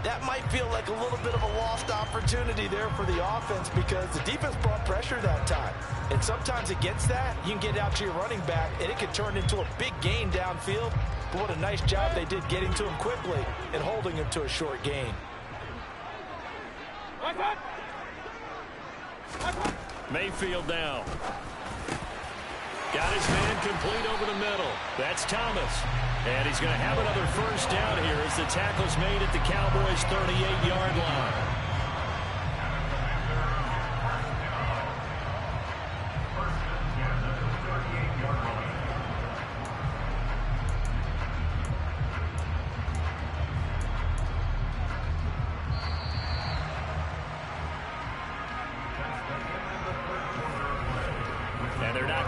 [SPEAKER 1] That might feel like a little bit of a lost opportunity there for the offense because the defense brought pressure that time. And sometimes against that, you can get out to your running back, and it can turn into a big gain downfield. But what a nice job they did getting to him quickly and holding him to a short gain.
[SPEAKER 2] Mayfield now. Got his man complete over the middle. That's Thomas. And he's going to have another first down here as the tackle's made at the Cowboys' 38-yard line.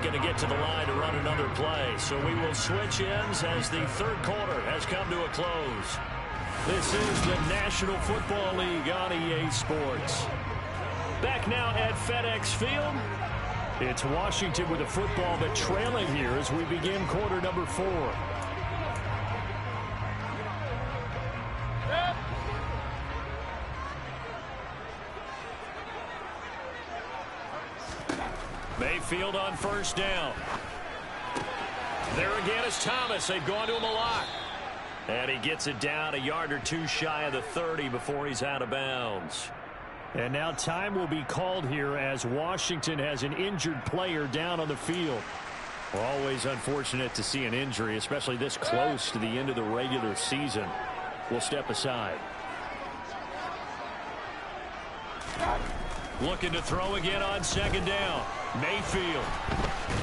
[SPEAKER 2] Going to get to the line to run another play. So we will switch ends as the third quarter has come to a close. This is the National Football League on EA Sports. Back now at FedEx Field. It's Washington with a football, but trailing here as we begin quarter number 4. Mayfield on first down. There again is Thomas. They've gone to him a lot. And he gets it down a yard or two shy of the 30 before he's out of bounds.
[SPEAKER 3] And now time will be called here as Washington has an injured player down on the field.
[SPEAKER 2] Always unfortunate to see an injury, especially this close to the end of the regular season. We'll step aside. Looking to throw again on second down. Mayfield.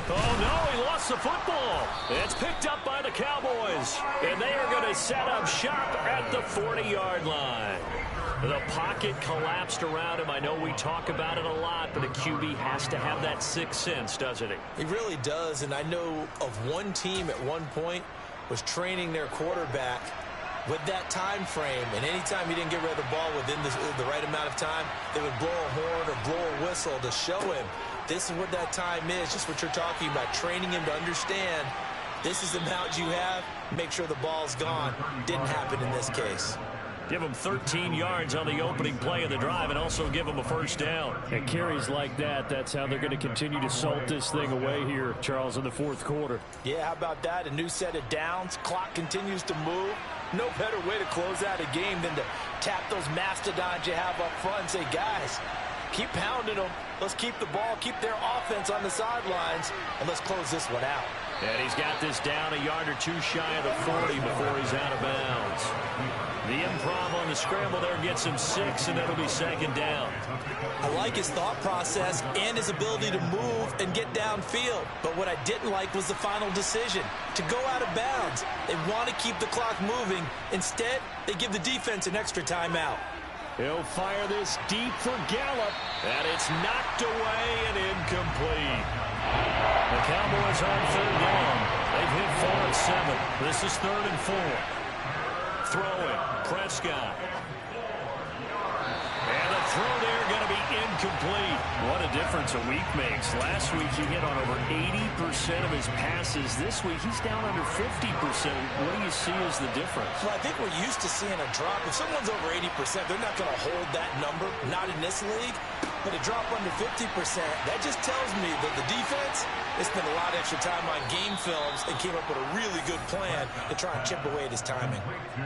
[SPEAKER 2] Oh, no, he lost the football. It's picked up by the Cowboys. And they are going to set up shop at the 40-yard line. The pocket collapsed around him. I know we talk about it a lot, but a QB has to have that sixth sense, doesn't he?
[SPEAKER 1] He really does, and I know of one team at one point was training their quarterback with that time frame, and anytime he didn't get rid of the ball within the right amount of time, they would blow a horn or blow a whistle to show him this is what that time is, just what you're talking about, training him to understand this is the amount you have, make sure the ball's gone. Didn't happen in this case.
[SPEAKER 2] Give him 13 yards on the opening play of the drive and also give him a first down.
[SPEAKER 3] And carries like that, that's how they're going to continue to salt this thing away here, Charles, in the fourth quarter.
[SPEAKER 1] Yeah, how about that? A new set of downs. Clock continues to move. No better way to close out a game than to tap those mastodons you have up front and say, guys, keep pounding them. Let's keep the ball, keep their offense on the sidelines, and let's close this one out.
[SPEAKER 2] And he's got this down a yard or two shy of the 40 before he's out of bounds. The improv on the scramble there gets him 6, and that'll be second down.
[SPEAKER 1] I like his thought process and his ability to move and get downfield. But what I didn't like was the final decision, to go out of bounds. They want to keep the clock moving. Instead, they give the defense an extra timeout.
[SPEAKER 3] He'll fire this deep for Gallup.
[SPEAKER 2] And it's knocked away and incomplete. The Cowboys on third down. They've hit 4 of 7. This is 3rd and 4. Throwing, Prescott. And the throw there going to be incomplete.
[SPEAKER 3] What a difference a week makes. Last week he hit on over 80% of his passes. This week he's down under 50%. What do you see as the difference?
[SPEAKER 1] Well, I think we're used to seeing a drop. If someone's over 80%, they're not going to hold that number, not in this league. But a drop under 50%, that just tells me that the defense, they spent a lot of extra time on game films and came up with a really good plan to try and chip away at his timing.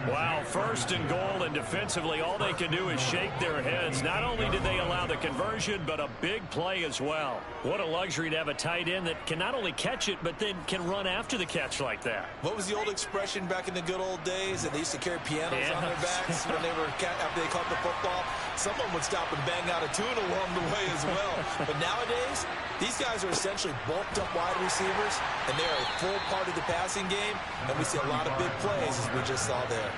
[SPEAKER 2] Wow, 1st and goal, and defensively all they can do is shake their heads. Not only did they allow the conversion, but a big play as well. What a luxury to have a tight end that can not only catch it, but then can run after the catch like that.
[SPEAKER 1] What was the old expression back in the good old days that they used to carry pianos on their backs when they were after they caught the football? Someone would stop and bang out a tune along the way as well. But nowadays, these guys are essentially bulked up wide receivers, and they're a full part of the passing game, and we see a lot of big plays as we just saw there.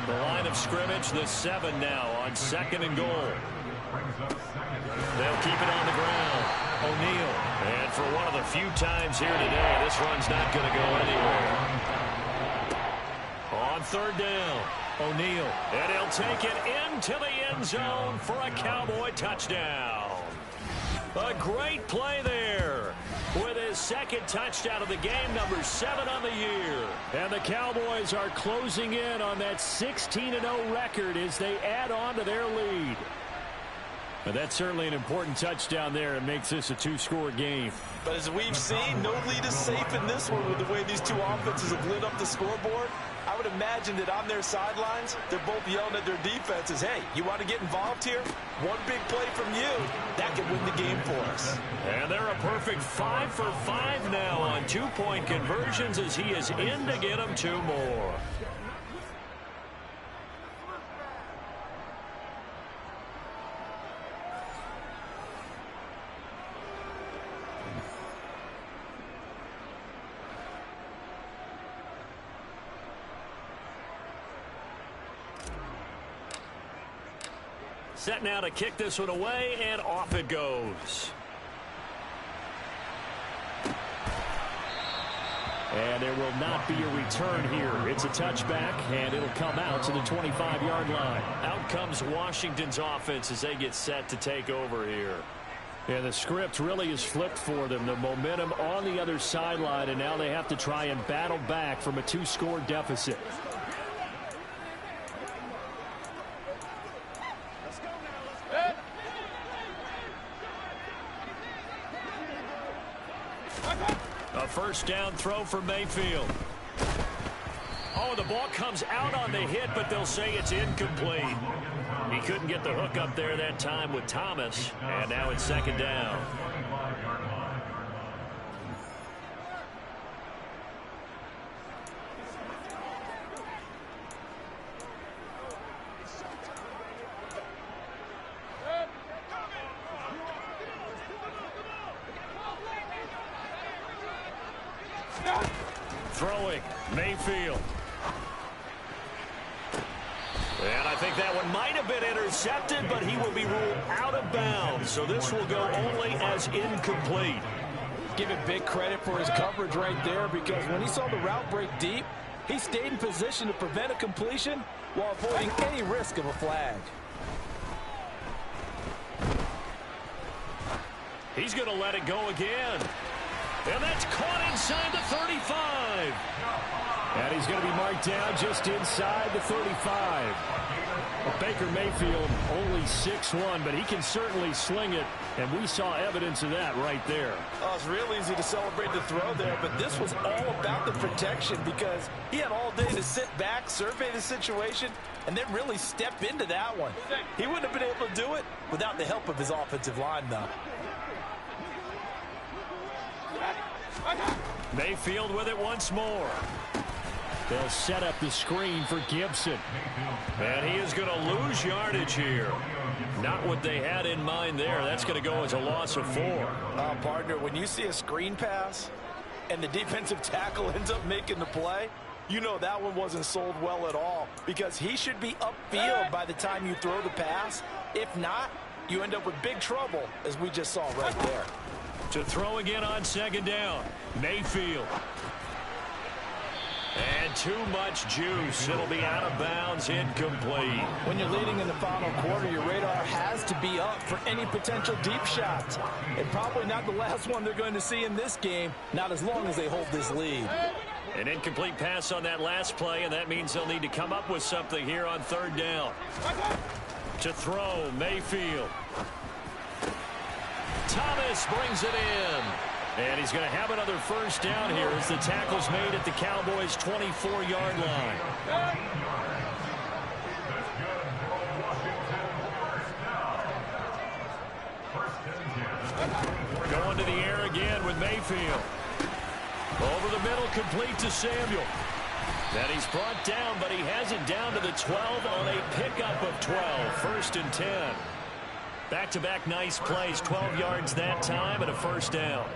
[SPEAKER 2] The line of scrimmage, the 7 now on 2nd and goal. They'll keep it on the ground. O'Neal. And for one of the few times here today, this run's not going to go anywhere. On 3rd down, O'Neal. And he'll take it into the end zone for a Cowboy touchdown. A great play there with his 2nd touchdown of the game, number 7 on the year.
[SPEAKER 3] And the Cowboys are closing in on that 16-0 record as they add on to their lead. But that's certainly an important touchdown there. It makes this a 2-score game.
[SPEAKER 1] But as we've seen, no lead is safe in this one with the way these two offenses have lit up the scoreboard. I would imagine that on their sidelines, they're both yelling at their defenses, hey, you want to get involved here? One big play from you, that could win the game for us.
[SPEAKER 2] And they're a perfect 5 for 5 now on two-point conversions as he is in to get them 2 more. Set now to kick this one away, and off it goes.
[SPEAKER 3] And there will not be a return here. It's a touchback, and it'll come out to the 25-yard line.
[SPEAKER 2] Out comes Washington's offense as they get set to take over here.
[SPEAKER 3] And the script really is flipped for them. The momentum on the other sideline, and now they have to try and battle back from a 2-score deficit.
[SPEAKER 2] A first down throw for Mayfield. Oh, the ball comes out on the hit, but they'll say it's incomplete. He couldn't get the hook up there that time with Thomas, and now it's second down. Throwing, Mayfield. And I think that one might have been intercepted, but he will be ruled out of bounds. So this will go only as incomplete.
[SPEAKER 1] Give it big credit for his coverage right there, because when he saw the route break deep, he stayed in position to prevent a completion while avoiding any risk of a flag.
[SPEAKER 2] He's going to let it go again. And that's caught inside the 35.
[SPEAKER 3] And he's going to be marked down just inside the 35. Well, Baker Mayfield only 6'1", but he can certainly sling it, and we saw evidence of that right there.
[SPEAKER 1] Oh, it's real easy to celebrate the throw there, but this was all about the protection, because he had all day to sit back, survey the situation, and then really step into that one. He wouldn't have been able to do it without the help of his offensive line, though.
[SPEAKER 2] Mayfield with it once more.
[SPEAKER 3] They'll set up the screen for Gibson.
[SPEAKER 2] And he is going to lose yardage here. Not what they had in mind there. That's going to go as a loss of 4.
[SPEAKER 1] Partner, when you see a screen pass and the defensive tackle ends up making the play, you know that one wasn't sold well at all, because he should be upfield by the time you throw the pass. If not, you end up with big trouble, as we just saw right there.
[SPEAKER 2] To throw again on second down, Mayfield. And too much juice. It'll be out of bounds, incomplete.
[SPEAKER 1] When you're leading in the final quarter, your radar has to be up for any potential deep shots. And probably not the last one they're going to see in this game, not as long as they hold this lead.
[SPEAKER 2] An incomplete pass on that last play, and that means they'll need to come up with something here on third down. To throw, Mayfield. Thomas brings it in. And he's going to have another first down here as the tackle's made at the Cowboys' 24-yard line. Going to the air again with Mayfield. Over the middle, complete to Samuel. And he's brought down, but he has it down to the 12 on a pickup of 12. First and 10. Back-to-back nice plays, 12 yards that time and a first down.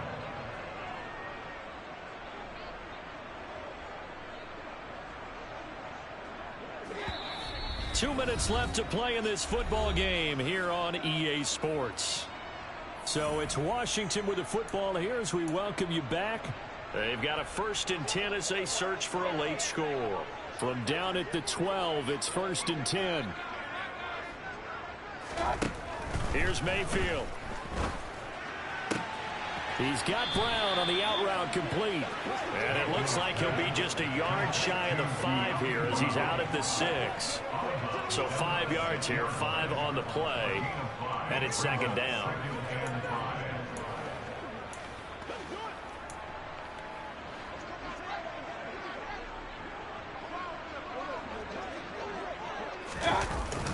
[SPEAKER 2] Two minutes left to play in this football game here on EA Sports. So it's Washington with the football here as we welcome you back. They've got a first and 10 as they search for a late score.
[SPEAKER 3] From down at the 12, it's first and 10.
[SPEAKER 2] Here's Mayfield.
[SPEAKER 3] He's got Brown on the out route complete.
[SPEAKER 2] And it looks like he'll be just a yard shy of the 5 here as he's out at the 6. So 5 yards here, 5 on the play, and it's second down.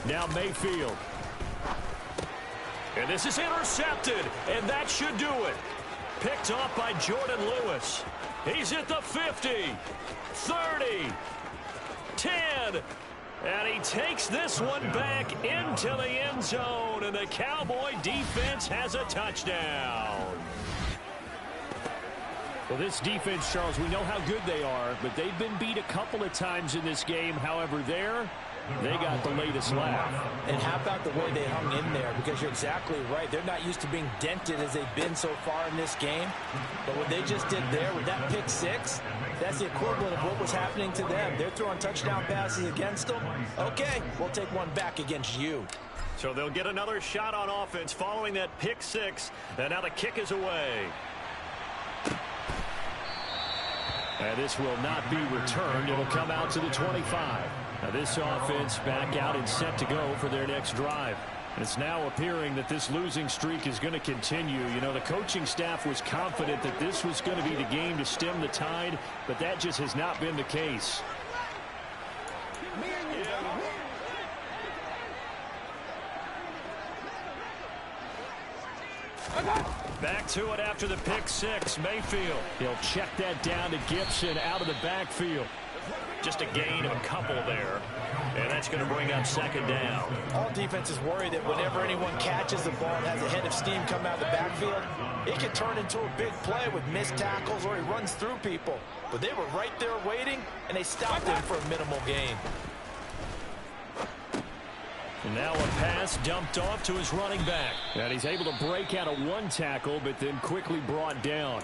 [SPEAKER 3] Now Mayfield.
[SPEAKER 2] And this is intercepted, and that should do it. Picked off by Jordan Lewis. He's at the 50, 30, 10, and he takes this one back into the end zone, and the Cowboy defense has a touchdown.
[SPEAKER 3] Well, this defense, Charles, we know how good they are, but they've been beat a couple of times in this game. However, they got the latest laugh.
[SPEAKER 1] And how about the way they hung in there? Because you're exactly right. They're not used to being dented as they've been so far in this game. But what they just did there with that pick six, that's the equivalent of what was happening to them. They're throwing touchdown passes against them. Okay, we'll take one back against you.
[SPEAKER 2] So they'll get another shot on offense following that pick six. And now the kick is away.
[SPEAKER 3] And this will not be returned. It'll come out to the 25. Now this offense back out and set to go for their next drive. It's now appearing that this losing streak is going to continue. You know, the coaching staff was confident that this was going to be the game to stem the tide, but that just has not been the case.
[SPEAKER 2] Back to it after the pick six. Mayfield.
[SPEAKER 3] He'll check that down to Gibson out of the backfield.
[SPEAKER 2] Just a gain of a couple there. And that's going to bring up second down.
[SPEAKER 1] All defenses worry that whenever anyone catches the ball and has a head of steam come out of the backfield, it can turn into a big play with missed tackles or he runs through people. But they were right there waiting, and they stopped him for a minimal gain.
[SPEAKER 2] And now a pass dumped off to his running back.
[SPEAKER 3] And he's able to break out of one tackle, but then quickly brought down.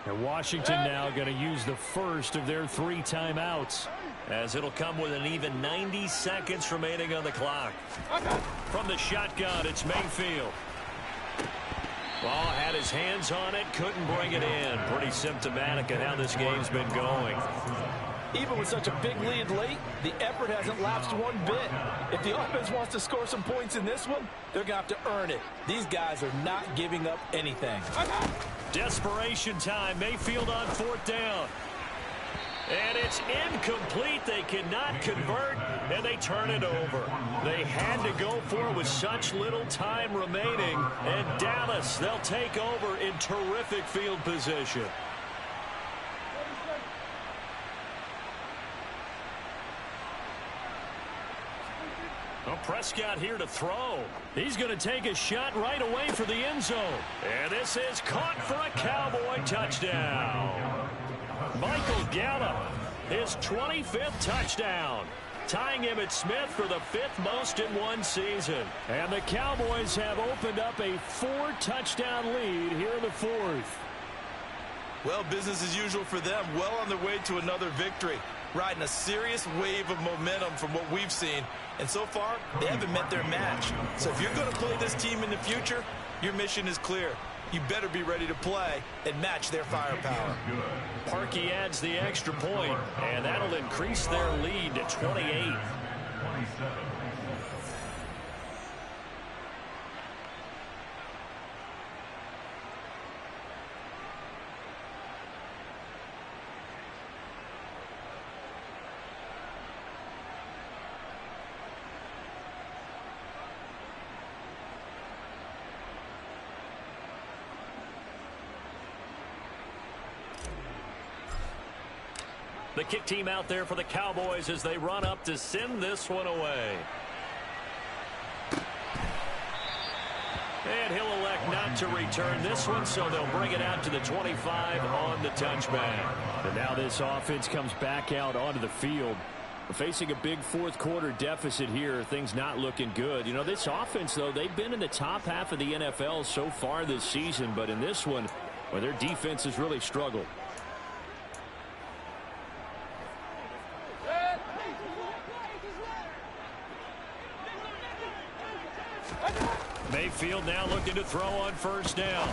[SPEAKER 3] And Washington now going to use the first of their 3 timeouts.
[SPEAKER 2] As it'll come with an even 90 seconds remaining on the clock. From the shotgun, it's Mayfield. Ball had his hands on it, couldn't bring it in. Pretty symptomatic of how this game's been going.
[SPEAKER 1] Even with such a big lead late, the effort hasn't lapsed one bit. If the offense wants to score some points in this one, they're going to have to earn it. These guys are not giving up anything.
[SPEAKER 2] Desperation time. Mayfield on 4th down. And it's incomplete. They cannot convert, and they turn it over. They had to go for it with such little time remaining. And Dallas, they'll take over in terrific field position. Well, Prescott here to throw. He's going to take a shot right away for the end zone. And this is caught for a Cowboy touchdown. Michael Gallup, his 25th touchdown, tying him at Smith for the 5th most in one season.
[SPEAKER 3] And the Cowboys have opened up a 4-touchdown lead here in the 4th.
[SPEAKER 1] Well, business as usual for them. Well on their way to another victory. Riding a serious wave of momentum from what we've seen. And so far, they haven't met their match. So if you're going to play this team in the future, your mission is clear. You better be ready to play and match their firepower.
[SPEAKER 2] Parkey adds the extra point, and that'll increase their lead to 28. The kick team out there for the Cowboys as they run up to send this one away. And he'll elect not to return this one, so they'll bring it out to the 25 on the touchback.
[SPEAKER 3] And now this offense comes back out onto the field. We're facing a big 4th quarter deficit here. Things not looking good. You know, this offense, though, they've been in the top half of the NFL so far this season. But in this one, well, their defense has really struggled.
[SPEAKER 2] Mayfield now looking to throw on 1st down.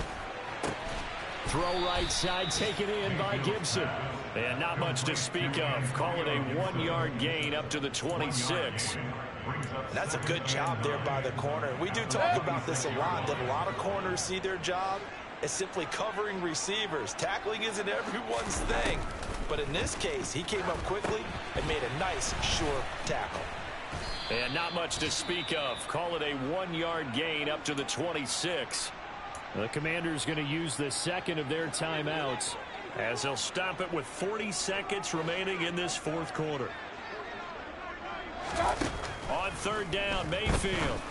[SPEAKER 3] Throw right side, taken in by Gibson.
[SPEAKER 2] And not much to speak of. Call it a 1-yard gain up to the 26.
[SPEAKER 1] That's a good job there by the corner. We do talk about this a lot, that a lot of corners see their job as simply covering receivers. Tackling isn't everyone's thing. But in this case, he came up quickly and made a nice, sure tackle.
[SPEAKER 2] And not much to speak of. Call it a 1-yard gain up to the 26.
[SPEAKER 3] The Commanders going to use the second of their timeouts,
[SPEAKER 2] as they'll stop it with 40 seconds remaining in this fourth quarter. On third down, Mayfield.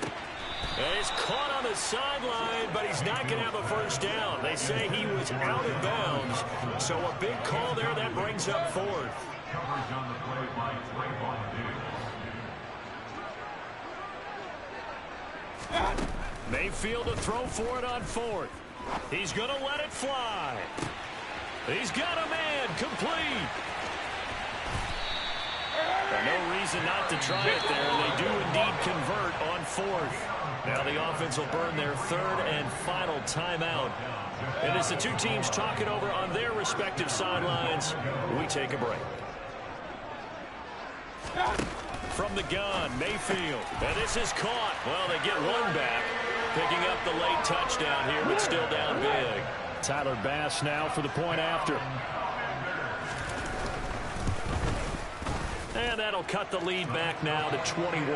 [SPEAKER 2] And he's caught on the sideline, but he's not going to have a first down. They say he was out of bounds. So a big call there that brings up fourth. Mayfield to throw for it on fourth. He's going to let it fly. He's got a man complete. No reason not to try it there. They do indeed convert on fourth. Now the offense will burn their third and final timeout. And as the two teams talk it over on their respective sidelines, we take a break. From the gun, Mayfield. And this is caught. Well, they get one back. Picking up the late touchdown here, but still down big.
[SPEAKER 3] Tyler Bass now for the point after.
[SPEAKER 2] And that'll cut the lead back now to 21.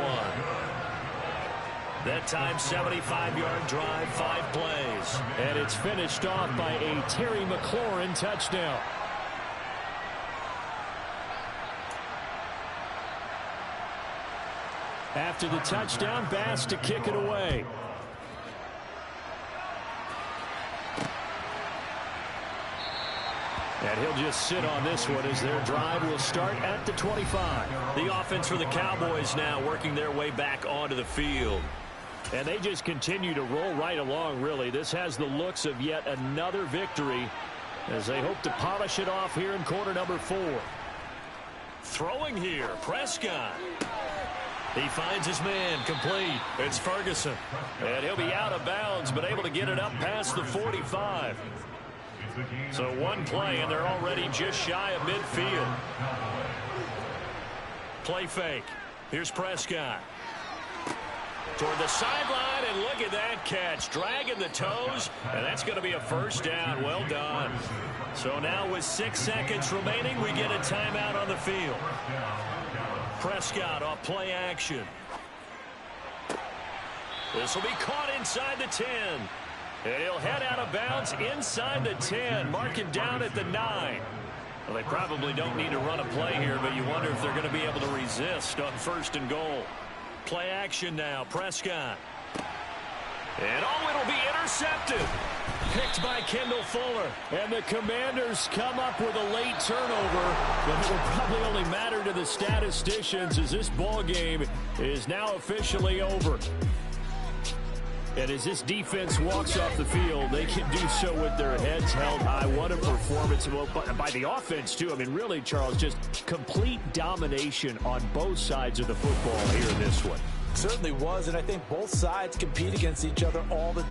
[SPEAKER 2] That time, 75-yard drive, 5 plays.
[SPEAKER 3] And it's finished off by a Terry McLaurin touchdown. After the touchdown, Bass to kick it away. And he'll just sit on this one as their drive will start at the 25.
[SPEAKER 2] The offense for the Cowboys now working their way back onto the field.
[SPEAKER 3] And they just continue to roll right along, really. This has the looks of yet another victory as they hope to polish it off here in quarter number 4.
[SPEAKER 2] Throwing here, Prescott. He finds his man complete. It's Ferguson. And he'll be out of bounds, but able to get it up past the 45. So one play, and they're already just shy of midfield. Play fake. Here's Prescott. Toward the sideline, and look at that catch. Dragging the toes, and that's going to be a first down. Well done. So now with 6 seconds remaining, we get a timeout on the field. Prescott off play action. This will be caught inside the 10. And he'll head out of bounds inside the 10, marking down at the 9. Well, they probably don't need to run a play here, but you wonder if they're going to be able to resist on first and goal. Play action now, Prescott. And it'll be intercepted. Picked by Kendall Fuller.
[SPEAKER 3] And the Commanders come up with a late turnover, but it will probably only matter to the statisticians as this ball game is now officially over. And as this defense walks off the field, they can do so with their heads held high. What a performance by the offense, too. I mean, really, Charles, just complete domination on both sides of the football here in this one.
[SPEAKER 1] Certainly was, and I think both sides compete against each other all the time.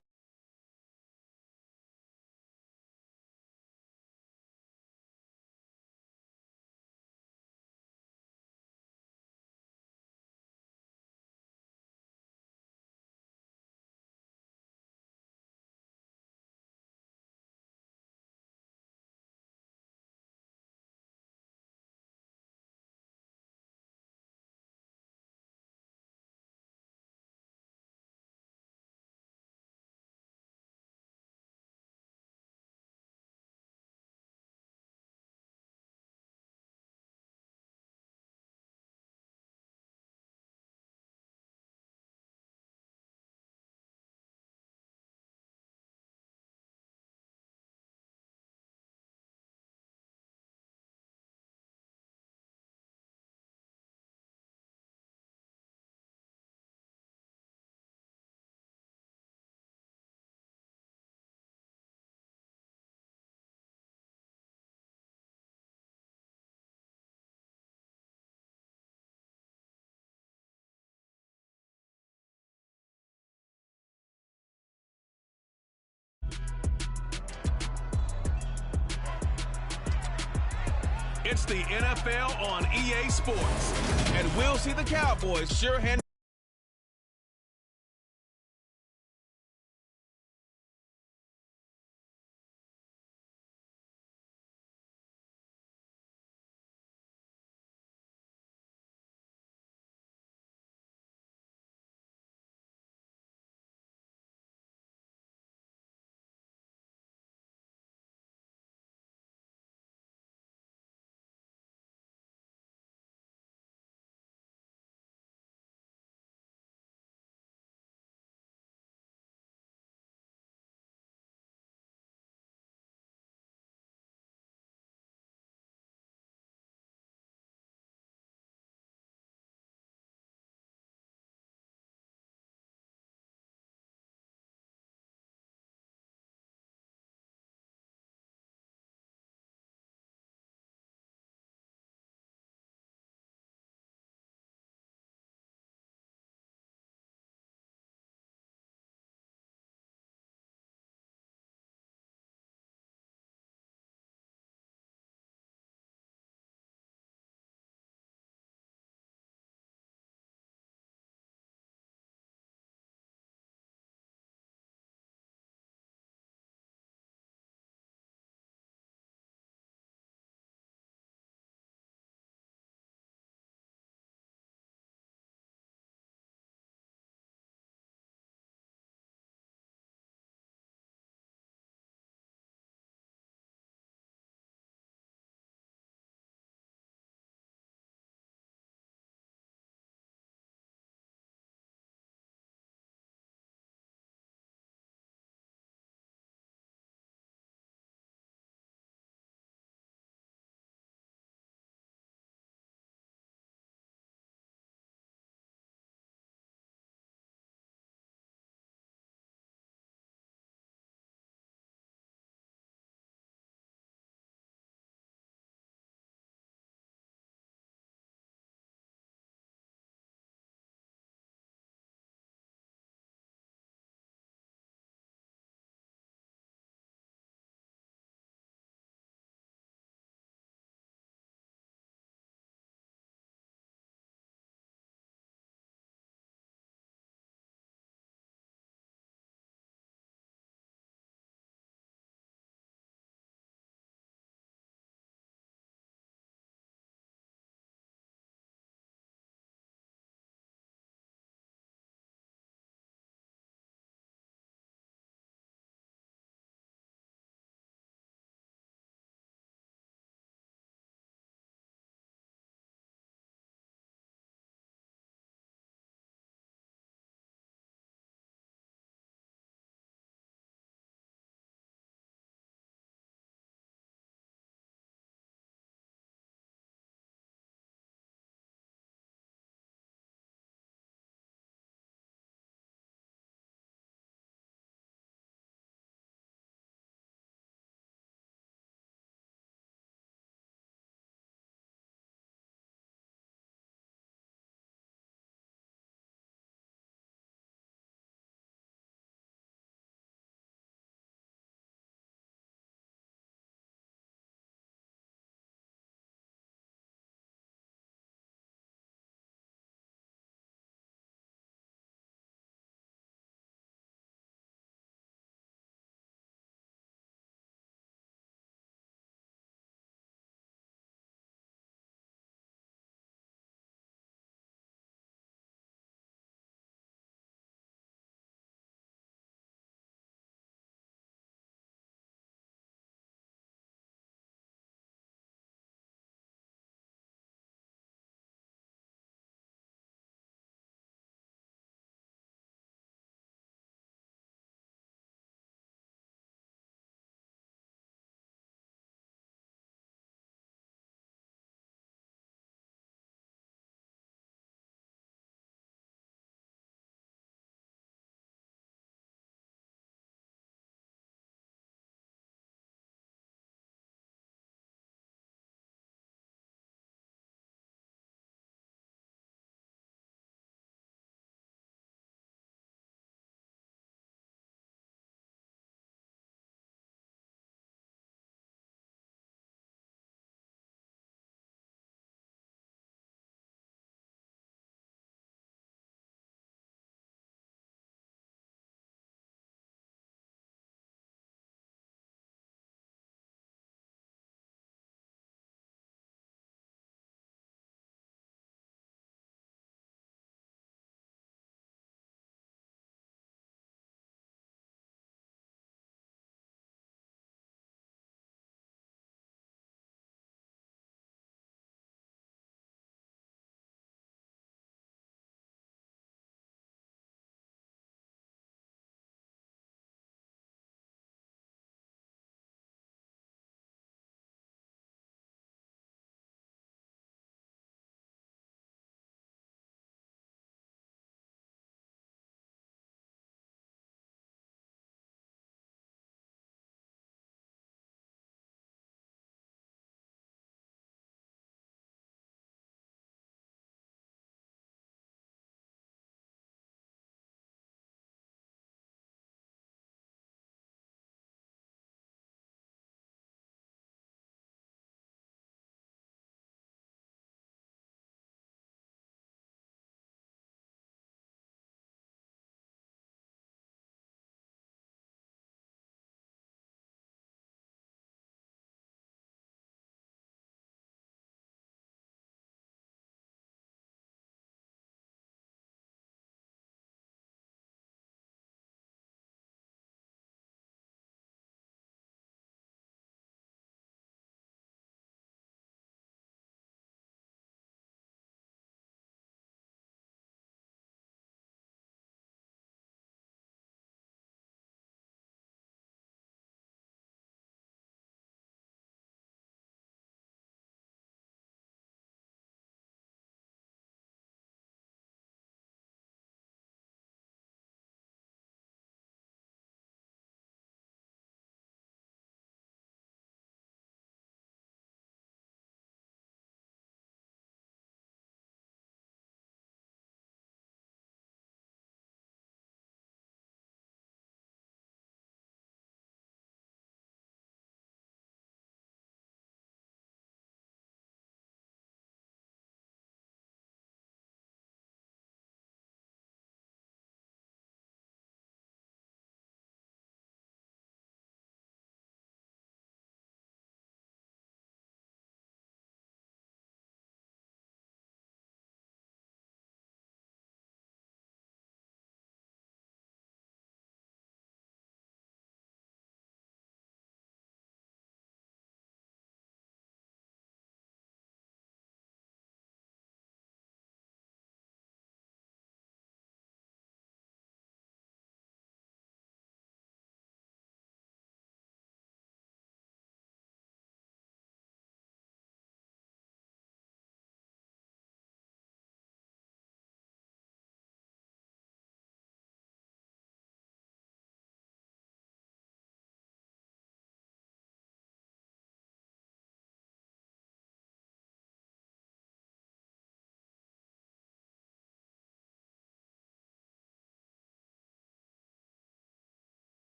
[SPEAKER 5] It's the NFL on EA Sports, and we'll see the Cowboys sure hand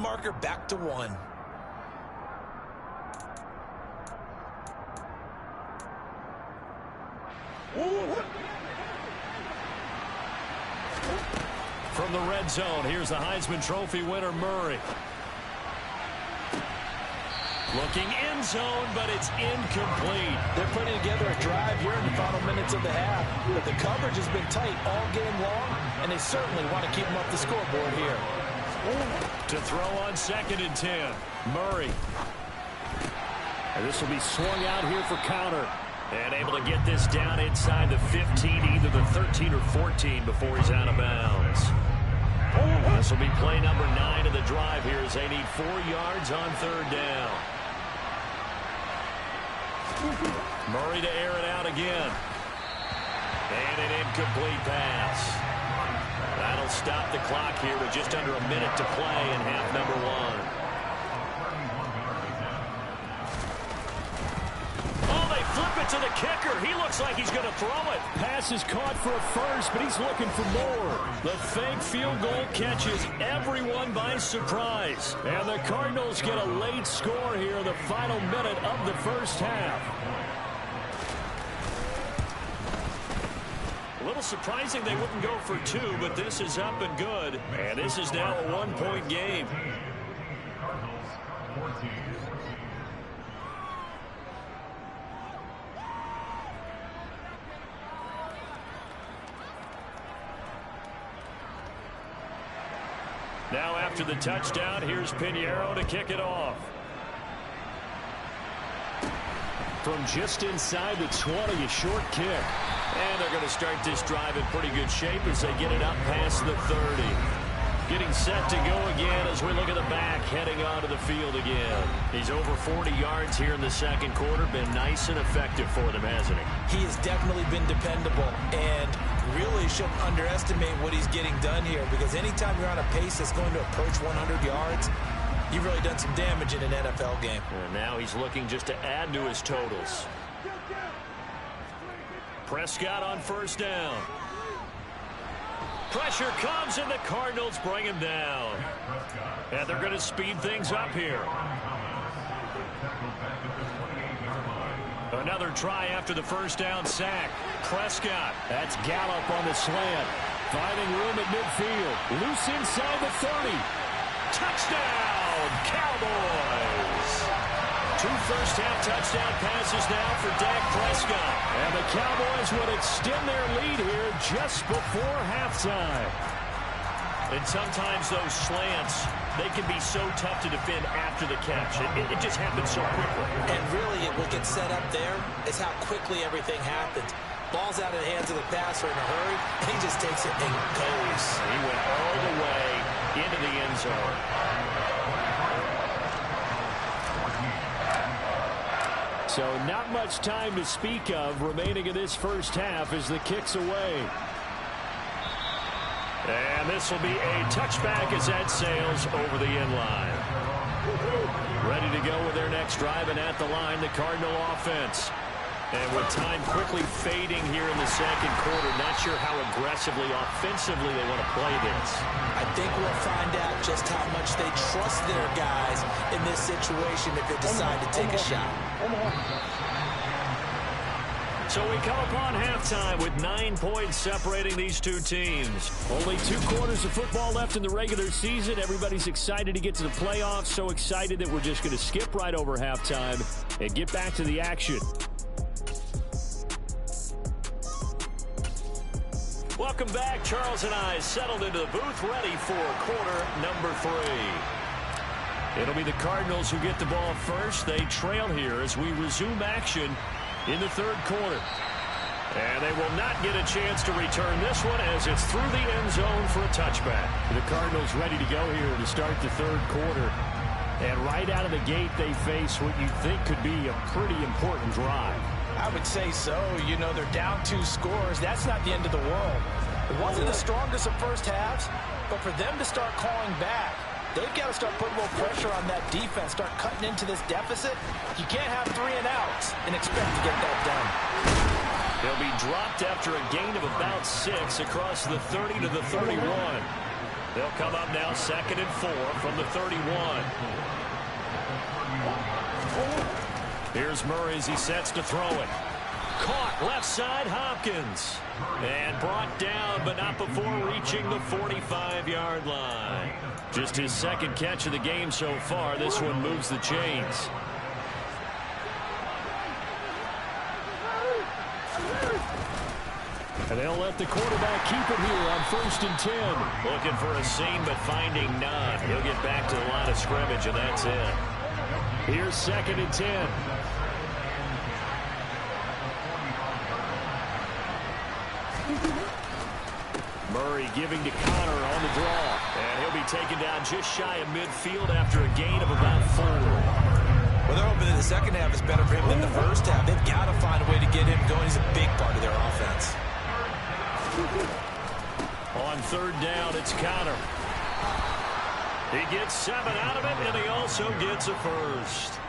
[SPEAKER 1] marker back to 1.
[SPEAKER 2] From the red zone, here's the Heisman Trophy winner, Murray. Looking end zone, but it's incomplete.
[SPEAKER 1] They're putting together a drive here in the final minutes of the half. But the coverage has been tight all game long, and they certainly want to keep them up the scoreboard here.
[SPEAKER 2] To throw on 2nd and 10, Murray.
[SPEAKER 3] And this will be swung out here for counter.
[SPEAKER 2] And able to get this down inside the 15, either the 13 or 14 before he's out of bounds. This will be play number 9 of the drive here as they need 4 yards on 3rd down. Murray to air it out again. And an incomplete pass. That'll stop the clock here with just under a minute to play in half number 1. Flip it to the kicker. He looks like he's going to throw it.
[SPEAKER 3] Pass is caught for a first, but he's looking for more.
[SPEAKER 2] The fake field goal catches everyone by surprise.
[SPEAKER 3] And the Cardinals get a late score here in the final minute of the first half.
[SPEAKER 2] A little surprising they wouldn't go for 2, but this is up and good. And this is now a 1-point game. Now after the touchdown, here's Pinheiro to kick it off.
[SPEAKER 3] From just inside the 20, a short kick.
[SPEAKER 2] And they're going to start this drive in pretty good shape as they get it up past the 30. Getting set to go again as we look at the back, heading onto the field again. He's over 40 yards here in the second quarter. Been nice and effective for them, hasn't he?
[SPEAKER 1] He has definitely been dependable, and really shouldn't underestimate what he's getting done here, because anytime you're on a pace that's going to approach 100 yards, you've really done some damage in an NFL game.
[SPEAKER 2] And now he's looking just to add to his totals. Prescott on 1st down. Pressure comes, and the Cardinals bring him down. And they're going to speed things up here. Another try after the 1st down sack. Prescott.
[SPEAKER 3] That's Gallup on the slant. Finding room at midfield. Loose inside the 30.
[SPEAKER 2] Touchdown, Cowboys. 2 first-half touchdown passes now for Dak Prescott.
[SPEAKER 3] And the Cowboys would extend their lead here just before halftime.
[SPEAKER 2] And sometimes those slants, they can be so tough to defend after the catch. It just happens so quickly.
[SPEAKER 1] And really, what gets set up there is how quickly everything happens. Ball's out of the hands of the passer in a hurry. He just takes it and goes.
[SPEAKER 2] He went all the way into the end zone.
[SPEAKER 3] So not much time to speak of remaining in this first half as the kick's away.
[SPEAKER 2] And this will be a touchback as that sails over the end line. Ready to go with their next drive, and at the line, the Cardinal offense. And with time quickly fading here in the second quarter, not sure how aggressively, offensively they want to play this.
[SPEAKER 1] I think we'll find out just how much they trust their guys in this situation if they decide to take a shot.
[SPEAKER 2] So we come upon halftime with 9 points separating these two teams.
[SPEAKER 3] Only 2 quarters of football left in the regular season. Everybody's excited to get to the playoffs, so excited that we're just going to skip right over halftime and get back to the action.
[SPEAKER 2] Welcome back. Charles and I settled into the booth, ready for quarter number 3. It'll be the Cardinals who get the ball first. They trail here as we resume action in the third quarter. And they will not get a chance to return this one as it's through the end zone for a touchback.
[SPEAKER 3] The Cardinals ready to go here to start the third quarter. And right out of the gate, they face what you think could be a pretty important drive.
[SPEAKER 1] I would say so. You know, they're down 2 scores. That's not the end of the world. It wasn't the strongest of first halves, but for them to start calling back, they've got to start putting a little pressure on that defense, start cutting into this deficit. You can't have 3 and outs and expect to get that done.
[SPEAKER 2] They'll be dropped after a gain of about 6 across the 30 to the 31. They'll come up now 2nd and 4 from the 31. Here's Murray as he sets to throw it. Caught left side, Hopkins. And brought down, but not before reaching the 45-yard line. Just his 2nd catch of the game so far. This one moves the chains. And they'll let the quarterback keep it here on 1st and 10. Looking for a seam, but finding none. He'll get back to the line of scrimmage, and that's it.
[SPEAKER 3] Here's 2nd and 10.
[SPEAKER 2] Murray giving to Connor on the draw. And he'll be taken down just shy of midfield after a gain of about 4.
[SPEAKER 1] Well, they're hoping that the second half is better for him than the first half. They've got to find a way to get him going. He's a big part of their offense.
[SPEAKER 2] On 3rd down, it's Connor. He gets 7 out of it, and he also gets a first.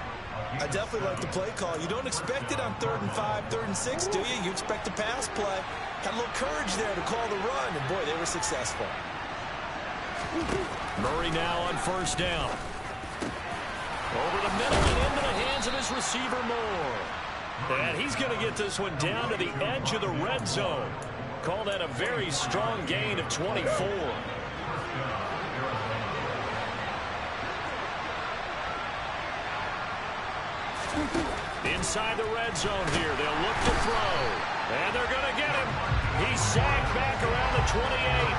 [SPEAKER 1] I definitely like the play call. You don't expect it on 3rd and 5, 3rd and 6, do you? You expect a pass play. Had a little courage there to call the run, and boy, they were successful.
[SPEAKER 2] Murray now on 1st down. Over the middle and into the hands of his receiver Moore. And he's going to get this one down to the edge of the red zone. Call that a very strong gain of 24. Inside the red zone here. They'll look to throw. And they're going to get him. He's sacked back around the 28.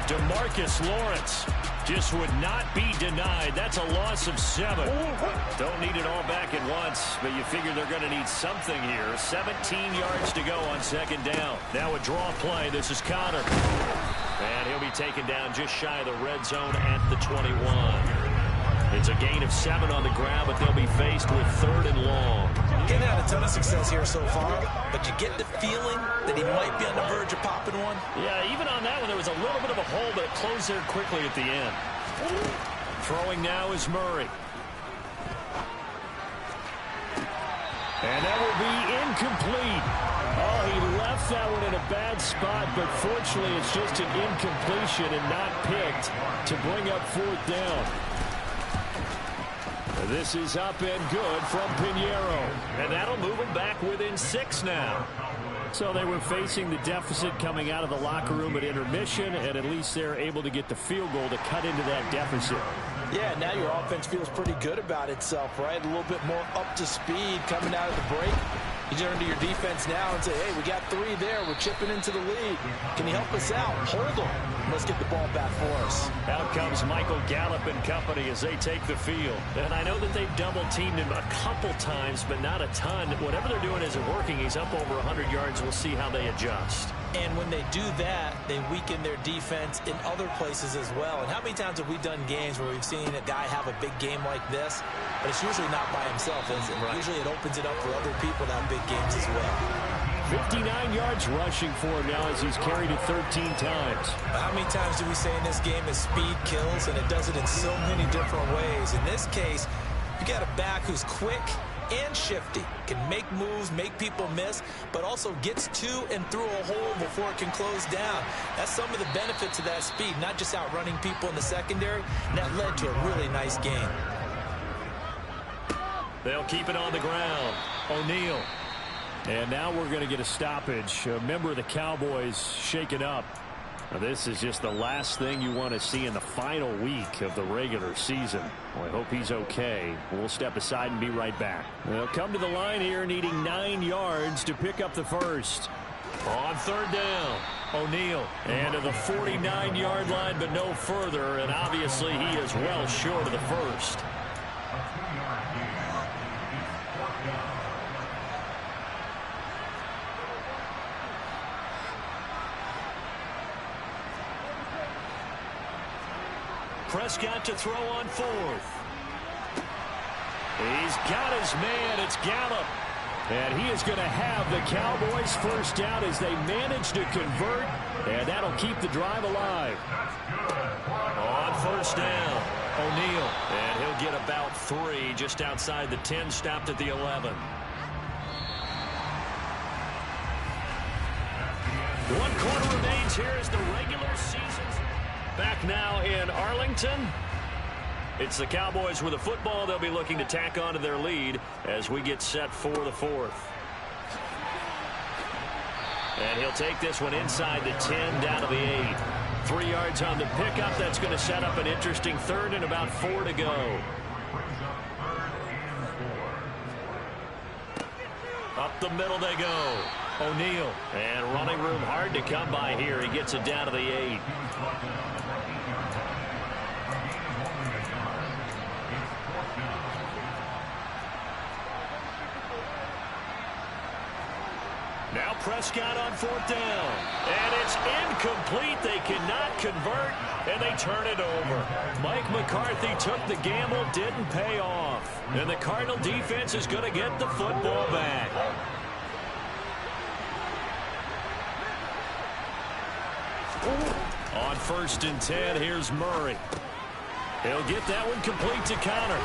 [SPEAKER 2] DeMarcus Lawrence just would not be denied. That's a loss of 7. Don't need it all back at once, but you figure they're going to need something here. 17 yards to go on 2nd down. Now a draw play. This is Connor. And he'll be taken down just shy of the red zone at the 21. It's a gain of 7 on the ground, but they'll be faced with 3rd and long.
[SPEAKER 1] Getting had a ton of success here so far, but you get the feeling that he might be on the verge of popping one.
[SPEAKER 2] Yeah, even on that one, there was a little bit of a hole, but it closed there quickly at the end. Throwing now is Murray.
[SPEAKER 3] And that will be incomplete. Oh, he left that one in a bad spot, but fortunately it's just an incompletion and not picked to bring up 4th down. This is up and good from Pinheiro.
[SPEAKER 2] And that'll move them back within 6 now.
[SPEAKER 3] So they were facing the deficit coming out of the locker room at intermission, and at least they're able to get the field goal to cut into that deficit.
[SPEAKER 1] Yeah, now your offense feels pretty good about itself, right? A little bit more up to speed coming out of the break. You turn to your defense now and say, hey, we got 3 there. We're chipping into the lead. Can you help us out? Hold them. Let's get the ball back for us.
[SPEAKER 2] Out comes Michael Gallup and company as they take the field. And I know that they've double-teamed him a couple times, but not a ton. Whatever they're doing isn't working. He's up over 100 yards. We'll see how they adjust.
[SPEAKER 1] And when they do that, they weaken their defense in other places as well. And how many times have we done games where we've seen a guy have a big game like this, but it's usually not by himself, is it? Right. Usually it opens it up for other people to have big games as well.
[SPEAKER 3] 59 yards rushing for him now as he's carried it 13 times.
[SPEAKER 1] How many times do we say in this game that speed kills, and it does it in so many different ways? In this case, you got a back who's quick and shifty, can make moves, make people miss, but also gets to and through a hole before it can close down. That's some of the benefits of that speed, not just outrunning people in the secondary, and that led to a really nice game.
[SPEAKER 2] They'll keep it on the ground. O'Neal.
[SPEAKER 3] And now we're going to get a stoppage. A member of the Cowboys shaken up. Now, this is just the last thing you want to see in the final week of the regular season. Well, I hope he's okay. We'll step aside and be right back. They'll come to the line here needing 9 yards to pick up the first.
[SPEAKER 2] On 3rd down, O'Neal. And to the 49-yard line, but no further. And obviously he is well short of the first. Prescott to throw on 4th. He's got his man. It's Gallup.
[SPEAKER 3] And he is going to have the Cowboys first down as they manage to convert. And that'll keep the drive alive.
[SPEAKER 2] On 1st down, O'Neal. And he'll get about 3 just outside the 10, stopped at the 11. 1 quarter remains here as the regular season. Back now in Arlington. It's the Cowboys with a football. They'll be looking to tack on to their lead as we get set for the fourth. And he'll take this one inside the 10, down to the 8. 3 yards on the pickup. That's going to set up an interesting third and about 4 to go. Up the middle they go. O'Neal. And running room hard to come by here. He gets it down to the 8. Now Prescott on 4th down. And it's incomplete. They cannot convert, and they turn it over. Mike McCarthy took the gamble, didn't pay off. And the Cardinal defense is going to get the football back. On 1st and 10, here's Murray. He'll get that one complete to Connor.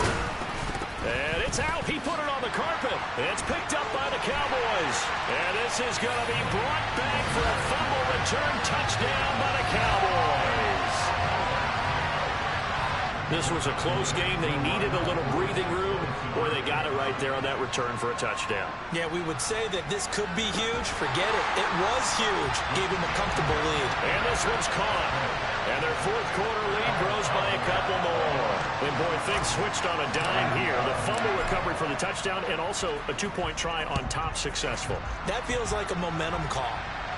[SPEAKER 2] And it's out. He put it on the carpet. It's picked up by the Cowboys. And this is going to be brought back for a fumble return touchdown by the Cowboys. This was a close game. They needed a little breathing room, where they got it right there on that return for a touchdown.
[SPEAKER 1] Yeah, we would say that this could be huge. Forget it. It was huge. Gave him a comfortable lead.
[SPEAKER 2] And this one's caught. And their 4th quarter lead grows by a couple more. And boy, things switched on a dime here. The fumble recovery for the touchdown, and also a 2-point try on top successful.
[SPEAKER 1] That feels like a momentum call.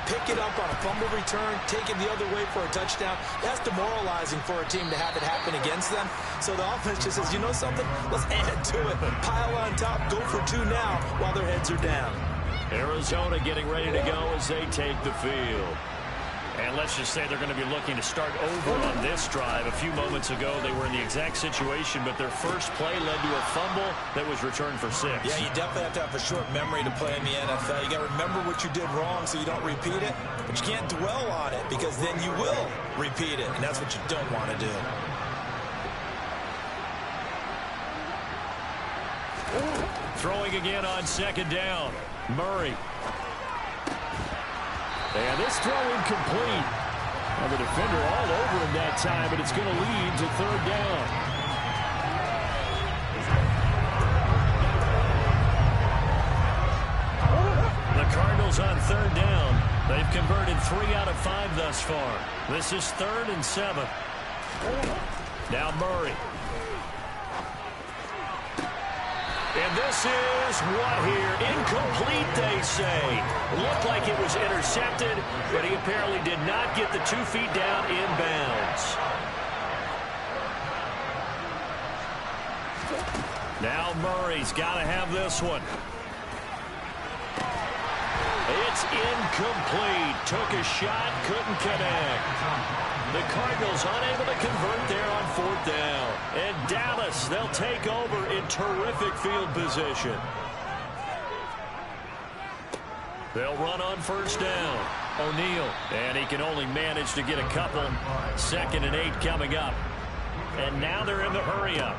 [SPEAKER 1] Pick it up on a fumble return, take it the other way for a touchdown. That's demoralizing for a team to have it happen against them. So the offense just says, you know something? Let's add to it. Pile on top, go for 2 now while their heads are down.
[SPEAKER 2] Arizona getting ready to go as they take the field. And let's just say they're going to be looking to start over on this drive. A few moments ago, they were in the exact situation, but their first play led to a fumble that was returned for 6.
[SPEAKER 1] Yeah, you definitely have to have a short memory to play in the NFL. You got to remember what you did wrong so you don't repeat it, but you can't dwell on it because then you will repeat it, and that's what you don't want to do.
[SPEAKER 2] Throwing again on 2nd down. Murray. And this throw incomplete. Well, the defender all over him that time, but it's going to lead to 3rd down. The Cardinals on 3rd down. They've converted 3 out of 5 thus far. This is 3rd and 7. Now Murray. And this is what here? Incomplete, they say. Looked like it was intercepted, but he apparently did not get the 2 feet down inbounds. Now Murray's got to have this one. It's incomplete. Took a shot, couldn't connect. The Cardinals unable to convert there on 4th down. And Dallas, they'll take over in terrific field position. They'll run on 1st down. O'Neal, and he can only manage to get a couple. 2nd and 8 coming up. And now they're in the hurry-up.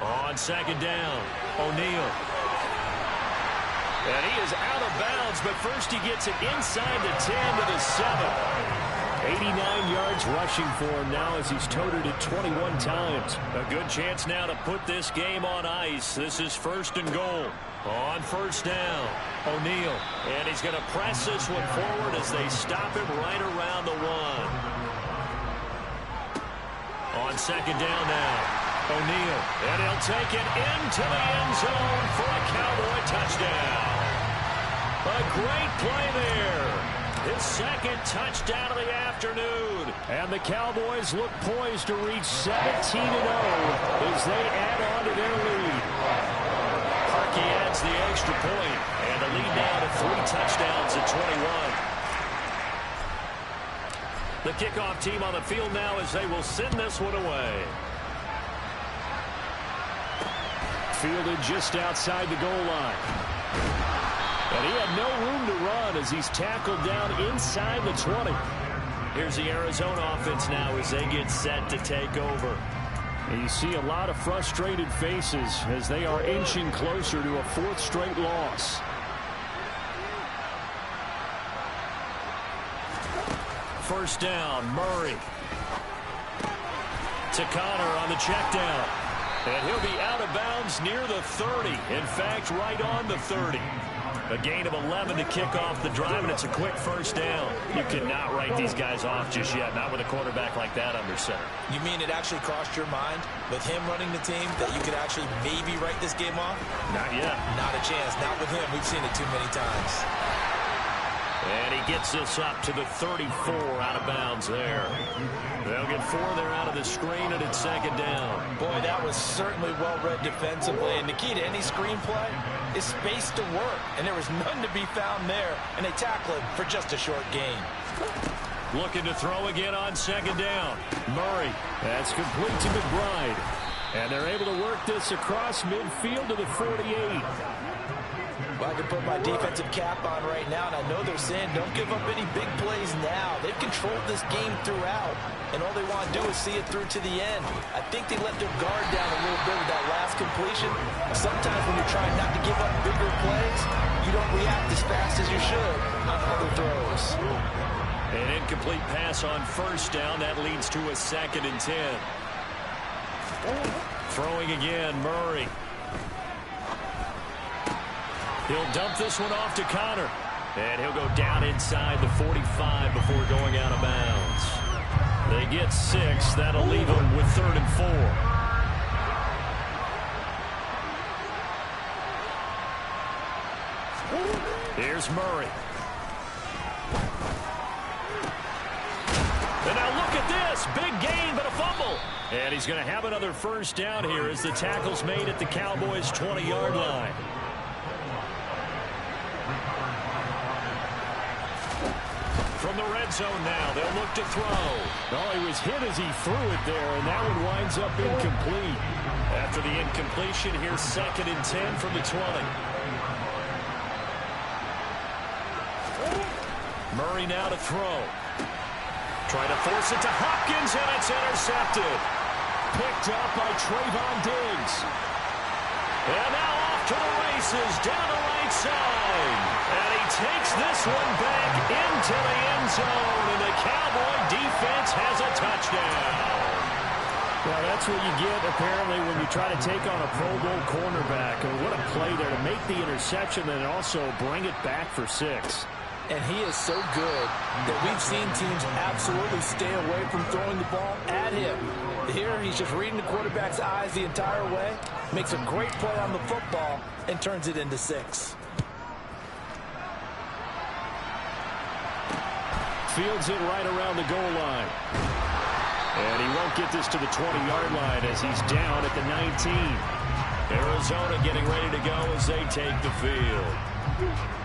[SPEAKER 2] On 2nd down, O'Neal. And he is out of bounds, but first he gets it inside the 10 to the 7. 89 yards rushing for him now as he's toted it 21 times. A good chance now to put this game on ice. This is 1st and goal. On 1st down, O'Neal. And he's going to press this one forward as they stop him right around the 1. On 2nd down now, O'Neal. And he'll take it into the end zone for a Cowboy touchdown. A great play there. His 2nd touchdown of the afternoon. And the Cowboys look poised to reach 17-0 as they add on to their lead. Parkey adds the extra point, and the lead now to 3 touchdowns at 21. The kickoff team on the field now as they will send this one away. Fielded just outside the goal line. And he had no room to run as he's tackled down inside the 20. Here's the Arizona offense now as they get set to take over. And you see a lot of frustrated faces as they are inching closer to a 4th straight loss. First down, Murray. To Connor on the check down. And he'll be out of bounds near the 30. In fact, right on the 30. A gain of 11 to kick off the drive, and it's a quick first down. You cannot write these guys off just yet, not with a quarterback like that under center.
[SPEAKER 1] You mean it actually crossed your mind with him running the team that you could actually maybe write this game off?
[SPEAKER 2] Not yet.
[SPEAKER 1] Not a chance. Not with him. We've seen it too many times.
[SPEAKER 2] And he gets this up to the 34, out of bounds there. They'll get 4 there out of the screen, and it's second down.
[SPEAKER 1] Boy, that was certainly well-read defensively. And the key to any screenplay is space to work. And there was none to be found there. And they tackle him for just a short gain.
[SPEAKER 2] Looking to throw again on second down. Murray. That's complete to McBride. And they're able to work this across midfield to the 48.
[SPEAKER 1] Well, I can put my defensive cap on right now, and I know they're saying don't give up any big plays now. They've controlled this game throughout, and all they want to do is see it through to the end. I think they let their guard down a little bit with that last completion. Sometimes when you're trying not to give up bigger plays, you don't react as fast as you should on other throws.
[SPEAKER 2] An incomplete pass on first down. That leads to a 2nd and 10. Throwing again, Murray. He'll dump this one off to Connor. And he'll go down inside the 45 before going out of bounds. They get 6. That'll leave them with 3rd and 4. Here's Murray. And now look at this. Big gain, but a fumble. And he's going to have another first down here as the tackle's made at the Cowboys' 20-yard line. From the red zone now, they'll look to throw.
[SPEAKER 3] Oh, he was hit as he threw it there, and that one winds up incomplete.
[SPEAKER 2] After the incompletion, here's 2nd and 10 from the 20. Murray now to throw. Trying to force it to Hopkins, and it's intercepted. Picked up by Trayvon Diggs. And now off to the races, down the right side. And he takes this one back into the end zone, and the Cowboy defense has a touchdown.
[SPEAKER 3] Well, that's what you get, apparently, when you try to take on a Pro Bowl cornerback. I mean, what a play there to make the interception and also bring it back for 6.
[SPEAKER 1] And he is so good that we've seen teams absolutely stay away from throwing the ball at him. Here, he's just reading the quarterback's eyes the entire way, makes a great play on the football, and turns it into 6.
[SPEAKER 3] Fields it right around the goal line. And he won't get this to the 20-yard line as he's down at the 19.
[SPEAKER 2] Arizona getting ready to go as they take the field.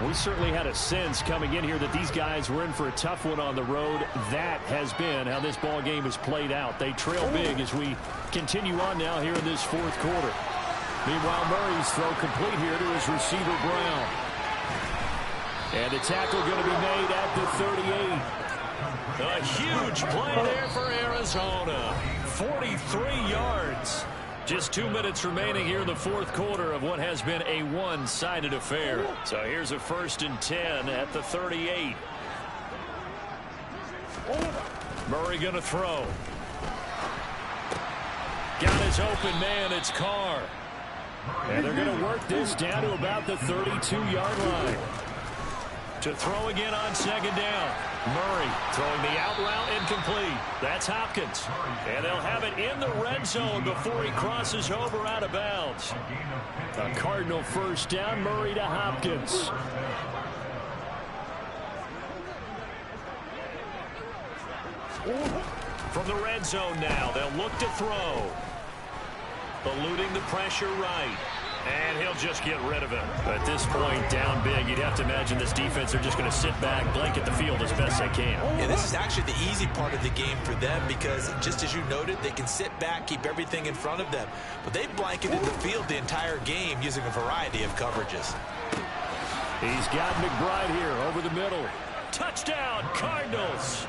[SPEAKER 3] We certainly had a sense coming in here that these guys were in for a tough one on the road. That has been how this ball game has played out. They trail big as we continue on now here in this 4th quarter. Meanwhile, Murray's throw complete here to his receiver, Brown. And the tackle going to be made at the 38.
[SPEAKER 2] A huge play there for Arizona. 43 yards. Just 2 minutes remaining here in the 4th quarter of what has been a one-sided affair. So here's a 1st and 10 at the 38. Murray going to throw. Got his open man. It's Carr.
[SPEAKER 3] And they're going to work this down to about the 32-yard line.
[SPEAKER 2] To throw again on second down. Murray throwing the out route incomplete. That's Hopkins. And they'll have it in the red zone before he crosses over out of bounds.
[SPEAKER 3] A Cardinal first down, Murray to Hopkins.
[SPEAKER 2] From the red zone now, they'll look to throw. Eluding the pressure right. And he'll just get rid of it. At this point, down big, you'd have to imagine this defense are just going to sit back, blanket the field as best they can.
[SPEAKER 1] And this is actually the easy part of the game for them because, just as you noted, they can sit back, keep everything in front of them. But they've blanketed the field the entire game using a variety of coverages.
[SPEAKER 3] He's got McBride here over the middle.
[SPEAKER 2] Touchdown, Cardinals.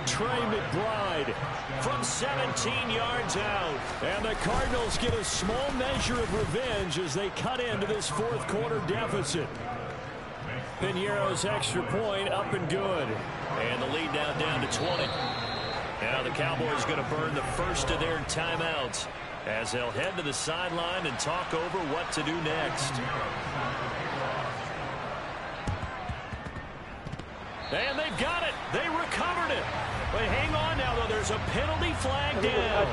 [SPEAKER 3] Trey McBride
[SPEAKER 2] from 17 yards out.
[SPEAKER 3] And the Cardinals get a small measure of revenge as they cut into this 4th quarter deficit. Piñeiro's extra point up and good.
[SPEAKER 2] And the lead now down to 20. Now the Cowboys going to burn the first of their timeouts as they'll head to the sideline and talk over what to do next. And they've got it. They recovered it. But hang on now, though. There's a penalty flag down.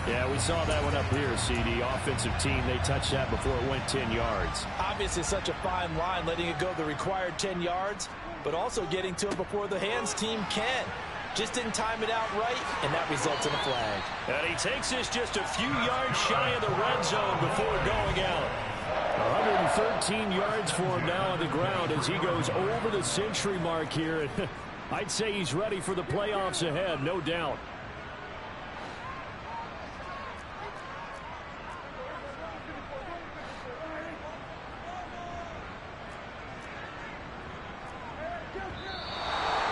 [SPEAKER 3] Yeah, we saw that one up here, CD. Offensive team, they touched that before it went 10 yards.
[SPEAKER 1] Obviously such a fine line, letting it go the required 10 yards, but also getting to it before the hands team can. Just didn't time it out right, and that results in a flag.
[SPEAKER 2] And he takes this just a few yards shy of the red zone before going out.
[SPEAKER 3] 113 yards for him now on the ground as he goes over the century mark here. I'd say he's ready for the playoffs ahead, no doubt.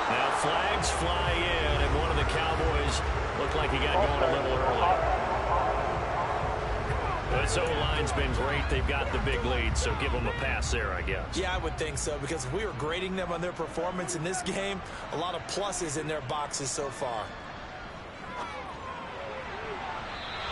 [SPEAKER 2] Now flags fly in, and one of the Cowboys looked like he got going a little early. This O-line's been great. They've got the big lead, so give them a pass there, I guess.
[SPEAKER 1] Yeah, I would think so, because if we were grading them on their performance in this game, a lot of pluses in their boxes so far.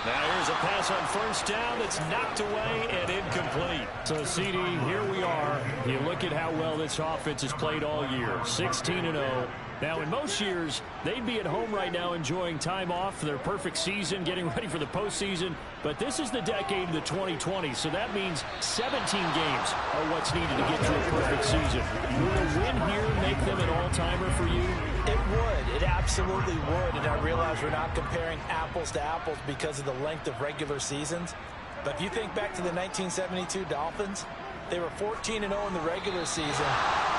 [SPEAKER 2] Now here's a pass on first down that's knocked away and incomplete.
[SPEAKER 3] So, CD, here we are. You look at how well this offense has played all year, 16-0. Now, in most years, they'd be at home right now enjoying time off for their perfect season, getting ready for the postseason. But this is the decade of the 2020s, so that means 17 games are what's needed to get to a perfect season. Will a win here make them an all-timer for you?
[SPEAKER 1] It would. It absolutely would. And I realize we're not comparing apples to apples because of the length of regular seasons. But if you think back to the 1972 Dolphins, they were 14-0 in the regular season.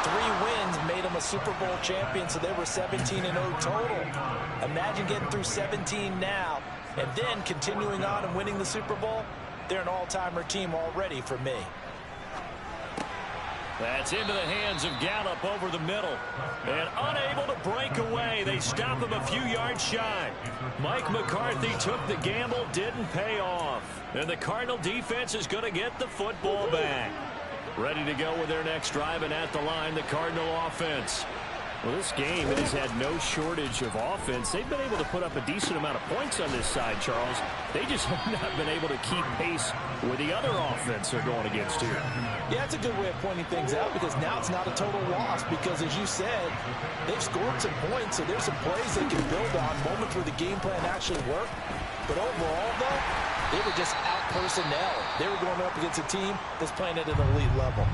[SPEAKER 1] 3 wins made them a Super Bowl champion, so they were 17-0 total. Imagine getting through 17 now and then continuing on and winning the Super Bowl. They're an all-timer team already for me.
[SPEAKER 2] That's into the hands of Gallup over the middle. And unable to break away. They stop him a few yards shy. Mike McCarthy took the gamble, didn't pay off. And the Cardinal defense is going to get the football back. Ready to go with their next drive, and at the line, the Cardinal offense.
[SPEAKER 3] Well, this game, it has had no shortage of offense. They've been able to put up a decent amount of points on this side, Charles. They just have not been able to keep pace with the other offense they're going against here.
[SPEAKER 1] Yeah, that's a good way of pointing things out, because now it's not a total loss, because as you said, they've scored some points, so there's some plays they can build on, moments where the game plan actually worked. But overall, though, they were just out-personnel. They were going up against a team that's playing at an elite level.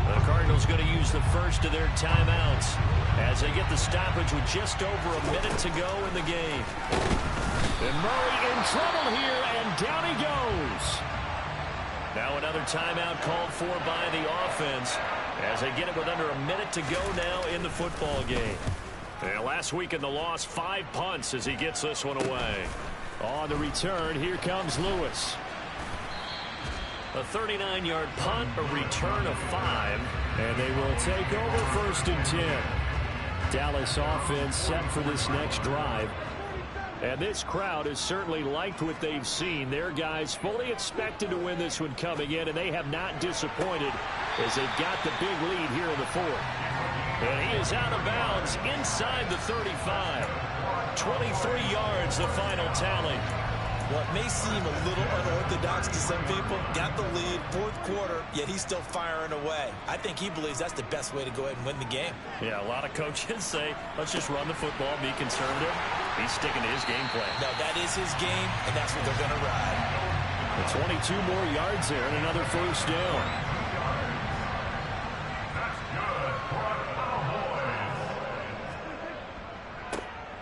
[SPEAKER 2] The Cardinals going to use the first of their timeouts as they get the stoppage with just over a minute to go in the game. And Murray in trouble here, and down he goes. Now another timeout called for by the offense as they get it with under a minute to go now in the football game. And last week in the loss, 5 punts as he gets this one away.
[SPEAKER 3] On the return, here comes Lewis.
[SPEAKER 2] A 39-yard punt, a return of 5.
[SPEAKER 3] And they will take over 1st and 10. Dallas offense set for this next drive. And this crowd has certainly liked what they've seen. Their guys fully expected to win this one coming in, and they have not disappointed as they've got the big lead here in the 4th.
[SPEAKER 2] And he is out of bounds inside the 35. 23 yards, the final tally.
[SPEAKER 1] What may seem a little unorthodox to some people, got the lead, 4th quarter, yet he's still firing away. I think he believes that's the best way to go ahead and win the game.
[SPEAKER 2] Yeah, a lot of coaches say, let's just run the football, be conservative. He's sticking to his game plan.
[SPEAKER 1] No, that is his game, and that's what they're going to ride.
[SPEAKER 3] 22 more yards there and another 1st down.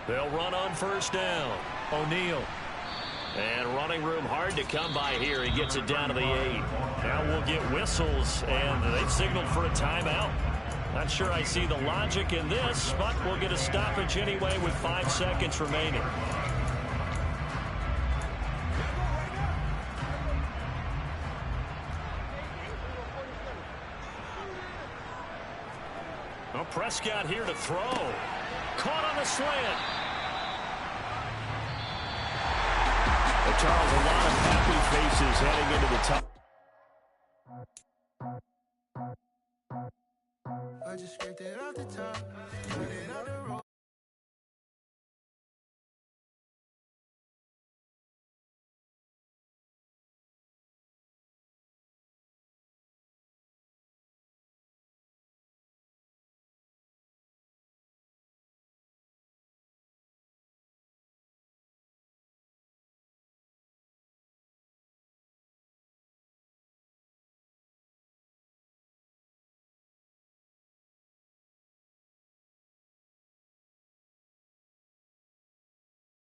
[SPEAKER 2] They'll run on 1st down. O'Neal. And running room hard to come by here. He gets it down to the 8. Now we'll get whistles, and they've signaled for a timeout. Not sure I see the logic in this, but we'll get a stoppage anyway with 5 seconds remaining. Well, Prescott here to throw. Caught on the slant.
[SPEAKER 3] Charles, a lot of happy faces heading into the top.
[SPEAKER 9] I just scraped it off the top.